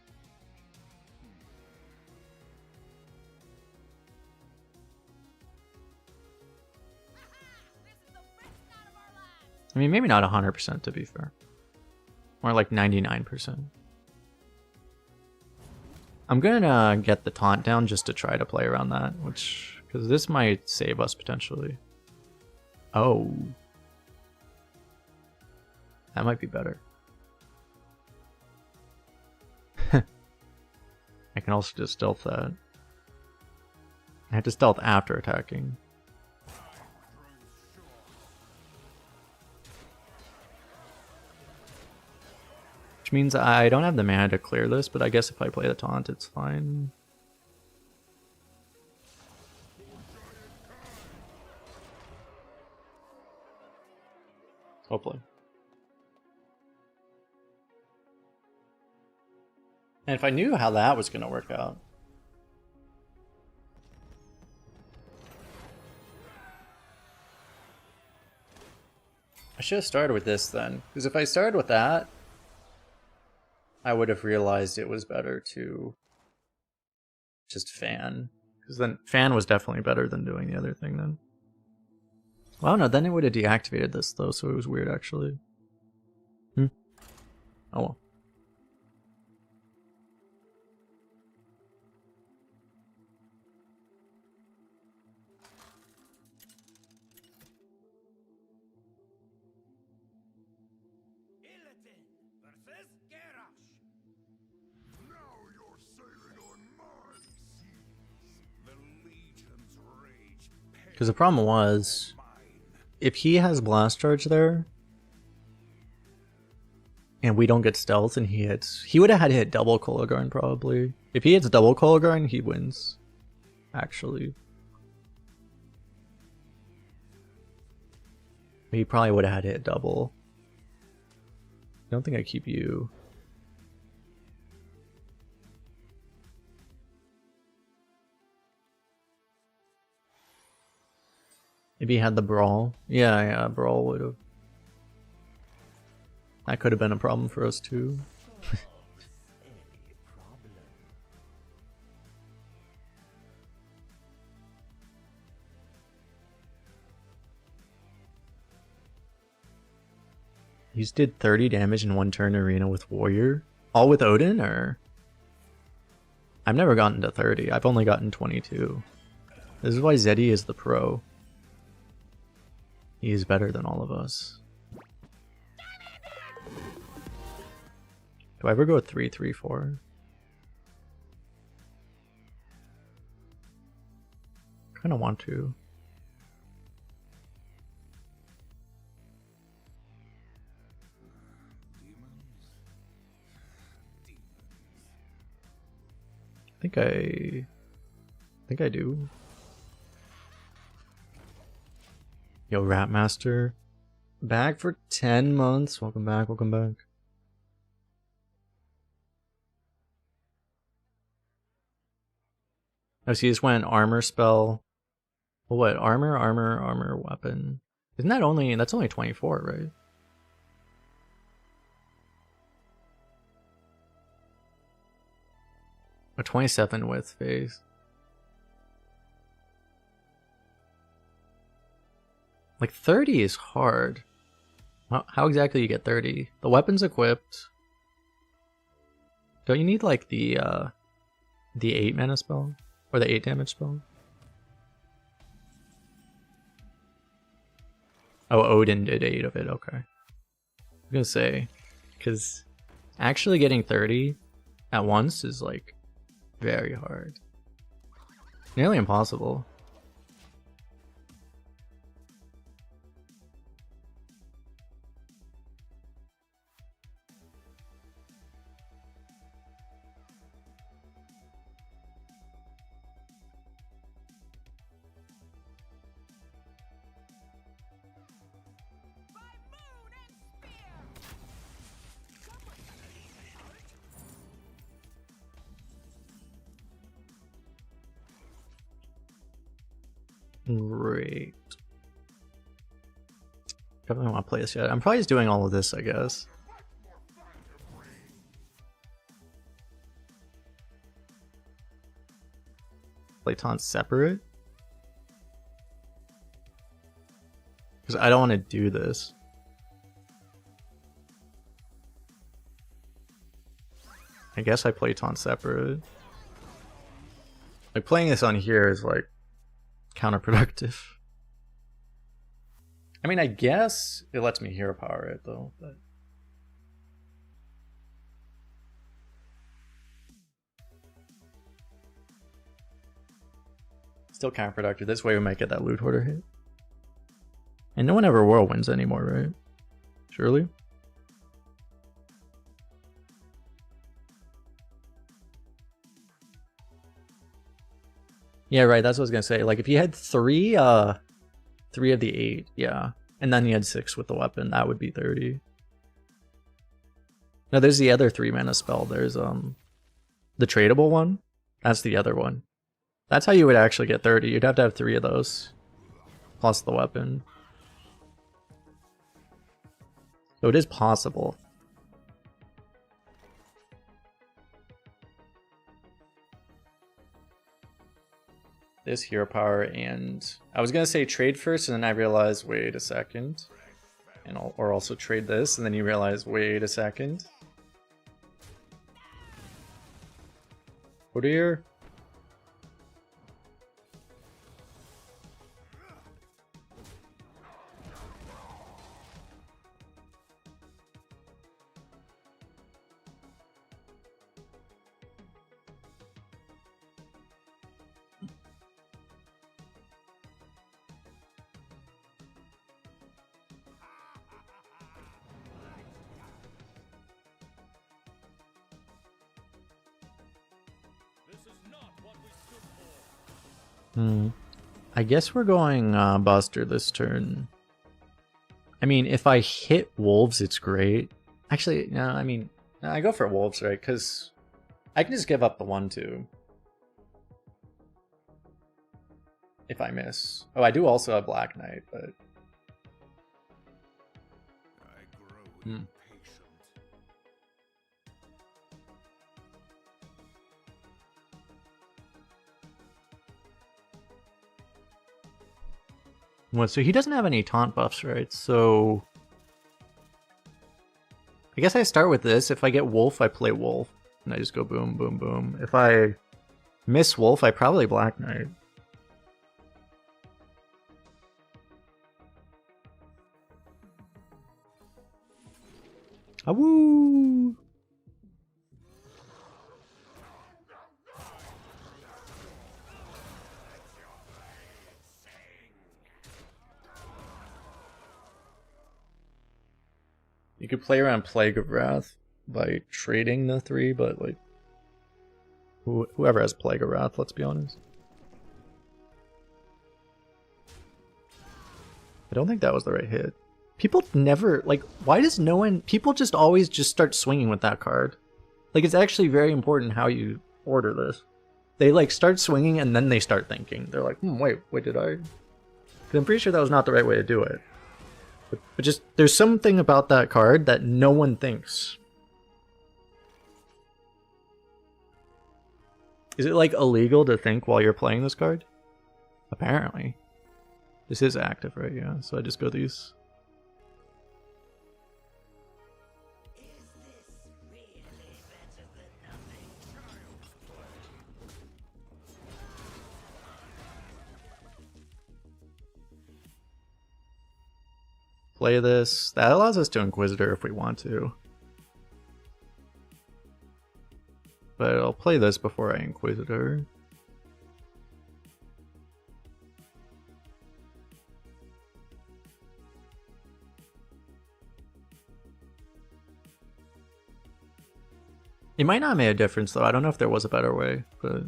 I mean, maybe not 100% to be fair. More like 99%. I'm gonna get the taunt down just to try to play around that, because this might save us potentially. Oh. That might be better. I can also just stealth that. I had to stealth after attacking. Which means I don't have the mana to clear this, but I guess if I play the taunt, it's fine. Hopefully. And if I knew how that was going to work out. I should have started with this then. Because if I started with that, I would have realized it was better to just fan. Because then fan was definitely better than doing the other thing then. Well, no, then it would have deactivated this though, so it was weird actually. Oh well. Now you're sailing on my seas. The legion's rage. Because the problem was, if he has blast charge there, and we don't get stealth and he hits, he would have had to hit double Kolagharn probably. If he hits double Kolagharn, he wins. Actually. He probably would have had to hit double. I don't think I keep you. If he had the brawl. Yeah, brawl would have. That could have been a problem for us too. You just did 30 damage in one turn arena with Warrior? All with Odin, or? I've never gotten to 30. I've only gotten 22. This is why Zeddy is the pro. He is better than all of us. Do I ever go 3-3-4? Kinda want to. I think I do. Yo, Ratmaster. Back for 10 months. Welcome back, welcome back. Oh, so you just went armor spell. Well, what? Armor, weapon. Isn't that only, that's only 24, right? A 27 with phase. Like 30 is hard. How exactly you get 30? The weapon's equipped. Don't you need like the 8 mana spell? Or the 8 damage spell? Oh, Odin did 8 of it, okay. I was gonna say, because actually getting 30 at once is like very hard. Nearly impossible. Great. Definitely don't want to play this yet. I'm probably just doing all of this, I guess. Play taunt separate? Because I don't want to do this. I guess I play taunt separate. Like, playing this on here is like counterproductive. I mean, I guess it lets me hero power it though, but Still counterproductive. This way we might get that loot hoarder hit. And no one ever whirlwinds anymore, right? Surely? Yeah, right, that's what I was gonna say. Like if you had three of the 8, yeah. And then you had 6 with the weapon, that would be 30. No, there's the other 3 mana spell. There's the tradable one. That's the other one. That's how you would actually get 30. You'd have to have 3 of those. Plus the weapon. So it is possible. This hero power, and I was gonna say trade first, and then I realized, wait a second. And or also trade this, and then you realize, wait a second. What are your... I guess we're going Buster this turn. I mean, if I hit Wolves, it's great. Actually, no, I mean, I go for Wolves, right? Because I can just give up the 1-2. If I miss. Oh, I do also have Black Knight, but... I grow impatient. What, so he doesn't have any taunt buffs, right? So... I guess I start with this. If I get Wolf, I play Wolf. And I just go boom, boom, boom. If I miss Wolf, I probably Black Knight. Awoo! You could play around Plague of Wrath by trading the 3, but like whoever has Plague of Wrath, let's be honest. I don't think that was the right hit. People never, like, why does no one, people just always just start swinging with that card. Like, it's actually very important how you order this. They like start swinging and then they start thinking. They're like, wait, did I? 'Cause I'm pretty sure that was not the right way to do it. But just, there's something about that card that no one thinks. Is it like illegal to think while you're playing this card? Apparently. This is active, right? Yeah, so I just go these. Play this. That allows us to Inquisitor if we want to. But I'll play this before I Inquisitor. It might not make a difference though. I don't know if there was a better way, but...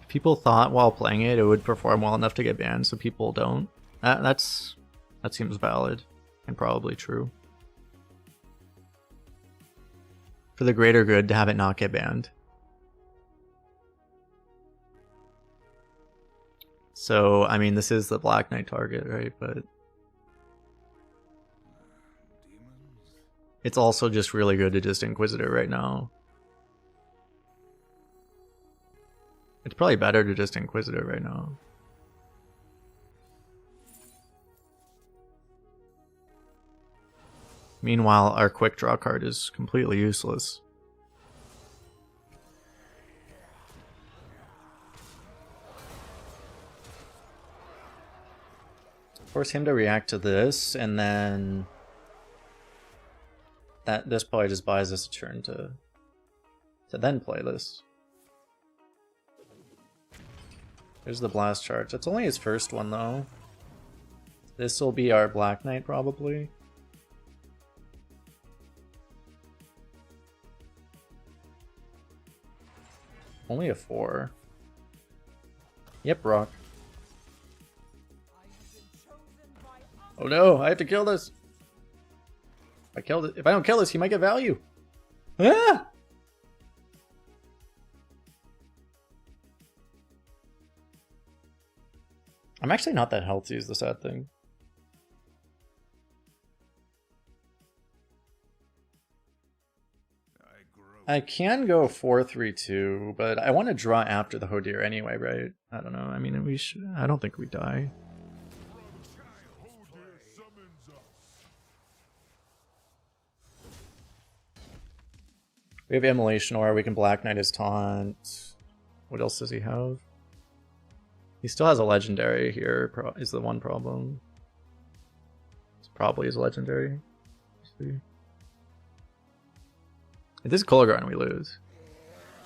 People thought while playing it would perform well enough to get banned, so people don't. That seems valid and probably true. For the greater good to have it not get banned. So, I mean, this is the Black Knight target, right? But it's also just really good to just Inquisitor right now. It's probably better to just Inquisitor right now. Meanwhile, our quick draw card is completely useless. Force him to react to this, and then that this probably just buys us a turn to then play this. There's the blast charge. That's only his first one though. This will be our Black Knight probably. Only a 4. Yep, rock. Oh no, I have to kill this. If I don't kill this, he might get value. Ah! I'm actually not that healthy is the sad thing. I can go 4-3-2, but I want to draw after the Hodir anyway, right? I don't know. I mean, we should. I don't think we die. We have Immolation Aura. We can Black Knight his taunt. What else does he have? He still has a legendary here. Is the one problem. It's probably his legendary. Let's see. If this is Kolagran, we lose.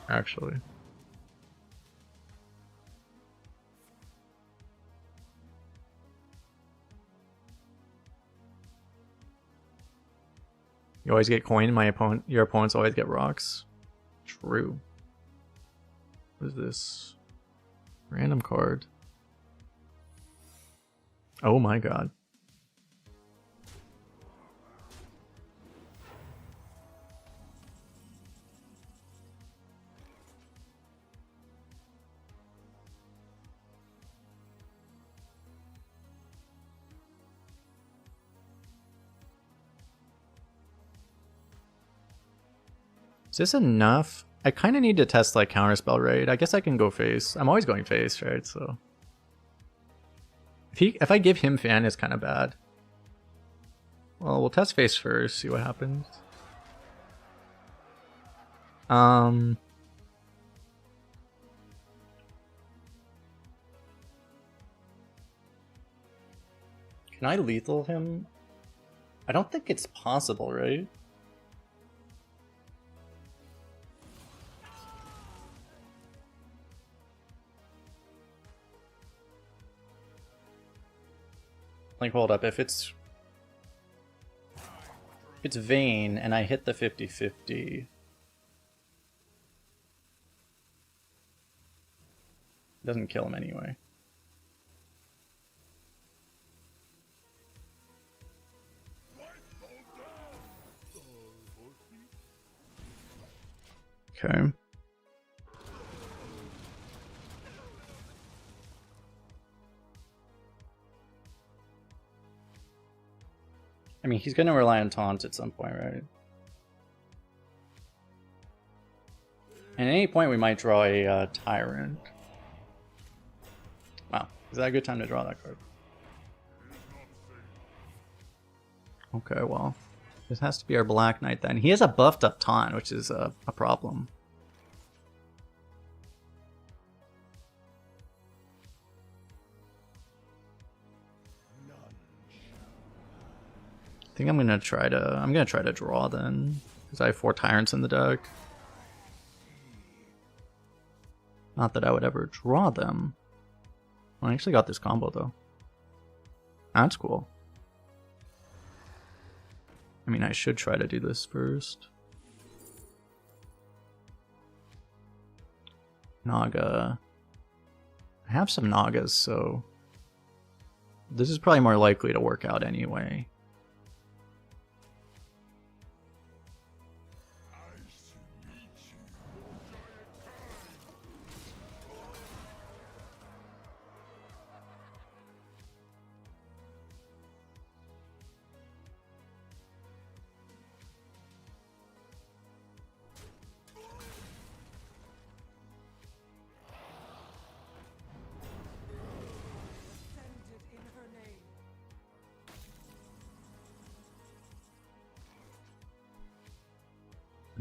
Actually. You always get coin. Your opponents always get rocks. True. What is this? Random card. Oh my god. Is this enough? I kind of need to test like counterspell raid. I guess I can go face. I'm always going face, right? So if I give him fan, it's kind of bad. Well, we'll test face first, see what happens. Can I lethal him? I don't think it's possible, right? Like, hold up, if it's Vayne and I hit the 50-50, doesn't kill him anyway. Okay. I mean, he's going to rely on taunt at some point, right? And at any point, we might draw a Tyrant. Wow, is that a good time to draw that card? Okay, well, this has to be our Black Knight then. He has a buffed up taunt, which is a problem. I think I'm gonna try to draw then, because I have 4 Tyrants in the deck. Not that I would ever draw them. Well, I actually got this combo though. That's cool. I mean, I should try to do this first. Naga. I have some Nagas, so this is probably more likely to work out anyway.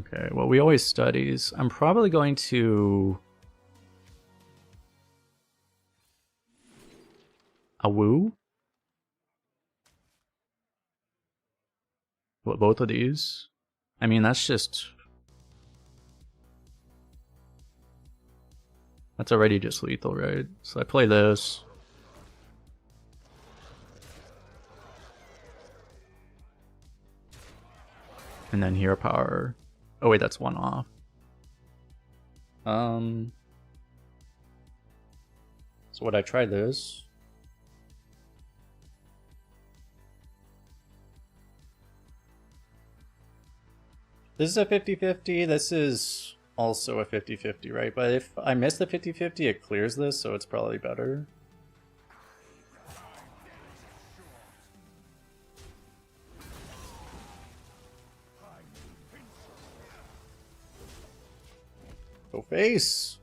Okay, well, we always studies. I'm probably going to a woo. What, both of these? I mean, that's already just lethal, right? So I play this. And then hero power. Oh wait, that's one off. So would I try this? This is a 50-50. This is also a 50-50, right? But if I miss the 50-50, it clears this, so it's probably better. Go face!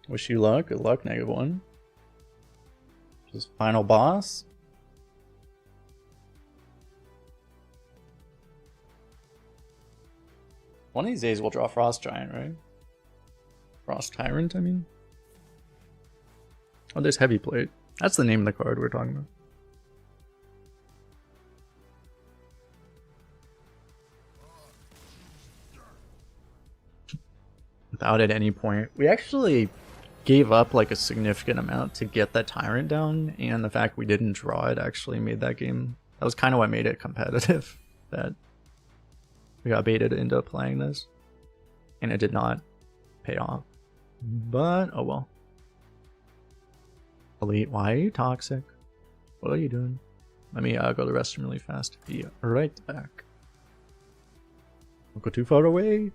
Wish you luck. Good luck, -1. Just final boss. One of these days we'll draw Frost Giant, right? Frost Tyrant, I mean. Oh, there's Heavy Plate. That's the name of the card we're talking about. Without at any point. We actually gave up like a significant amount to get that Tyrant down, and the fact we didn't draw it actually made that game. That was kind of what made it competitive. That we got baited into playing this, and it did not pay off. But oh well. Elite, why are you toxic? What are you doing? Let me go to the restroom really fast. Be right back. Don't go too far away.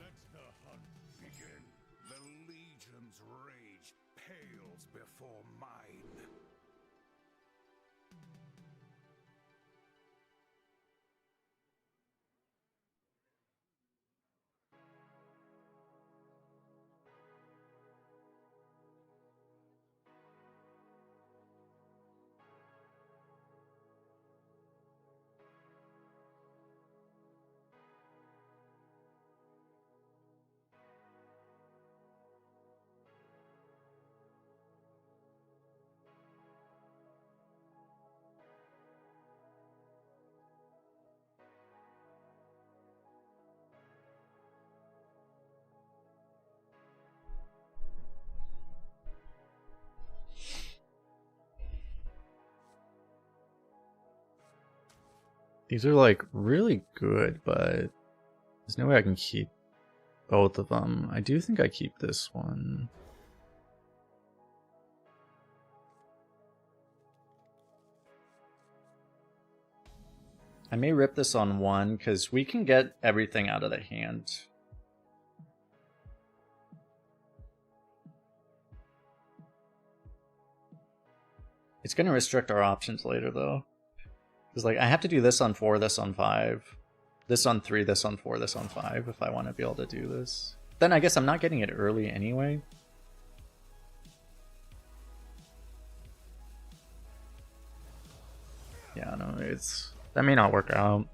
Let the hunt begin. The Legion's rage pales before mine. These are like really good, but there's no way I can keep both of them. I do think I keep this one. I may rip this on one because we can get everything out of the hand. It's going to restrict our options later though. Because like I have to do this on 4, this on 5, this on 3, this on 4, this on 5 if I want to be able to do this. Then I guess I'm not getting it early anyway. Yeah, no, that may not work out.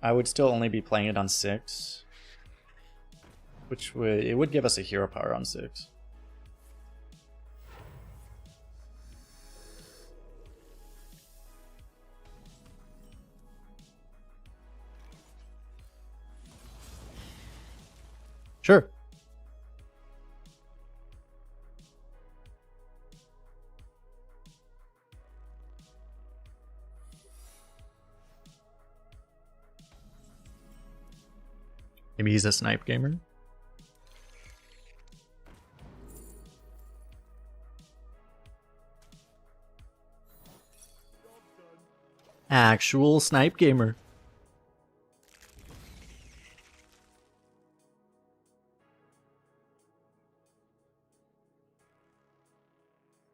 I would still only be playing it on 6. Which would give us a hero power on 6. Sure. Maybe he's a snipe gamer. Actual snipe gamer.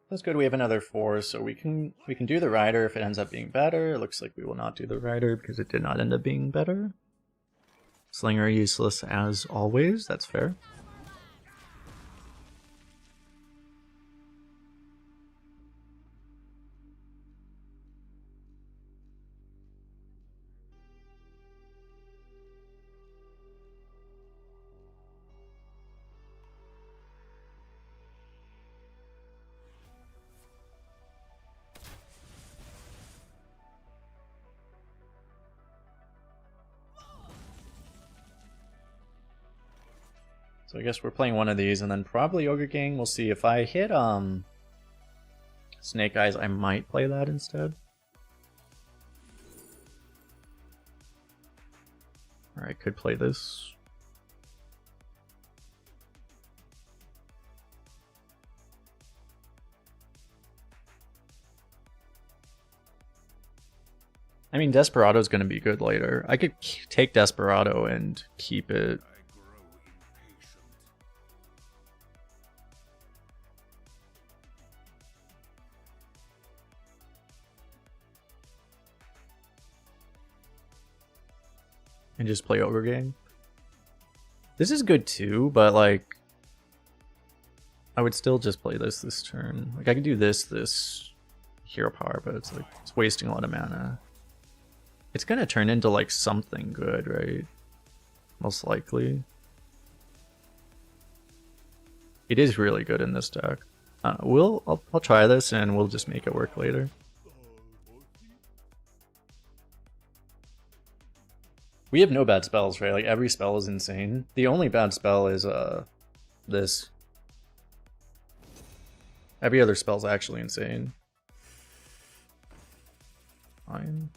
That's good. We have another 4, so we can do the rider if it ends up being better. It looks like we will not do the rider because it did not end up being better. Slinger useless as always, that's fair. So I guess we're playing one of these, and then probably Ogre Gang. We'll see if I hit Snake Eyes. I might play that instead. Or I could play this. I mean, Desperado's going to be good later. I could take Desperado and keep it. And just play Ogre Gang. This is good too, but like I would still just play this turn. Like I could do this hero power, but it's like it's wasting a lot of mana. It's gonna turn into like something good, right? Most likely. It is really good in this deck. I'll try this and we'll just make it work later. We have no bad spells, right? Like every spell is insane. The only bad spell is this. Every other spell's actually insane. Fine.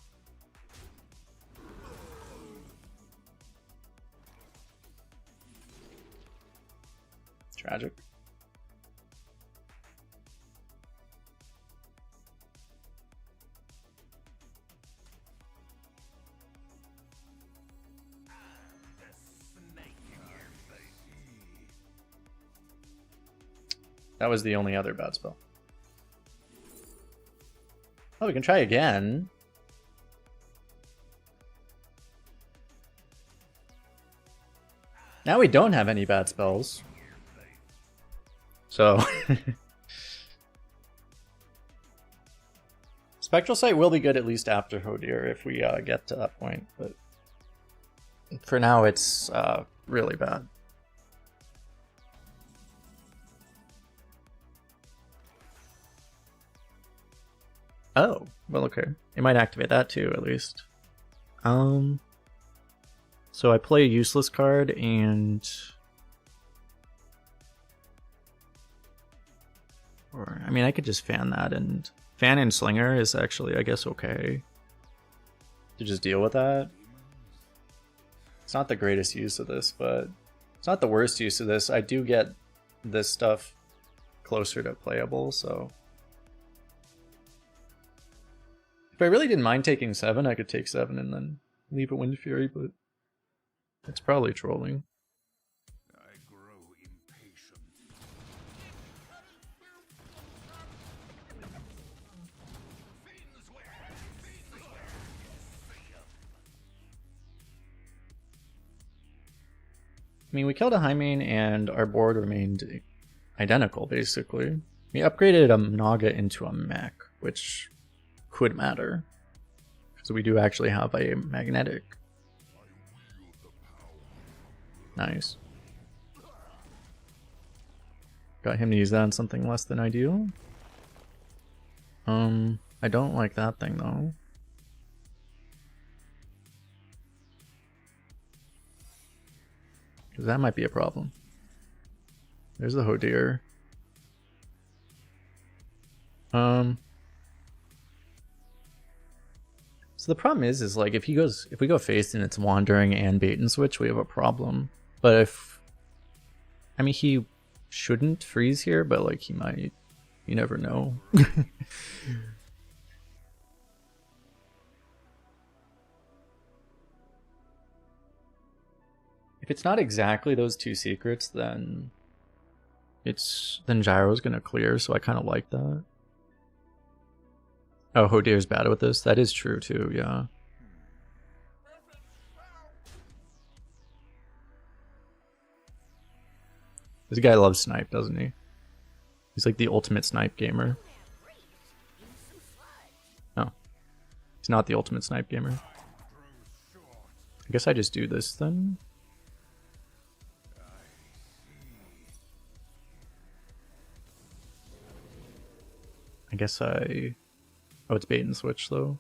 It's tragic. That was the only other bad spell. Oh, we can try again. Now we don't have any bad spells. So... Spectral Sight will be good at least after Hodir if we get to that point, but... For now it's really bad. Oh, well, okay. It might activate that too, at least. So I play a useless card and... Or, I mean, I could just fan that, and... Fan and Slinger is actually, I guess, okay. To just deal with that. It's not the greatest use of this, but... It's not the worst use of this. I do get this stuff closer to playable, so... If I really didn't mind taking 7, I could take 7 and then leave a Wind Fury, but it's probably trolling. I grow impatient. I mean, we killed a Highmane and our board remained identical, basically. We upgraded a Naga into a mech, which could matter. Because we do actually have a magnetic. Nice. Got him to use that on something less than ideal. I don't like that thing though. Because that might be a problem. There's the Hodir. So the problem is like if we go face and it's wandering and bait and switch, we have a problem. But if, I mean, he shouldn't freeze here, but like he might. You never know. If it's not exactly those two secrets, then Gyro's gonna clear, so I kind of like that. Oh, Hodir's bad with this. That is true too, yeah. This guy loves snipe, doesn't he? He's like the ultimate snipe gamer. No. He's not the ultimate snipe gamer. I guess I just do this then. I guess I... Oh, it's bait and switch though.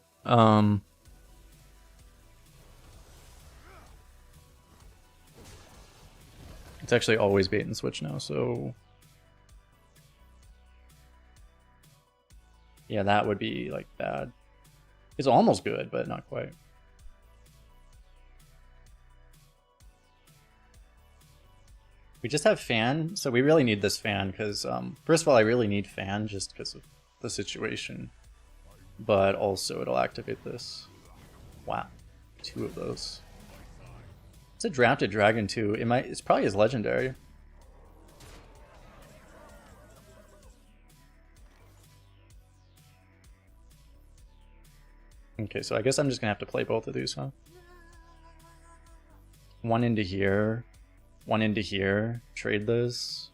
It's actually always bait and switch now, so... Yeah, that would be like bad. It's almost good, but not quite. We just have fan, so we really need this fan because, first of all, I really need fan just because of the situation. But also it'll activate this. Wow. 2 of those. It's a drafted dragon too. It's probably his legendary. Okay, so I guess I'm just gonna have to play both of these, huh? One into here, one into here, trade this.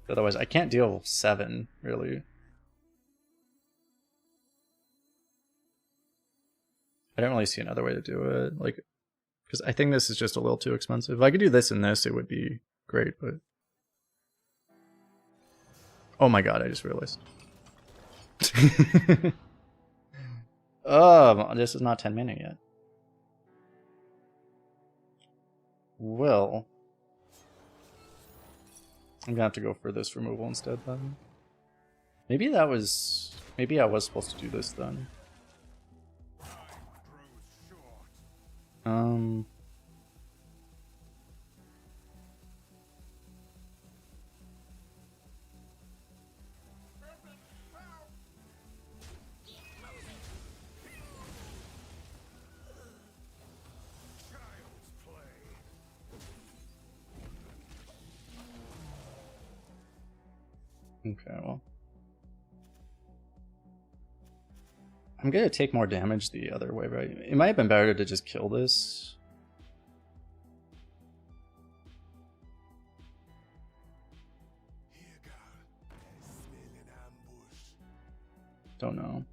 Otherwise, I can't deal 7, really. I don't really see another way to do it, like, because I think this is just a little too expensive. If I could do this and this, it would be great, but... Oh my god, I just realized. Oh, this is not 10 minute yet. Well... I'm gonna have to go for this removal instead then. Maybe that was... Maybe I was supposed to do this then. Okay, well. I'm gonna take more damage the other way, right? It might have been better to just kill this. Don't know.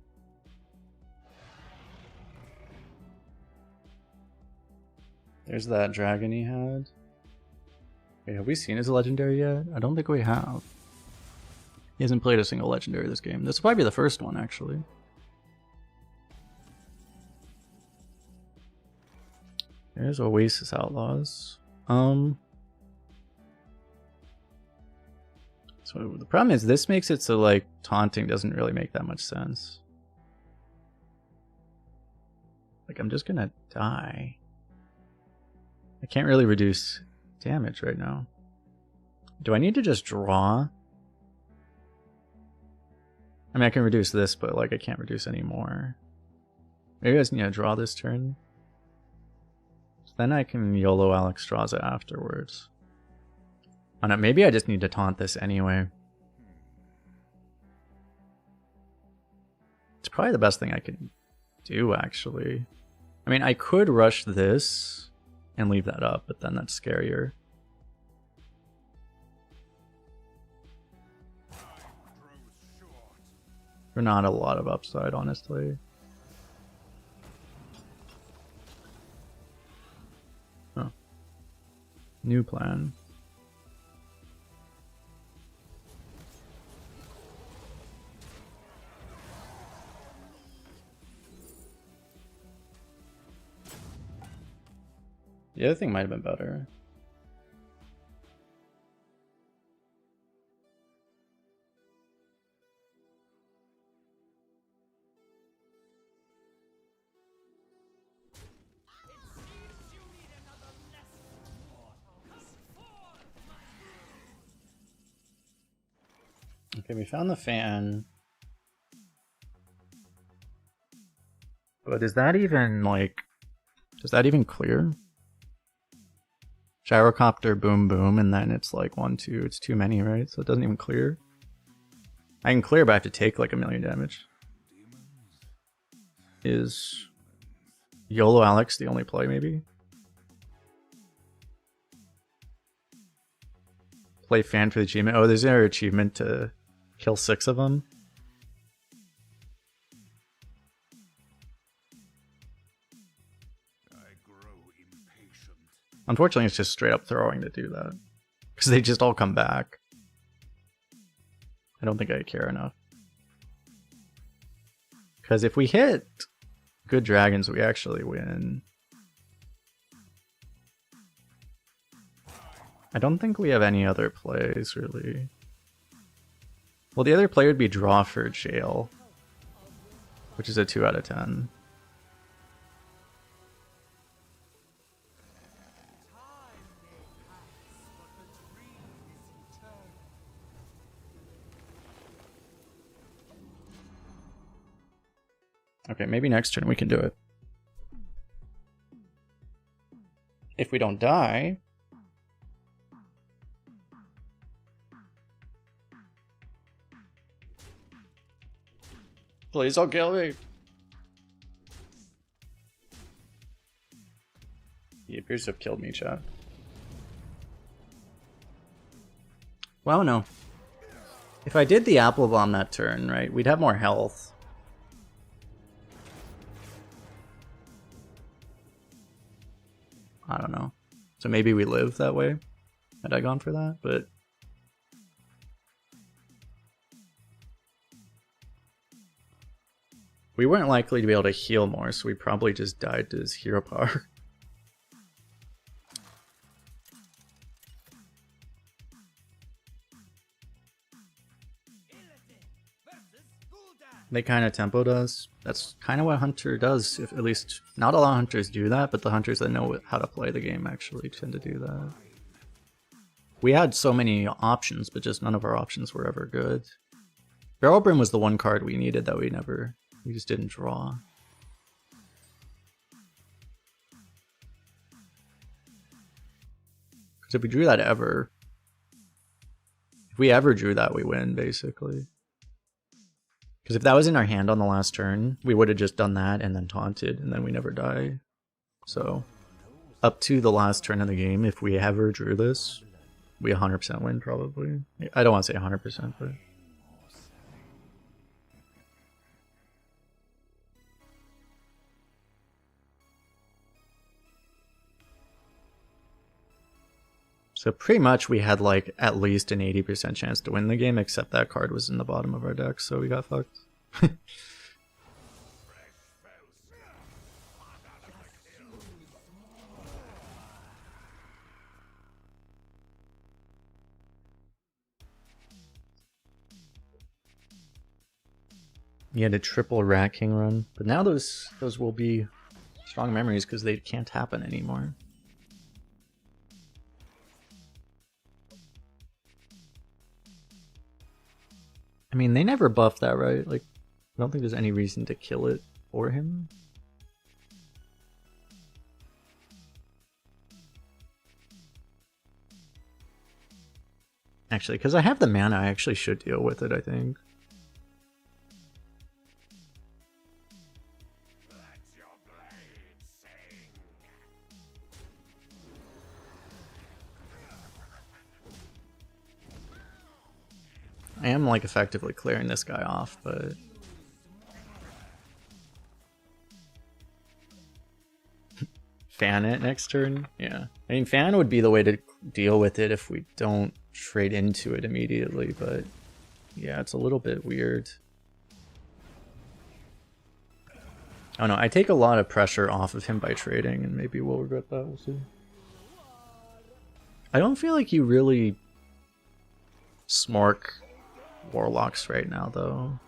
There's that dragon he had. Wait, have we seen his legendary yet? I don't think we have. He hasn't played a single legendary this game. This will probably be the first one, actually. There's Oasis Outlaws. So the problem is this makes it so like taunting doesn't really make that much sense. Like I'm just gonna die. I can't really reduce damage right now. Do I need to just draw? I mean I can reduce this, but like I can't reduce any more. Maybe I just need to draw this turn. Then I can YOLO Alexstrasza afterwards. Oh no, maybe I just need to taunt this anyway. It's probably the best thing I can do, actually. I mean, I could rush this and leave that up, but then that's scarier. For not a lot of upside, honestly. Oh. New plan. The other thing might have been better. Okay, we found the fan. But is that even, like... Does that even clear? Gyrocopter, boom, boom, and then it's like 1, 2. It's too many, right? So it doesn't even clear. I can clear, but I have to take like 1,000,000 damage. Yeah, YOLO Alex the only play, maybe? Play fan for the achievement. Oh, there's another achievement to kill 6 of them. I grow impatient. Unfortunately, it's just straight up throwing to do that. Because they just all come back. I don't think I care enough. Because if we hit good dragons, we actually win. I don't think we have any other plays, really. Well, the other play would be draw for jail, which is a 2 out of 10. Okay, maybe next turn we can do it. If we don't die... Please don't kill me. He appears to have killed me, chat. Well, no. If I did the apple bomb that turn, right, we'd have more health. I don't know. So maybe we live that way. Had I gone for that, but... We weren't likely to be able to heal more, so we probably just died to his hero power. They kind of tempoed us. That's kind of what Hunter does. If at least not a lot of hunters do that, but the hunters that know how to play the game actually tend to do that. We had so many options, but just none of our options were ever good. Barrel Brim was the one card we needed that we just didn't draw. Because if we drew that ever, if we ever drew that, we win, basically. Because if that was in our hand on the last turn, we would have just done that and then taunted, and then we never die. So, up to the last turn of the game, if we ever drew this, we 100% win, probably. I don't want to say 100%, but... So pretty much we had like at least an 80% chance to win the game, except that card was in the bottom of our deck, so we got fucked. You had a triple Rat King run, but now those will be strong memories because they can't happen anymore. I mean, they never buffed that, right? Like, I don't think there's any reason to kill it for him. Actually, because I have the mana, I actually should deal with it, I think. I am like effectively clearing this guy off, but fan it next turn. Yeah, I mean fan would be the way to deal with it if we don't trade into it immediately, but yeah, it's a little bit weird. Oh no, I take a lot of pressure off of him by trading, and maybe we'll regret that. We'll see. I don't feel like you really smork Warlocks right now, though.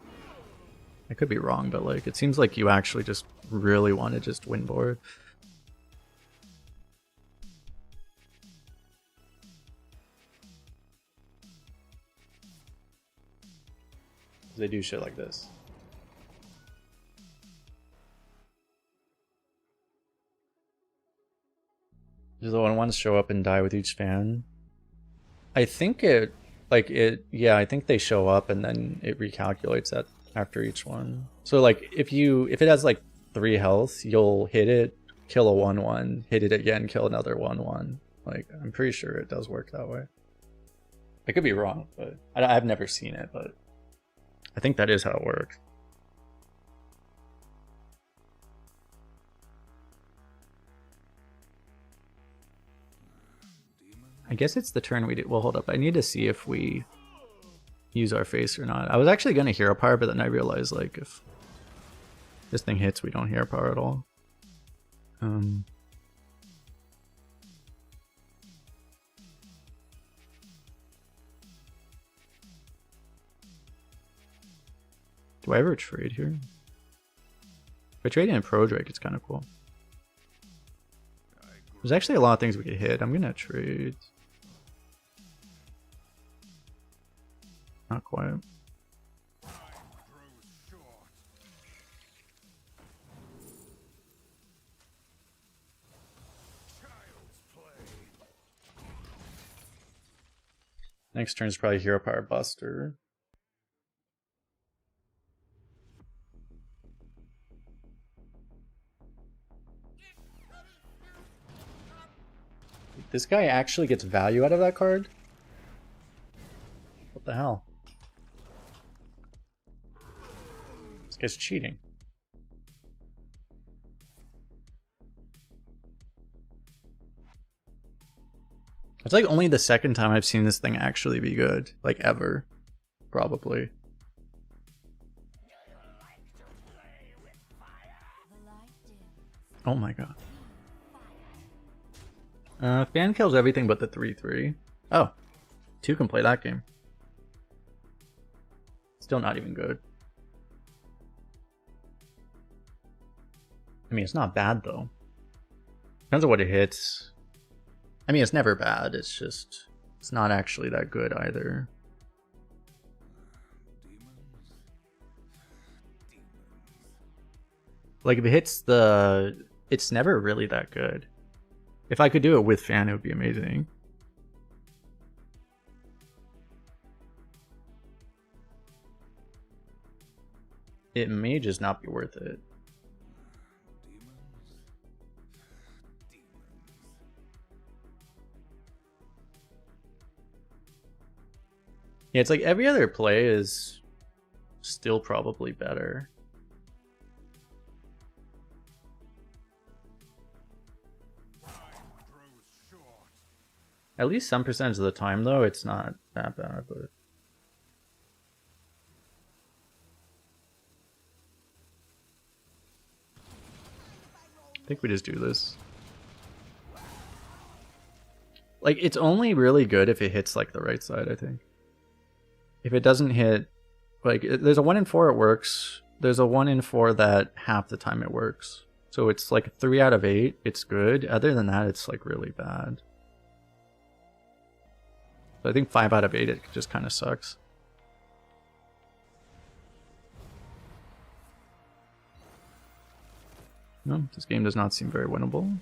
I could be wrong, but like it seems like you actually just really want to just win board. They do shit like this. Does the one ones show up and die with each fan? I think it, like it, yeah, I think they show up and then it recalculates that after each one. So like if it has like 3 health, you'll hit it, kill a 1/1, hit it again, kill another 1/1. Like, I'm pretty sure it does work that way. I could be wrong, but I've never seen it, but I think that is how it works. I guess it's the turn we do. Well, hold up. I need to see if we use our face or not. I was actually going to hero power, but then I realized, like, if this thing hits, we don't hero power at all. Do I ever trade here? If I trade in Pro Drake, it's kind of cool. There's actually a lot of things we could hit. I'm gonna trade. Not quite. Next turn is probably Hero Power Buster. This guy actually gets value out of that card? What the hell? This guy's cheating. It's like only the second time I've seen this thing actually be good. Like ever. Probably. Oh my god. Fan kills everything but the 3/3. Oh. 2 can play that game. Still not even good. I mean, it's not bad though. Depends on what it hits. I mean, it's never bad. It's just, it's not actually that good either. Like if it hits the, it's never really that good. If I could do it with fan, it would be amazing. It may just not be worth it. Yeah, it's like every other play is still probably better. At least some percentage of the time, though, it's not that bad, but... I think we just do this. Like, it's only really good if it hits, like, the right side, I think. If it doesn't hit... Like, there's a 1 in 4 it works. There's a 1 in 4 that half the time it works. So it's, like, 3 out of 8, it's good. Other than that, it's, like, really bad. So I think 5 out of 8, it just kind of sucks. No, this game does not seem very winnable.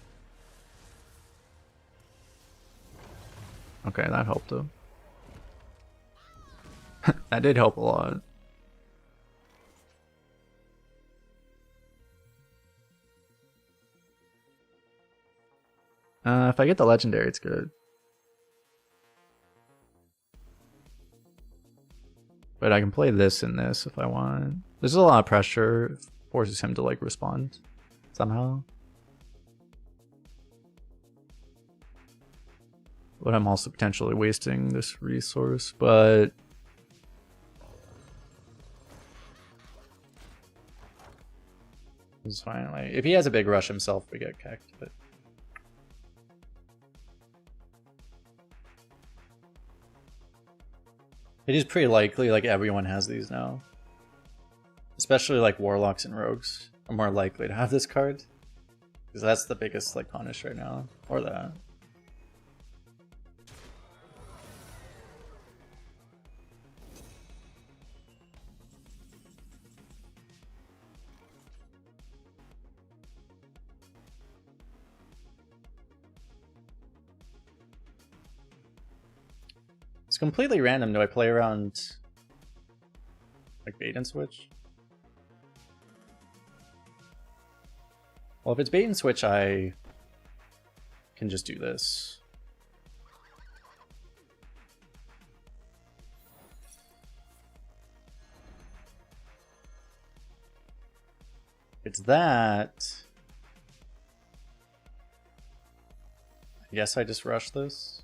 Okay, that helped though. That did help a lot. If I get the legendary, it's good. But I can play this and this if I want. There's a lot of pressure. It forces him to like respond somehow. But I'm also potentially wasting this resource, but it's fine. Like, if he has a big rush himself, we get kicked, but it is pretty likely, like, everyone has these now. Especially, like, Warlocks and Rogues are more likely to have this card. Because that's the biggest, like, punish right now. Or that. It's completely random. Do I play around like bait and switch? Well, if it's bait and switch, I can just do this. If it's that, I guess I just rush this.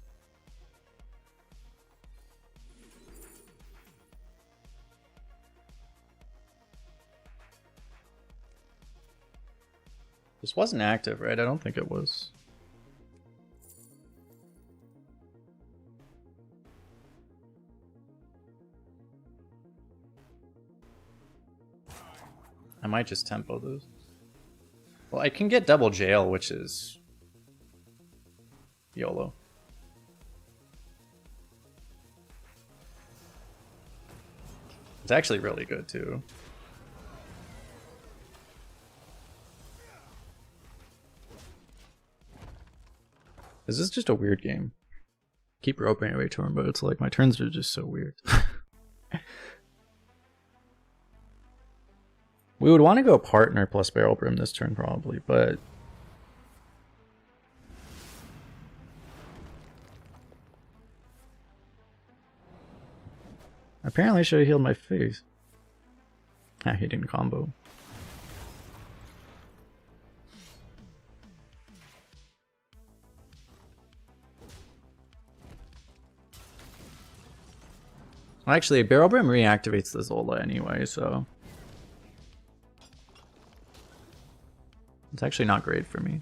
This wasn't active, right? I don't think it was. I might just tempo this. Well, I can get double jail, which is YOLO. It's actually really good too. This is just a weird game. Keep roping away turn, but it's like my turns are just so weird. We would want to go partner plus barrel brim this turn probably, but apparently I should have healed my face. Ah, he didn't combo. Well, actually, barrel brim reactivates the Zola anyway, so it's actually not great for me.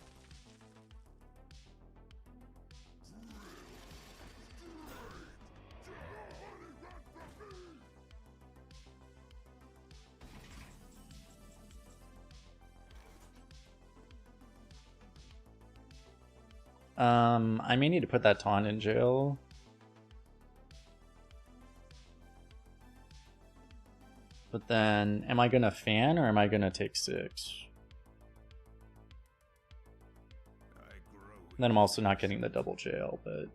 I may need to put that taunt in jail. But then, am I gonna fan or am I gonna take 6? Then I'm also not getting the double jail, but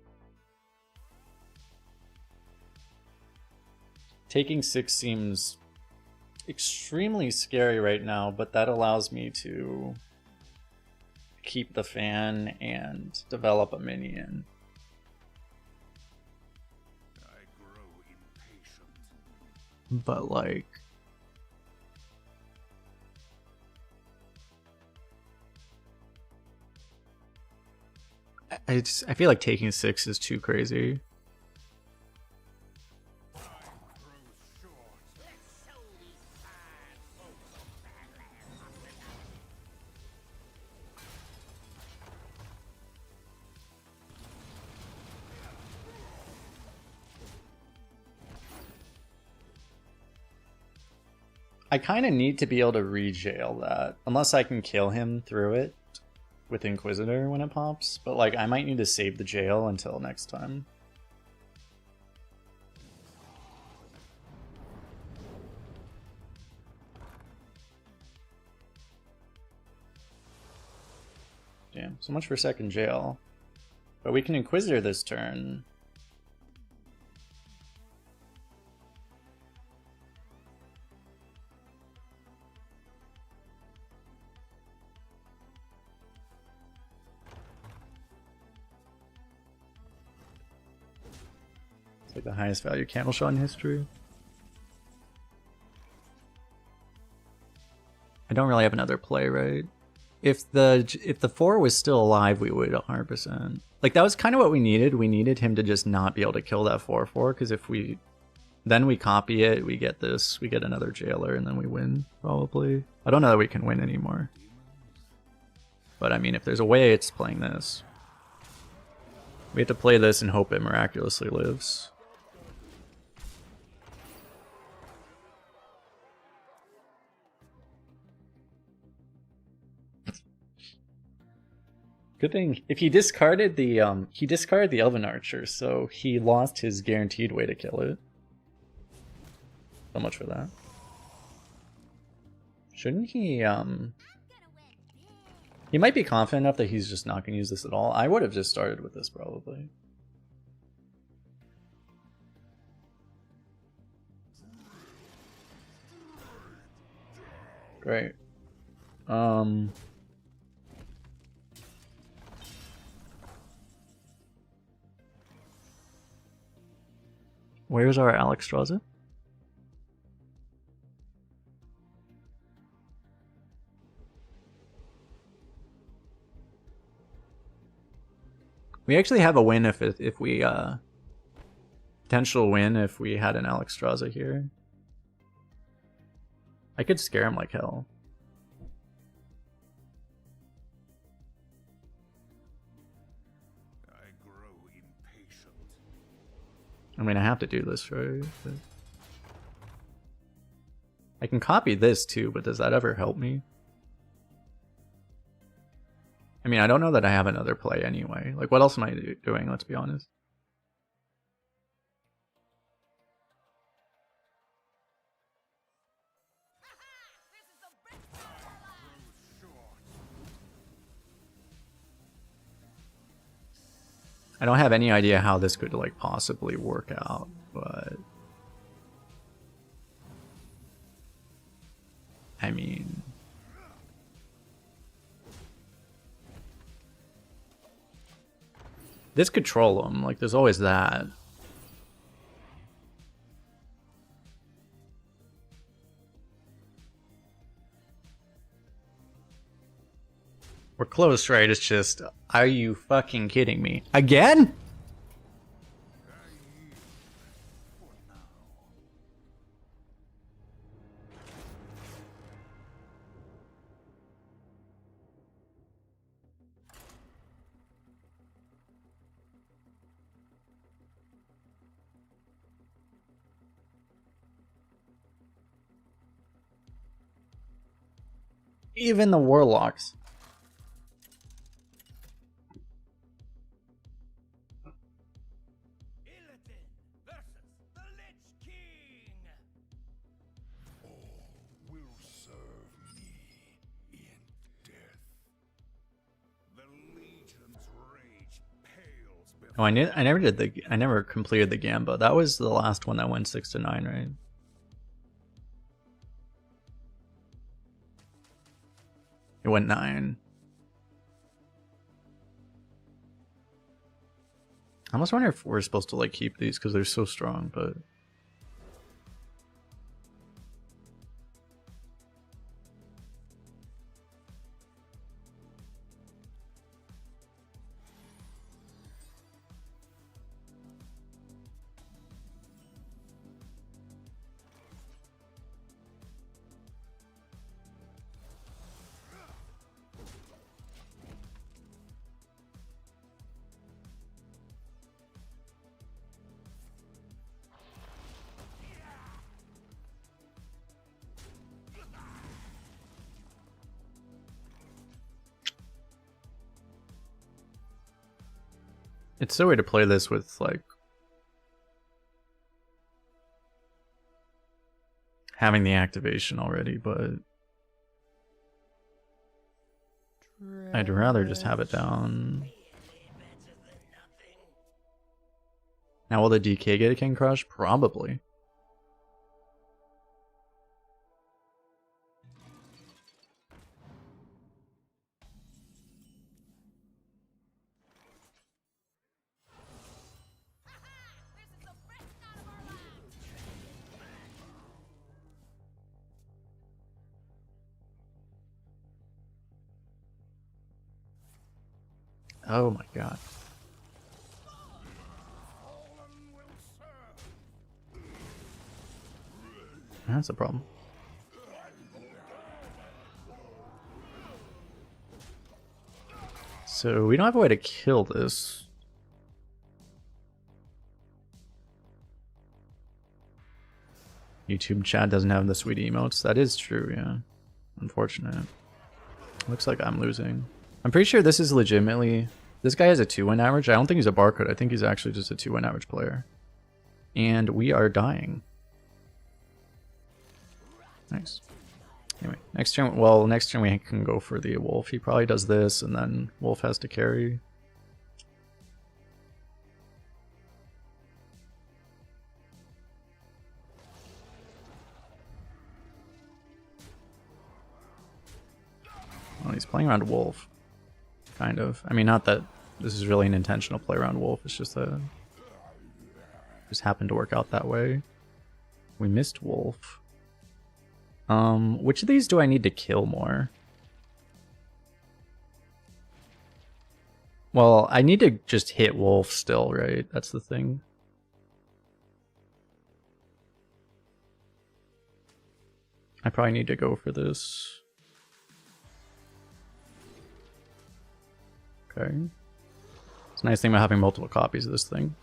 taking 6 seems extremely scary right now, but that allows me to keep the fan and develop a minion. I grow impatient. But like, I feel like taking 6 is too crazy. I kind of need to be able to re-jail that, unless I can kill him through it with Inquisitor when it pops, but like I might need to save the jail until next time. Damn, so much for second jail. But we can Inquisitor this turn. It's like the highest value candle shot in history. I don't really have another play, right? If the 4 was still alive, we would 100%. Like that was kind of what we needed. We needed him to just not be able to kill that 4/4, because if we then we copy it, we get this, we get another jailer, and then we win probably. I don't know that we can win anymore. But I mean, if there's a way, it's playing this. We have to play this and hope it miraculously lives. Good thing if he discarded the Elven Archer, so he lost his guaranteed way to kill it. So much for that. Shouldn't he he might be confident enough that he's just not gonna use this at all. I would have just started with this probably. Great. Where's our Alexstrasza? We actually have a win if we potential win if we had an Alexstrasza here. I could scare him like hell. I grow impatient. I mean, I have to do this, right? But I can copy this too, but does that ever help me? I mean, I don't know that I have another play anyway. Like, what else am I doing? Let's be honest. I don't have any idea how this could like possibly work out, but I mean, this could troll him. Like, there's always that. We're close, right? It's just, are you fucking kidding me? Again? Even the warlocks. Oh, I never completed the Gamba. That was the last one that went 6 to 9, right? It went 9. I almost wonder if we're supposed to like keep these because they're so strong, but it's so weird to play this with like having the activation already, but I'd rather just have it down. Now will the DK get a King Crush? Probably. Oh my god. That's a problem. So we don't have a way to kill this. YouTube chat doesn't have the sweet emotes. That is true, yeah. Unfortunate. Looks like I'm losing. I'm pretty sure this is legitimately... This guy has a 2-win average. I don't think he's a barcode. I think he's actually just a 2-win average player. And we are dying. Nice. Anyway, next turn... Well, next turn we can go for the Wolf. He probably does this, and then Wolf has to carry. Well, he's playing around Wolf. Kind of. I mean, not that this is really an intentional play around Wolf. It's just a... Just happened to work out that way. We missed Wolf. Which of these do I need to kill more? Well, I need to just hit Wolf still, right? That's the thing. I probably need to go for this. Okay. It's a nice thing about having multiple copies of this thing.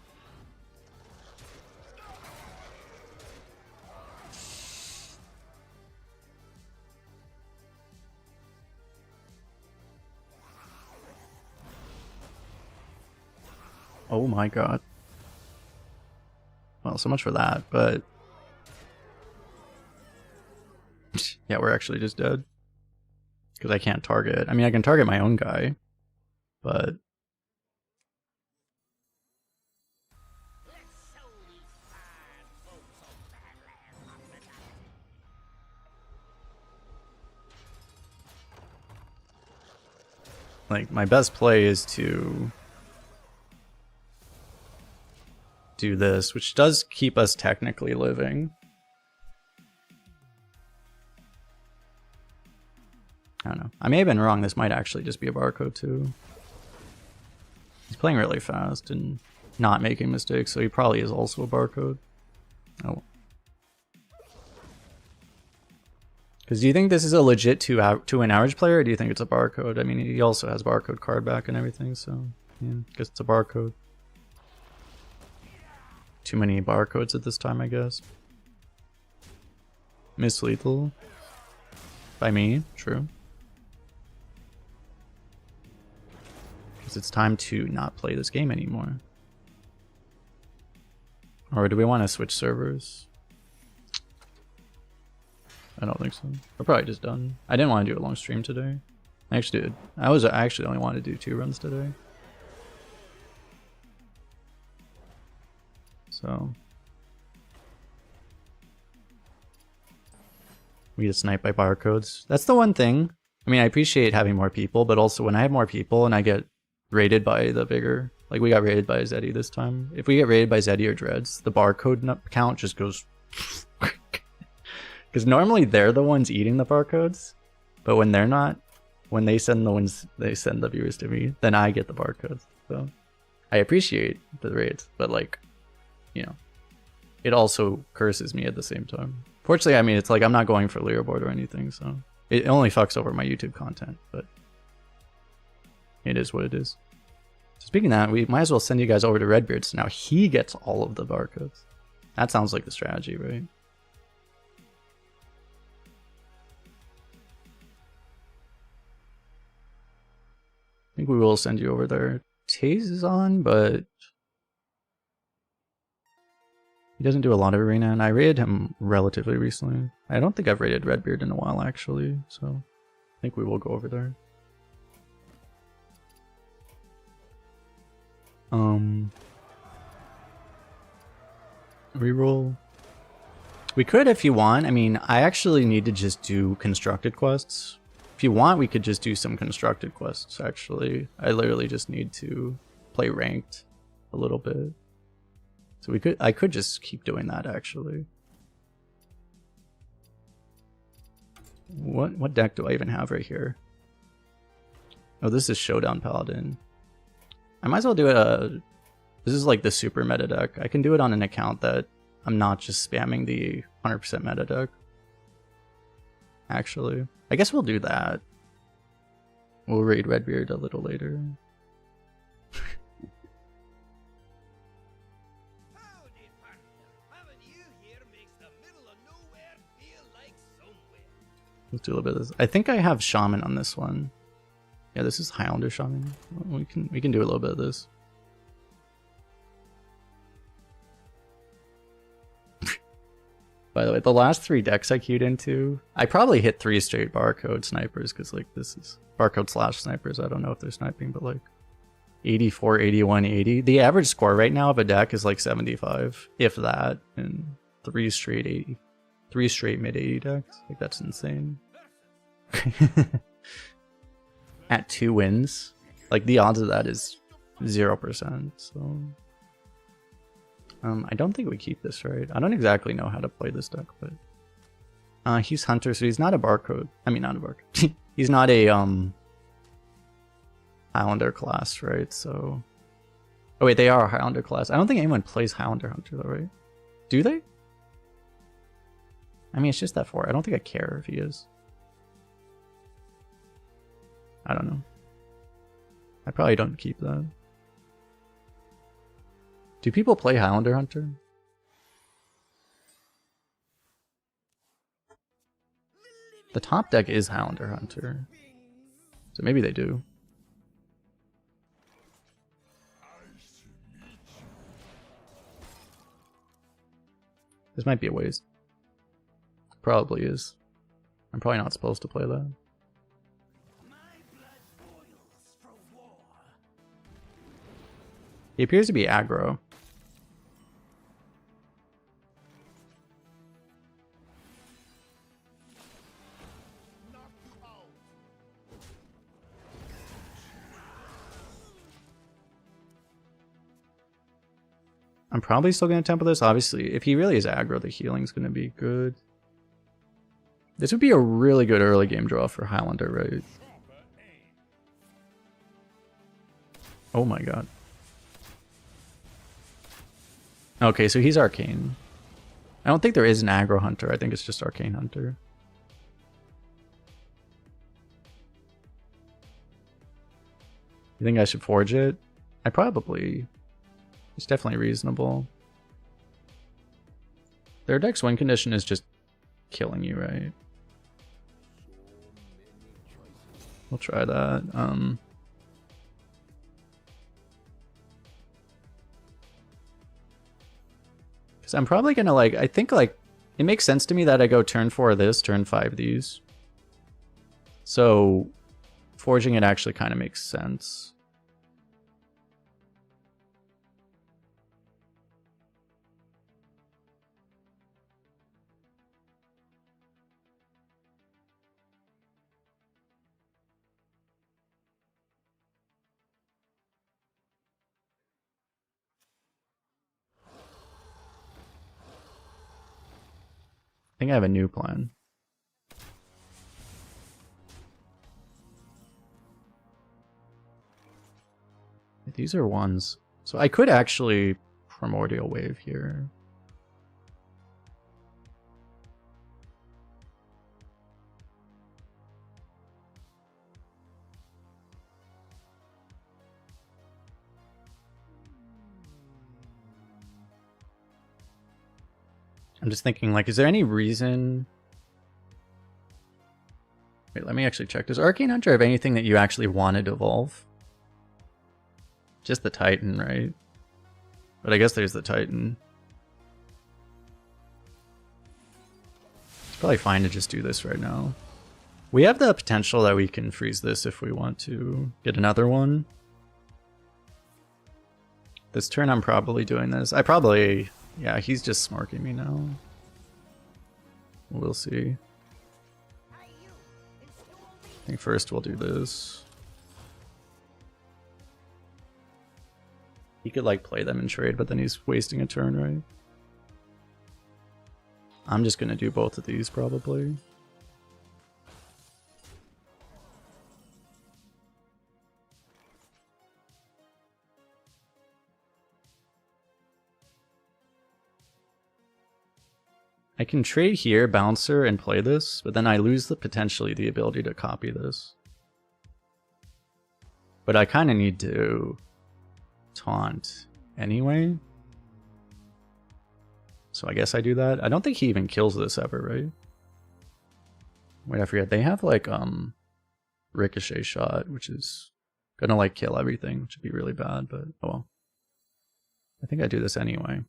Oh my god. Well, so much for that, but... yeah, we're actually just dead. Because I can't target. I mean, I can target my own guy, but... like, my best play is to... do this, which does keep us technically living. I don't know. I may have been wrong. This might actually just be a barcode too. He's playing really fast and not making mistakes, so he probably is also a barcode. Oh. Because do you think this is a legit to an average player, or do you think it's a barcode? I mean, he also has barcode card back and everything, so yeah, I guess it's a barcode. Too many barcodes at this time, I guess. Miss Lethal. By me, true. Because it's time to not play this game anymore. Or do we want to switch servers? I don't think so. We're probably just done. I didn't want to do a long stream today. I actually did. I actually only wanted to do 2 runs today. So we get sniped by barcodes. That's the one thing. I mean, I appreciate having more people, but also when I have more people and I get raided by the bigger, like we got raided by Zeddy this time. If we get raided by Zeddy or Dreads, the barcode count just goes because normally they're the ones eating the barcodes, but when they're not, when they send the viewers to me, then I get the barcodes. So I appreciate the raids, but like, you know, it also curses me at the same time. Fortunately, I mean, it's like I'm not going for leaderboard or anything, so it only fucks over my YouTube content, but it is what it is. So speaking of that, we might as well send you guys over to Redbeard, so now he gets all of the barcodes. That sounds like the strategy, right? I think we will send you over there. Taze is on, but he doesn't do a lot of arena, and I raided him relatively recently. I don't think I've raided Redbeard in a while, actually, so I think we will go over there. Reroll. We could if you want. I mean, I actually need to just do constructed quests. If you want, we could just do some constructed quests, actually. I literally just need to play ranked a little bit. So I could just keep doing that, actually. What deck do I even have right here? Oh, this is Showdown Paladin. I might as well do it. This is like the super meta deck. I can do it on an account that I'm not just spamming the 100% meta deck. Actually, I guess we'll do that. We'll raid Redbeard a little later. Howdy, partner. Having you here makes the middle of nowhere feel like somewhere. Let's do a little bit of this. I think I have Shaman on this one. Yeah, this is Highlander Shaman. We can do a little bit of this. By the way, the last 3 decks I queued into, I probably hit 3 straight barcode snipers, because like this is barcode slash snipers. I don't know if they're sniping, but like 84, 81, 80. The average score right now of a deck is like 75, if that, and 3 straight 80. 3 straight mid 80 decks. Like that's insane. At 2 wins, like the odds of that is 0%. So I don't think we keep this, right? I don't exactly know how to play this deck, but he's Hunter, so he's not a barcode. I mean, not a barcode. He's not a Highlander class, right? So, oh wait, they are a Highlander class. I don't think anyone plays Highlander Hunter though, right? Do they? I mean, it's just that 4. I don't think I care if he is. I don't know. I probably don't keep that. Do people play Highlander Hunter? The top deck is Highlander Hunter. So maybe they do. This might be a waste. Probably is. I'm probably not supposed to play that. He appears to be aggro. I'm probably still going to tempo this. Obviously, if he really is aggro, the healing's going to be good. This would be a really good early game draw for Highlander, right? Oh my god. Okay, so he's Arcane. I don't think there is an aggro hunter. I think it's just Arcane Hunter. You think I should forge it? I probably... It's definitely reasonable. Their deck's win condition is just killing you, right? We'll try that. Because I'm probably gonna like, I think like, it makes sense to me that I go turn 4 this, turn 5 these. So, forging it actually kind of makes sense. I think I have a new plan. These are ones. So I could actually Primordial Wave here. I'm just thinking, like, is there any reason... Wait, let me actually check. Does Arcane Hunter have anything that you actually wanted to evolve? Just the Titan, right? But I guess there's the Titan. It's probably fine to just do this right now. We have the potential that we can freeze this if we want to get another one. This turn I'm probably doing this. I probably... Yeah, he's just smarking me now. We'll see. I think first we'll do this. He could like play them in trade, but then he's wasting a turn, right? I'm just gonna do both of these probably. I can trade here, Bouncer, and play this, but then I lose potentially the ability to copy this. But I kind of need to taunt anyway. So I guess I do that. I don't think he even kills this ever, right? Wait, I forget. They have like Ricochet Shot, which is gonna like kill everything, which would be really bad, but oh well. I think I do this anyway.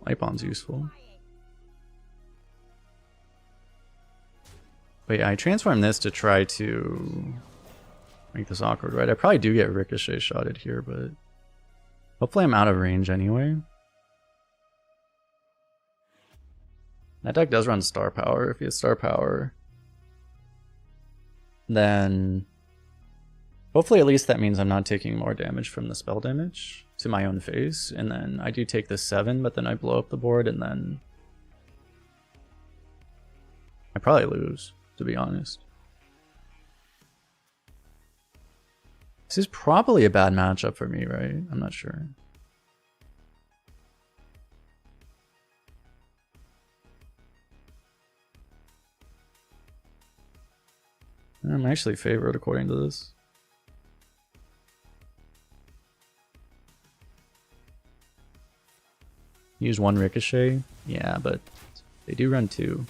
Light Bomb's useful. Wait, I transform this to try to make this awkward, right? I probably do get Ricochet shotted here, but hopefully I'm out of range anyway. That deck does run Star Power. If he has Star Power, then hopefully at least that means I'm not taking more damage from the spell damage to my own face. And then I do take the 7, but then I blow up the board, and then I probably lose, to be honest. This is probably a bad matchup for me, right? I'm not sure. I'm actually favored according to this. Use 1 ricochet? Yeah, but they do run 2.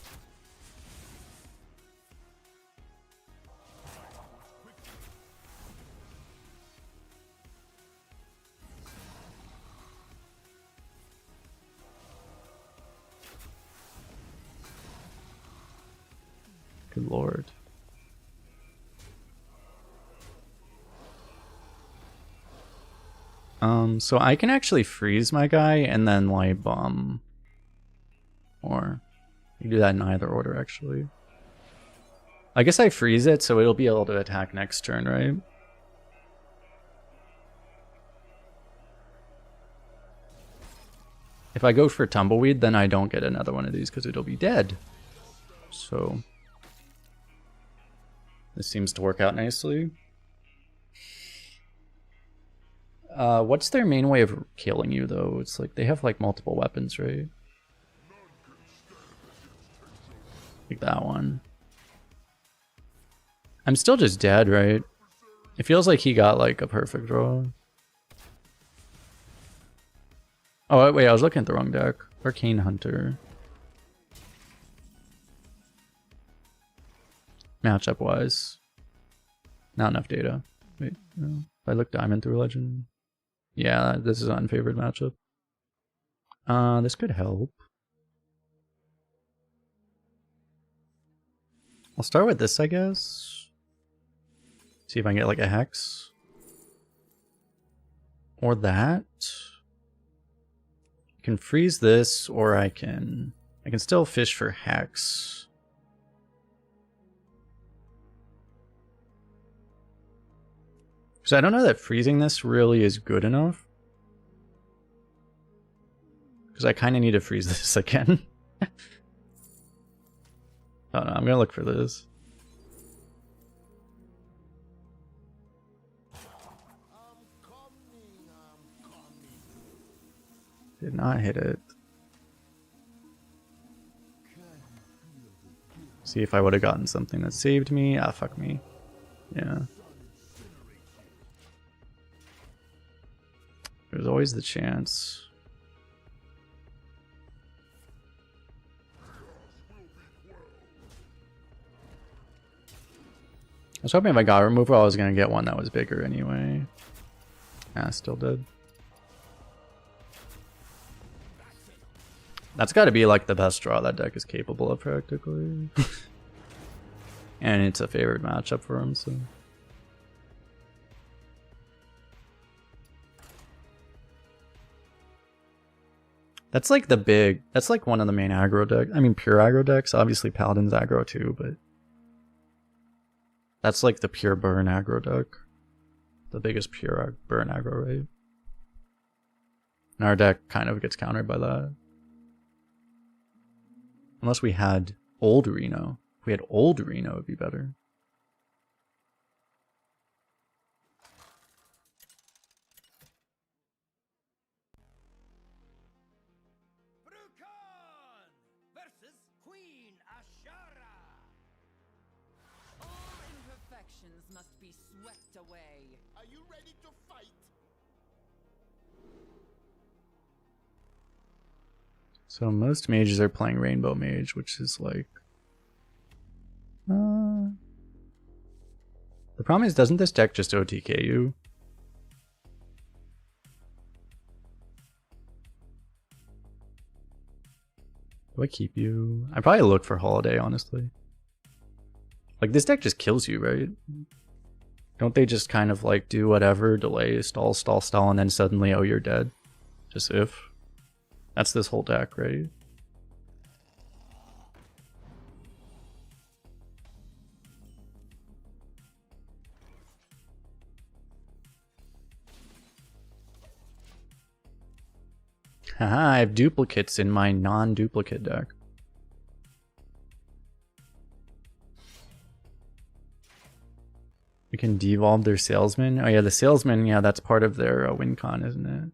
Good lord. So I can actually freeze my guy and then light bomb. Or you do that in either order, actually. I guess I freeze it so it'll be able to attack next turn, right? If I go for Tumbleweed, then I don't get another one of these because it'll be dead. So this seems to work out nicely. What's their main way of killing you, though? It's like they have like multiple weapons, right? Like that one. I'm still just dead, right? It feels like he got like a perfect draw. Oh, wait, I was looking at the wrong deck. Arcane Hunter. Matchup wise. Not enough data. Wait, no. If I look Diamond through Legend. Yeah, this is an unfavored matchup. This could help. I'll start with this, I guess. See if I can get like a Hex. Or that. I can freeze this, or I can still fish for Hex. So I don't know that freezing this really is good enough. Because I kind of need to freeze this again. Oh no, I'm going to look for this. Did not hit it. See if I would have gotten something that saved me. Ah, fuck me. Yeah. There's always the chance. I was hoping if I got a removal, I was going to get one that was bigger anyway. Ah, still dead. That's got to be like the best draw that deck is capable of, practically. And it's a favored matchup for him, so. That's like the big, that's like one of the main aggro decks. I mean, pure aggro decks. Obviously, Paladin's aggro too, but that's like the pure burn aggro deck. The biggest pure burn aggro, right? And our deck kind of gets countered by that. Unless we had old Reno. If we had old Reno, it would be better. Must be swept away. Are you ready to fight? So most mages are playing Rainbow Mage, which is like... The problem is, doesn't this deck just OTK you? Do I keep you? I probably look for Holiday, honestly. Like, this deck just kills you, right? Don't they just kind of like do whatever, delay, stall, stall, stall, and then suddenly, oh, you're dead? Just if. That's this whole deck, right? Haha, I have duplicates in my non-duplicate deck. We can devolve their salesman. Oh yeah, the salesman, yeah, that's part of their win con, isn't it?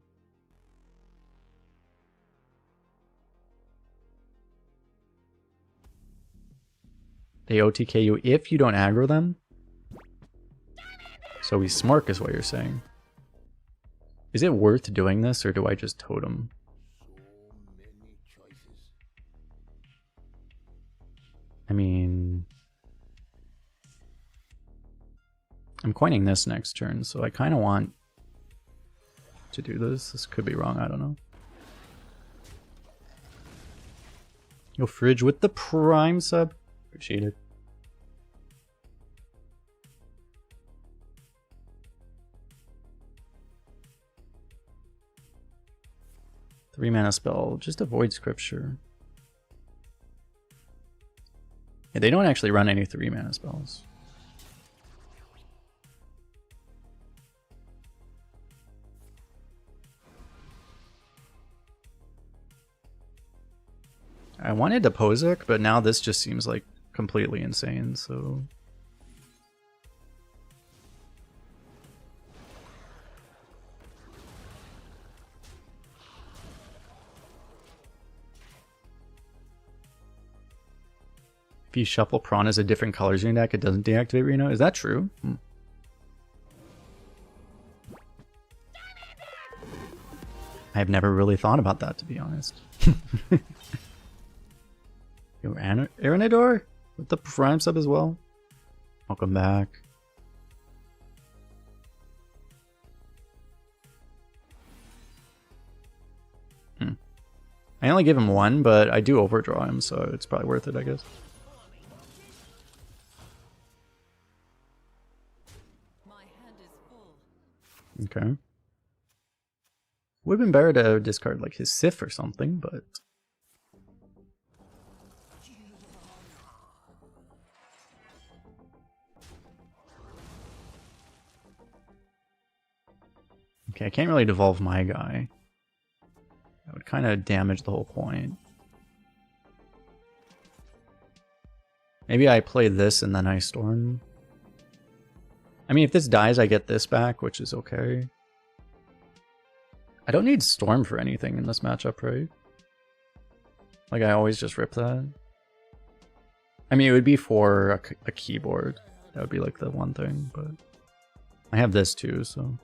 They OTK you if you don't aggro them? So we smork is what you're saying. Is it worth doing this, or do I just totem? So many choices. I mean... I'm coining this next turn, so I kind of want to do this. This could be wrong, I don't know. Yo, Fridge with the Prime sub. Appreciate it. Three mana spell, just avoid scripture. Yeah, they don't actually run any 3 mana spells. I wanted to Pozak, but now this just seems like completely insane, so... If you shuffle Prawn as a different colors in your deck, it doesn't deactivate Reno? Is that true? I've never really thought about that, to be honest. Yo, Aranador with the Prime sub as well. Welcome back. I only give him 1, but I do overdraw him, so it's probably worth it, I guess. My hand is full. Okay. Would have been better to discard like his Sif or something, but... Okay, I can't really devolve my guy. That would kind of damage the whole point. Maybe I play this and then I storm. I mean, if this dies, I get this back, which is okay. I don't need storm for anything in this matchup, right? Like, I always just rip that. I mean, it would be for a keyboard. That would be like the one thing, but... I have this too, so...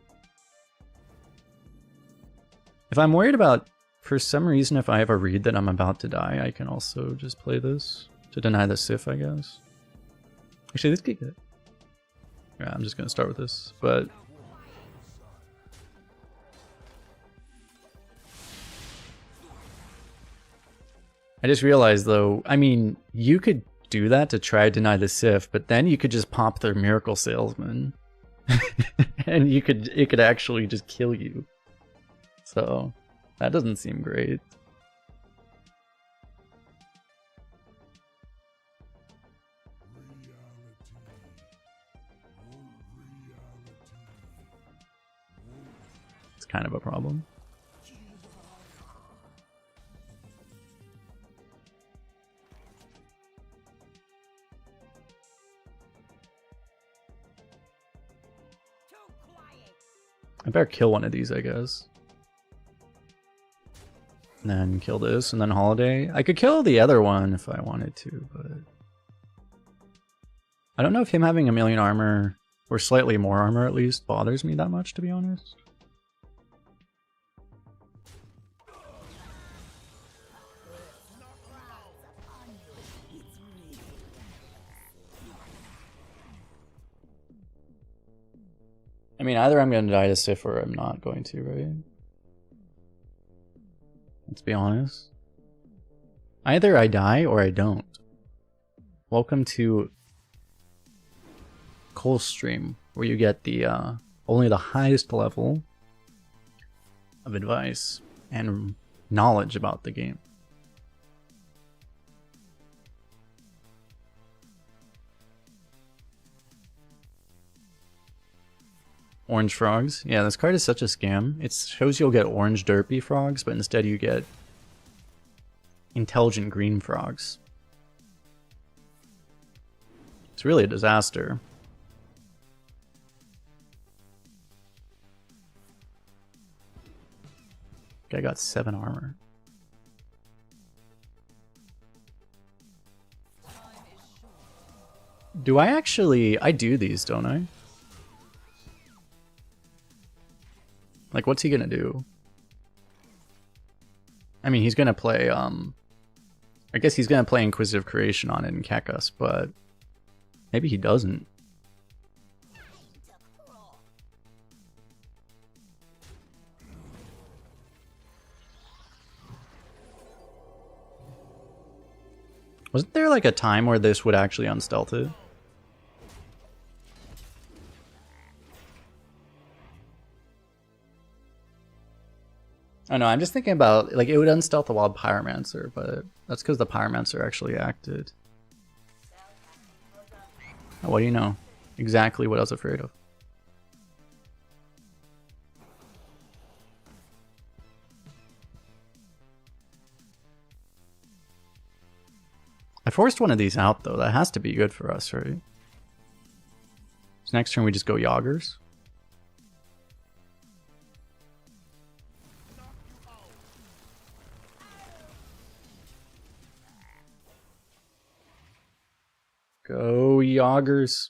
If I'm worried about, for some reason, if I have a read that I'm about to die, I can also just play this to deny the Sif, I guess. Actually, this could get... Yeah, I'm just going to start with this, but... I just realized, though, I mean, you could do that to try to deny the Sif, but then you could just pop their Miracle Salesman. And it could actually just kill you. So, that doesn't seem great. It's kind of a problem. I better kill one of these, I guess. And then kill this, and then Holiday. I could kill the other one if I wanted to, but... I don't know if him having 1,000,000 armor, or slightly more armor at least, bothers me that much, to be honest. I mean, either I'm going to die to Sif or I'm not going to, right? Let's be honest. Either I die or I don't. Welcome to Kolst stream, where you get the only the highest level of advice and knowledge about the game. Orange frogs. Yeah, this card is such a scam. It shows you'll get orange derpy frogs, but instead you get intelligent green frogs. It's really a disaster. Guy got 7 armor. Do I actually... I do these, don't I? Like, what's he gonna do? I mean, he's gonna play, I guess he's gonna play Inquisitive Creation on it and Kekkas, but... maybe he doesn't. Wasn't there like a time where this would actually unstealth it? Oh no, I'm just thinking about, like, it would unstealth the Wild Pyromancer, but that's because the Pyromancer actually acted. Oh, what do you know? Exactly what I was afraid of. I forced one of these out, though. That has to be good for us, right? So next turn we just go Yoggers. Go Yoggers.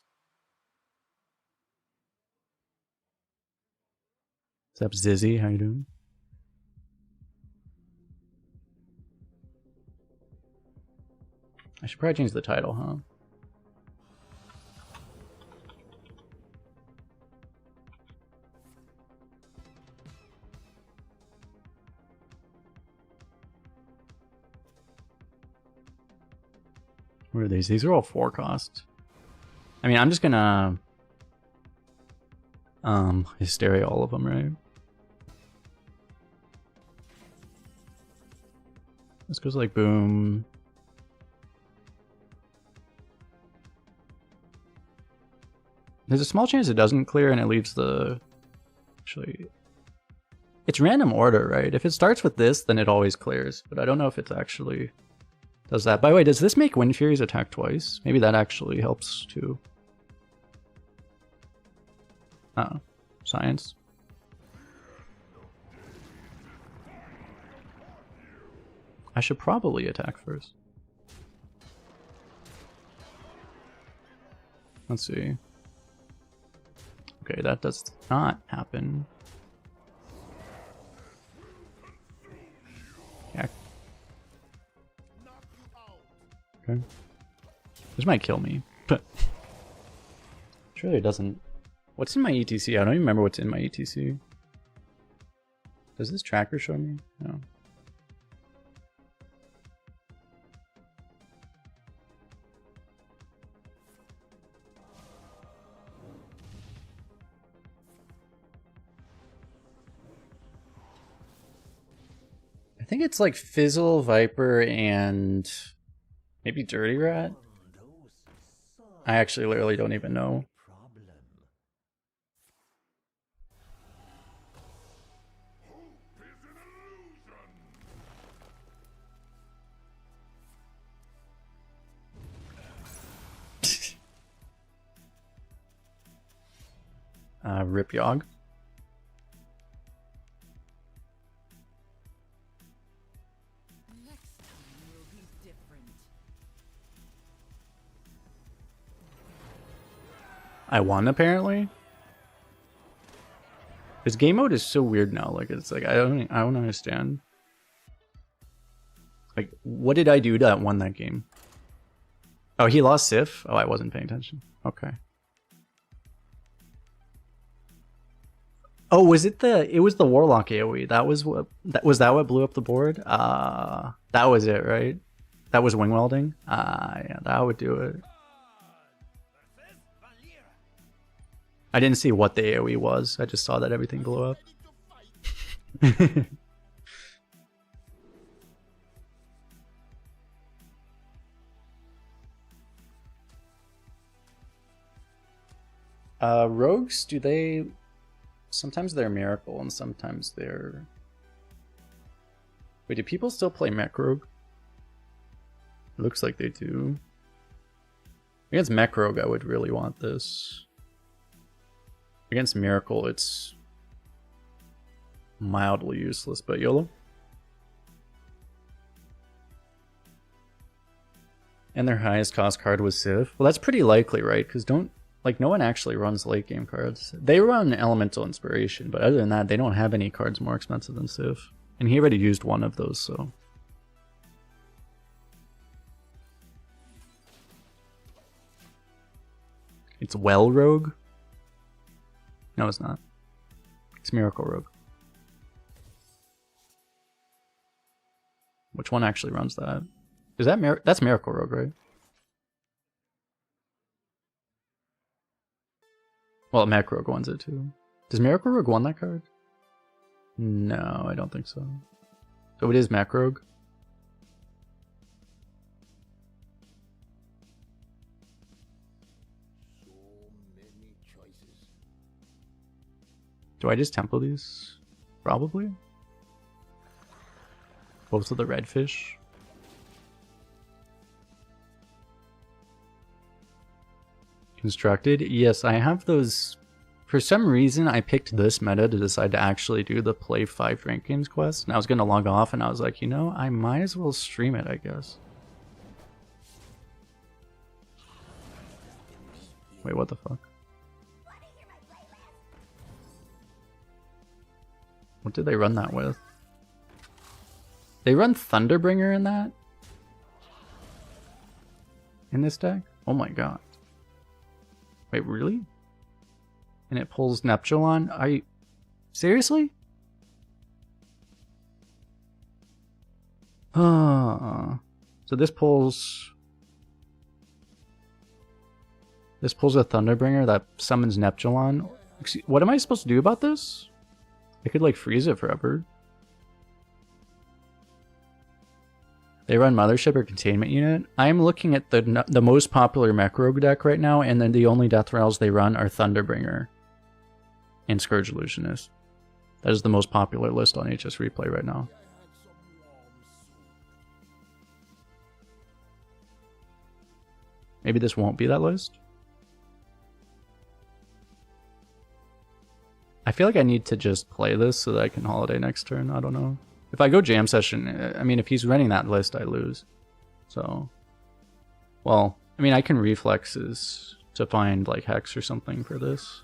What's up, Zizzy? How you doing? I should probably change the title, huh? What are these? These are all 4 cost. I mean, I'm just gonna Hysteria all of them, right? This goes like boom. There's a small chance it doesn't clear and it leaves the... Actually... It's random order, right? If it starts with this, then it always clears. But I don't know if it's actually... does that. By the way, does this make Wind Furies attack twice? Maybe that actually helps too. Oh, science. I should probably attack first. Let's see. Okay, that does not happen. Yeah. Okay. This might kill me, but surely it doesn't. What's in my ETC? I don't even remember what's in my ETC. Does this tracker show me? No. I think it's like Fizzle, Viper, and maybe Dirty Rat. I actually literally don't even know. Rip Yogg. Next time will be different. I won apparently. This game mode is so weird now. Like it's like I don't understand. Like what did I do that won that game? Oh, he lost Sif? Oh, I wasn't paying attention. Okay. Oh, was it it was the Warlock AoE. That was what what blew up the board? That was it, right? That was wing welding? Yeah, that would do it. I didn't see what the AoE was. I just saw that everything blew up. Rogues, do they... sometimes they're Miracle and sometimes they're... Wait, do people still play Mech Rogue? Looks like they do. Against Mech Rogue, I would really want this. Against Miracle, it's mildly useless, but YOLO. And their highest cost card was Civ. Well, that's pretty likely, right? Because no one actually runs late game cards. They run Elemental Inspiration, but other than that, they don't have any cards more expensive than Civ. And he already used one of those, so. It's Well Rogue? No, it's not. It's Miracle Rogue. Which one actually runs that? Is that that's Miracle Rogue, right? Well, Mech Rogue wants it too. Does Miracle Rogue want that card? No, I don't think so. So it is Mech Rogue. So many choices. Do I just tempo these? Probably. Both of the redfish. Constructed? Yes, I have those. For some reason, I picked this meta to decide to actually do the play 5 rank games quest. And I was going to log off and I was like, you know, I might as well stream it, I guess. Wait, what the fuck? What did they run that with? They run Thunderbringer in that? In this deck? Oh my god. Wait, really? And it pulls Neptulon? Are you... Seriously? So this pulls... This pulls a Thunderbringer that summons Neptulon. What am I supposed to do about this? I could like freeze it forever. They run Mothership or Containment Unit. I'm looking at the most popular Mech Rogue deck right now, and then the only Death Rails they run are Thunderbringer and Scourge Illusionist. That is the most popular list on HS Replay right now. Maybe this won't be that list. I feel like I need to just play this so that I can holiday next turn. I don't know. If I go jam session, I mean, if he's running that list, I lose. So, well, I mean, I can reflexes to find like Hex or something for this,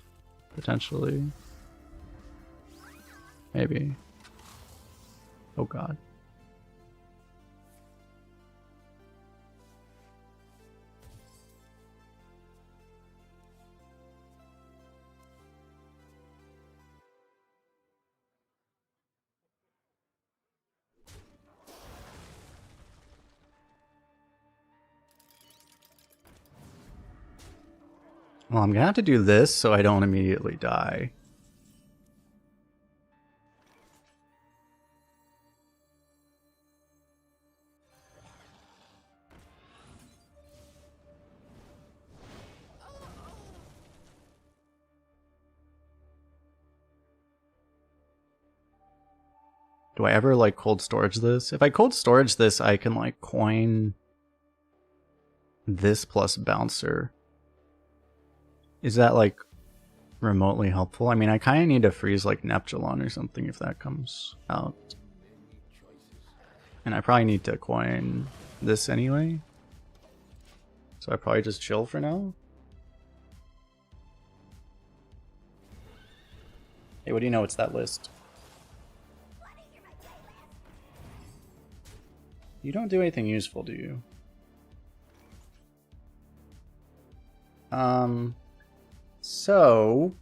potentially. Maybe. Oh god. Well, I'm gonna have to do this so I don't immediately die. Do I ever like cold storage this? If I cold storage this, I can like coin this plus bouncer. Is that like remotely helpful? I mean, I kind of need to freeze like Neptulon or something if that comes out. And I probably need to coin this anyway. So I probably just chill for now. Hey, what do you know? It's that list. You don't do anything useful, do you? So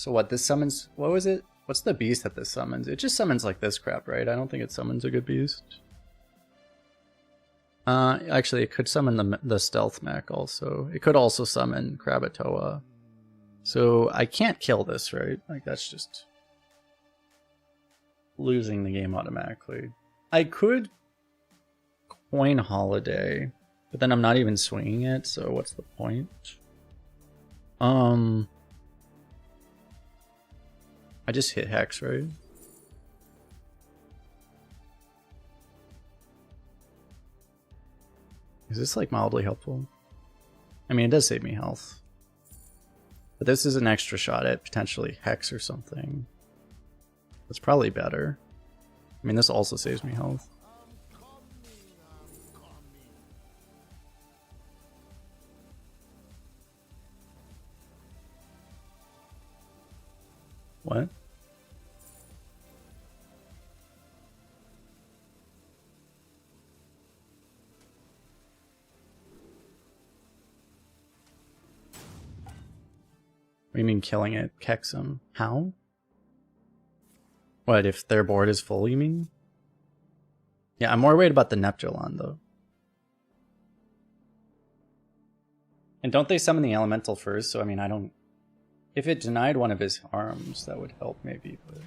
what, this summons, what was it? What's the beast that this summons? It just summons like this crap, right? I don't think it summons a good beast. Actually, it could summon the stealth mech also. It could also summon Krakatoa. So I can't kill this, right? Like that's just losing the game automatically. I could coin Holiday, but then I'm not even swinging it, so what's the point? I just hit Hex, right? Is this like mildly helpful? I mean, it does save me health. But this is an extra shot at potentially Hex or something. That's probably better. I mean, this also saves me health. What? What do you mean killing it? Kex them? How? What, if their board is full, you mean? Yeah, I'm more worried about the Neptulon, though. And don't they summon the Elemental first? So, I mean, I don't... If it denied one of his arms, that would help, maybe, but...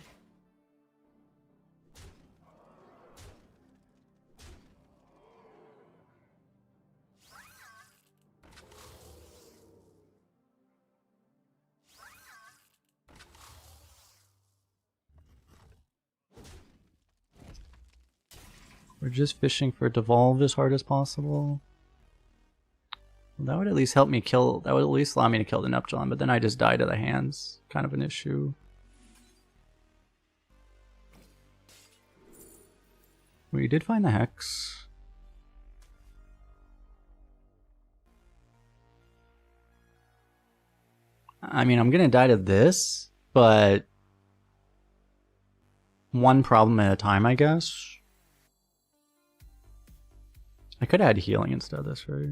We're just fishing for Devolve as hard as possible. That would at least help me kill... That would at least allow me to kill the Neptulon, but then I just die to the hands. Kind of an issue. We did find the Hex. I mean, I'm gonna die to this, but... one problem at a time, I guess. I could add healing instead of this, right?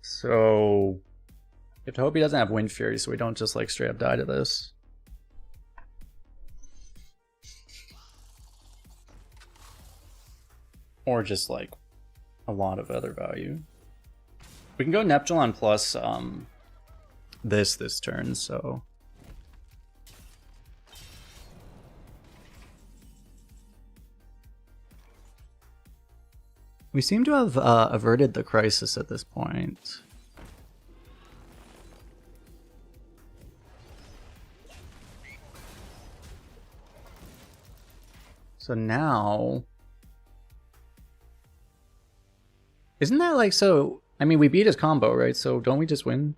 So... You have to hope he doesn't have Wind Fury so we don't just like straight up die to this. Or just like a lot of other value. We can go Neptulon plus this turn, so... We seem to have averted the crisis at this point. So now... Isn't that like so... I mean, we beat his combo, right? So don't we just win?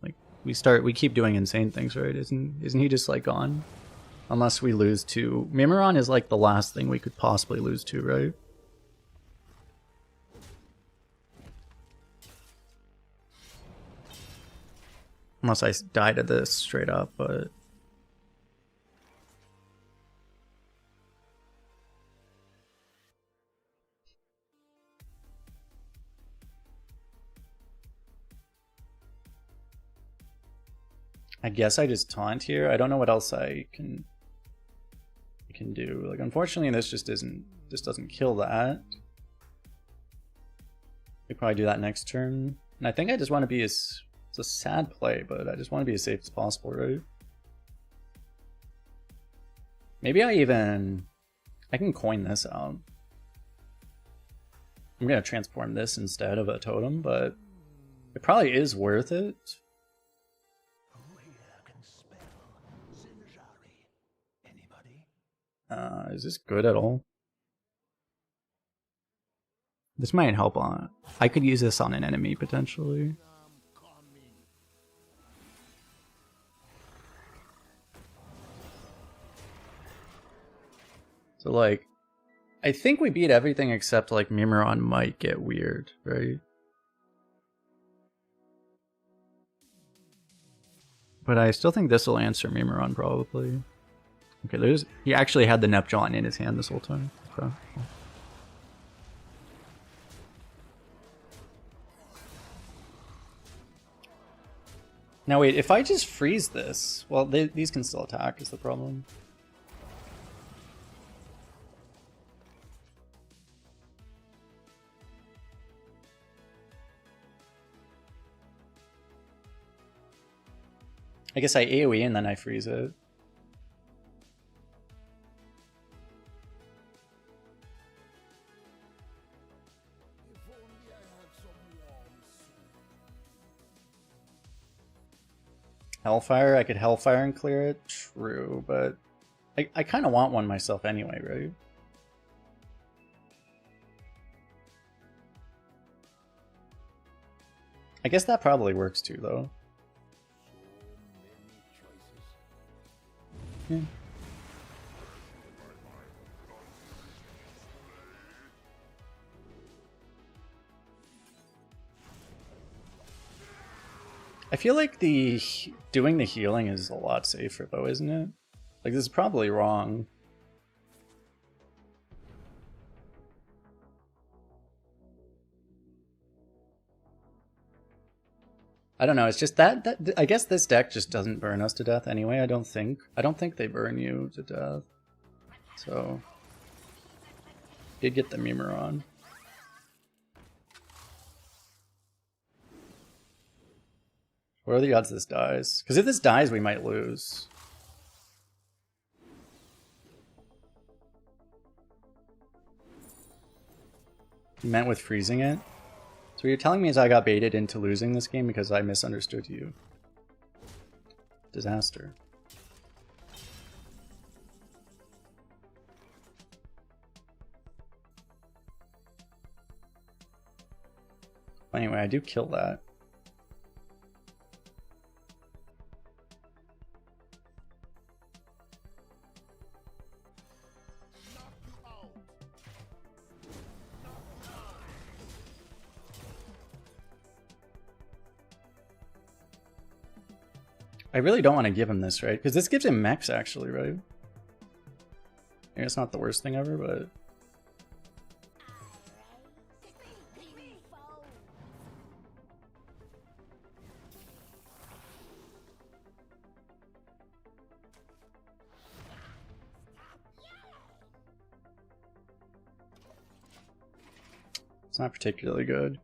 Like, we keep doing insane things, right? Isn't he just like gone? Unless we lose to... Mimiron is like the last thing we could possibly lose to, right? Unless I die to this straight up, but... I guess I just taunt here. I don't know what else I can do. Like, unfortunately, this just doesn't kill that. We probably do that next turn. And I think I just want to be as... It's a sad play, but I just want to be as safe as possible, right? Maybe I can coin this out. I'm gonna transform this instead of a totem, but it probably is worth it. Is this good at all? This might help on... I could use this on an enemy, potentially. So, like... I think we beat everything except, like, Mimiron might get weird, right? But I still think this will answer Mimiron, probably. Okay, he actually had the Neptulon in his hand this whole time. Okay. Now wait, if I just freeze this... Well, these can still attack is the problem. I guess I AoE and then I freeze it. If only I had some warm soup. Hellfire, I could Hellfire and clear it. True, but I kind of want one myself anyway, right? I guess that probably works too, though. So many choices. Yeah. I feel like doing the healing is a lot safer though, isn't it? Like, this is probably wrong. I don't know, it's just that I guess this deck just doesn't burn us to death anyway, I don't think. I don't think they burn you to death. So did get the Mimer on. What are the odds this dies? Because if this dies, we might lose. You meant with freezing it? So what you're telling me is I got baited into losing this game because I misunderstood you. Disaster. Anyway, I do kill that. I really don't want to give him this, right? Because this gives him mechs, actually, right? Maybe it's not the worst thing ever, but... it's not particularly good.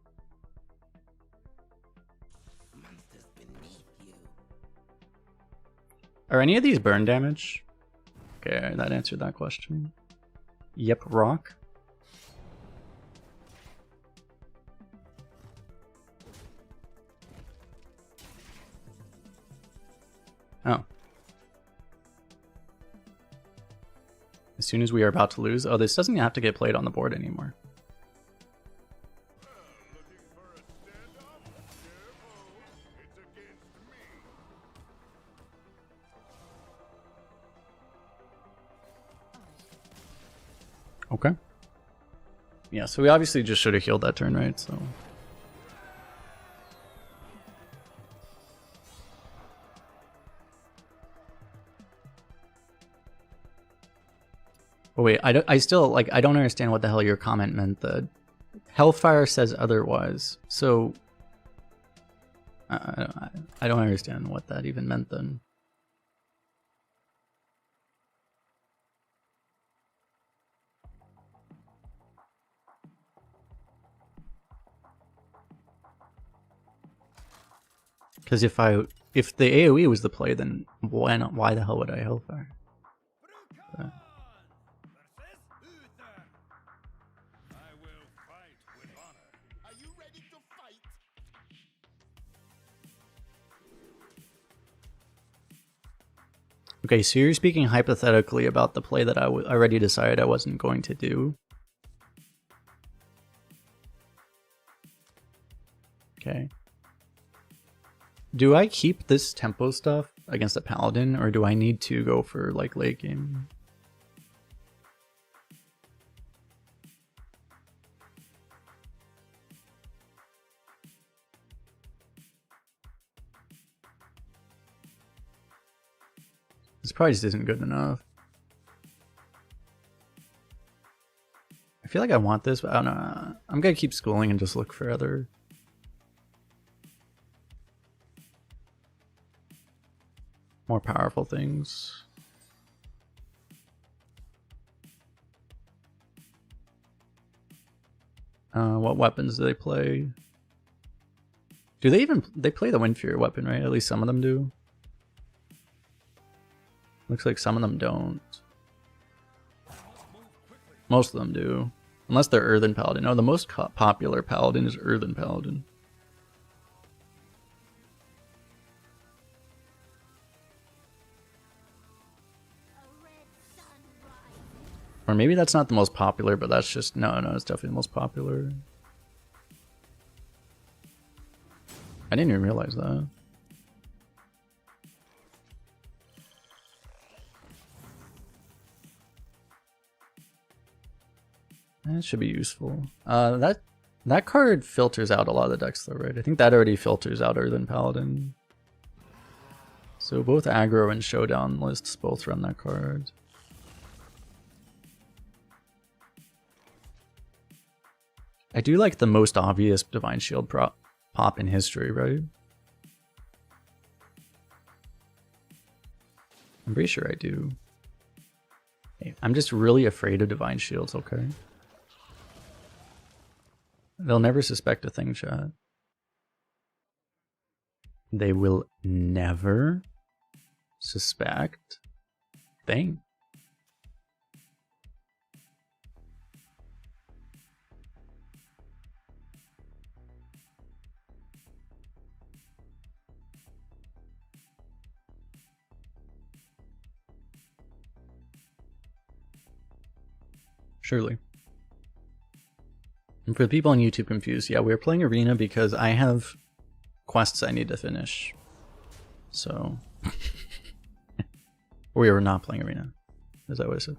Are any of these burn damage? Okay, that answered that question. Yep, rock. Oh. As soon as we are about to lose... oh, this doesn't have to get played on the board anymore. Okay. Yeah, so we obviously just should have healed that turn, right? So... oh wait, I still, like, I don't understand what the hell your comment meant. The Hellfire says otherwise. So... I don't understand what that even meant then. Because if the AoE was the play, then why the hell would I Hellfire? Brukan versus Uther. I will fight with honor. Are you ready to fight? Okay, so you're speaking hypothetically about the play that I already decided I wasn't going to do. Okay. Do I keep this tempo stuff against a paladin, or do I need to go for, like, late game? This probably just isn't good enough. I feel like I want this, but I don't know. I'm gonna keep schooling and just look for other... more powerful things. What weapons do they play? Do they play the Wind Fury weapon, right? At least some of them do. Looks like some of them don't. Most of them do. Unless they're Earthen Paladin. No, the most popular Paladin is Earthen Paladin. Or maybe that's not the most popular, but that's just... No, it's definitely the most popular. I didn't even realize that. That should be useful. That card filters out a lot of the decks though, right? I think that already filters out Earthen Paladin. So both aggro and showdown lists both run that card. I do like the most obvious Divine Shield pop in history, right? I'm pretty sure I do. Hey, I'm just really afraid of Divine Shields, okay? They'll never suspect a thing, chat. They will never suspect a thing. Surely. And for the people on YouTube confused, yeah, we're playing Arena because I have quests I need to finish. So... we were not playing Arena. Is that what I said?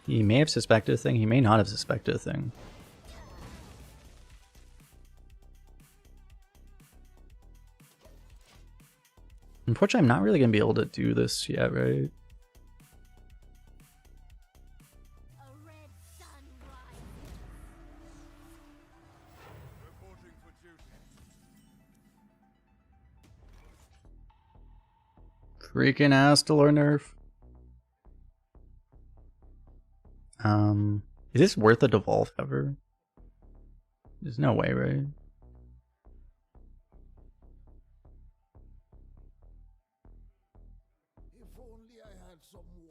He may have suspected a thing, he may not have suspected a thing. Unfortunately, I'm not really going to be able to do this yet, right? Freaking Astalor nerf. Is this worth a devolve ever? There's no way, right?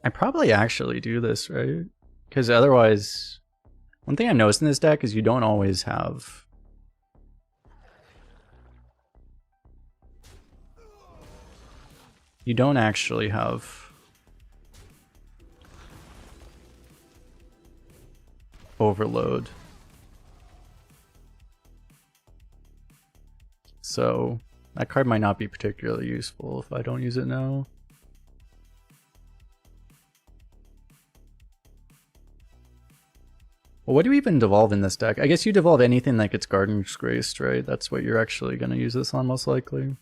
I probably actually do this, right? Because otherwise, one thing I've noticed in this deck is you don't always have... You don't actually have overload. So that card might not be particularly useful if I don't use it now. Well, what do you even devolve in this deck? I guess you devolve anything that gets Garden's Graced, right? That's what you're actually going to use this on most likely.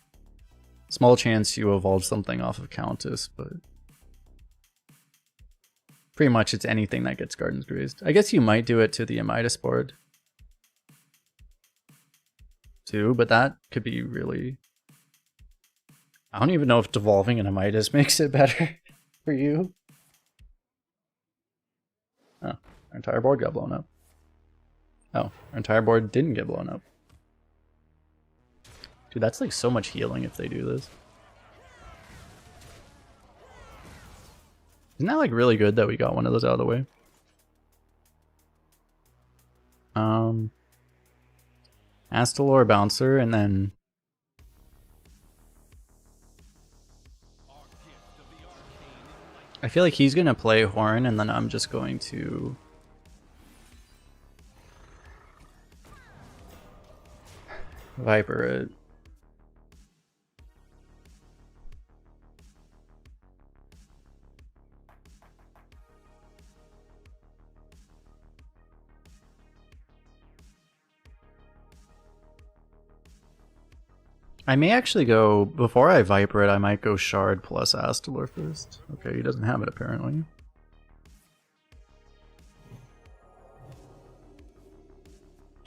Small chance you evolve something off of Countess, but pretty much it's anything that gets Garden's Graced. I guess you might do it to the Midas board too, but that could be really... I don't even know if devolving in a Midas makes it better for you. Oh, our entire board got blown up. Oh, our entire board didn't get blown up. Dude, that's like so much healing if they do this. Isn't that like really good that we got one of those out of the way? Astalor Bouncer, and then... I feel like he's gonna play Horn, and then I'm just going to... Viper it. I may actually go, before I Viper it, I might go Shard plus Astalor first. Okay, he doesn't have it apparently.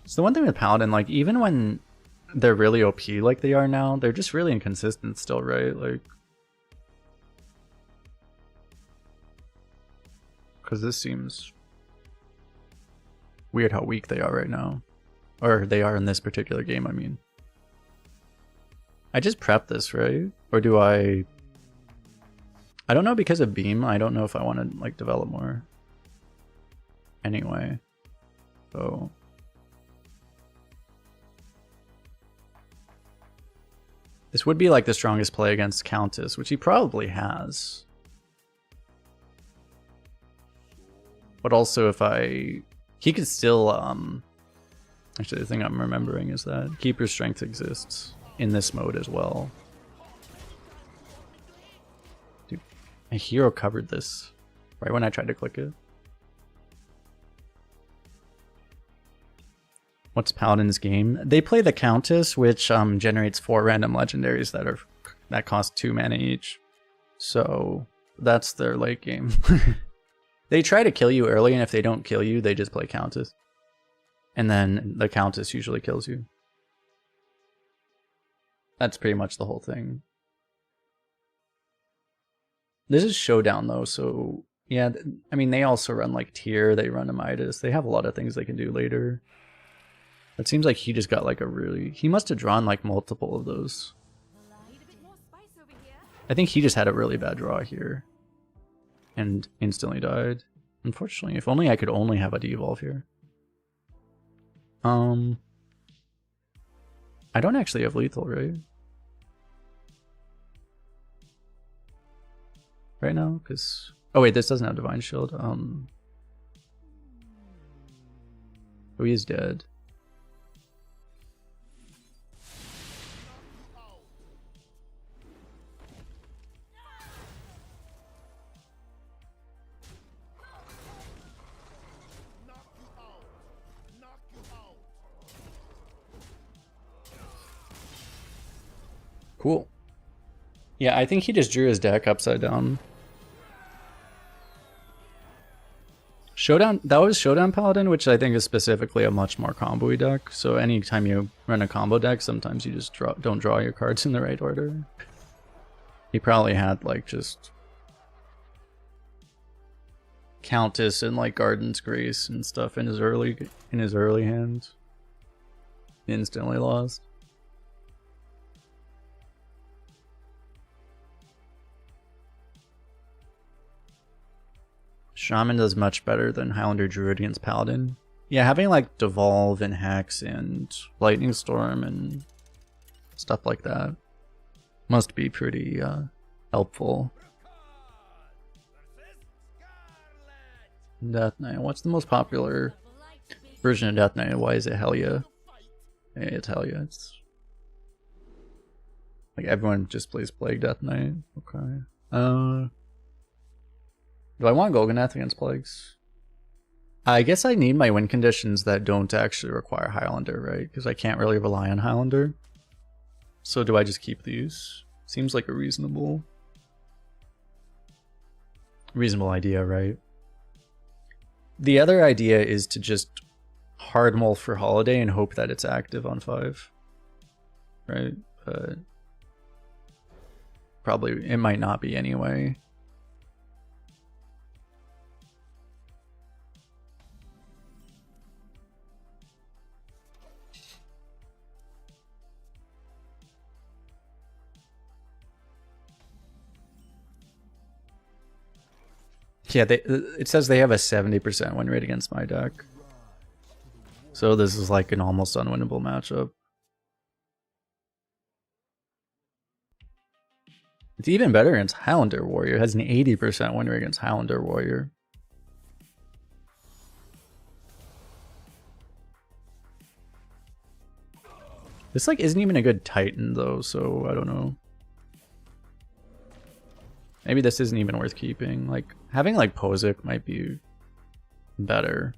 So the one thing with Paladin, like, even when they're really OP like they are now, they're just really inconsistent still, right? Like, because this seems weird how weak they are right now. Or they are in this particular game, I mean. I just prep this, right? Or do I don't know, because of beam, I don't know if I want to like develop more. Anyway. So this would be like the strongest play against Countess, which he probably has. But also if he could still actually the thing I'm remembering is that Keeper's Strength exists in this mode as well. Dude, my hero covered this right when I tried to click it. What's Paladin's game? They play the Countess, which generates 4 random legendaries that cost 2 mana each. So that's their late game. They try to kill you early, and if they don't kill you, they just play Countess. And then the Countess usually kills you. That's pretty much the whole thing. This is Showdown though, so yeah, I mean they also run like Tyr, they run Midas, they have a lot of things they can do later. It seems like he just got like he must have drawn like multiple of those. I think he just had a really bad draw here. And instantly died. Unfortunately, if only I could only have a devolve here. I don't actually have lethal, right? Right now, because oh wait, this doesn't have divine shield. Oh, he is dead. Cool. Yeah, I think he just drew his deck upside down. Showdown, that was Showdown Paladin, which I think is specifically a much more combo-y deck. So anytime you run a combo deck, sometimes you just don't draw your cards in the right order. He probably had like just Countess and like Garden's Grace and stuff in his early hand. Instantly lost. Shaman does much better than Highlander Druid against Paladin. Yeah, having like Devolve and Hex and Lightning Storm and stuff like that must be pretty helpful. Death Knight. What's the most popular version of Death Knight? Why is it Helya? Hey, it's Helya. It's like everyone just plays Plague Death Knight. Okay. Do I want Golganath against Plagues? I guess I need my win conditions that don't actually require Highlander, right? Because I can't really rely on Highlander. So do I just keep these? Seems like a reasonable idea, right? The other idea is to just hard mull for Holiday and hope that it's active on 5. Right? But probably it might not be anyway. Yeah, it says they have a 70% win rate against my deck. So this is like an almost unwinnable matchup. It's even better against Highlander Warrior. It has an 80% win rate against Highlander Warrior. This like isn't even a good Titan though, so I don't know. Maybe this isn't even worth keeping. Like, having like Pozic might be better.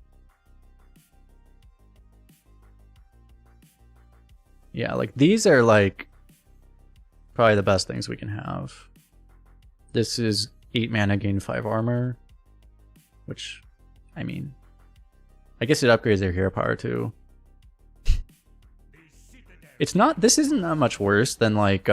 Yeah, like these are like probably the best things we can have. This is 8 mana, gain 5 armor. Which, I mean, I guess it upgrades their hero power too. It's not, this isn't that much worse than like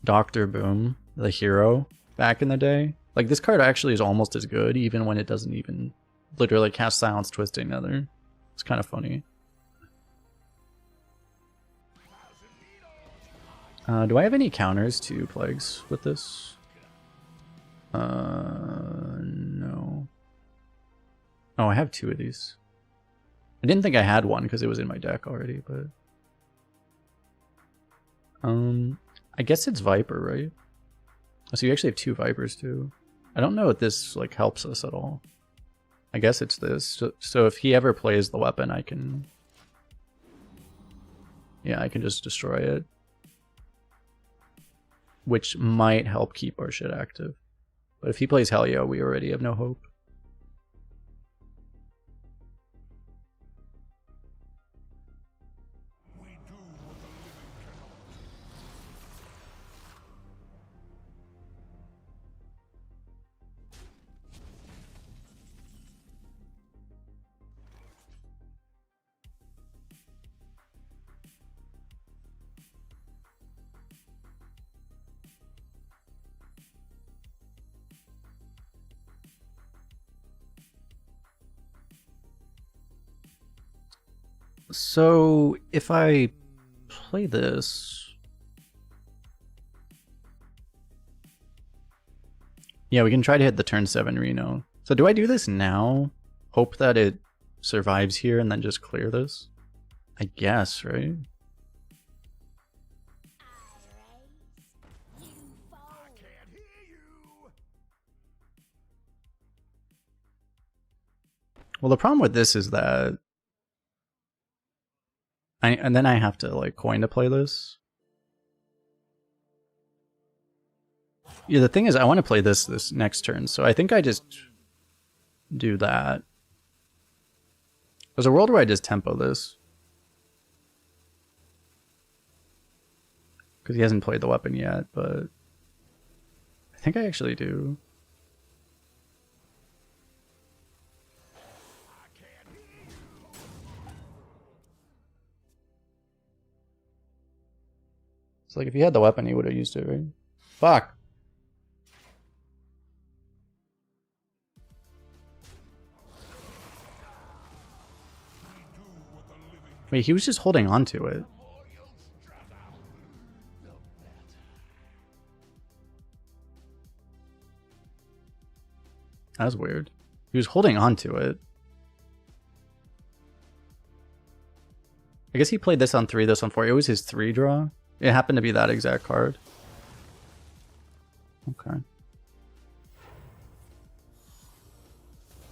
Dr. Boom, the hero back in the day. Like this card actually is almost as good even when it doesn't even literally cast Silence Twisting Nether. It's kind of funny. Do I have any counters to plagues with this? No. Oh, I have 2 of these. I didn't think I had one because it was in my deck already, but... I guess it's Viper, right? Oh, so you actually have 2 Vipers too. I don't know if this like helps us at all. I guess it's this. So if he ever plays the weapon, I can... Yeah, I can just destroy it. Which might help keep our shit active. But if he plays Helio, we already have no hope. So if I play this, yeah, we can try to hit the turn 7 Reno. So do I do this now? Hope that it survives here and then just clear this? I guess, right? Well, the problem with this is that and then I have to like coin to play this. Yeah, the thing is I want to play this next turn, so I think I just do that. There's a world where I just tempo this. Because he hasn't played the weapon yet, but I think I actually do. So like if he had the weapon, he would have used it, right? Fuck. Wait, he was just holding on to it. That was weird. He was holding on to it. I guess he played this on 3, this on 4. It was his 3 draw. It happened to be that exact card. Okay.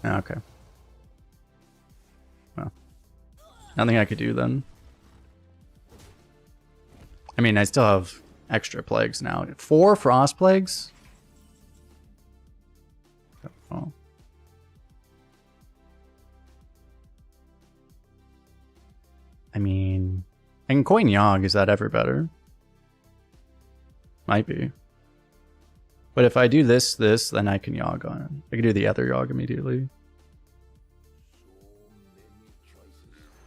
Okay. Well. Nothing I could do then. I mean, I still have extra plagues now. 4 frost plagues? Oh. I mean, I can coin Yogg. Is that ever better? Might be. But if I do this, then I can Yogg on it. I can do the other Yogg immediately.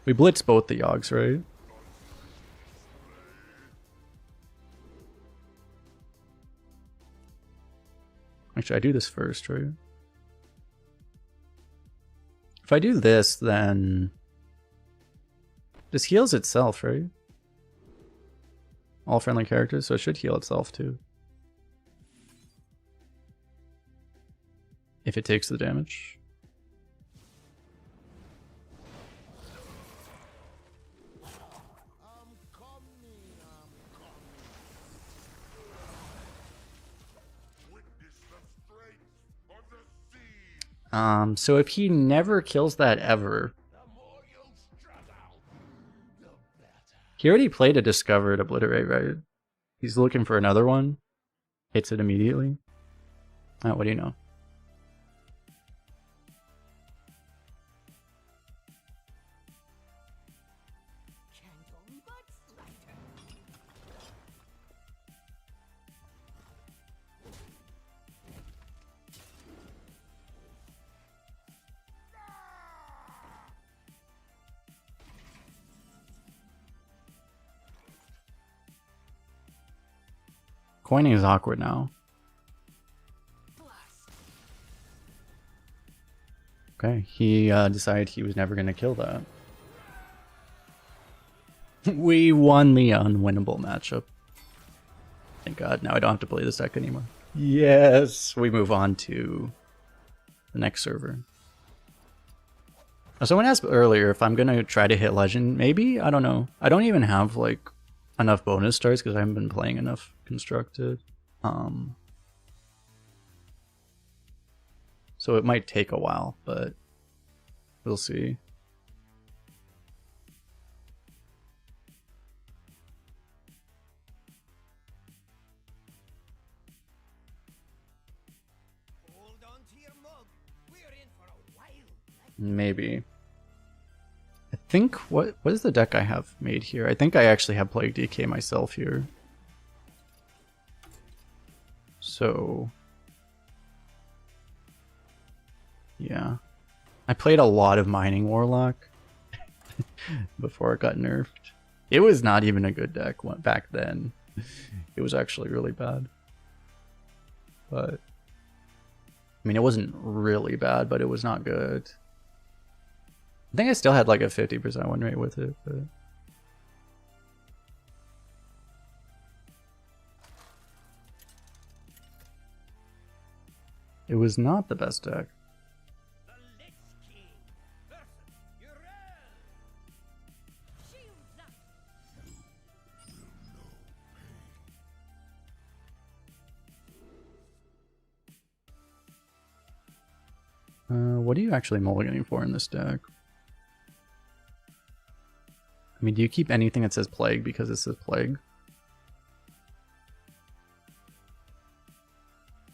We blitz both the Yoggs, right? Actually, I do this first, right? If I do this, then... This heals itself, right? All friendly characters, so it should heal itself too. If it takes the damage. So if he never kills that ever, he already played a Discovered Obliterate, right? He's looking for another one. Hits it immediately. Oh, what do you know? Coining is awkward now. Okay, he decided he was never going to kill that. We won the unwinnable matchup. Thank God, now I don't have to play this deck anymore. Yes! We move on to the next server. Someone asked earlier if I'm gonna try to hit Legend. Maybe? I don't know. I don't even have, like, enough bonus stars because I haven't been playing enough Constructed. So it might take a while, but we'll see. Hold on to your mug. We're in for a while. Maybe. I think, what is the deck I have made here? I think I actually have Plague DK myself here. So, yeah. I played a lot of Mining Warlock before it got nerfed. It was not even a good deck back then. It was actually really bad. But, I mean, it wasn't really bad, but it was not good. I think I still had like a 50% win rate with it, but... It was not the best deck. The Lich King versus Uriel. Shields up. What are you actually mulliganing for in this deck? I mean, do you keep anything that says Plague because it says Plague?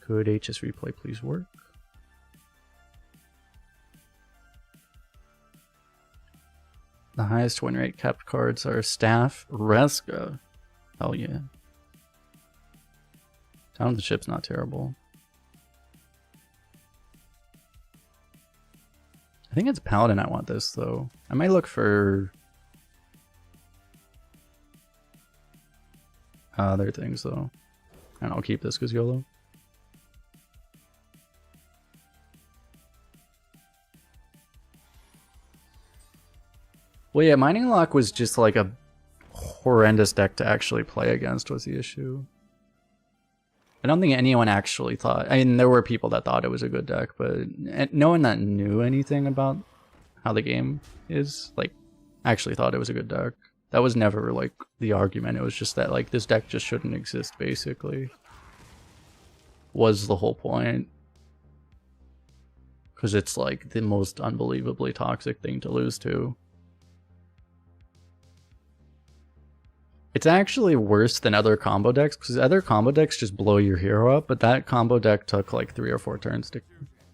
Could HS Replay please work? The highest win rate kept cards are Staff, Reska. Hell yeah. Town of the Ship's not terrible. I think it's Paladin I want this though. I might look for other things though. And I'll keep this because YOLO. Well, yeah, Mining Lock was just like a horrendous deck to actually play against was the issue. I don't think anyone actually thought... I mean, there were people that thought it was a good deck, but no one that knew anything about how the game is, like, actually thought it was a good deck. That was never, like, the argument. It was just that, like, this deck just shouldn't exist, basically. Was the whole point. Because it's, like, the most unbelievably toxic thing to lose to. It's actually worse than other combo decks, because other combo decks just blow your hero up, but that combo deck took like 3 or 4 turns to...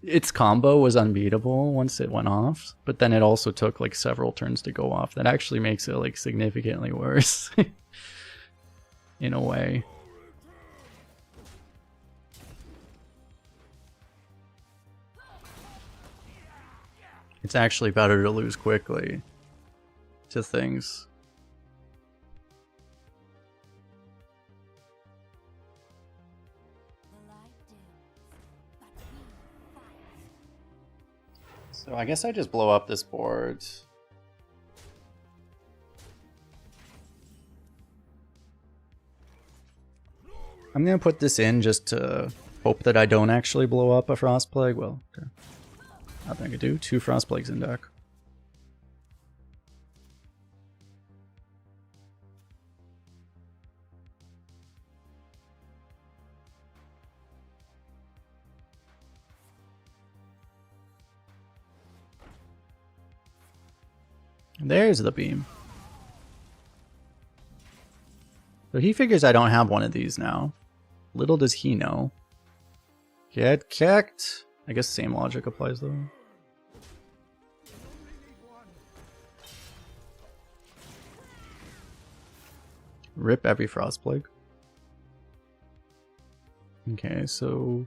Its combo was unbeatable once it went off, but then it also took like several turns to go off. That actually makes it like significantly worse. In a way. It's actually better to lose quickly to things. So I guess I just blow up this board. I'm gonna put this in just to hope that I don't actually blow up a Frost Plague. Well, okay. Nothing I could do. 2 Frost Plagues in deck. There's the beam. So he figures I don't have one of these now. Little does he know. Get kicked. I guess same logic applies though. Rip every Frost Plague. Okay, so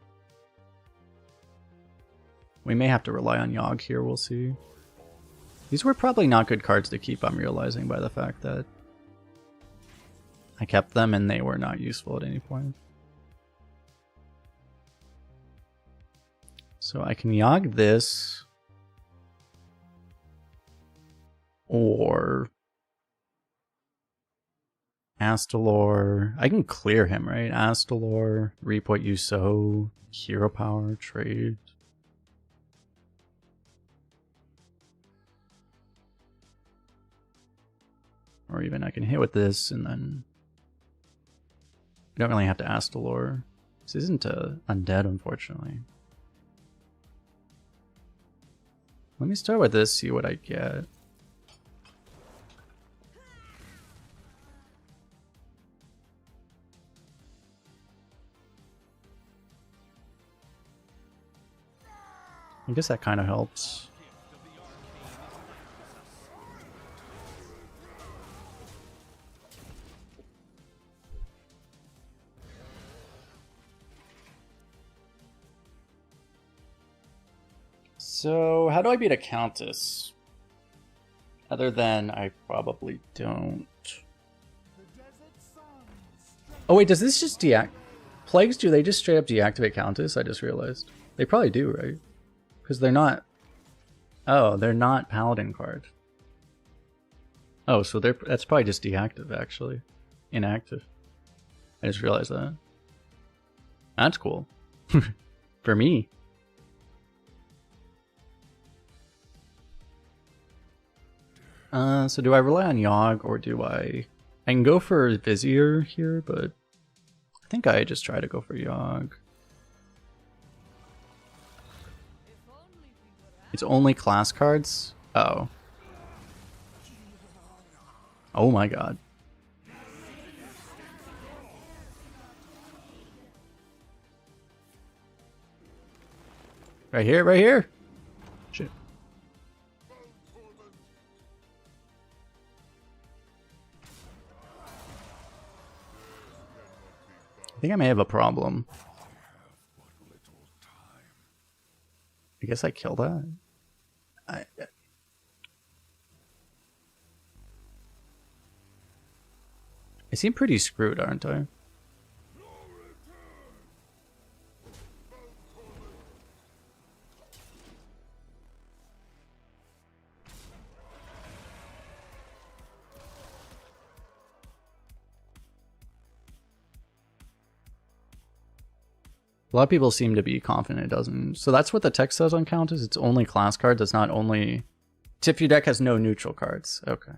we may have to rely on Yogg here, we'll see. These were probably not good cards to keep, I'm realizing by the fact that I kept them and they were not useful at any point. So I can Yogg this, or Astalor. I can clear him, right? Astalor, reap what you sow, hero power, trade. Or even I can hit with this and then I don't really have to Astalor. This isn't undead, unfortunately. Let me start with this, see what I get. I guess that kind of helps. So, how do I beat a Countess? Other than I probably don't. Oh wait, does this just deactivate? Plagues, do they just straight up deactivate Countess? I just realized. They probably do, right? Because they're not... Oh, they're not Paladin card. Oh, so that's probably just deactive, actually. Inactive. I just realized that. That's cool. For me. So do I rely on Yogg, or do I... I can go for Vizier here, but... I think I just try to go for Yogg. It's only class cards? Oh. Oh my god. Right here, right here! Shit. I think I may have a problem. I guess I kill that. I seem pretty screwed, aren't I? A lot of people seem to be confident it doesn't. So that's what the text says on Countess. It's only class cards. It's not only... If your deck has no neutral cards. Okay.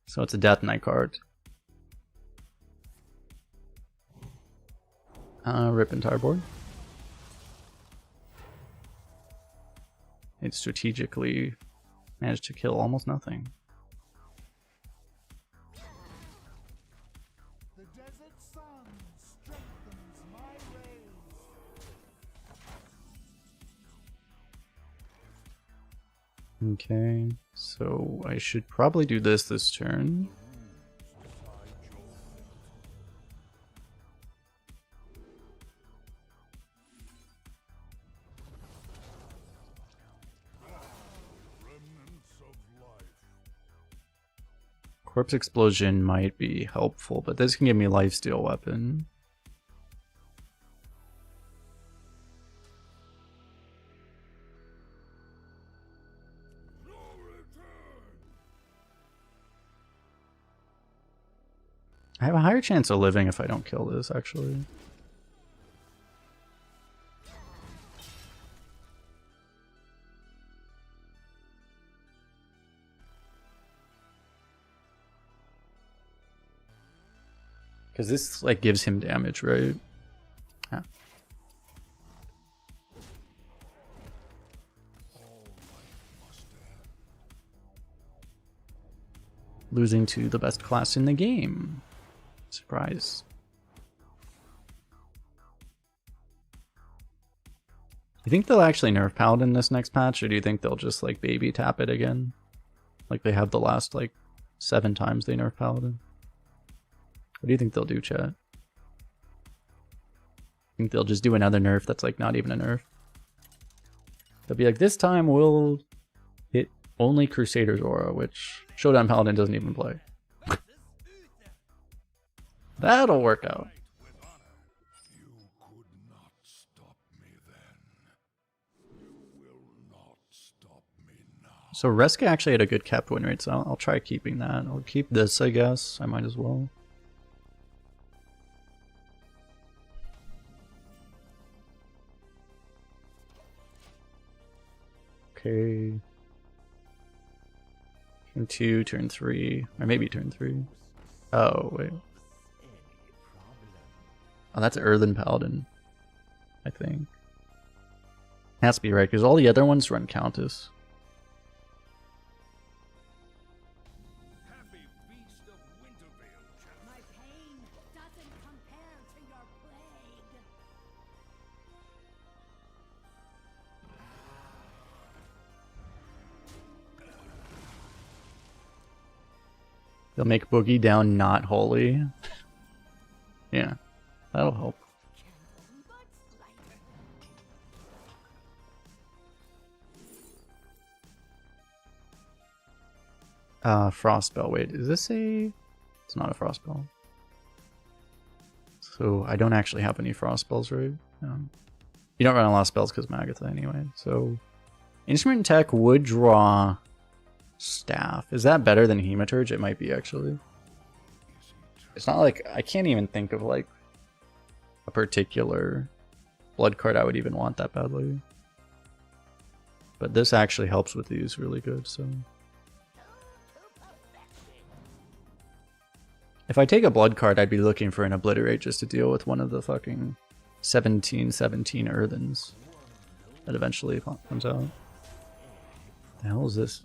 So it's a Death Knight card. Rip entire board. It strategically managed to kill almost nothing. Okay, so I should probably do this turn. Corpse Explosion might be helpful, but this can give me Lifesteal Weapon. I have a higher chance of living if I don't kill this, actually. Because this, like, gives him damage, right? Yeah. Losing to the best class in the game. Surprise. You think they'll actually nerf Paladin this next patch, or do you think they'll just, like, baby tap it again? Like they have the last, like, 7 times they nerf Paladin? What do you think they'll do, chat? Think they'll just do another nerf that's, like, not even a nerf? They'll be like, this time we'll hit only Crusader's Aura, which Showdown Paladin doesn't even play. That'll work out. You could not stop me then. You will not. So Reska actually had a good kept win rate, so I'll try keeping that. I'll keep this, I guess. I might as well. Okay. Turn 2, turn 3, or maybe turn 3. Oh, wait. Oh, that's Earthen Paladin, I think. Has to be right, because all the other ones run Countess. Happy feast of Wintervale, champ. My pain doesn't compare to your plague. They'll make Boogie Down not holy. Yeah, that'll help. Gentle but slight. Frostspell. Wait, is this a... It's not a Frostspell. So I don't actually have any Frostspells, right? You don't run a lot of spells because Magatha anyway. So Instrument Tech would draw Staff. Is that better than Hematurge? It might be, actually. It's not like... I can't even think of, like, a particular blood card I would even want that badly. But this actually helps with these really good, so... If I take a blood card, I'd be looking for an Obliterate just to deal with one of the fucking 17/17 Earthens that eventually comes out. The hell is this?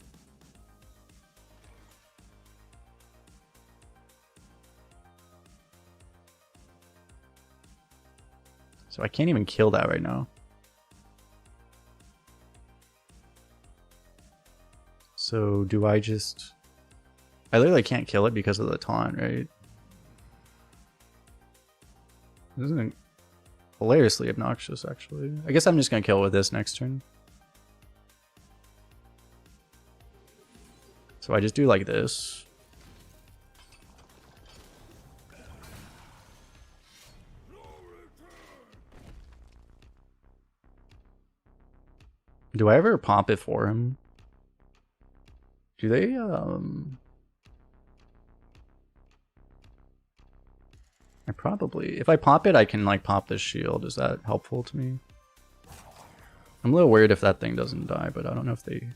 So I can't even kill that right now. So do I just... I literally can't kill it because of the taunt, right? This isn't hilariously obnoxious, actually. I guess I'm just gonna kill it with this next turn. So I just do like this. Do I ever pop it for him? Do they, I probably... If I pop it, I can, like, pop this shield. Is that helpful to me? I'm a little worried if that thing doesn't die, but I don't know if they...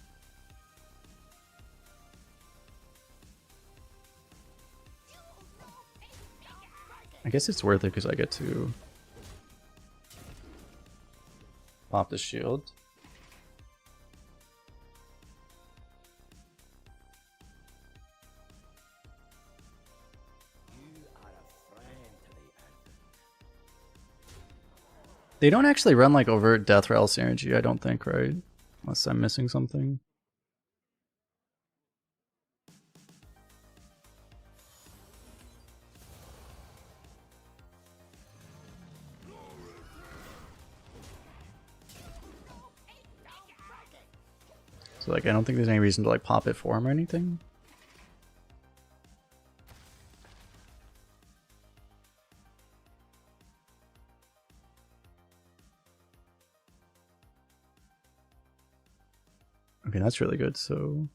I guess it's worth it because I get to pop the shield. They don't actually run like overt Death Rattle synergy, I don't think, right? Unless I'm missing something. So like, I don't think there's any reason to like pop it for him or anything. Okay, that's really good. So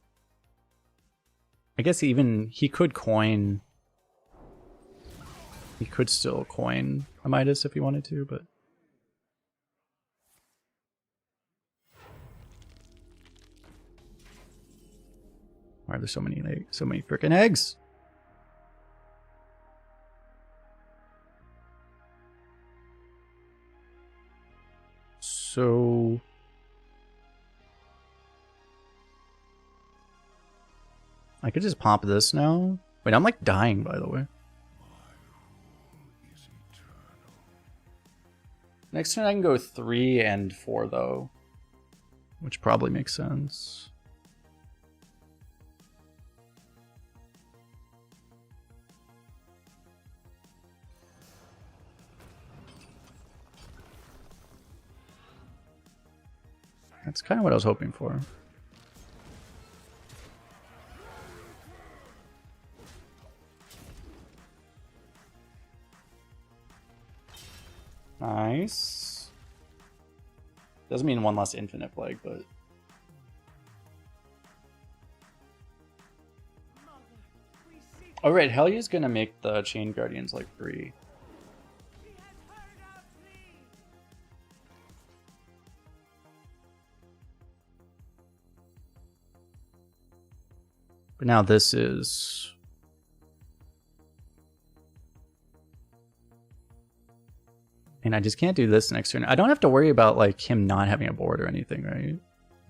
I guess even he could coin. He could still coin a Midas if he wanted to, but why are there so many freaking eggs? So I could just pop this now. Wait, I'm like dying, by the way. Next turn I can go 3 and 4 though, which probably makes sense. That's kind of what I was hoping for. Nice. Doesn't mean one less infinite plague, but Oh right, Helya's gonna make the Chain Guardians like free. But now this is... And I just can't do this next turn. I don't have to worry about like him not having a board or anything, right?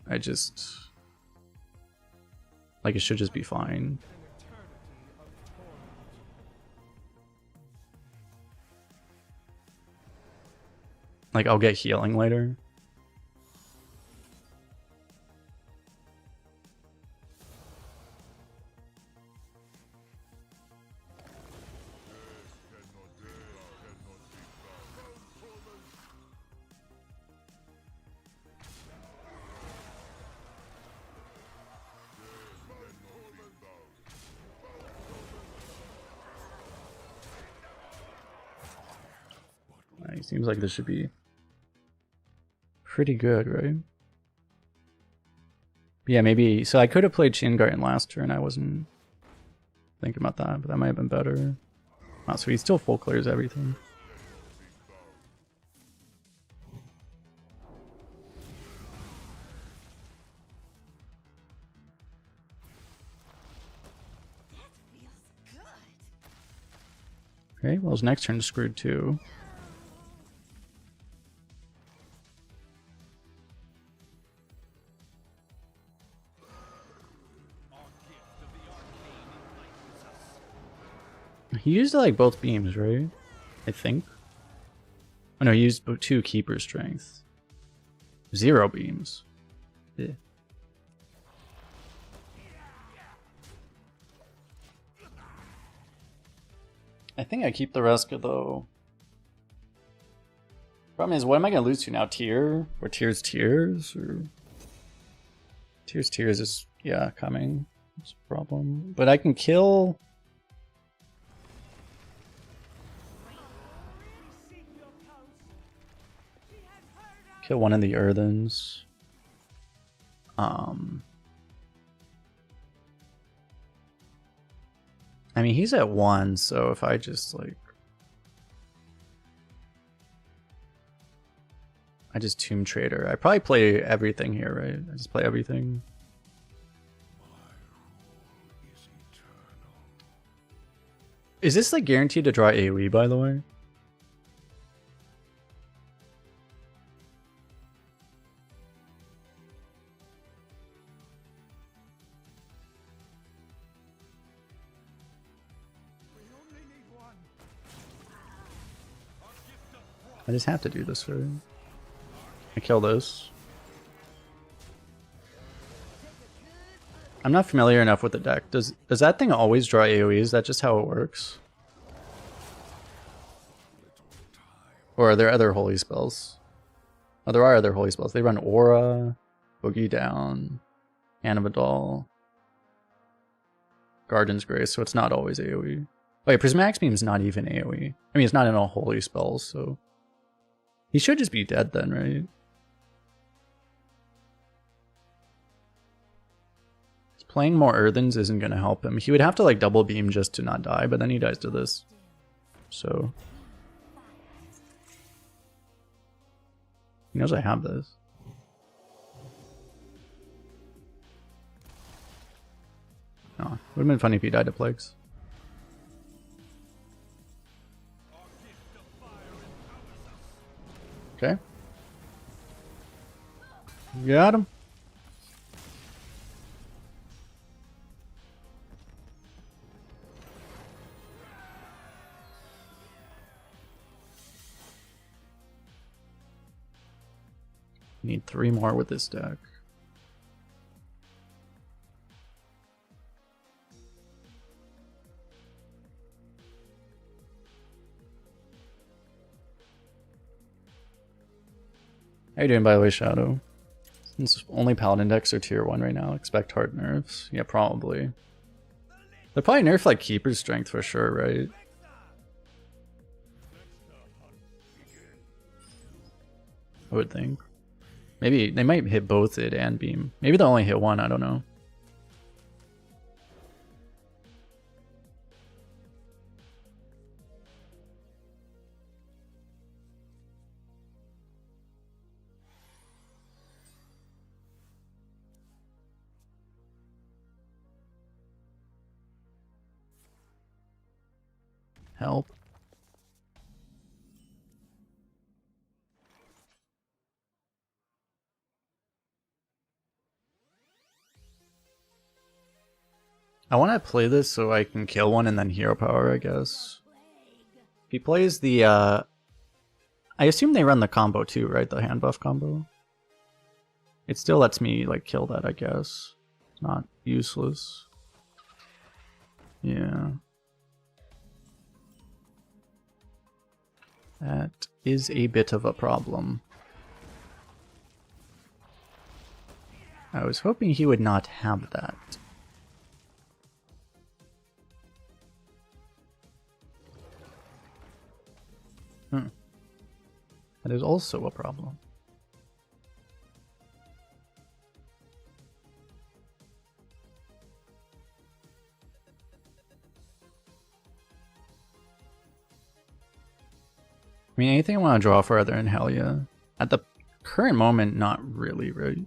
I just... Like it should just be fine. Like I'll get healing later. Seems like this should be pretty good, right? Yeah, maybe. So I could have played Chain Guardian last turn. I wasn't thinking about that, but that might have been better. Oh, so he still full clears everything. Okay, well his next turn's screwed too. He used like both beams, right? I think. Oh no, he used 2 keeper strength. 0 beams. Yeah. I think I keep the Reska though. Problem is, what am I gonna lose to now? Tier? Or Tears? Or Tears is, yeah, coming. That's a problem. But I can kill... Kill one of the Earthens. I mean, he's at 1, so if I just like... I just Tomb Trader. I probably play everything here, right? I just play everything. Is this like guaranteed to draw AoE, by the way? I just have to do this, right? I kill this. I'm not familiar enough with the deck. Does that thing always draw AoE? Is that just how it works? Or are there other holy spells? Oh, there are other holy spells. They run Aura, Boogie Down, Animadol, Guardian's Grace, so it's not always AoE. Wait, Prismatic Beam is not even AoE. I mean, it's not in all holy spells, so... He should just be dead then, right? Playing more Earthens isn't going to help him. He would have to like double beam just to not die, but then he dies to this. So... He knows I have this. Oh, would have been funny if he died to Plagues. Okay. Got him. Need 3 more with this deck. How you doing, by the way, Shadow? Since only Paladin decks are tier 1 right now, expect hard nerfs. Yeah, probably. They'll probably nerf like Keeper's Strength for sure, right? I would think. Maybe they might hit both it and beam. Maybe they'll only hit one, I don't know. help. I want to play this so I can kill one and then hero power, I guess. If he plays the, I assume they run the combo too, right? The hand buff combo. It still lets me, like, kill that, I guess. It's not useless. Yeah. That is a bit of a problem. I was hoping he would not have that. That is also a problem. I mean, anything I want to draw further in hell yeah. At the current moment, not really, right?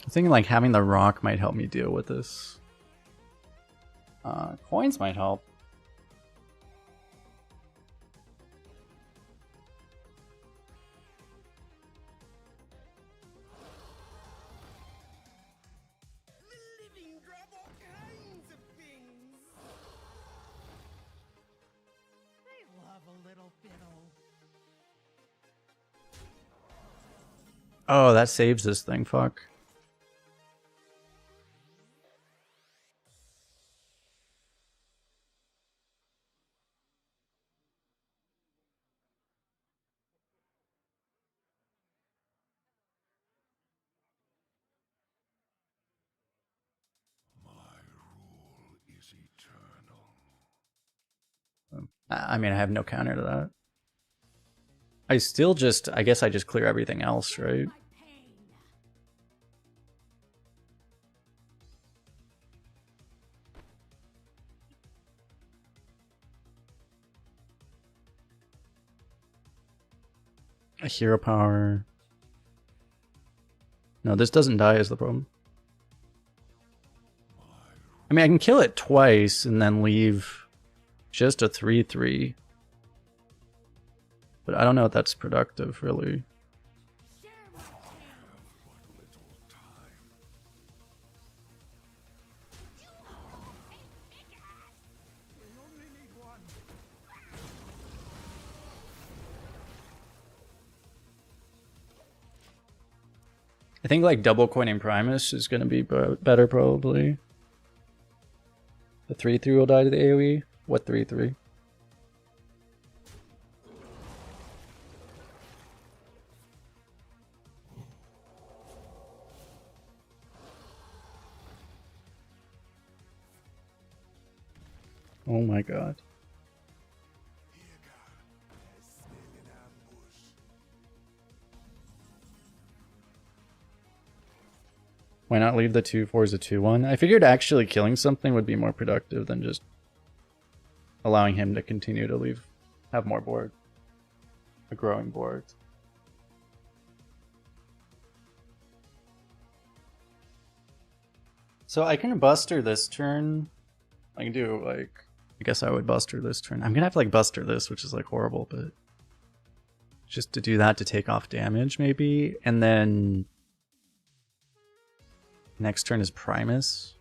I'm thinking like having the rock might help me deal with this. Coins might help. The living drop all kinds of things. I love a little fiddle. Oh, that saves this thing, fuck. My rule is eternal. I mean, I have no counter to that. I still just, I guess I just clear everything else, right? A hero power. No, this doesn't die is the problem. I mean, I can kill it twice and then leave just a 3/3. But I don't know if that's productive, really. I think like double coining Primus is going to be better probably. The 3/3 will die to the AoE. What 3/3? Oh my god. Why not leave the 2/4 as a 2/1? I figured actually killing something would be more productive than just allowing him to continue to have more board. A growing board. So I can Buster this turn. I can do like, I guess I would Buster this turn. I'm gonna have to like Buster this, which is like horrible, but just to do that to take off damage maybe, and then next turn is Primus.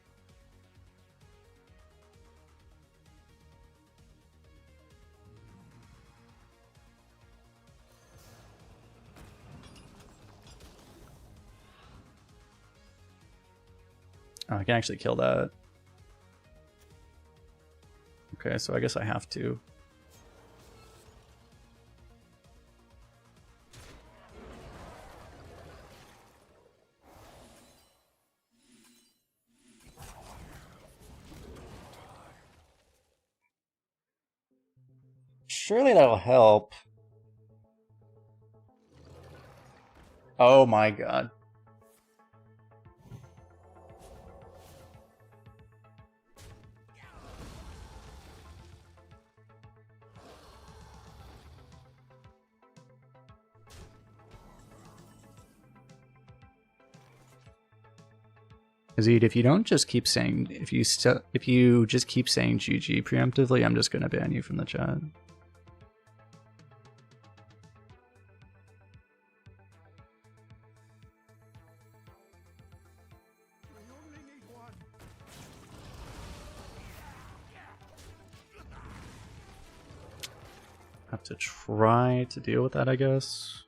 Oh, I can actually kill that. Okay, so I guess I have to. Surely that'll help. Oh my god. Azid, if you don't just keep saying, if you just keep saying GG preemptively, I'm just gonna ban you from the chat. We only need one. Have to try to deal with that, I guess.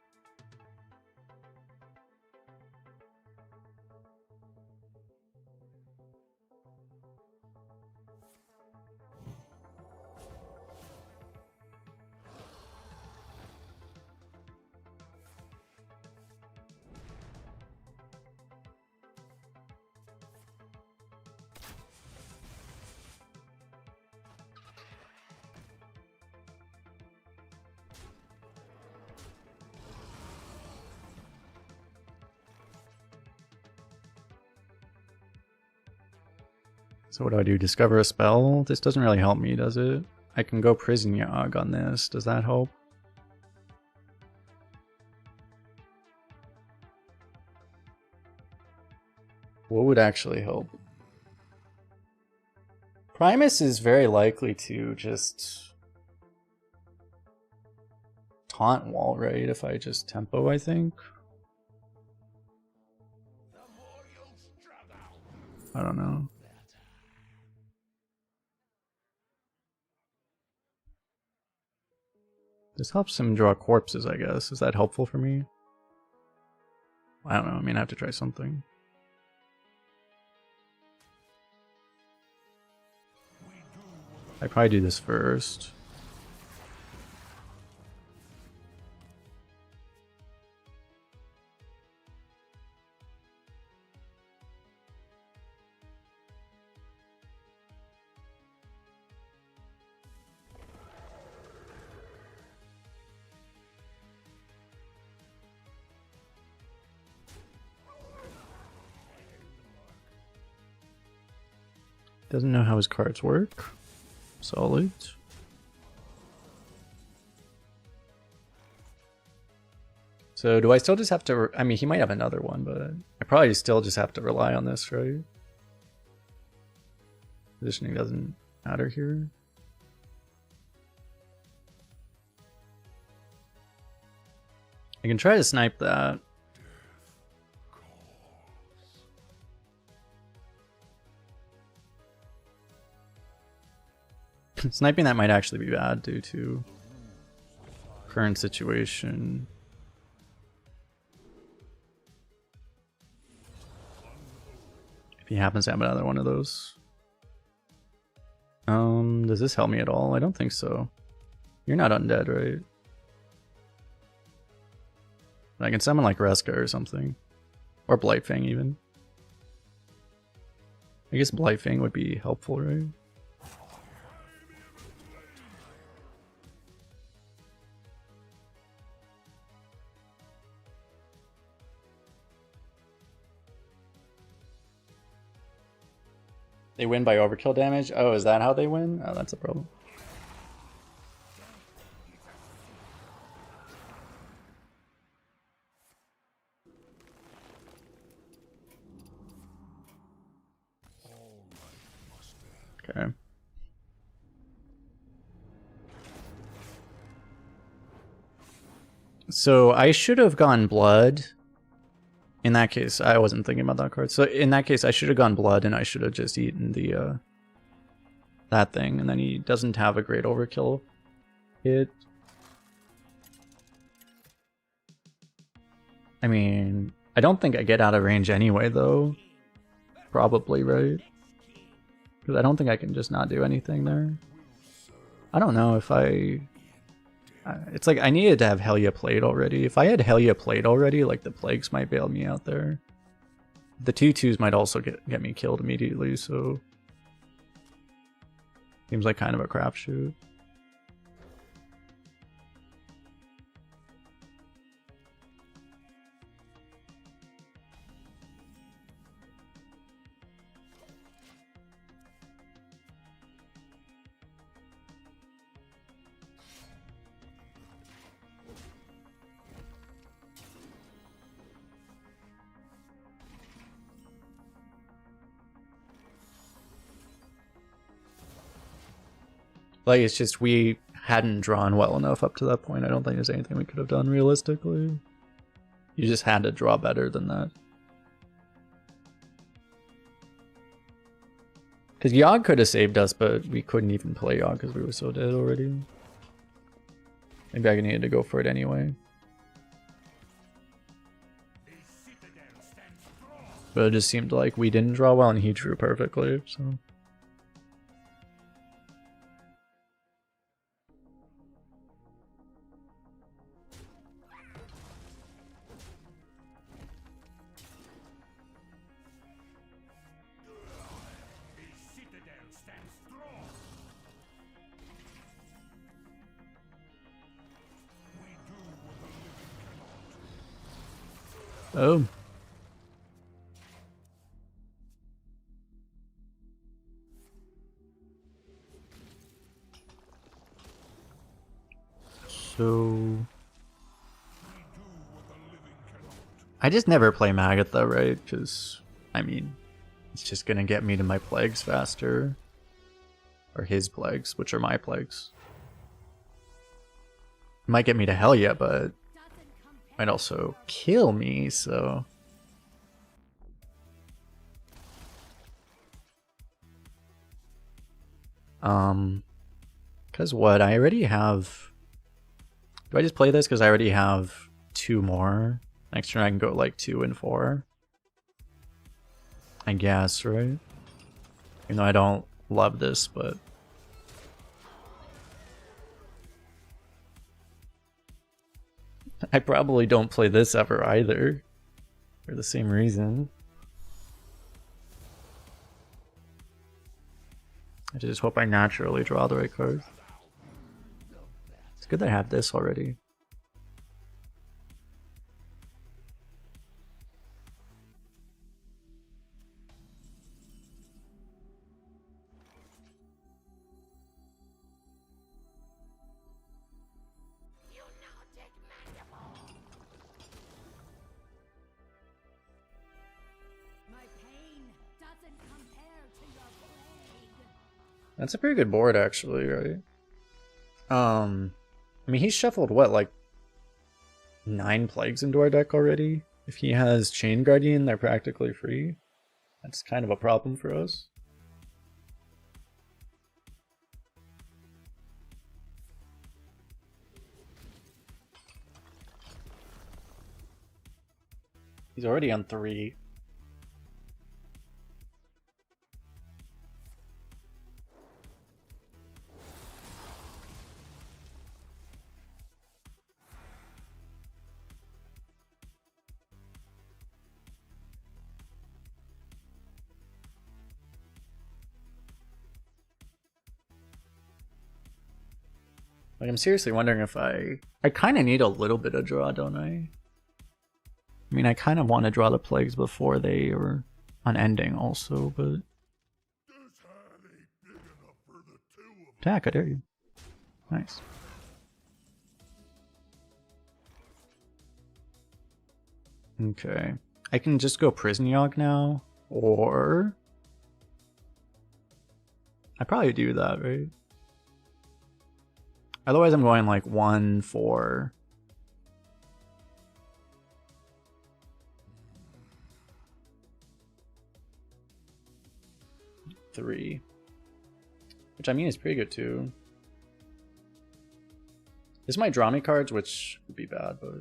So what do I do? Discover a spell? This doesn't really help me, does it? I can go Prison Yog on this. Does that help? What would actually help? Primus is very likely to just taunt wall, right? If I just tempo, I think. I don't know. This helps him draw corpses, I guess. Is that helpful for me? I don't know. I mean, I have to try something. I probably do this first. Doesn't know how his cards work. Solid. So do I still just have to... I mean, he might have another one, but I probably still just have to rely on this, right? Positioning doesn't matter here. I can try to snipe that. Sniping that might actually be bad due to current situation. If he happens to have another one of those. Does this help me at all? I don't think so. You're not undead, right? I can summon like Reska or something. Or Blightfang even. I guess Blightfang would be helpful, right? They win by overkill damage? Oh, is that how they win? Oh, that's a problem. Okay. So I should have gone blood. In that case, I wasn't thinking about that card. So in that case, I should have gone blood and I should have just eaten the that thing. And then he doesn't have a great overkill hit. I mean, I don't think I get out of range anyway, though. Probably, right? Because I don't think I can just not do anything there. I don't know if I... It's like I needed to have Helia played already. If I had Helia played already, like the Plagues might bail me out there. The 2/2s might also get me killed immediately, so... Seems like kind of a crapshoot. Like, it's just we hadn't drawn well enough up to that point. I don't think there's anything we could have done realistically. You just had to draw better than that. Because Yogg could have saved us, but we couldn't even play Yogg because we were so dead already. Maybe I needed to go for it anyway. But it just seemed like we didn't draw well and he drew perfectly, so... Oh. So... I just never play Magatha, right? Because, I mean, it's just gonna get me to my plagues faster. Or his plagues, which are my plagues. It might get me to hell yet, but might also kill me, so... Because what? I already have... Do I just play this because I already have 2 more? Next turn I can go like 2 and 4. I guess, right? Even though I don't love this, but... I probably don't play this ever either. For the same reason. I just hope I naturally draw the right card. It's good that I have this already. That's a pretty good board, actually, right? I mean, he's shuffled, what, like 9 plagues into our deck already? If he has Chain Guardian, they're practically free. That's kind of a problem for us. He's already on 3. Like, I'm seriously wondering if I kind of need a little bit of draw, don't I? I mean, I kind of want to draw the plagues before they are unending also, but... Attack, I dare you. Nice. Okay. I can just go Prison Yogg now, or... I probably do that, right? Otherwise, I'm going like 1, 4. Three. Which I mean is pretty good too. This might draw me cards, which would be bad, but...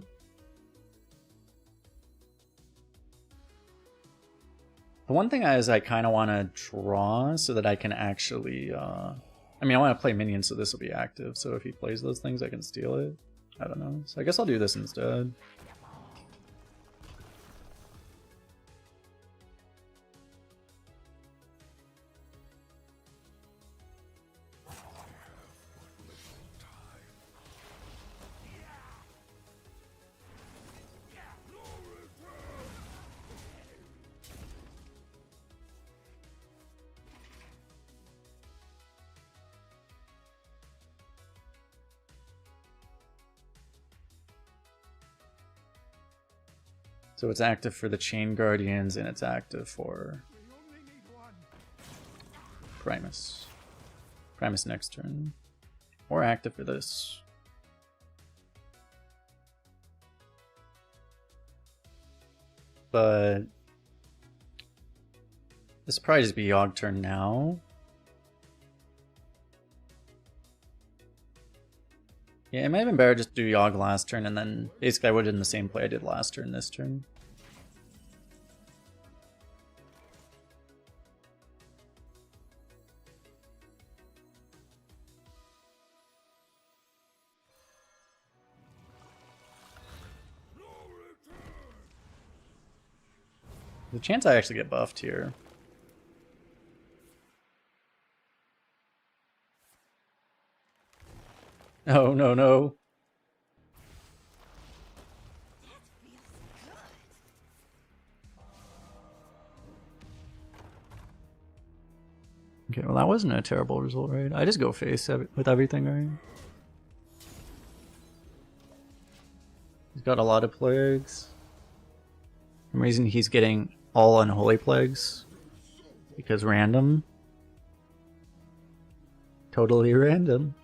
The one thing is I kind of want to draw so that I can actually... I mean, I want to play minions, so this will be active. So if he plays those things, I can steal it. I don't know. So I guess I'll do this instead. So it's active for the Chain Guardians, and it's active for Primus. Primus next turn. More active for this. But this will probably just be Yogg turn now. Yeah, it might have been better just to do Yogg last turn, and then basically I would have done the same play I did last turn this turn. There's a chance I actually get buffed here. Oh, no, no. Okay, well that wasn't a terrible result, right? I just go face with everything, right? He's got a lot of plagues. For some reason he's getting all unholy plagues. Because random. Totally random.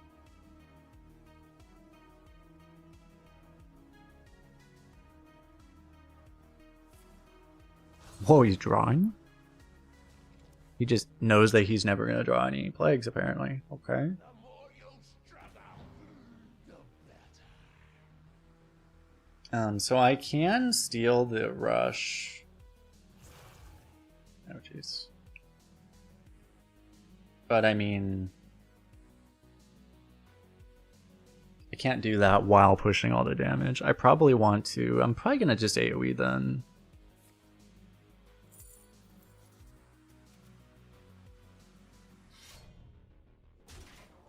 Whoa, he's drawing? He just knows that he's never going to draw any plagues, apparently. Okay. So I can steal the rush. Oh, jeez. But I mean, I can't do that while pushing all the damage. I probably want to. I'm probably going to just AoE then.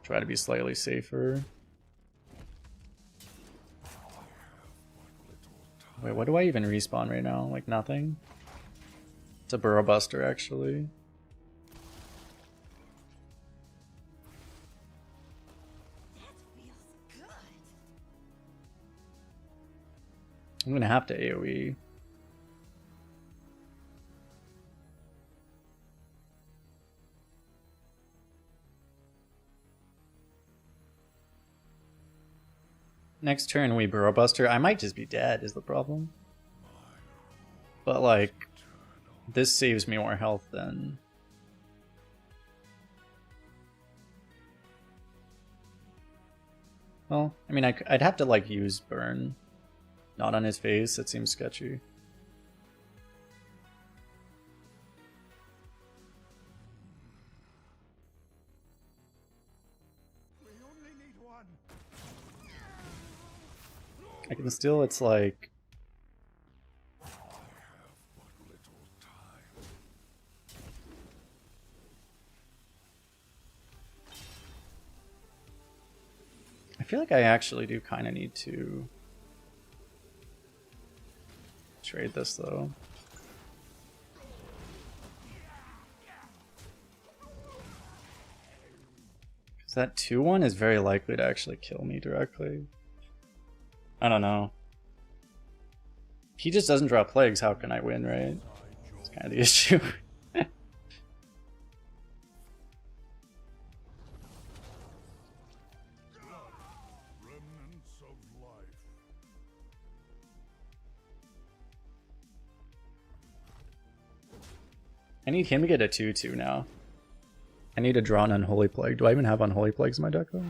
Try to be slightly safer. Wait, what do I even respawn right now? Like nothing? It's a Burrow Buster, actually. I'm gonna have to AoE. Next turn we Burrow Buster. I might just be dead is the problem. But like, this saves me more health than... Well, I mean, I'd have to like use Burn. Not on his face, it seems sketchy. We only need one. I can still, it's like... I have but little time. I feel like I actually do kind of need to trade this though. Because that 2-1 is very likely to actually kill me directly. I don't know. He just doesn't draw plagues, how can I win, right? That's kind of the issue. Remnants of life. I need him to get a 2-2 now. I need to draw an Unholy Plague. Do I even have Unholy Plagues in my deck though?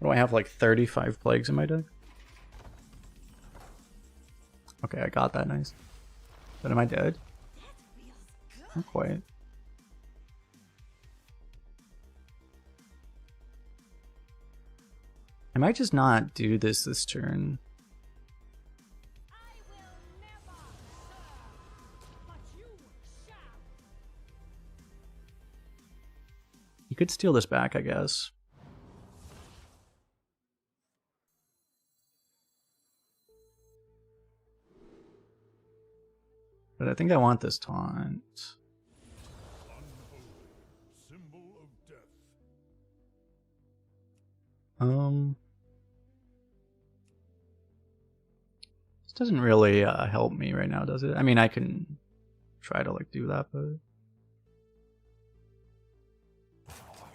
Do I have like 35 plagues in my deck? Okay, I got that, nice. But am I dead? Not quite. I might just not do this turn. You could steal this back, I guess. But I think I want this taunt. Unholy. Symbol of death. This doesn't really help me right now, does it? I mean, I can try to like do that, but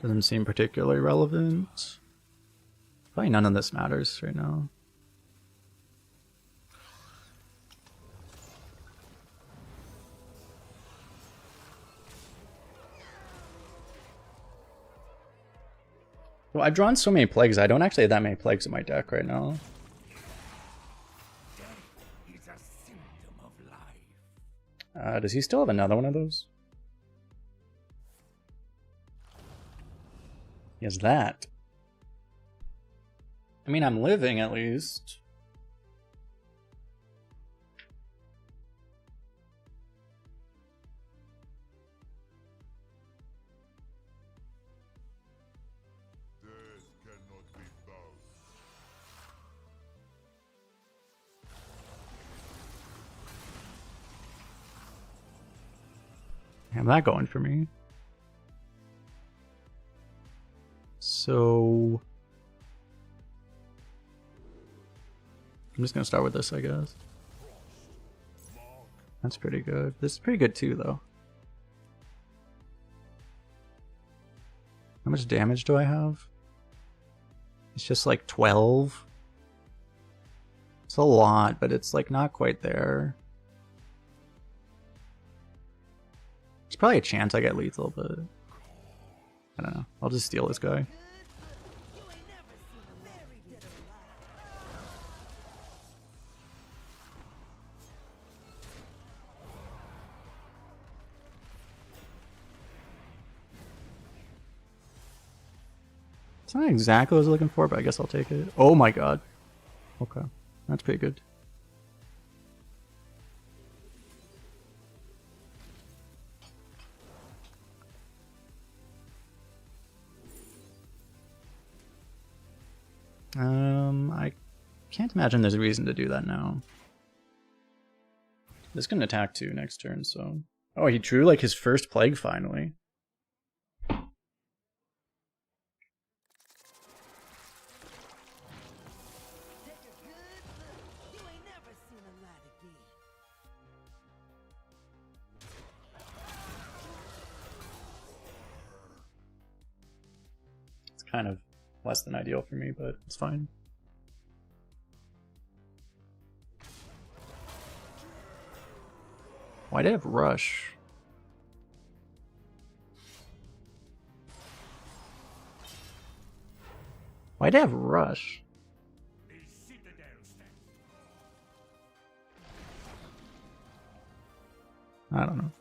Doesn't seem particularly relevant. Probably none of this matters right now. Well, I've drawn so many plagues, I don't actually have that many plagues in my deck right now. It's a symptom of life. Does he still have another one of those? He has that. I mean, I'm living at least. Death cannot be bound. I have that going for me. So I'm just gonna start with this, I guess. That's pretty good. This is pretty good too, though. How much damage do I have? It's just like 12. It's a lot, but it's like not quite there. There's probably a chance I get lethal, but I don't know. I'll just steal this guy. It's not exactly what I was looking for, but I guess I'll take it. Oh my god. Okay. That's pretty good. I can't imagine there's a reason to do that now. This can attack too next turn, so... Oh, he drew like his first plague finally. It's kind of less than ideal for me, but it's fine. Why'd I have Rush? Why'd I have Rush? I don't know.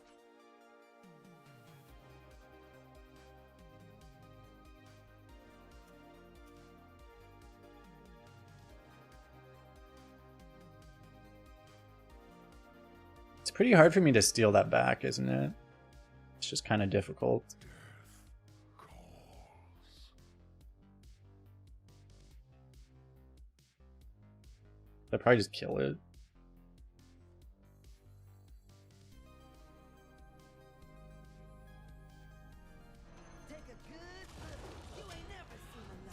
It's pretty hard for me to steal that back, isn't it? It's just kind of difficult. I'd probably just kill it.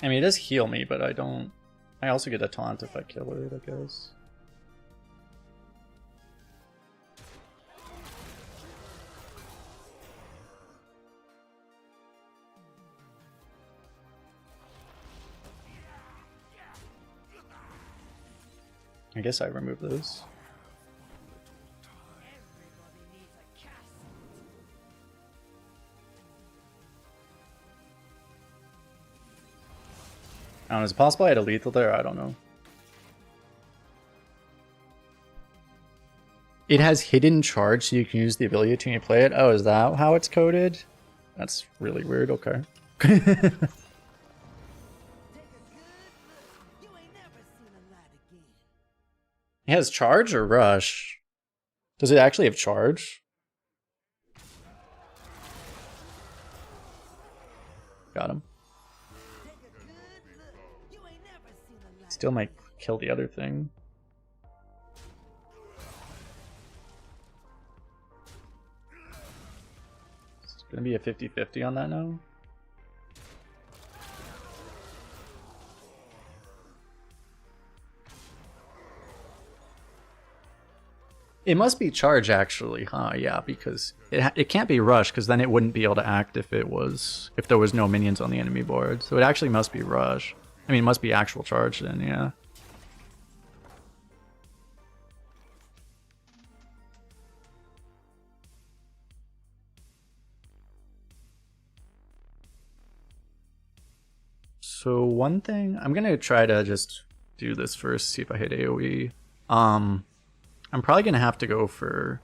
I mean, it does heal me, but I don't... I also get a taunt if I kill it, I guess. I guess I remove those. I don't know, is it possible I had a lethal there? I don't know. It has hidden charge, so you can use the ability to when you play it. Oh, is that how it's coded? That's really weird, okay. It has charge or rush? Does it actually have charge? Got him. Still might kill the other thing. It's gonna be a 50-50 on that now. It must be charge actually, huh? Yeah, because it can't be rush, because then it wouldn't be able to act if there was no minions on the enemy board. So it actually must be rush. I mean, it must be actual charge then, yeah. So one thing, I'm gonna try to just do this first, see if I hit AoE. I'm probably gonna have to go for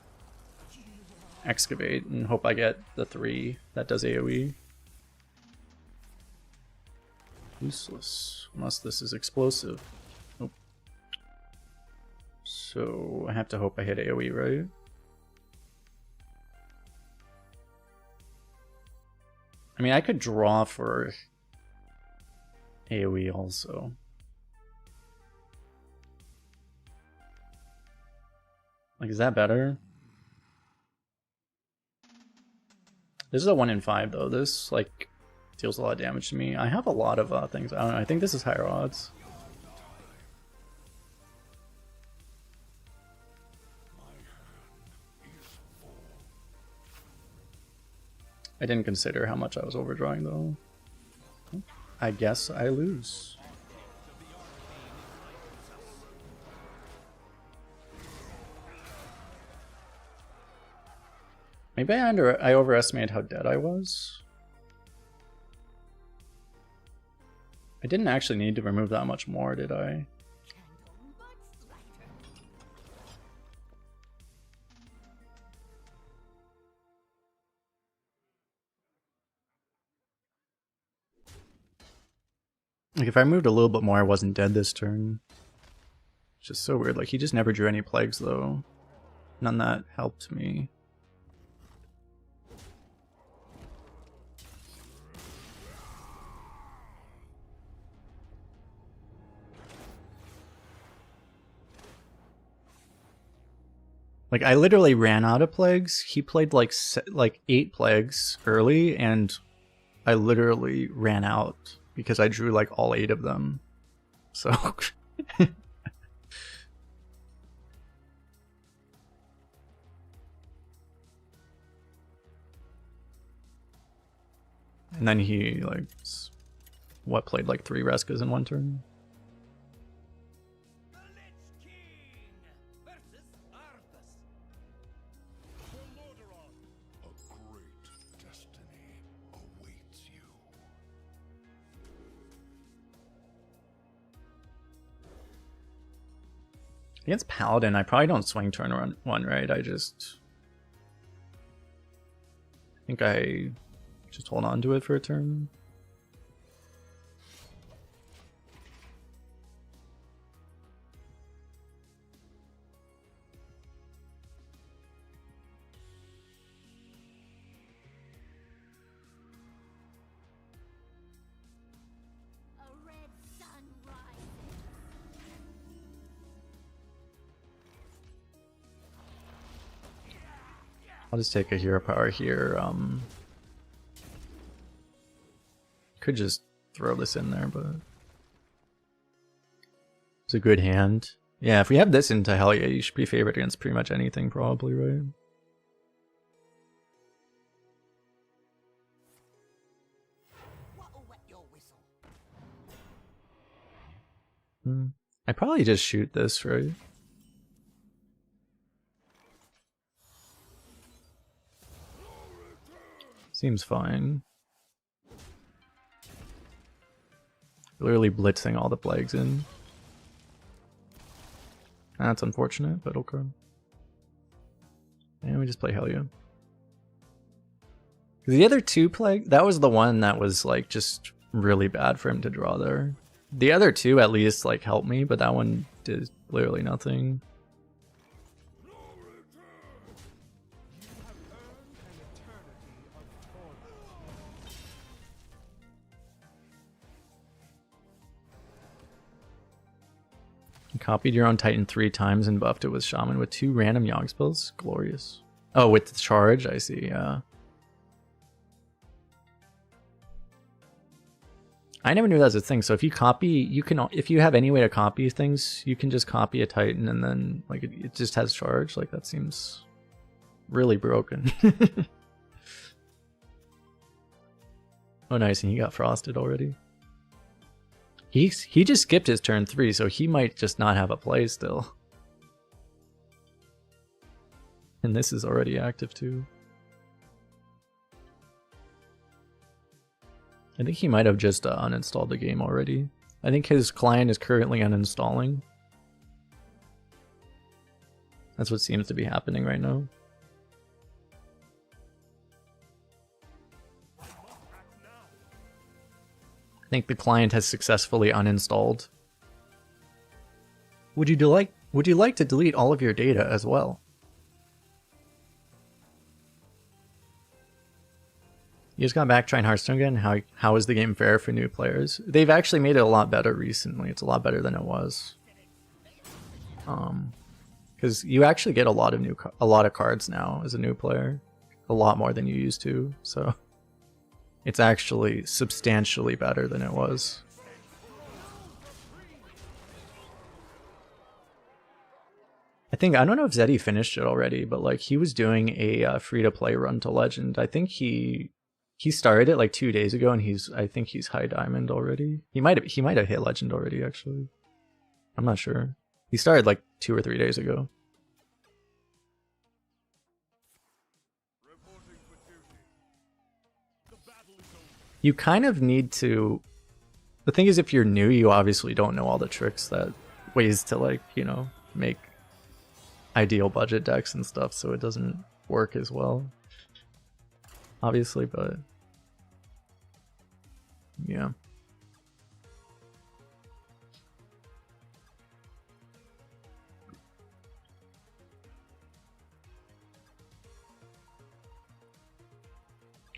excavate and hope I get the 3 that does AoE. Useless, unless this is explosive. Nope. So I have to hope I hit AoE, right? I mean, I could draw for AoE also. Like, is that better? This is a 1 in 5 though. This like deals a lot of damage to me. I have a lot of things. I don't know. I think this is higher odds. I didn't consider how much I was overdrawing though. I guess I lose. Maybe I overestimated how dead I was. I didn't actually need to remove that much more, did I? Like, if I moved a little bit more, I wasn't dead this turn. It's just so weird. Like, he just never drew any plagues, though. None that helped me. Like, I literally ran out of plagues. He played like 8 plagues early, and I literally ran out because I drew like all 8 of them. So and then he like played like 3 Reskas in one turn. The Lich King versus Arthas. A great destiny awaits you. Against Paladin, I probably don't swing turn 1, right? I think I just hold on to it for a turn. A red sun rises. I'll just take a hero power here. Could just throw this in there, but it's a good hand. Yeah, if we have this into hell yeah, you should be favored against pretty much anything, probably, right? What'll wet your whistle? I probably just shoot this, right? Seems fine. Literally blitzing all the plagues in. That's unfortunate, but okay. And we just play Hellia. The other 2 plague, that was the one that was like just really bad for him to draw there. The other 2 at least like helped me, but that one did literally nothing. You copied your own Titan 3 times and buffed it with Shaman with 2 random Yogg spells. Glorious. Oh, with the charge? I see, yeah. I never knew that was a thing. So if you copy, you can, if you have any way to copy things, you can just copy a Titan and then like it just has charge. Like that seems really broken. Oh nice, and he got frosted already. He just skipped his turn 3, so he might just not have a play still. And this is already active too. I think he might have just uninstalled the game already. I think his client is currently uninstalling. That's what seems to be happening right now. I think the client has successfully uninstalled. Would you like to delete all of your data as well? You just got back trying Hearthstone again? How is the game fair for new players? They've actually made it a lot better recently. It's a lot better than it was. Because you actually get a lot of cards now as a new player, a lot more than you used to. So it's actually substantially better than it was. I don't know if Zeddy finished it already, but like he was doing a free-to-play run to Legend. I think he started it like 2 days ago, and I think he's high diamond already. He might have hit Legend already, actually. I'm not sure. He started like 2 or 3 days ago. You kind of need to. The thing is, if you're new, you obviously don't know all the tricks ways to like, you know, make ideal budget decks and stuff, so it doesn't work as well. Obviously, but yeah.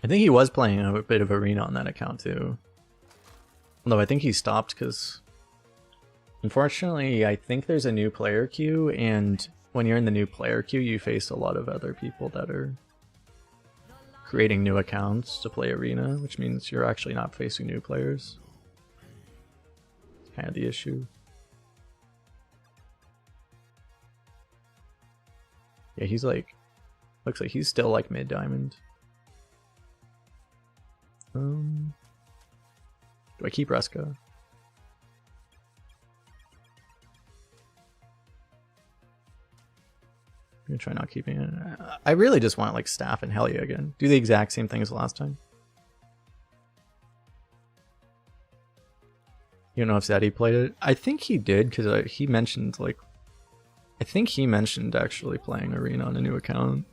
I think he was playing a bit of Arena on that account too. Although I think he stopped because, unfortunately, I think there's a new player queue, and when you're in the new player queue, you face a lot of other people that are creating new accounts to play Arena, which means you're actually not facing new players. It's kind of the issue. Yeah, he's like, looks like he's still like mid-diamond. Do I keep Ruska? I'm gonna try not keeping it. I really just want like Staff and Helia again. Do the exact same thing as last time. You don't know if Zaddy played it? I think he did, because he mentioned like, I think he mentioned actually playing Arena on a new account.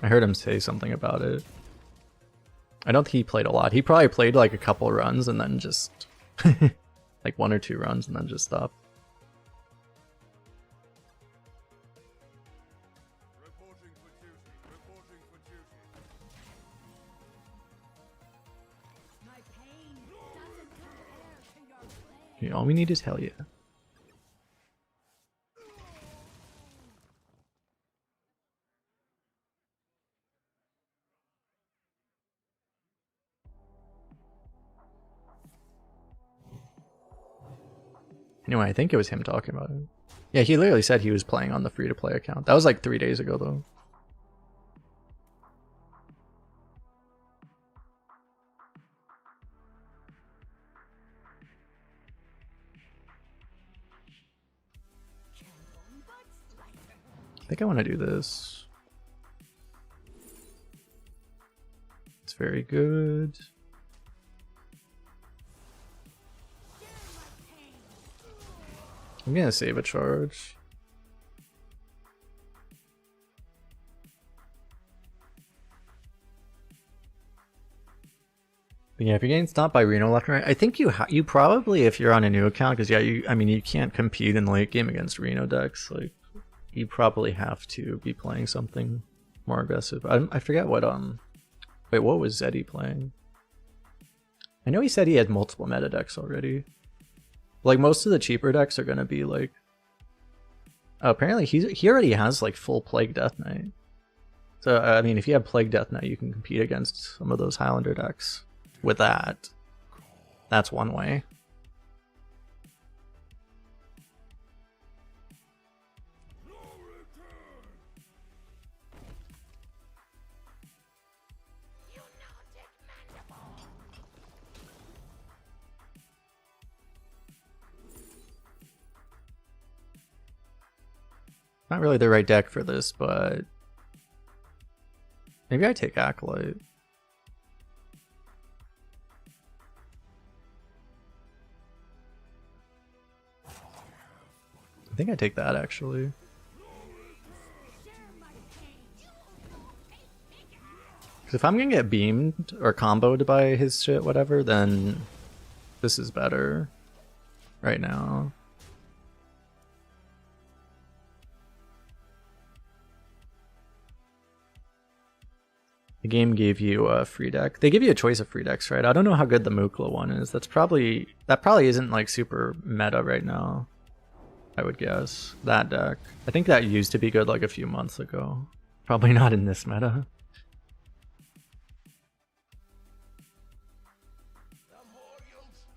I heard him say something about it. I don't think he played a lot. He probably played like a couple runs and then just like 1 or 2 runs and then just stopped. Okay, all we need is Helia. Anyway, I think it was him talking about it. Yeah, he literally said he was playing on the free-to-play account. That was like 3 days ago, though. I think I want to do this. It's very good. I'm gonna save a charge. But yeah, if you're getting stopped by Reno left and right, I think you probably, if you're on a new account, because yeah, I mean you can't compete in the late game against Reno decks. Like, you probably have to be playing something more aggressive. I forget what wait, what was Zeddy playing? I know he said he had multiple meta decks already. Like, most of the cheaper decks are gonna be like, oh, apparently he already has like full Plague Death Knight. So, I mean, if you have Plague Death now, you can compete against some of those Highlander decks with that. That's one way. Not really the right deck for this, but maybe I take Acolyte. I think I take that actually. Because if I'm gonna get beamed or comboed by his shit, whatever, then this is better right now. The game gave you a free deck. They give you a choice of free decks, right? I don't know how good the Mukla one is. That probably isn't like super meta right now, I would guess. That deck. I think that used to be good like a few months ago. Probably not in this meta.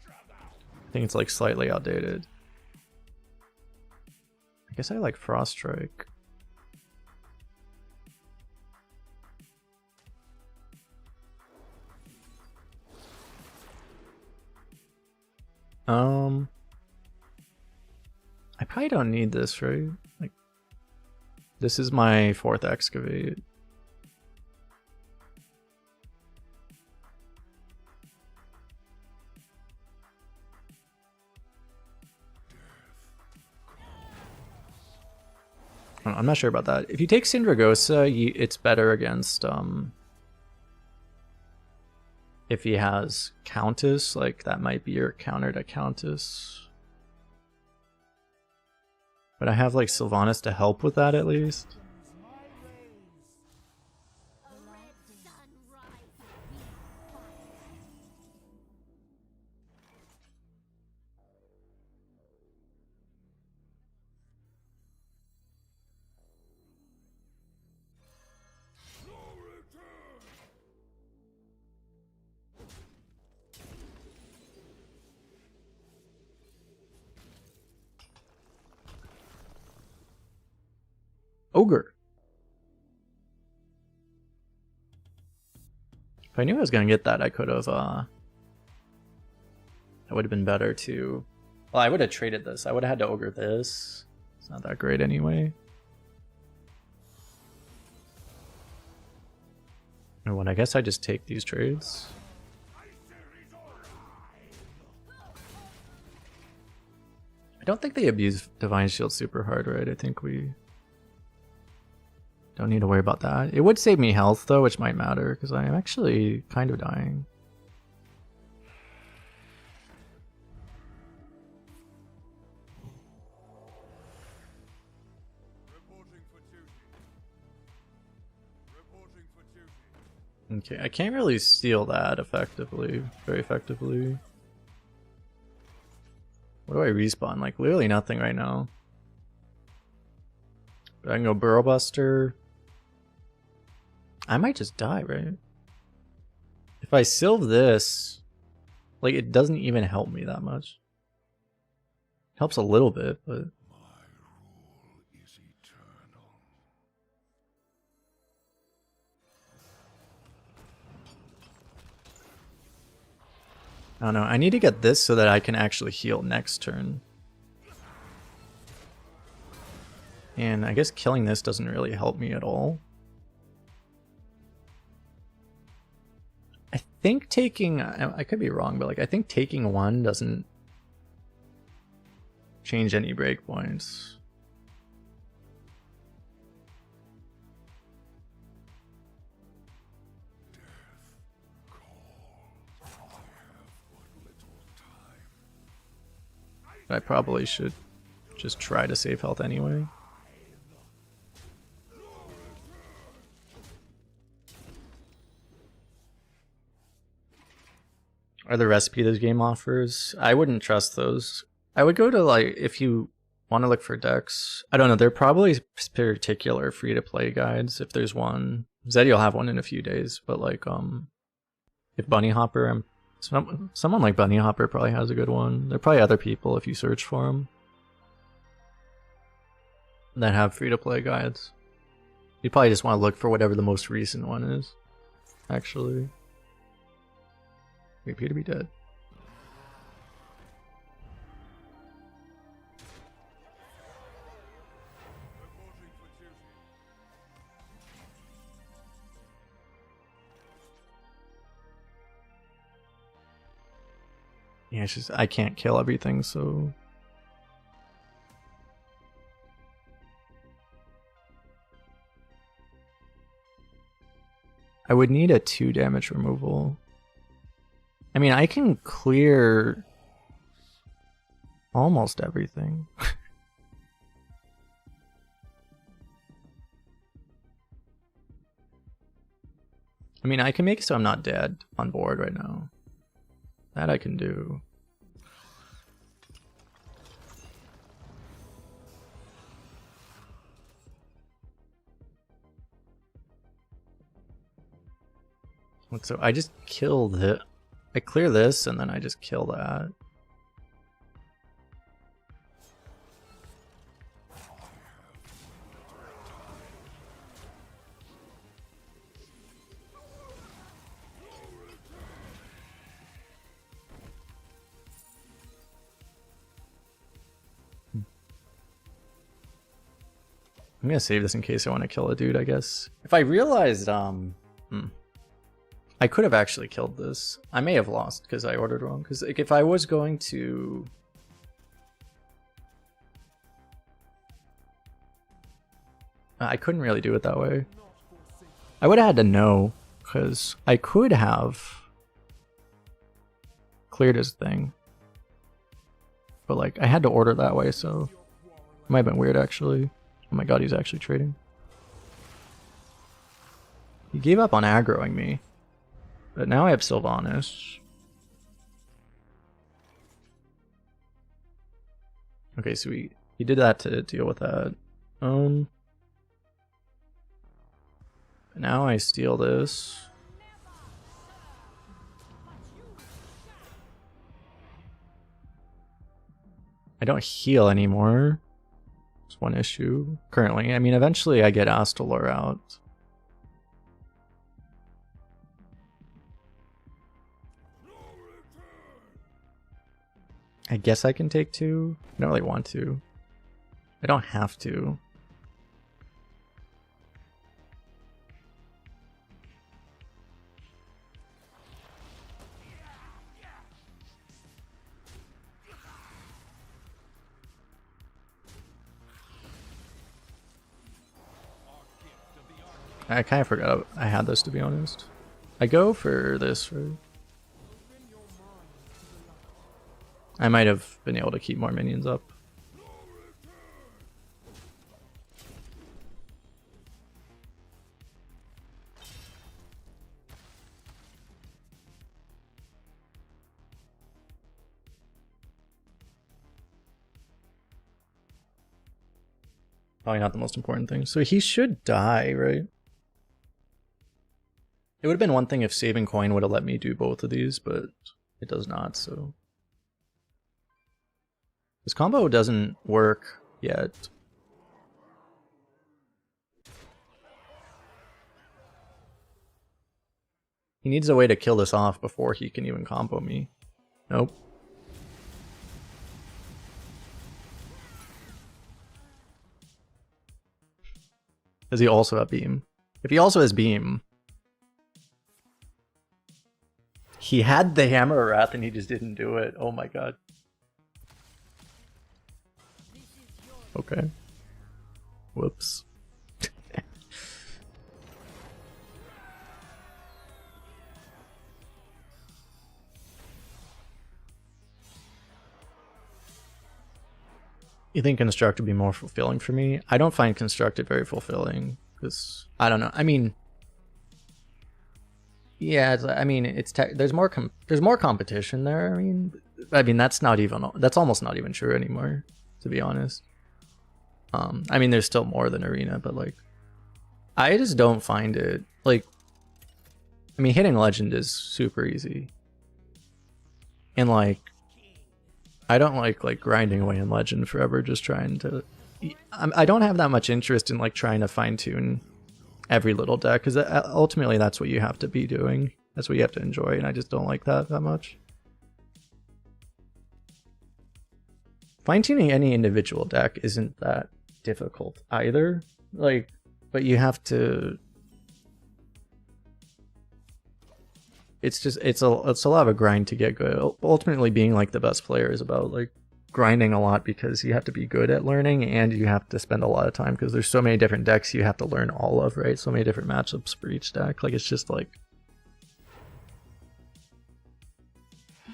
I think it's like slightly outdated. I guess I like Frost Strike. I probably don't need this, right? Like, this is my 4th excavate. I'm not sure about that. If you take Syndragosa, it's better against if he has Countess, like that might be your counter to Countess. But I have like Sylvanas to help with that at least. Ogre. If I knew I was gonna get that, I could have that would have been better to, well, I would have traded this. I would have had to ogre this. It's not that great anyway. And what, I guess I just take these trades. I don't think they abuse Divine Shield super hard, right? I think we don't need to worry about that. It would save me health though, which might matter because I am actually kind of dying. Okay, I can't really steal that effectively, very effectively. What do I respawn? Like literally nothing right now. But I can go Burrow Buster. I might just die, right? If I sylve this, like it doesn't even help me that much. It helps a little bit, but I don't know. I need to get this so that I can actually heal next turn. And I guess killing this doesn't really help me at all. I think taking, I could be wrong, but like I think taking 1 doesn't change any breakpoints. I probably should just try to save health anyway. Are the recipe this game offers? I wouldn't trust those. I would go to like, if you Want to look for decks? I don't know. They're probably particular free-to-play guides if there's one. Zeddy will have one in a few days, but like if Bunny Hopper, someone like Bunny Hopper probably has a good one. There are probably other people if you search for them that have free-to-play guides. You probably just want to look for whatever the most recent one is. Actually, we appear to be dead. Yeah, it's just I can't kill everything, so I would need a 2 damage removal. I mean, I can clear almost everything. I mean, I can make it so I'm not dead on board right now. That I can do. So I just kill it. I clear this and then I just kill that. I'm gonna save this in case I want to kill a dude, I guess. If I realized, I could have actually killed this. I may have lost because I ordered wrong. Because like, if I was going to... I couldn't really do it that way. I would have had to know, because I could have cleared his thing. But like, I had to order that way, so it might have been weird actually. Oh my god, he's actually trading. He gave up on aggroing me. But now I have Sylvanas. Okay, so he did that to deal with that. Now I steal this. I don't heal anymore. It's one issue currently. I mean, eventually I get asked to lure out. I guess I can take 2. I don't really want to. I don't have to. I kind of forgot I had this, to be honest. I go for this, right? I might have been able to keep more minions up. Probably not the most important thing. So he should die, right? It would have been one thing if saving coin would have let me do both of these, but it does not, so... This combo doesn't work yet. He needs a way to kill this off before he can even combo me. Nope. Does he also have beam? If he also has beam... He had the Hammer of Wrath and he just didn't do it. Oh my god. Okay. Whoops. You think Construct would be more fulfilling for me? I don't find Constructed very fulfilling because I don't know. I mean, yeah, it's there's more competition there. I mean that's almost not even true anymore, to be honest. I mean, there's still more than arena, but like, I just don't find it like. I mean, hitting legend is super easy, and like, I don't like grinding away in legend forever, just trying to. I don't have that much interest in like trying to fine tune every little deck, because ultimately that's what you have to be doing. That's what you have to enjoy, and I just don't like that much. Fine tuning any individual deck isn't that difficult either. Like, but you have to. It's a lot of a grind to get good. Ultimately, being like the best player is about like grinding a lot, because you have to be good at learning, and you have to spend a lot of time, because there's so many different decks you have to learn all of, right? So many different matchups for each deck. Like, it's just like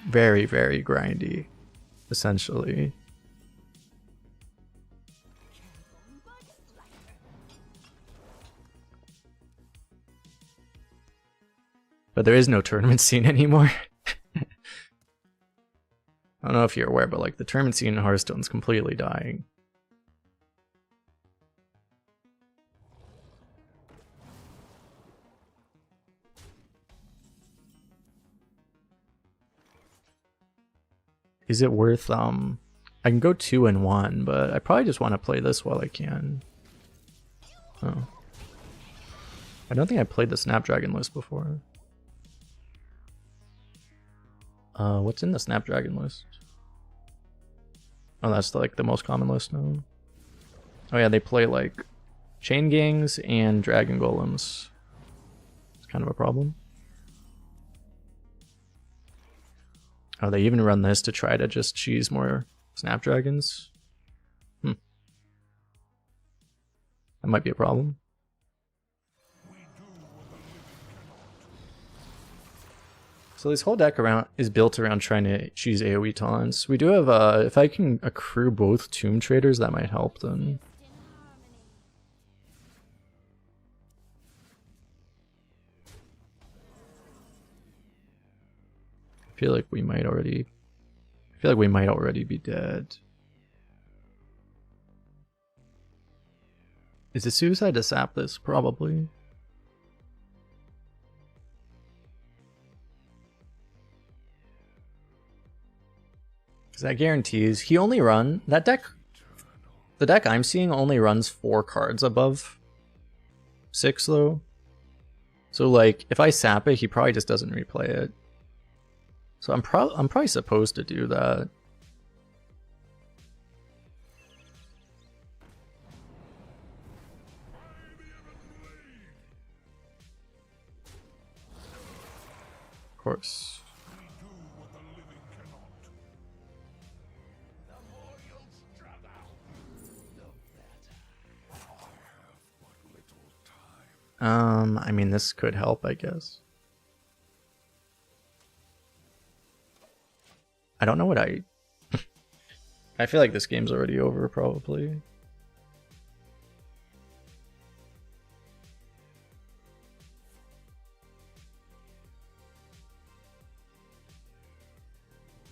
very, very grindy, essentially. But there is no tournament scene anymore. I don't know if you're aware, but like the tournament scene in Hearthstone's completely dying. Is it worth I can go 2-1, but I probably just want to play this while I can. Oh. I don't think I played the Snapdragon list before. What's in the Snapdragon list? Oh, that's like the most common list now. Oh yeah, they play like Chain Gangs and Dragon Golems. It's kind of a problem. Oh, they even run this to try to just cheese more Snapdragons? That might be a problem. So this whole deck is built around trying to choose AoE taunts. We do have, if I can accrue both Tomb Traders, that might help then. I feel like we might already be dead. Is it suicide to sap this? Probably. Because that guarantees he only run that deck. The deck I'm seeing only runs 4 cards above 6 though. So like if I sap it, he probably just doesn't replay it. So I'm probably supposed to do that. Of course. I mean, this could help, I guess. I don't know what I feel like this game's already over, probably.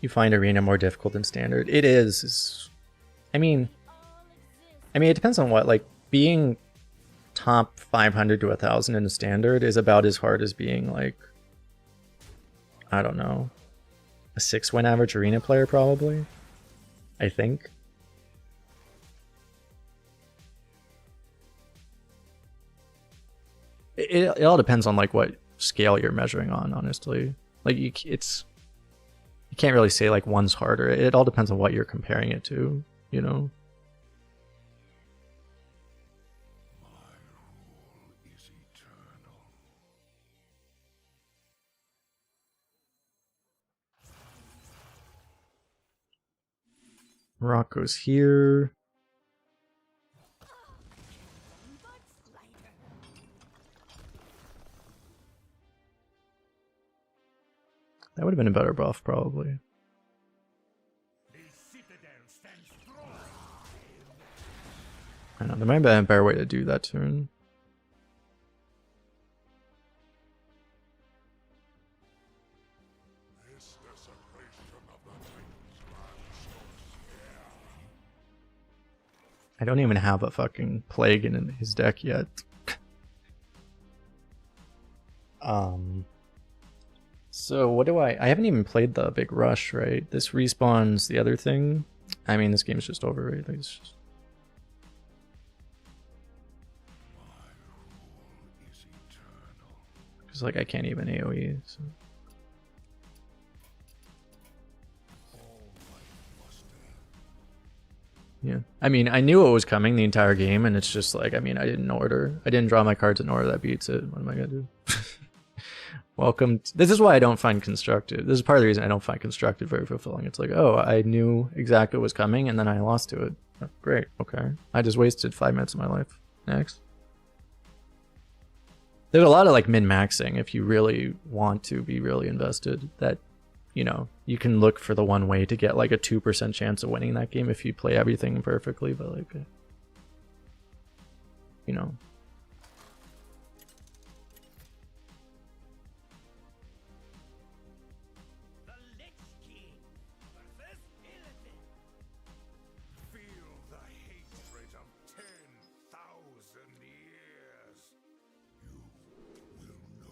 You find arena more difficult than standard? It is. I mean, it depends on what. Like, being top 500 to 1,000 in the standard is about as hard as being like, I don't know, a 6-win average arena player, probably. I think. It all depends on like what scale you're measuring on, honestly. Like you can't really say like one's harder. It all depends on what you're comparing it to, you know. Rock goes here. That would have been a better buff, probably. I know, there might have been a better way to do that turn. I don't even have a fucking plague in his deck yet. So what do I haven't even played the big rush, right? This respawns the other thing. I mean, this game's just over, right? Like, it's just... Because, like, I can't even AoE, so... Yeah. I mean, I knew it was coming the entire game, and it's just like, I mean, I didn't draw my cards in order. That beats it. What am I gonna do? Welcome. This is why I don't find constructed. This is part of the reason I don't find constructed very fulfilling. It's like, oh, I knew exactly what was coming, and then I lost to it. Oh, great. Okay. I just wasted 5 minutes of my life. Next. There's a lot of like min-maxing if you really want to be really invested. That, you know, you can look for the one way to get like a 2% chance of winning that game if you play everything perfectly, but like, you know. The Lich King versus Illidan. Feel the hatred of 10,000 years.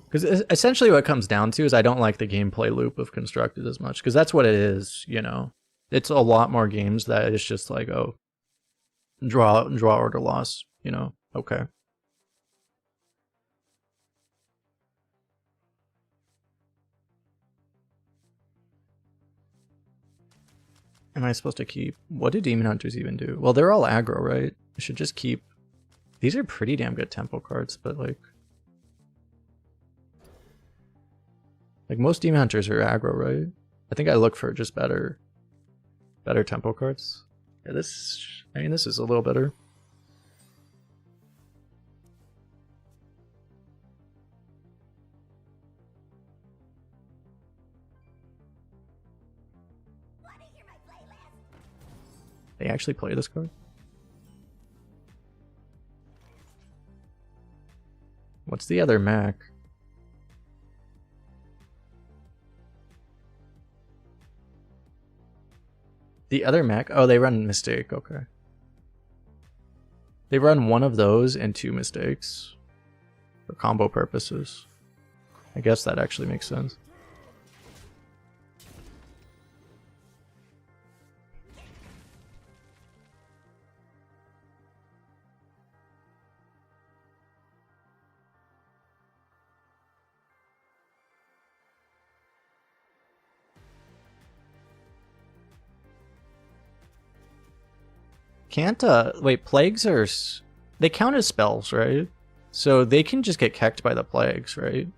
Because essentially what it comes down to is I don't like the gameplay loop of constructed as much, because that's what it is, you know. It's a lot more games that it's just like, oh, draw order loss, you know. Okay. Am I supposed to keep... What do Demon Hunters even do? Well, they're all aggro, right? I should just keep... These are pretty damn good tempo cards, but like... Like, most Demon Hunters are aggro, right? I think I look for just better tempo cards. Yeah, this... I mean, this is a little better. They actually play this card? What's the other Mac? The other Mac? Oh, they run Mistake, okay. They run one of those and 2 Mistakes for combo purposes. I guess that actually makes sense. Can't, wait, plagues are... They count as spells, right? So they can just get kecked by the plagues, right?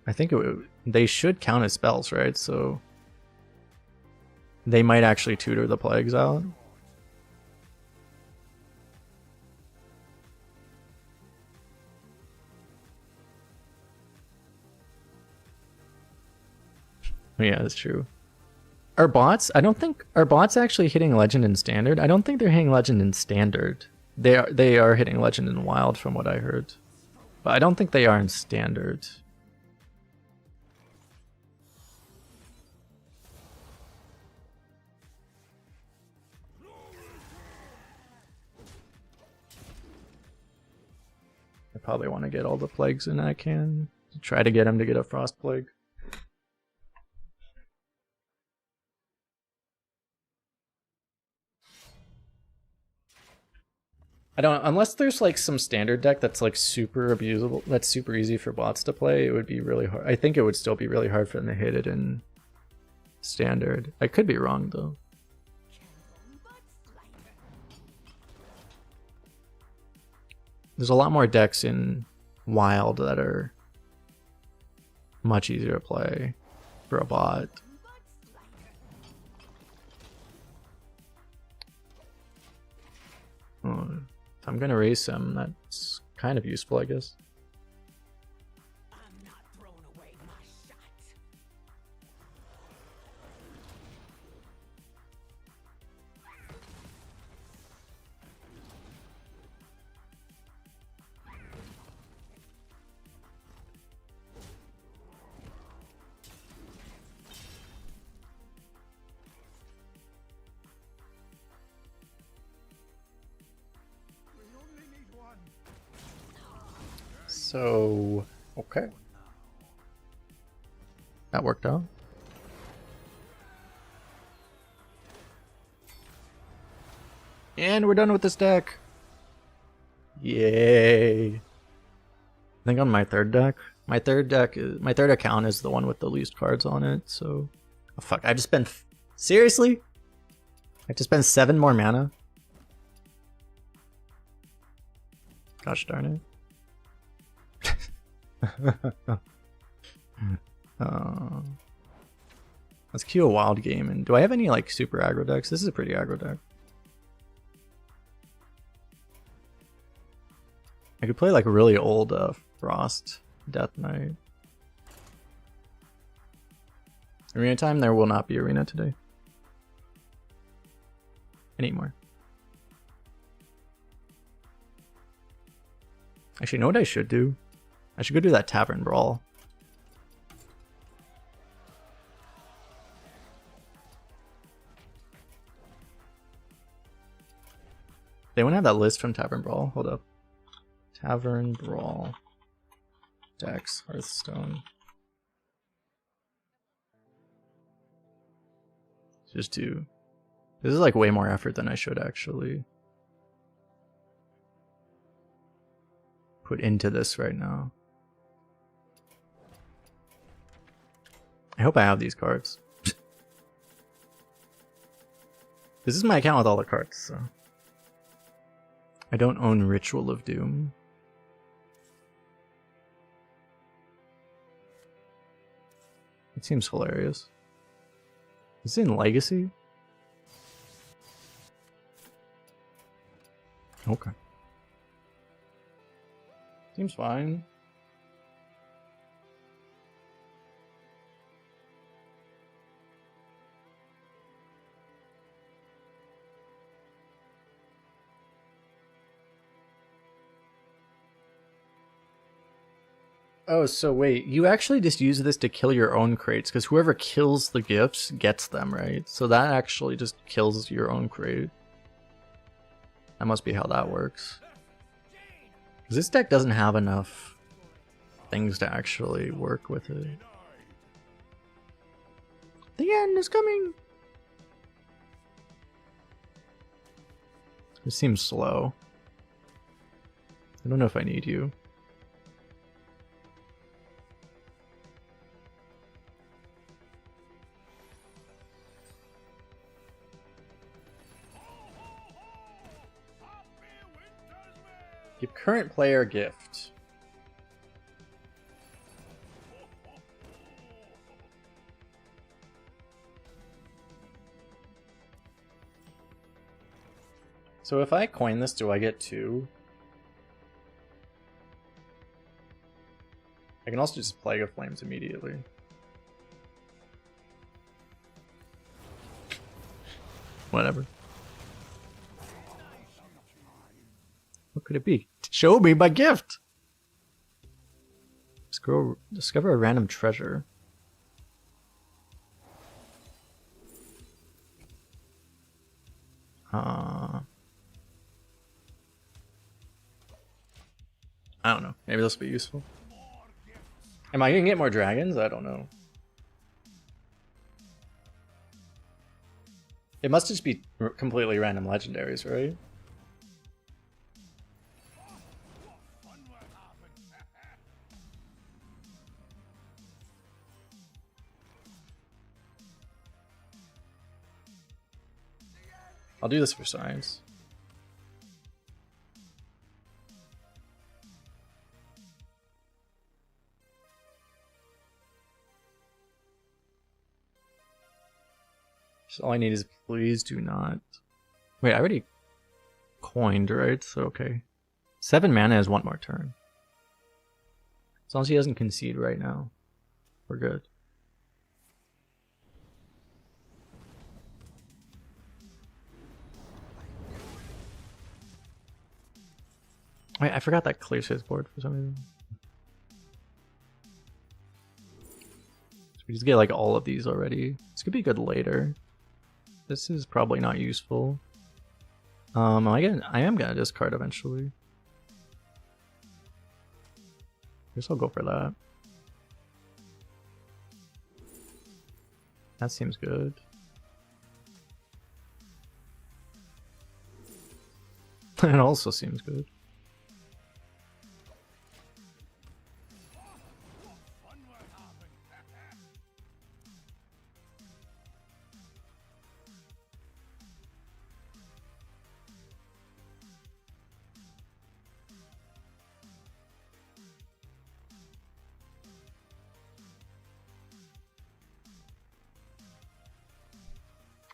I think they should count as spells, right? So they might actually tutor the plagues out. Yeah, that's true. Are bots? I don't think... Are bots actually hitting Legend in Standard? I don't think they're hitting Legend in Standard. They are hitting Legend in Wild from what I heard. But I don't think they are in Standard. I probably want to get all the plagues in I can. Try to get him to get a Frost Plague. I don't... Unless there's like some standard deck that's like super abusable, that's super easy for bots to play, it would be really hard. I think it would still be really hard for them to hit it in Standard. I could be wrong though. There's a lot more decks in Wild that are much easier to play for a bot. Oh, if I'm gonna race him, that's kind of useful, I guess. I'm not throwing away my shot. So, okay. That worked out. And we're done with this deck. Yay. I think on my third deck. My third account is the one with the least cards on it, so... Oh fuck, I just spent... Seriously? I have to spend 7 more mana? Gosh darn it. Let's queue a wild game, and do I have any like super aggro decks? This is a pretty aggro deck. I could play like really old Frost Death Knight. Arena time? There will not be arena today. Anymore. Actually, you know what I should do? I should go do that Tavern Brawl. They want to have that list from Tavern Brawl. Hold up. Tavern Brawl. Decks. Hearthstone. Just do... This is like way more effort than I should actually put into this right now. I hope I have these cards. This is my account with all the cards, so... I don't own Ritual of Doom. It seems hilarious. Is it in Legacy? Okay. Seems fine. Oh, so wait, you actually just use this to kill your own crates, because whoever kills the gifts gets them, right? So that actually just kills your own crate. That must be how that works. Because this deck doesn't have enough things to actually work with it. The end is coming! It seems slow. I don't know if I need you. Give current player a gift. So if I coin this, do I get 2? I can also just Plague of Flames immediately. Whatever. What could it be? Show me my gift! Discover a random treasure. I don't know. Maybe this will be useful. Am I gonna get more dragons? I don't know. It must just be completely random legendaries, right? I'll do this for science. So all I need is please do not... Wait, I already coined, right? So okay. 7 mana is 1 more turn. As long as he doesn't concede right now, we're good. Wait, I forgot that clears his board for some reason. So we just get like all of these already. This could be good later. This is probably not useful. I am gonna discard eventually. Guess I'll go for that. That seems good. It also seems good.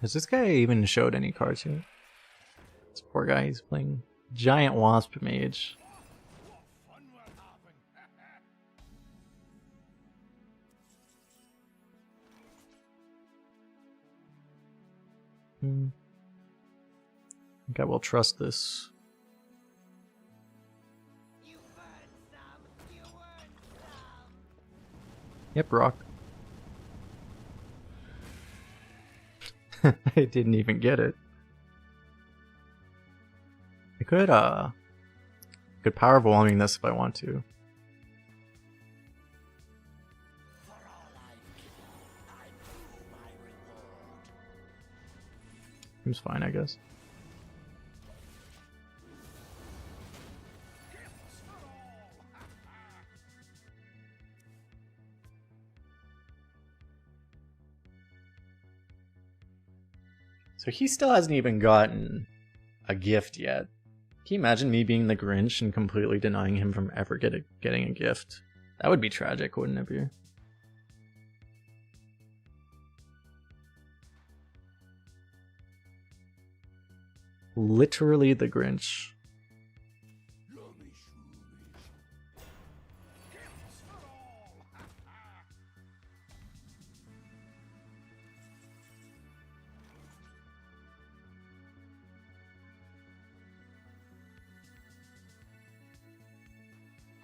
Has this guy even showed any cards yet? This poor guy, he's playing Giant Wasp Mage. I think I will trust this. You earned some. You earned some. Yep, rock. I didn't even get it. I could power bombing this if I want to. Seems fine, I guess. So he still hasn't even gotten a gift yet. Can you imagine me being the Grinch and completely denying him from ever getting a gift? That would be tragic, wouldn't it be? Literally the Grinch.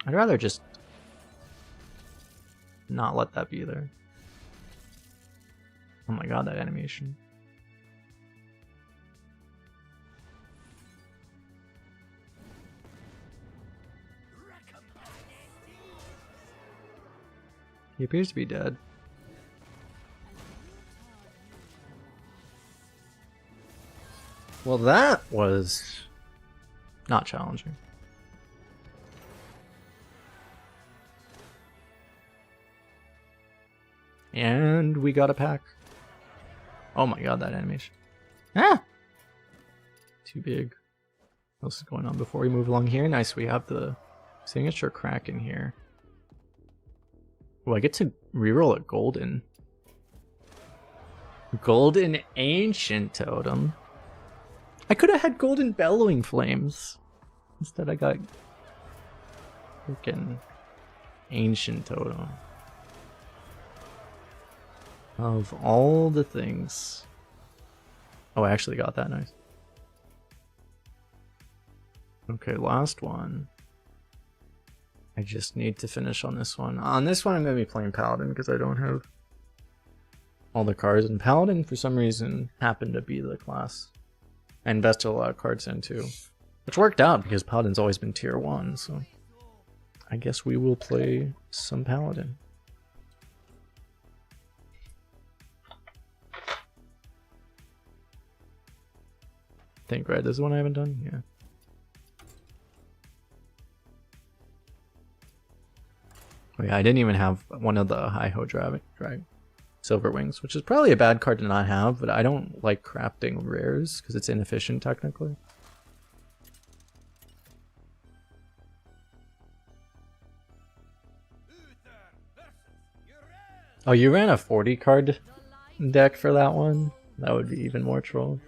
I'd rather just not let that be there. Oh my god, that animation. He appears to be dead. Well, that was not challenging. And we got a pack. Oh my god, that animation. Ah! Too big. What else is going on before we move along here? Nice, we have the signature Kraken here. Oh, I get to reroll a golden. Golden Ancient Totem. I could have had Golden Bellowing Flames. Instead I got freaking Ancient Totem. Of all the things. Oh, I actually got that, nice. Okay, last one. I just need to finish on this one. On this one I'm going to be playing Paladin because I don't have all the cards. And Paladin, for some reason, happened to be the class I invested a lot of cards into. Which worked out because Paladin's always been tier 1, so I guess we will play some Paladin. Think, right? This is one I haven't done? Yeah. Oh yeah, I didn't even have one of the Hi-Ho drag Silver Wings, which is probably a bad card to not have, but I don't like crafting rares because it's inefficient technically. Oh, you ran a 40 card deck for that one? That would be even more troll.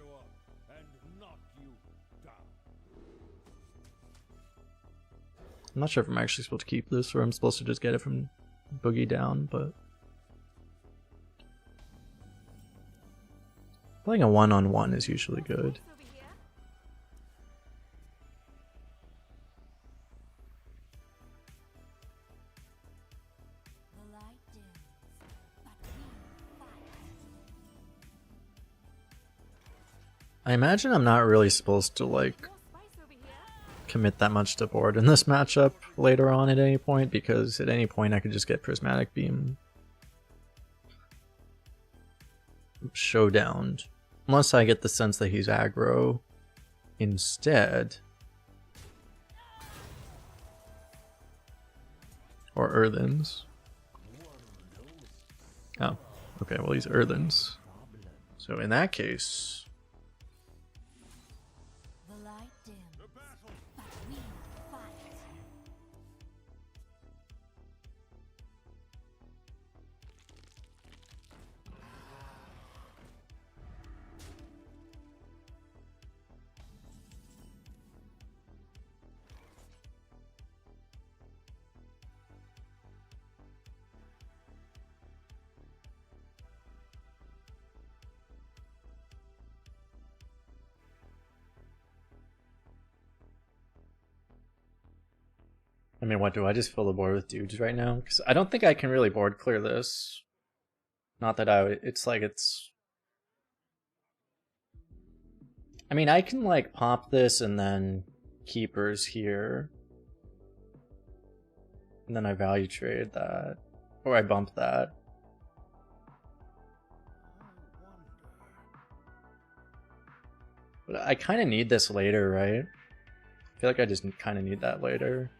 I'm not sure if I'm actually supposed to keep this or I'm supposed to just get it from Boogie down, but playing a one-on-one is usually good. I imagine I'm not really supposed to like commit that much to board in this matchup later on at any point, because at any point I could just get Prismatic Beam showdowned. Unless I get the sense that he's aggro instead. Or Earthens. Oh, okay, well he's Earthens. So in that case... The light dims, but we fight. I mean, what do I just fill the board with dudes right now? Because I don't think I can really board clear this. Not that I would, it's like it's... I mean, I can like pop this and then keepers here. And then I value trade that. Or I bump that. But I kind of need this later, right? I feel like I just kind of need that later.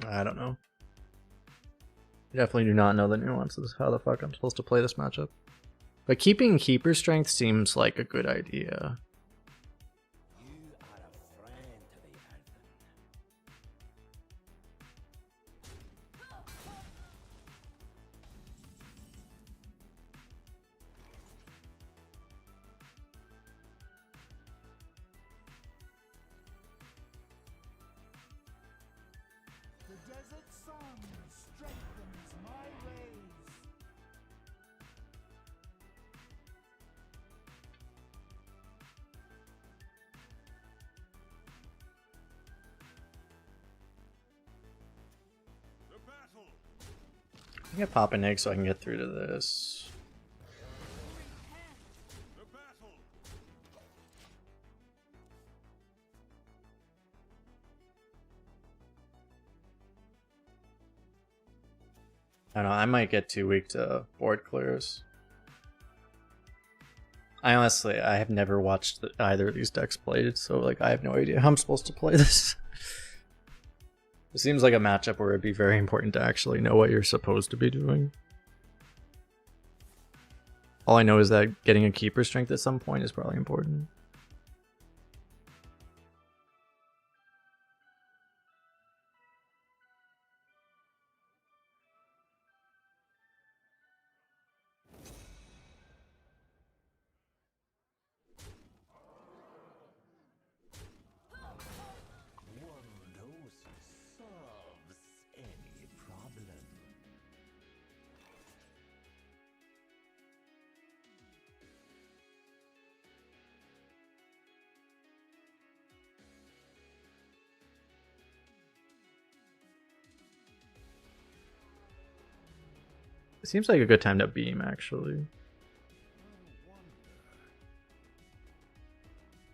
I don't know. I definitely do not know the nuances, how the fuck I'm supposed to play this matchup. But keeping keeper strength seems like a good idea. You are a friend to the earthen. The desert sun strengthens my ways. The battle. I can pop an egg so I can get through to this. The battle. I don't know, I might get too weak to board clears. I have never watched either of these decks played, so like I have no idea how I'm supposed to play this. It seems like a matchup where it'd be very important to actually know what you're supposed to be doing. All I know is that getting a keeper strength at some point is probably important. One dose solves any problem. It seems like a good time to beam, actually.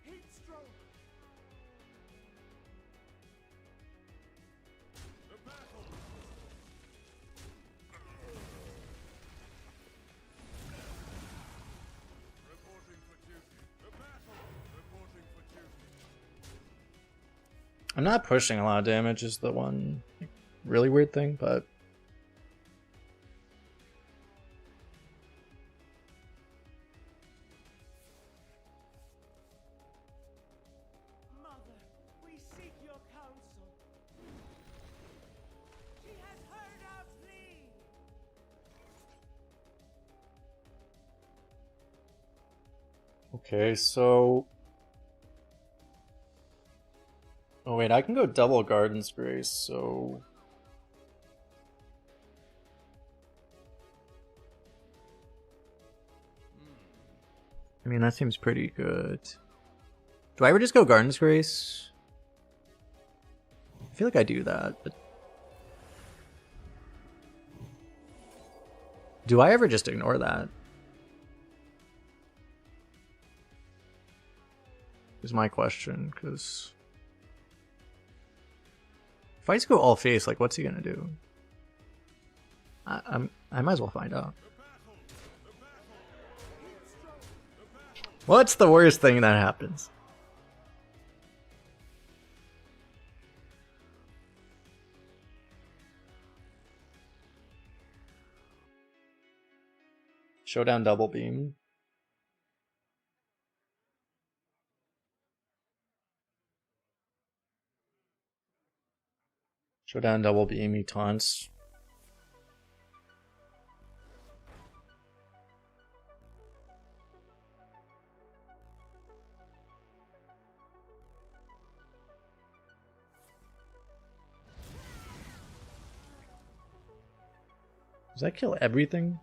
Heat stroke. The battle. Reporting for duty. The battle. Reporting for duty. I'm not pushing a lot of damage is the one really weird thing, but Mother, we seek your counsel. She has heard our plea. okay, so... Oh wait, I can go double Garden's Grace, so... I mean, that seems pretty good. Do I ever just go Garden's Grace? I feel like I do that, but... Do I ever just ignore that? Is my question, because... If I just go all face, like, what's he gonna do? I might as well find out. What's the worst thing that happens? Showdown double beam. Showdown double beam, he taunts. Does that kill everything?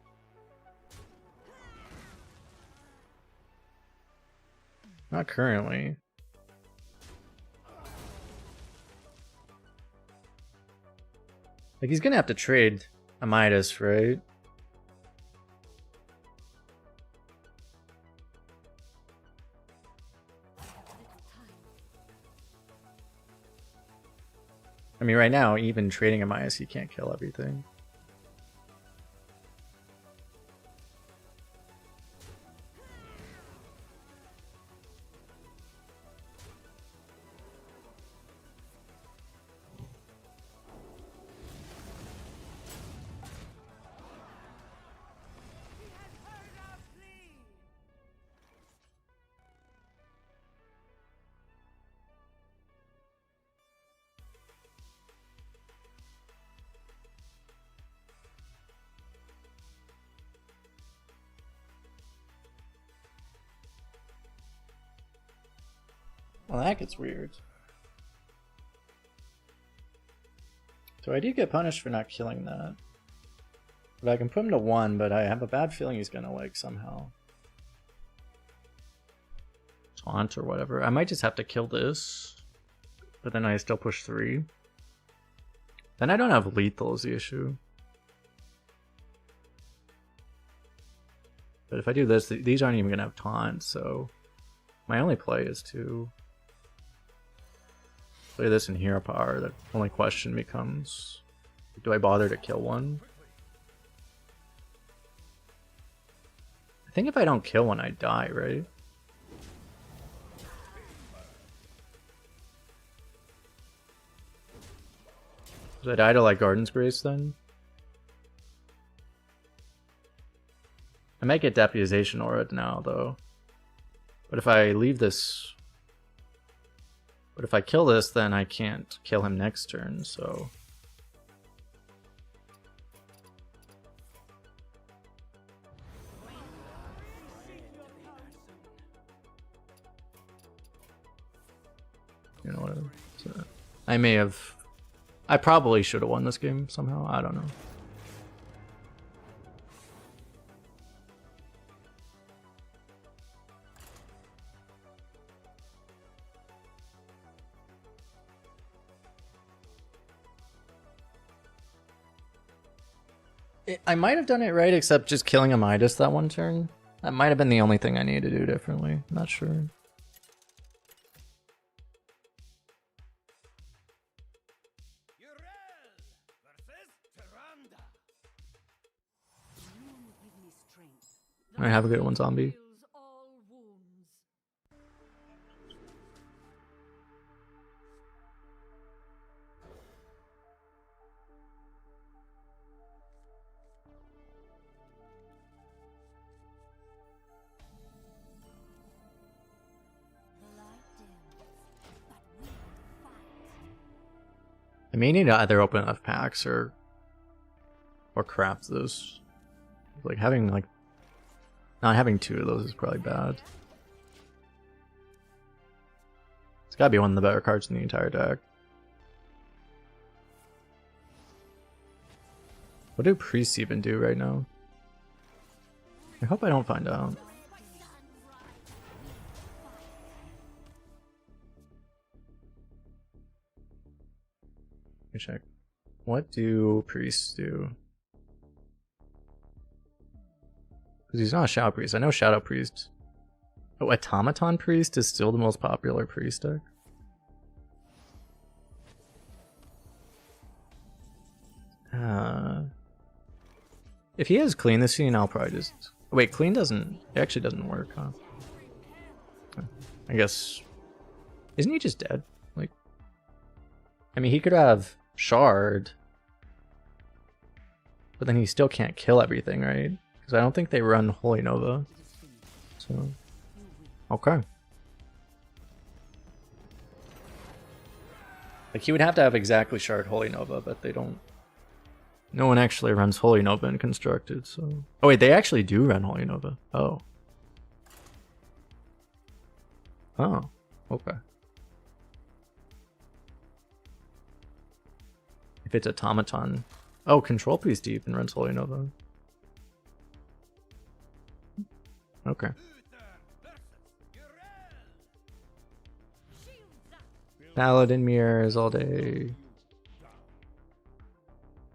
Not currently. Like, he's gonna have to trade a Midas, right? I mean, right now, even trading a Midas, he can't kill everything. Well, that gets weird. So I do get punished for not killing that. But I can put him to 1, but I have a bad feeling he's gonna, like, somehow taunt or whatever. I might just have to kill this, but then I still push 3. Then I don't have lethal is the issue. But if I do this, these aren't even gonna have taunt, so my only play is to play this in hero power. The only question becomes, do I bother to kill one? I think if I don't kill one, I die, right? Does I die to, like, Garden's Grace then? I might get Deputization Aura now, though. But if I leave this... But if I kill this, then I can't kill him next turn, so... You know what? So I may have... I probably should have won this game somehow. I don't know. I might have done it right, except just killing a Midas that one turn. That might have been the only thing I needed to do differently. I'm not sure. Alright, have a good one, zombie. I may need to either open enough packs or craft this. Like having like not having 2 of those is probably bad. It's gotta be one of the better cards in the entire deck. What do priests even do right now? I hope I don't find out. me check. What do priests do? Because he's not a Shadow Priest. I know Shadow Priest. Oh, Automaton Priest is still the most popular priest deck. If he has clean this scene, I'll probably just... Wait, clean doesn't... It actually doesn't work, huh? I guess... Isn't he just dead? Like... I mean, he could have Shard. But then he still can't kill everything, right? Because I don't think they run Holy Nova. So... Okay. Like, he would have to have exactly Shard Holy Nova, but they don't... No one actually runs Holy Nova in Constructed, so... Oh wait, they actually do run Holy Nova. Oh. Oh, okay. If it's Automaton... Oh, Control Priest even runs Holy Nova. Okay. Paladin mirrors all day.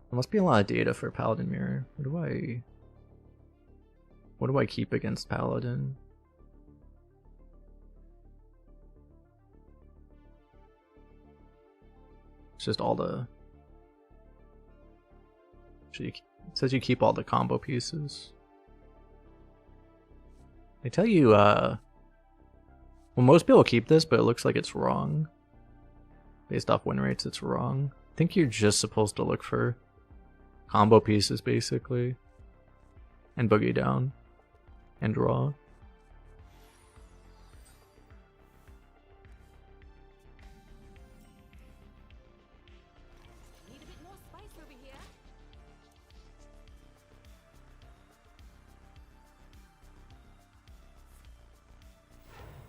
There must be a lot of data for Paladin mirror. What do I keep against Paladin? It's just all the... It says you keep all the combo pieces. They tell you, well, most people keep this, but it looks like it's wrong. Based off win rates, it's wrong. I think you're just supposed to look for combo pieces, basically. And boogie down. And draw. Need a bit more spice over here.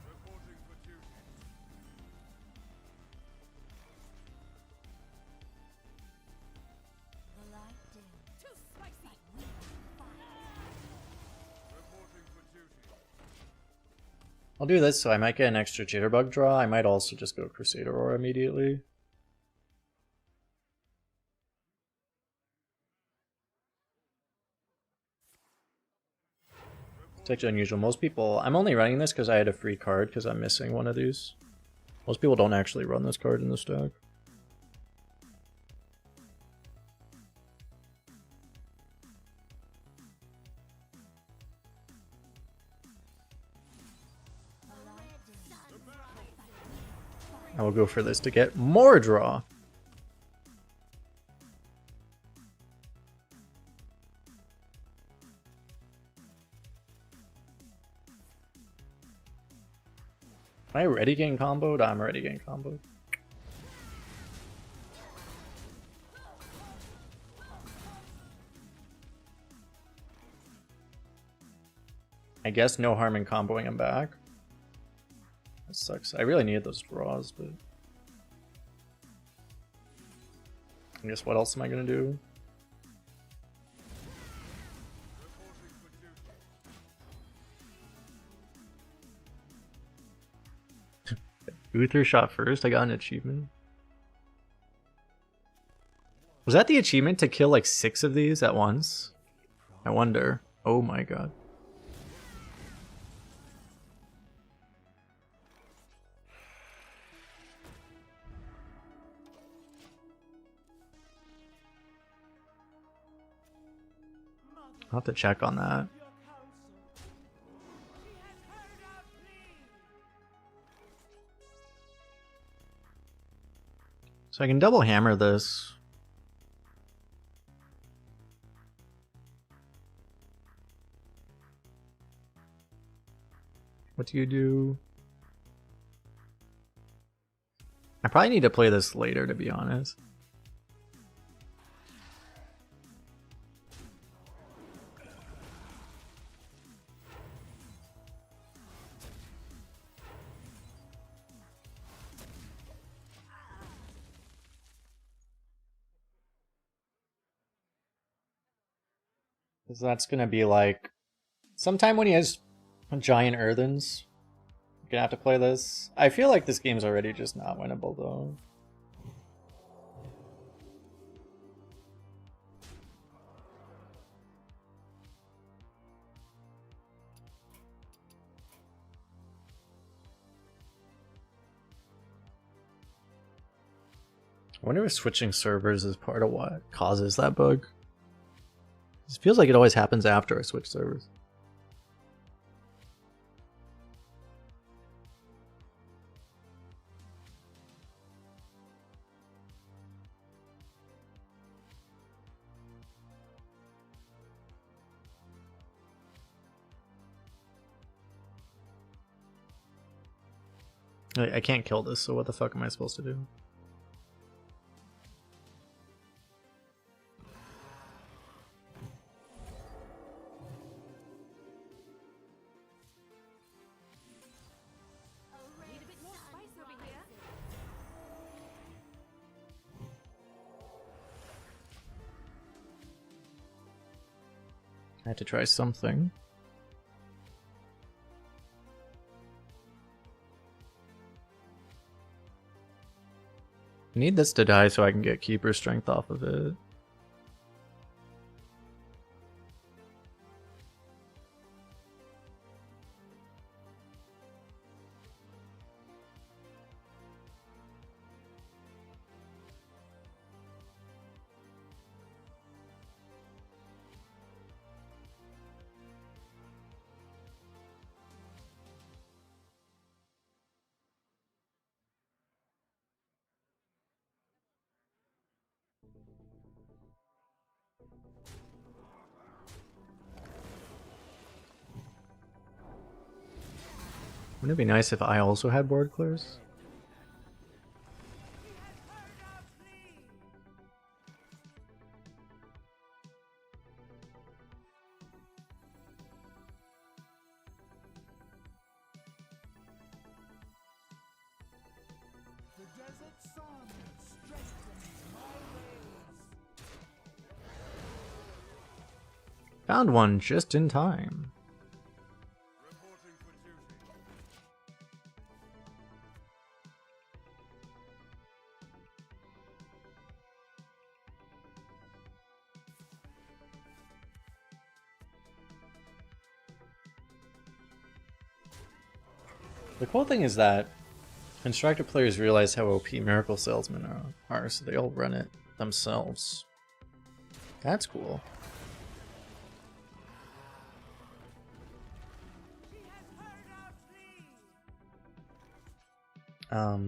Reporting for duty. The light dim. Too spicy. Reporting for duty. I'll do this, so I might get an extra Jitterbug draw. I might also just go Crusade Aurora immediately. It's actually unusual. Most people... I'm only running this because I had a free card because I'm missing one of these. Most people don't actually run this card in this deck. I will go for this to get more draw. Am I already getting comboed? I'm already getting comboed. I guess no harm in comboing him back. That sucks. I really needed those draws, but... I guess what else am I gonna do? Uther shot first, I got an achievement. Was that the achievement to kill like 6 of these at once? I wonder. Oh my god. I'll have to check on that. So I can double hammer this. What do you do? I probably need to play this later, to be honest. Because that's gonna be like sometime when he has giant earthens. You're gonna have to play this. I feel like this game's already just not winnable though. I wonder if switching servers is part of what causes that bug. It feels like it always happens after I switch servers. I can't kill this, so what the fuck am I supposed to do? Need a bit more spice over here. I had to try something. I need this to die so I can get keeper strength off of it. Wouldn't it be nice if I also had board clears? The desert sun strengthens my ways. Found one just in time. Reporting for duty. The cool thing is that constructor players realize how OP Miracle Salesmen are, so they all run it themselves. That's cool.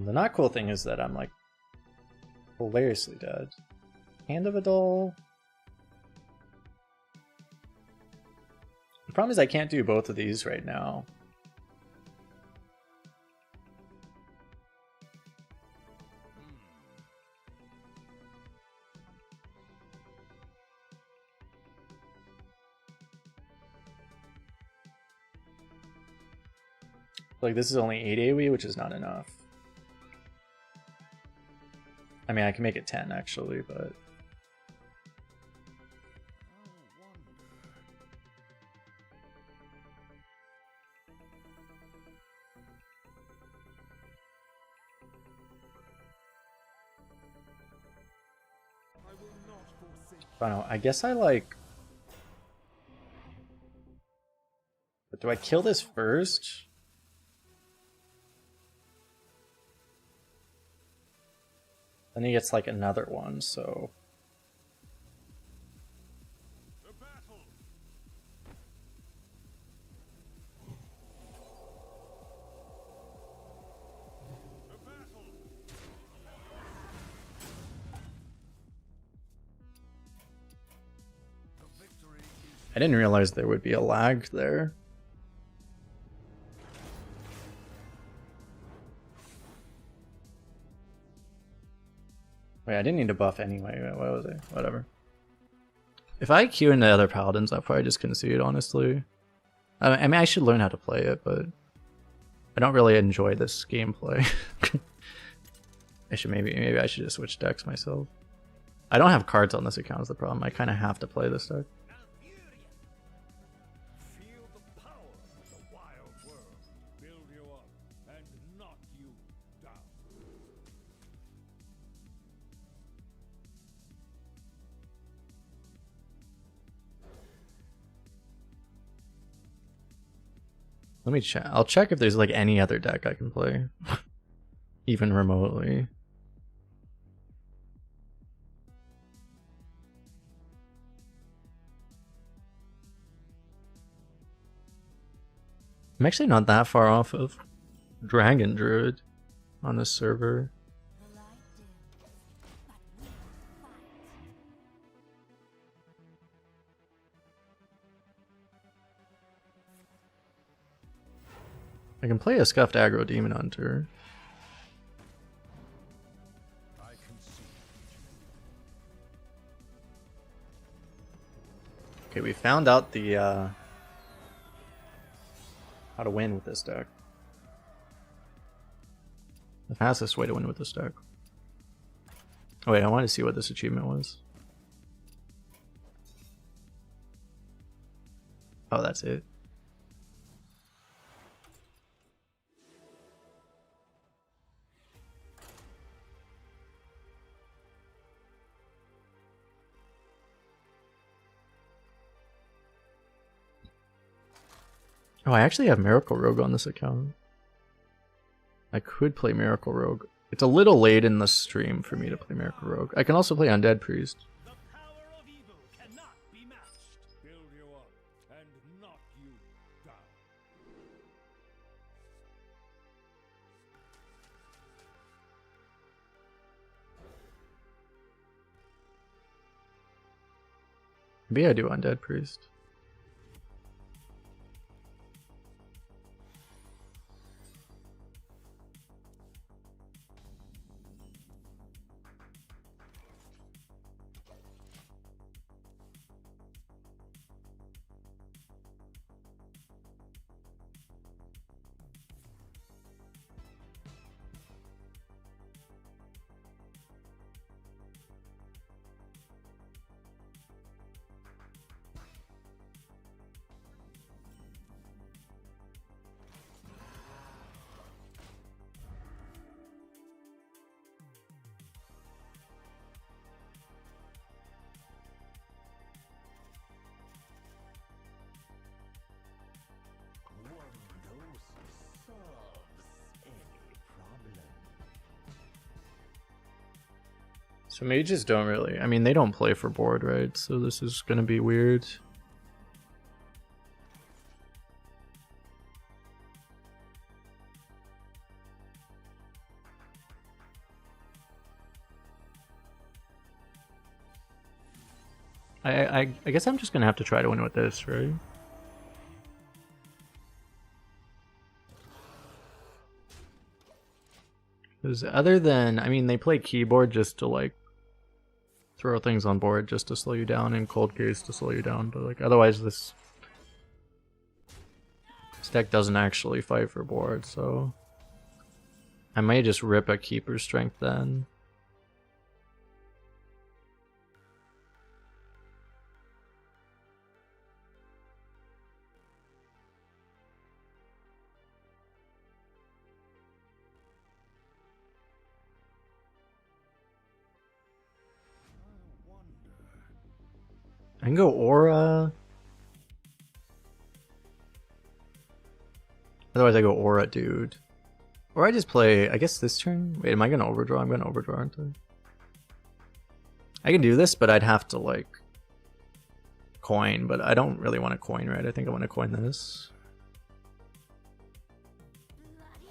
The not cool thing is that I'm like hilariously dead. Hand of a Doll. The problem is I can't do both of these right now. Like, this is only 8 AoE, which is not enough. I mean, I can make it 10 actually, but I will not forsake. I don't know. I guess I like. But do I kill this first? Then he gets like another one, so. The battle. The battle. The victory is I didn't realize there would be a lag there. Wait, I didn't need to buff anyway. What was it? Whatever. If I queue into other paladins, I'll probably just concede, honestly. I mean, I should learn how to play it, but I don't really enjoy this gameplay. Maybe I should just switch decks myself. I don't have cards on this account is the problem. I kind of have to play this deck. feel the power of the wild world. Build you up and knock you down. Let me check. I'll check if there's like any other deck I can play, even remotely. I'm actually not that far off of Dragon Druid on this server. The light dims, but we fight. I can play a Scuffed Aggro Demon Hunter. I can see. Okay, we found out the how to win with this deck. The fastest way to win with this deck. Oh wait, I wanted to see what this achievement was. Oh, that's it. Oh, I actually have Miracle Rogue on this account. I could play Miracle Rogue. It's a little late in the stream for me to play Miracle Rogue. I can also play Undead Priest. The power of evil cannot be matched. Build you up and knock you down. Maybe I do Undead Priest. So mages don't really, I mean, they don't play for board, right? So this is gonna be weird. I guess I'm just gonna have to try to win with this, right? Because other than, I mean, they play keyboard just to like throw things on board just to slow you down, and cold case to slow you down, but like otherwise this deck doesn't actually fight for board, so I may just rip a keeper strength then. I can go Aura. Otherwise I go Aura, dude. Or I just play, I guess this turn? Wait, am I gonna overdraw? I'm gonna overdraw, aren't I? I can do this, but I'd have to like coin, but I don't really want to coin, right? I think I want to coin this. Bloody day.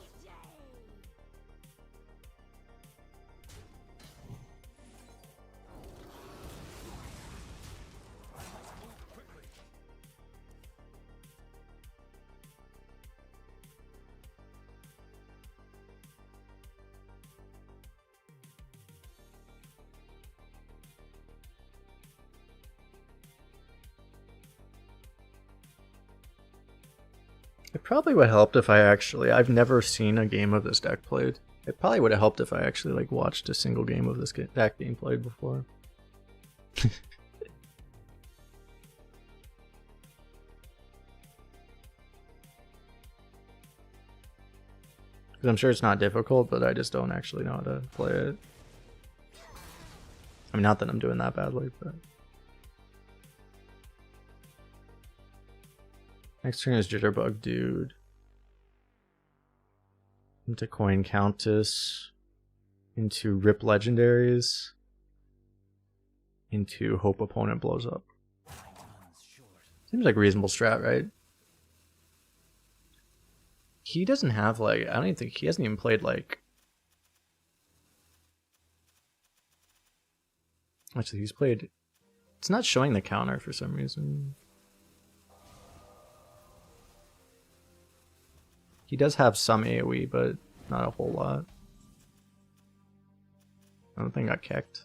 It probably would have helped if I actually, I've never seen a game of this deck played. It probably would have helped if I actually like watched a single game of this deck being played before. Because I'm sure it's not difficult, but I just don't actually know how to play it. I mean, not that I'm doing that badly, but... Next turn is Jitterbug Dude. Into Coin Countess. Into Rip Legendaries. Into Hope Opponent Blows Up. Seems like a reasonable strat, right? He doesn't have like, I don't even think he hasn't even played like. Actually, he's played. It's not showing the counter for some reason. He does have some AoE, but not a whole lot. I don't think I got kicked.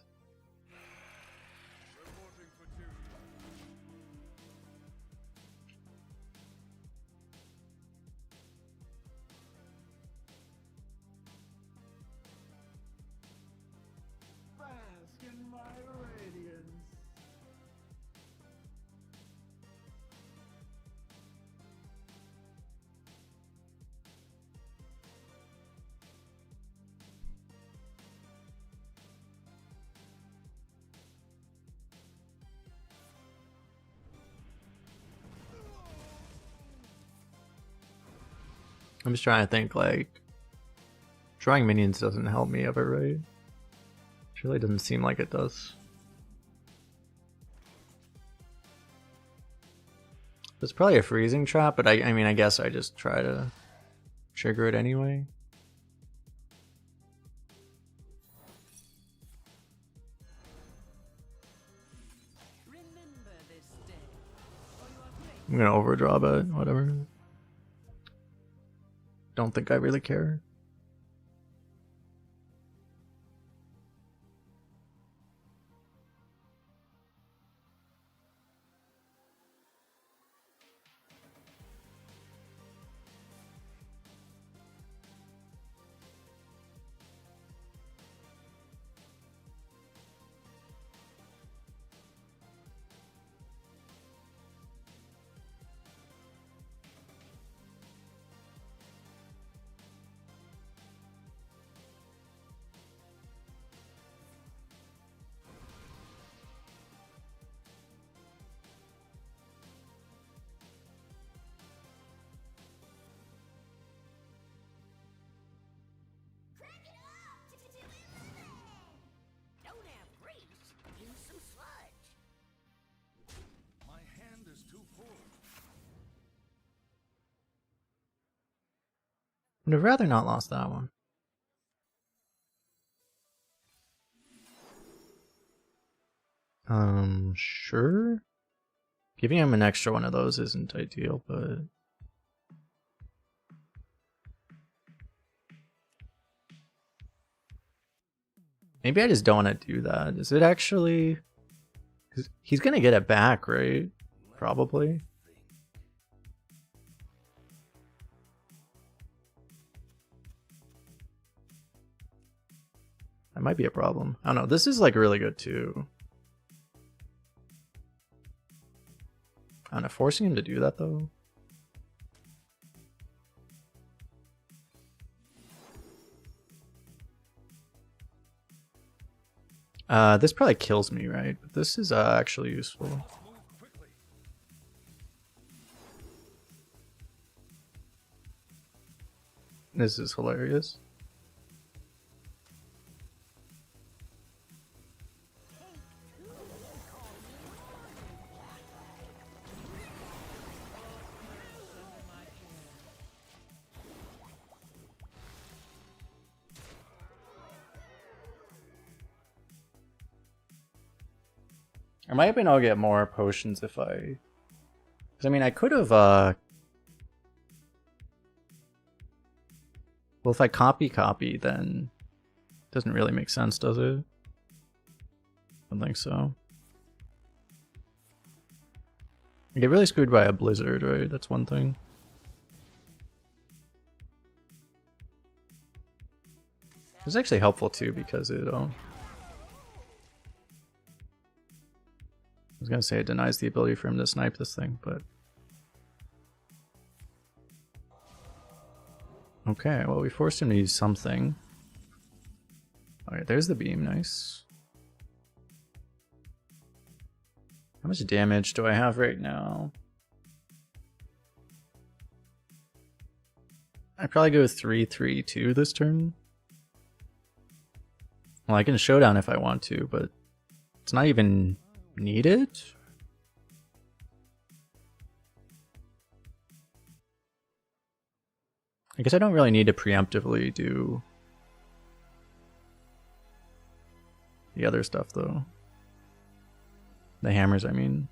Reporting for duty. Bask in my radiance. I'm just trying to think, like, drawing minions doesn't help me ever, right? It really doesn't seem like it does. It's probably a freezing trap, but I mean, I guess I just try to trigger it anyway. Remember this day, or you are great. I'm gonna overdraw, but whatever. Don't think I really care. Don't have grease, use some sludge. My hand is too full. I'd have rather not lost that one. Sure. Giving him an extra one of those isn't ideal, but maybe I just don't want to do that. Is it actually? 'Cause he's gonna get it back, right? Probably. That might be a problem. I don't know. This is like really good too. I don't know. Forcing him to do that though. This probably kills me, right? But this is actually useful. Move quickly. This is hilarious. I might have been able to get more potions if I... Because, I mean, I could have, Well, if I copy, then... It doesn't really make sense, does it? I don't think so. I get really screwed by a blizzard, right? That's one thing. It's actually helpful, too, because it, I was gonna say it denies the ability for him to snipe this thing, but... Okay, well, we forced him to use something. Alright, there's the beam, nice. How much damage do I have right now? I'd probably go 3-3-2 this turn. Well, I can showdown if I want to, but it's not even needed. I guess I don't really need to preemptively do the other stuff, though. The hammers, I mean.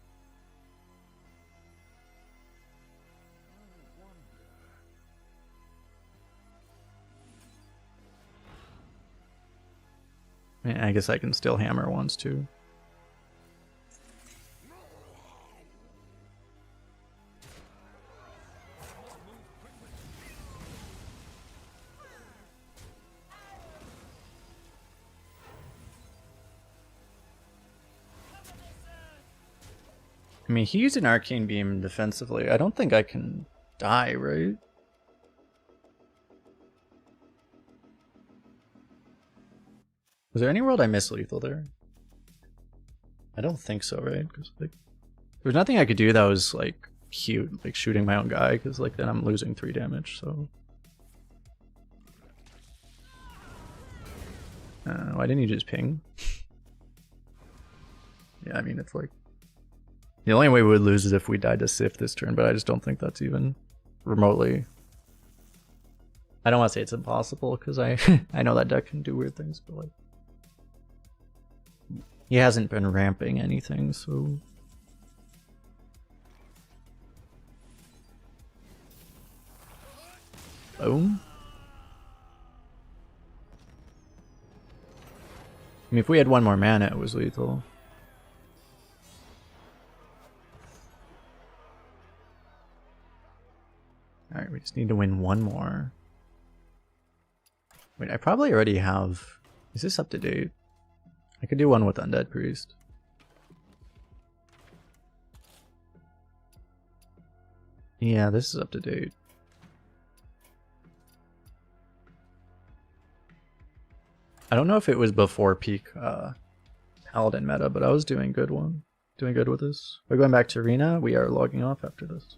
I guess I can still hammer once, too. I mean, he used an arcane beam defensively. I don't think I can die, right? Was there any world I missed lethal there? I don't think so, right? Because like, there was nothing I could do that was like cute, like shooting my own guy, because like then I'm losing 3 damage. So why didn't you just ping? Yeah, I mean it's like the only way we would lose is if we died to Sif this turn, but I just don't think that's even remotely. I don't want to say it's impossible because I I know that deck can do weird things, but like. He hasn't been ramping anything, so... Boom. I mean, if we had 1 more mana, it was lethal. Alright, we just need to win 1 more. Wait, I probably already have... Is this up to date? I could do one with Undead Priest. Yeah, this is up to date. I don't know if it was before peak Paladin meta, but I was doing good with this. We're going back to Arena. We are logging off after this.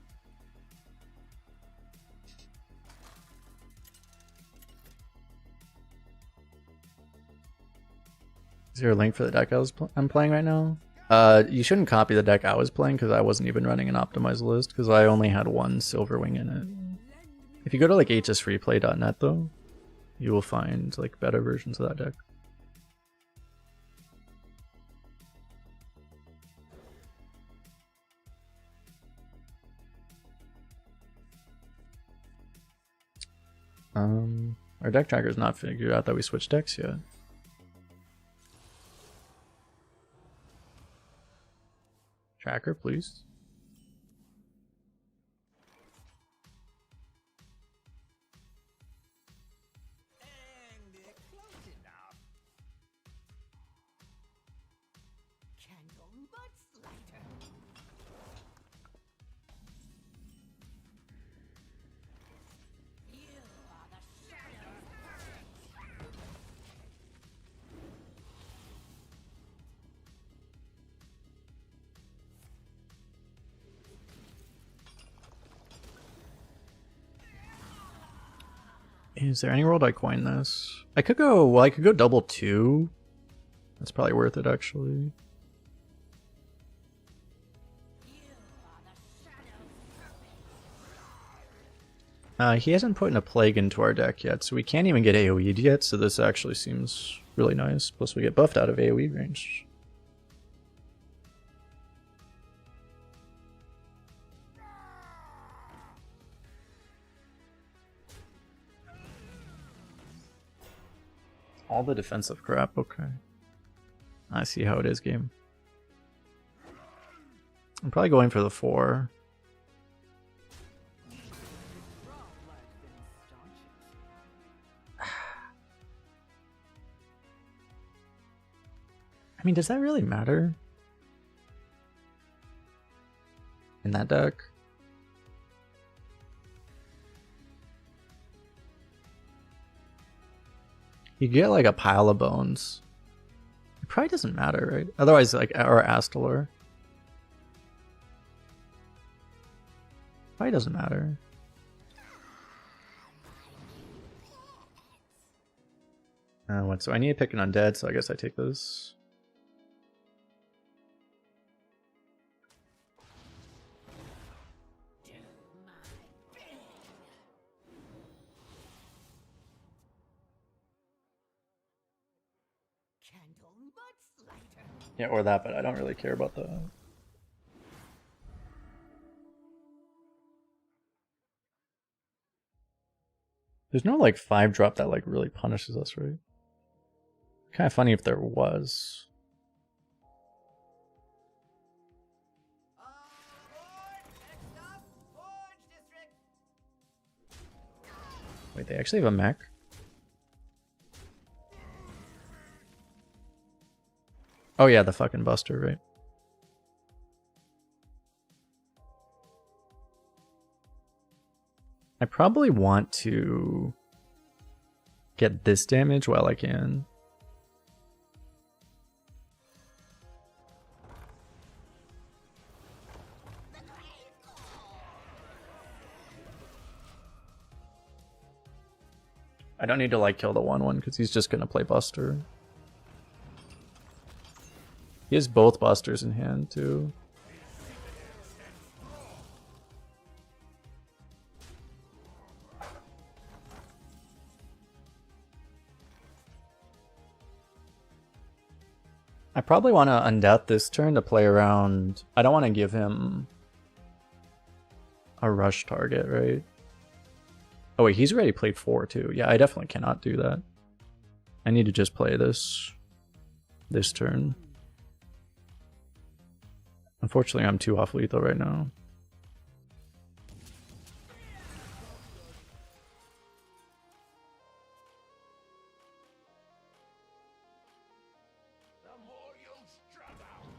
Is there a link for the deck I'm playing right now? You shouldn't copy the deck I was playing because I wasn't even running an optimized list because I only had 1 Silverwing in it. If you go to like hsfreeplay.net though, you will find like better versions of that deck. Our deck tracker's not figured out that we switched decks yet. Tracker, please. And close enough. Candle mudslider. You are the shadow. Is there any world I coin this? I could go, well, I could go double 2. That's probably worth it, actually. He hasn't put in a plague into our deck yet, so we can't even get AoE'd yet, so this actually seems really nice. Plus we get buffed out of AoE range. All the defensive crap, okay. I see how it is, game. I'm probably going for the 4. I mean, does that really matter? In that deck? You get like a pile of bones. It probably doesn't matter, right? Otherwise, like, or Astalor. Probably doesn't matter. What? So I need to pick an undead, so I guess I take this. handle much lighter. Yeah, or that, but I don't really care about the. There's no like 5-drop that like really punishes us, right? Kind of funny if there was. Next up, Forge District. Wait, they actually have a mech? Oh yeah, the fucking Buster, right? I probably want to get this damage while I can. I don't need to like kill the 1/1 because he's just gonna play Buster. He has both Busters in hand too. I probably want to undeath this turn to play around. I don't want to give him a rush target, right? Oh wait, he's already played 4 too. Yeah, I definitely cannot do that. I need to just play this turn. Unfortunately, I'm too off lethal right now. The more you'll struggle,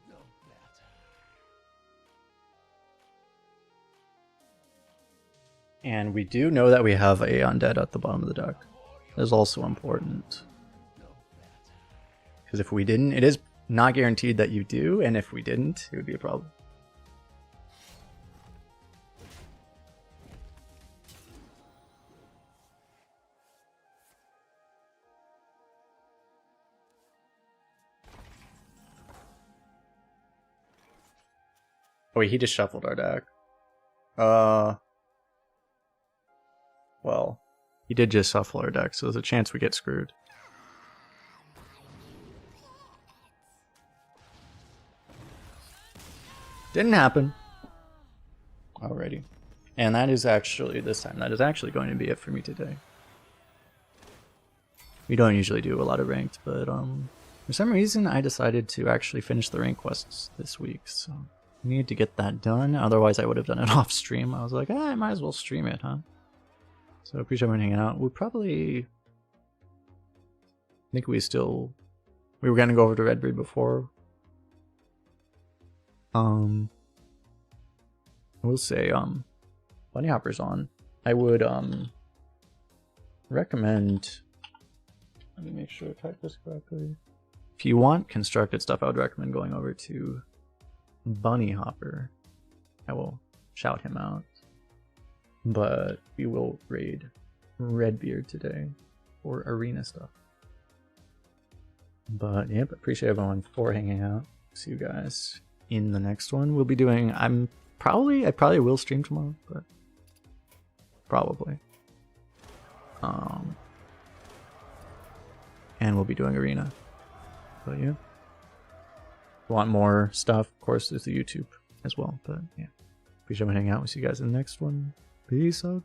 the better. And we do know that we have a undead at the bottom of the deck. That is also important. Because if we didn't, it is not guaranteed that you do, and if we didn't, it would be a problem. Oh wait, he just shuffled our deck. Well, he did just shuffle our deck, so there's a chance we get screwed. Didn't happen. Alrighty. And that is actually, this time, that is actually going to be it for me today. We don't usually do a lot of ranked, but for some reason I decided to actually finish the rank quests this week, so I needed to get that done. Otherwise I would have done it off stream. I was like, I might as well stream it, huh? So I appreciate everyone hanging out. We'll probably, I think we were gonna go over to Redbeard before. I will say, Bunny Hopper's on. I would recommend. Let me make sure I type this correctly. If you want constructed stuff, I would recommend going over to Bunny Hopper. I will shout him out. But we will raid Redbeard today for arena stuff. But yep, appreciate everyone for hanging out. See you guys in the next one. We'll be doing, I probably will stream tomorrow, but probably. And we'll be doing arena. But yeah. If you want more stuff, of course, there's the YouTube as well. But yeah. Appreciate everyone hanging out. We'll see you guys in the next one. Peace out.